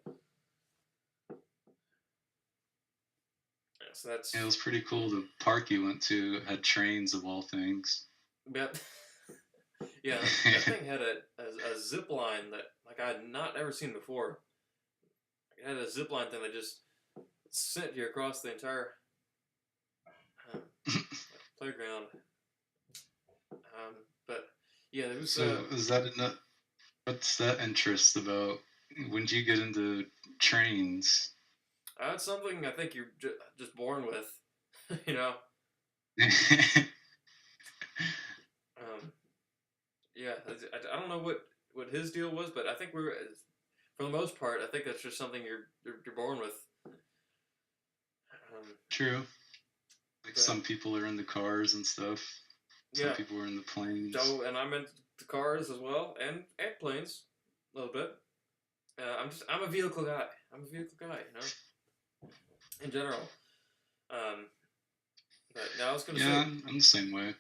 Yeah, so that's
Yeah, it was pretty cool. The park you went to had trains of all things.
Yep. Yeah, that thing had a zip line that I had not ever seen before. It had a zip line thing that just sent you across the entire playground. But yeah, there was.
So is that enough? What's that interest about? When did you get into trains?
That's something I think you're just born with, Yeah, I don't know what his deal was, but I think for the most part, I think that's just something you're born with.
True. Like
But-
some people are in the cars and stuff. Some
Yeah.
people are in the planes.
So, and I'm into the cars as well, and planes a little bit. I'm a vehicle guy. In general. But now I was gonna
Yeah,
say.
I'm the same way.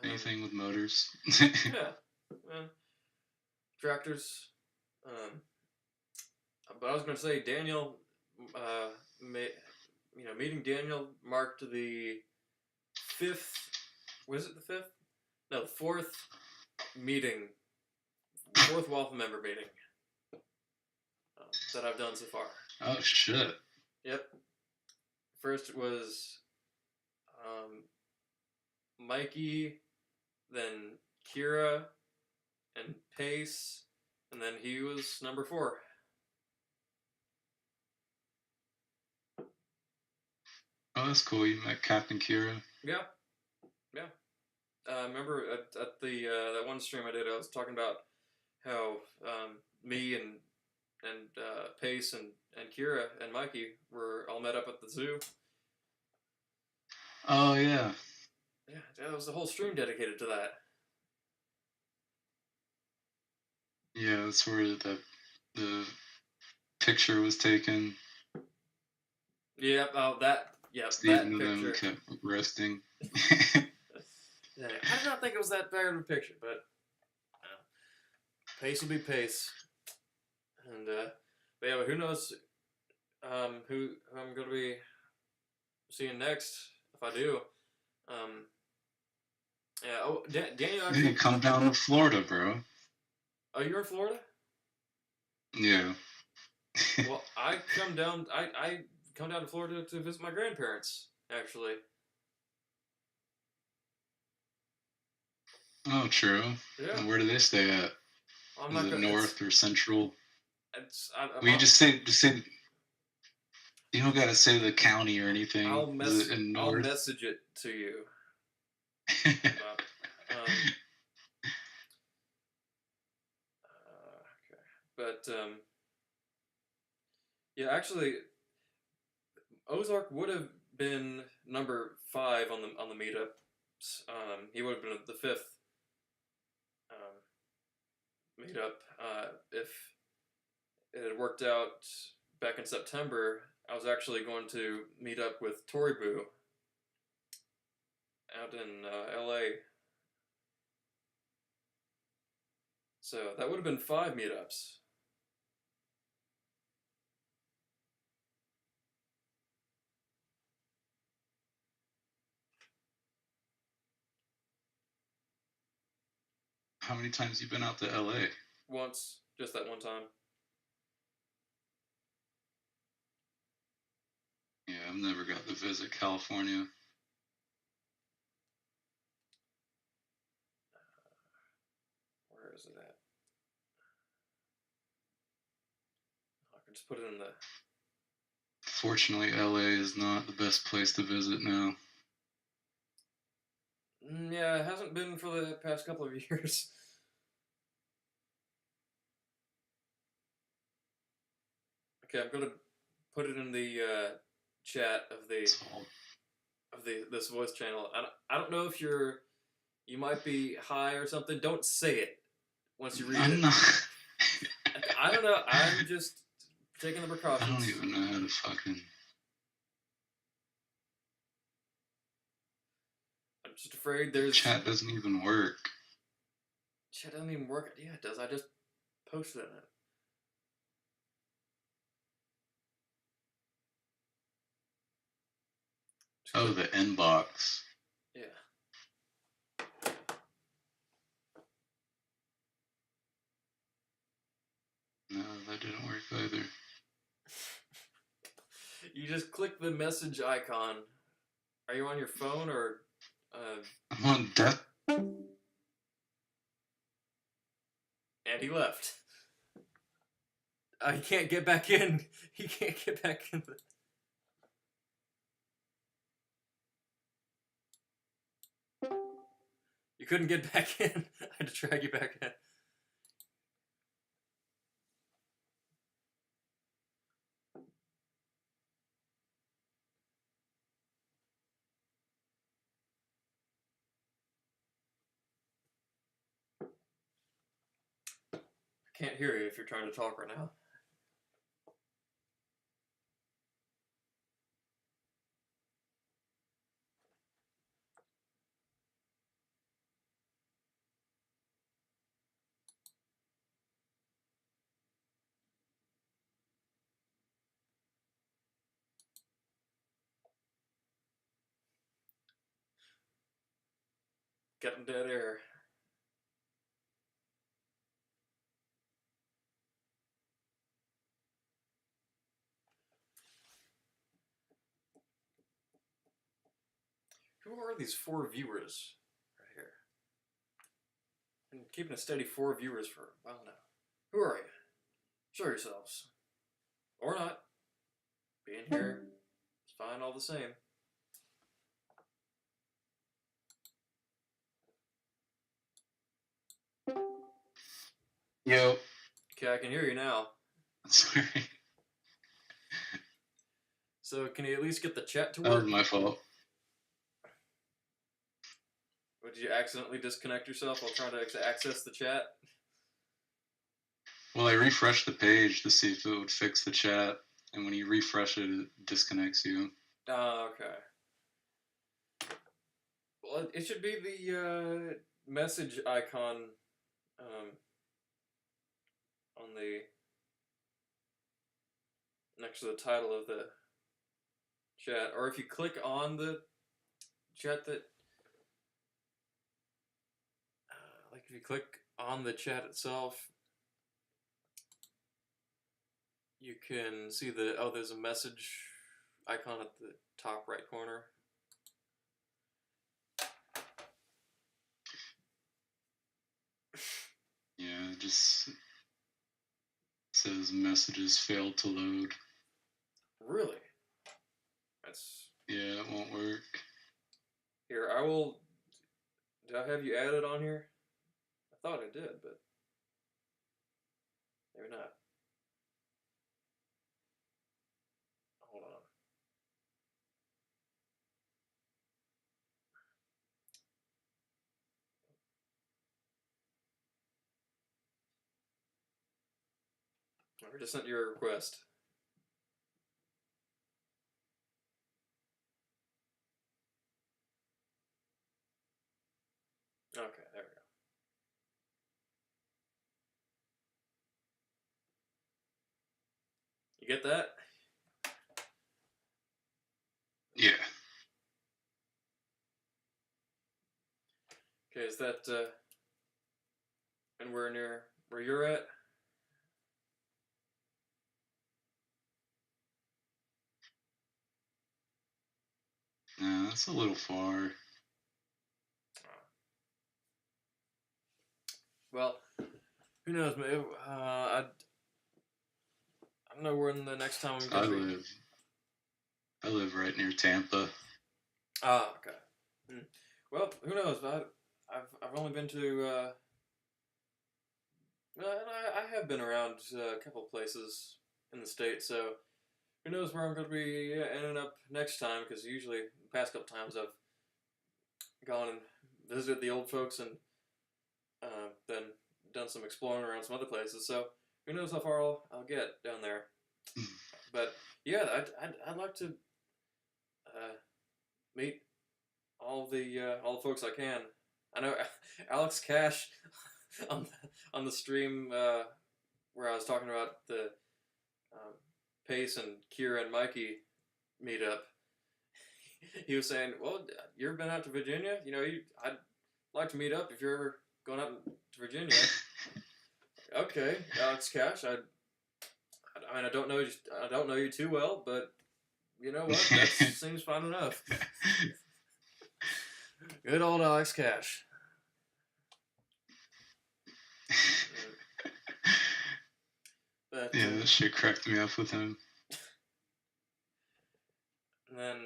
Anything with motors.
Yeah. Tractors. But I was gonna say Daniel. Meeting Daniel marked the 5th. Was it the 5th? No, the 4th meeting. 4th Waffle member meeting that I've done so far.
Oh shit.
Yep. First it was Mikey, then Kira, and Pace, and then he was number 4.
Oh, that's cool. You met Captain Kira.
Yeah. Remember at the that one stream I did, I was talking about how me and Pace and Kira and Mikey were all met up at the zoo.
Oh yeah,
Yeah, that was the whole stream dedicated to that.
yeah. That's where the picture was taken.
Yep. Oh, that. Yep.
Stephen
That
and them
picture.
kept resting.
Yeah, I did not think it was that bad of a picture, but Pace will be Pace, and but yeah, but who knows who I'm gonna be seeing next if I do. Um, yeah. Oh, Daniel
You
actually.
come down to Florida, bro.
Oh, you're in Florida?
Yeah.
Well, I come down. I come down to Florida to visit my grandparents. Actually,
Oh, true.
yeah.
And where do they stay at?
I'm
Is
not
it
gonna.
north or central?
I'm,
We just say you don't gotta say the county or anything. Is it in
I'll
north?
message it to you. Um, okay, but yeah, actually, Ozark would have been number 5 on the meetups. He would have been the 5th meetup if it had worked out back in September. I was actually going to meet up with Tory Boo out in LA. So that would have been 5 meetups.
How many times you been out to LA?
Once, just that one time.
Yeah, I've never got to visit California.
Where is it at? I can just put it in the.
Fortunately, LA is not the best place to visit now.
Yeah, it hasn't been for the past couple of years. Okay, I'm gonna put it in the chat of this voice channel. I don't know if you might be high or something. Don't say it once you read
I'm
it.
not.
I don't know. I'm just taking the
I
precautions.
don't even know how to fucking.
I'm just afraid
The
there's.
chat doesn't even work.
Chat doesn't even work. Yeah, it does. I just posted it.
Oh, the inbox.
Yeah.
No, that didn't work either.
You just click the message icon. Are you on your phone or?
I'm on death.
And he left. He can't get back in. He can't get back in. You couldn't get back in. I had to drag you back in. I can't hear you if you're trying to talk right now. Getting dead air. Who are these 4 viewers right here? Been keeping a steady 4 viewers for a while now. Who are you? Show yourselves. Or not. Being here is fine all the same.
Yo.
Okay, I can hear you now.
Sorry.
So can you at least get the chat to
That was
work?
my fault.
Or did you accidentally disconnect yourself while trying to access the chat?
Well, I refreshed the page to see if it would fix the chat, and when you refresh it, it disconnects you.
Oh, okay. Well, it should be the message icon on the next to the title of the chat, or if you click on the chat that, like if you click on the chat itself, you can see there's a message icon at the top right corner.
Yeah, it just says messages failed to load.
Really? That's...
Yeah, it won't work.
Here, I will... Did I have you added on here? I thought I did, but... maybe not. Hold on. I just sent you a request. Okay, there we go. You get that?
Yeah.
Okay, is that anywhere near where you're at?
No, that's a little far.
Well, who knows? Maybe, I don't know when the next time I'm gonna be.
I live right near Tampa.
Ah, okay. Well, who knows? I've only been to. I have been around a couple places in the state, so who knows where I'm going to be ending up next time? Because usually the past couple times I've gone and visited the old folks and then done some exploring around some other places. So who knows how far I'll get down there? But yeah, I'd like to meet all the folks I can. I know Alex Cash on the stream where I was talking about the Pace and Kira and Mikey meetup. He was saying, "Well, you ever been out to Virginia? You know, I'd like to meet up if you're ever going out to Virginia." Okay, Alex Cash. I mean, I don't know you too well, but you know what? That seems fine enough. Good old Alex Cash. But,
yeah, that shit cracked me up with him.
And then,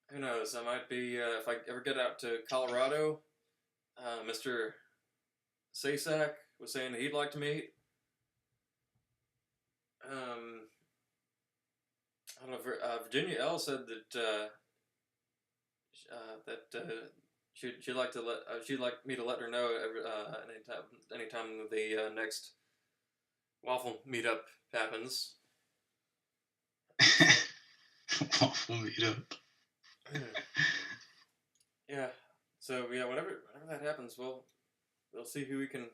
who knows? I might be if I ever get out to Colorado. Mr. Sasak was saying that he'd like to meet. I don't know. Virginia L said that she'd like me to let her know anytime the next waffle meetup happens.
Waffle meetup.
Yeah. So yeah, whenever that happens, we'll see who we can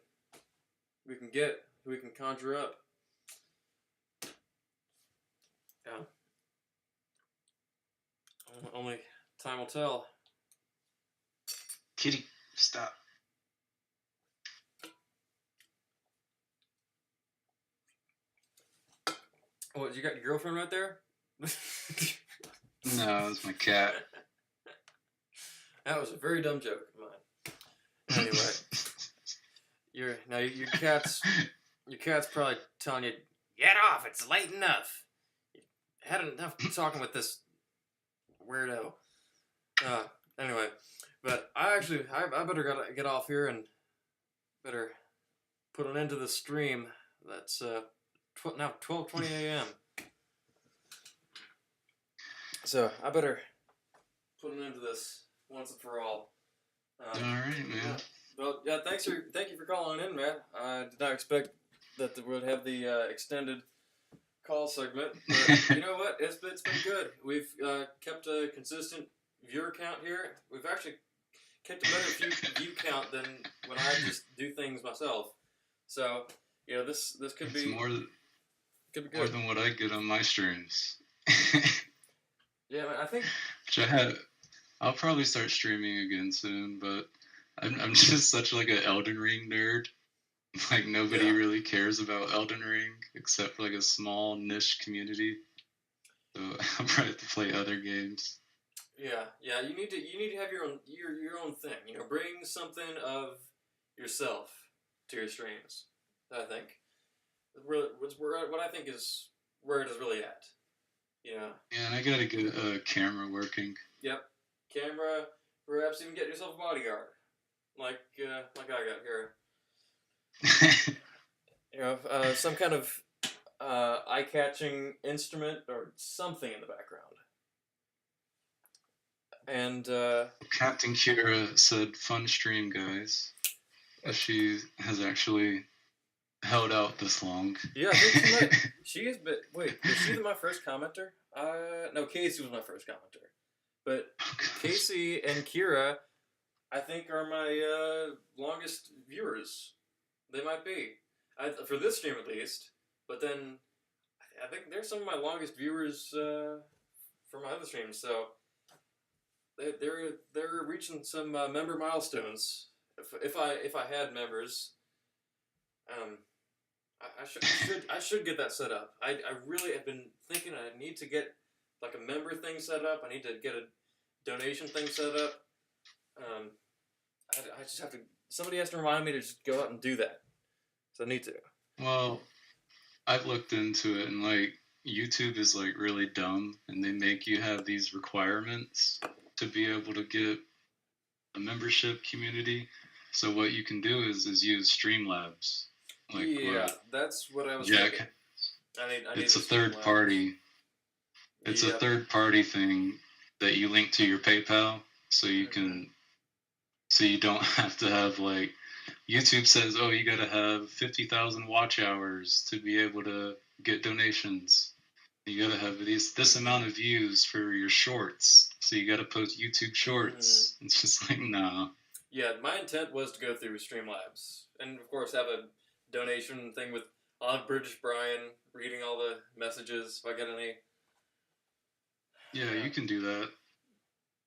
conjure up. Yeah. Only time will tell.
Kitty, stop.
Oh, you got your girlfriend right there?
No, it's my cat.
That was a very dumb joke of mine. Anyway, your cat's probably telling you, "Get off! It's late enough. You had enough talking with this weirdo." Anyway, but I better gotta get off here and better put an end to the stream. That's now 12:20 a.m. So I better put an end to this once and for all.
All right, man.
Yeah. Well, yeah. Thank you for calling in, man. I did not expect that we would have the extended call segment, but you know what? It's been good. We've kept a consistent viewer count here. We've actually kept a better view count than when I just do things myself. So this could
It's
be
more
good.
more than what I get on my streams.
Yeah, man, I think.
Which I'll probably start streaming again soon, but I'm just such like an Elden Ring nerd. Like nobody really cares about Elden Ring except for like a small niche community. So I'll probably have to play other games.
Yeah. You need to have your own thing. Bring something of yourself to your streams. I think. What I think is where it is really at. Yeah,
and I gotta get a camera working.
Yep. Camera. Perhaps even get yourself a bodyguard, like I got here. Some kind of eye-catching instrument or something in the background. And
Captain Kira said, "Fun stream, guys." She has actually held out this long.
Yeah, I think she has been. Wait, was she my first commenter? No, Casey was my first commenter. But Casey and Kira, I think, are my longest viewers. They might be. For this stream at least. But then, I think they're some of my longest viewers for my other streams. So they're reaching some member milestones. If I had members, I should get that set up. I really have been thinking I need to get like a member thing set up. I need to get a donation thing set up. I just have to. Somebody has to remind me to just go out and do that. So I need to.
Well, I've looked into it, and like YouTube is like really dumb, and they make you have these requirements to be able to get a membership community. So what you can do is use Streamlabs. Like
that's what I was
Jack,
thinking. I need
it's a third party. It's a third party thing that you link to your PayPal, so you can, so you don't have to have like YouTube says, oh, you got to have 50,000 watch hours to be able to get donations. You got to have this amount of views for your shorts, so you got to post YouTube shorts. It's just like no.
Yeah, my intent was to go through Streamlabs, and of course have a donation thing with British Brian reading all the messages if I get any.
Yeah, you can do that.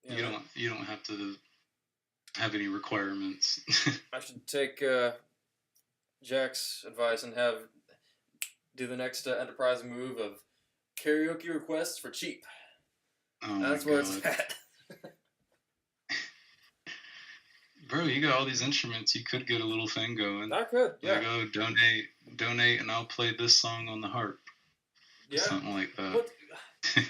Yeah. You don't have to have any requirements.
I should take Jack's advice and do the next enterprise move of karaoke requests for cheap.
Oh
That's where it's at.
Bro, you got all these instruments. You could get a little thing going.
I could, yeah.
Like, oh, donate, and I'll play this song on the harp.
Yeah.
Something like that.
But,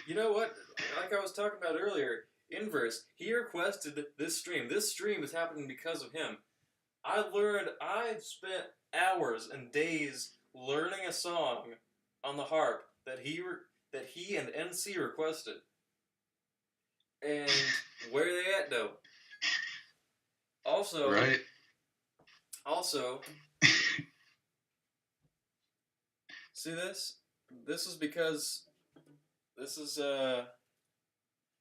you know what? Like I was talking about earlier, Inverse, he requested this stream. This stream is happening because of him. I spent hours and days learning a song on the harp that he and NC requested. And where are they at, though? Also,
right.
Also, see this? This is because this is
oh,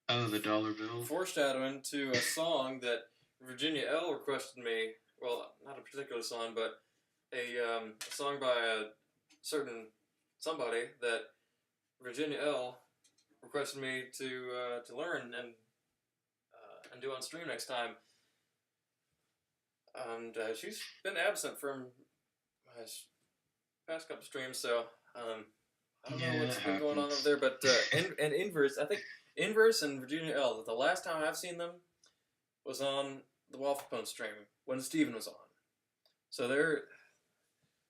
the dollar bill.
Foreshadowing to a song that Virginia L requested me. Well, not a particular song, but a song by a certain somebody that Virginia L requested me to learn and do on stream next time. And she's been absent from my past couple streams, so I don't know what's been going on over there. But and Inverse, I think Inverse and Virginia L. The last time I've seen them was on the Waffle Pone stream when Steven was on. So they've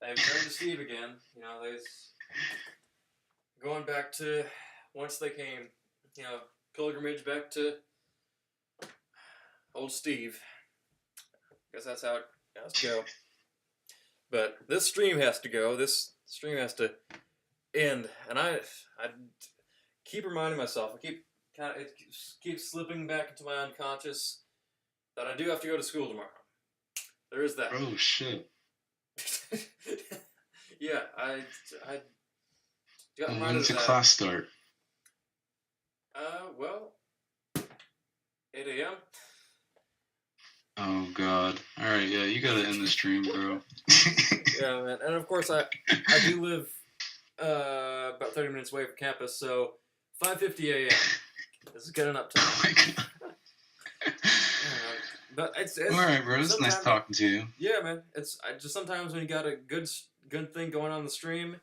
turned to Steve again. You know, they're going back to once they came. You know, pilgrimage back to old Steve. Guess that's how it has to go. But this stream has to go. This stream has to end, and I keep reminding myself. It keeps slipping back into my unconscious that I do have to go to school tomorrow. There is that.
Oh shit.
Yeah, I got reminded
When's
of
the
that.
class start?
Well, 8 a.m.
Oh god. Alright, yeah, you gotta end the stream, bro.
Yeah, man. And of course, I do live about 30 minutes away from campus, so 5:50 a.m. is good enough time.
Oh my god.
But it's
Alright, bro, it's nice
sometimes-
talking to you.
Yeah, man. I just sometimes when you got a good thing going on the stream,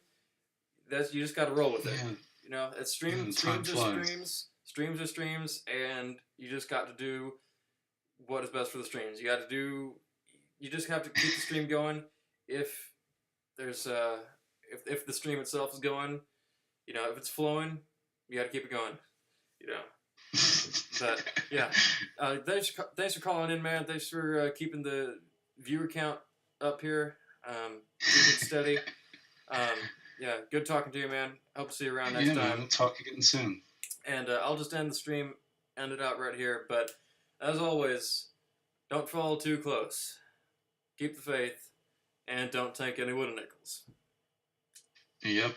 you just got to roll with it.
Yeah.
You know, it's
Yeah,
streams
time
are
flies.
streams are streams, and you just got to do what is best for the streams. You just have to keep the stream going. If there's if the stream itself is going, you know, if it's flowing, you got to keep it going. You know. But yeah, thanks for calling in, man. Thanks for keeping the viewer count up here. Keep it steady. Yeah, good talking to you, man. Hope to see you around next
Yeah,
time.
we'll talk again soon.
And I'll just end it out right here. But as always, don't fall too close. Keep the faith, and don't take any wooden nickels.
Yep.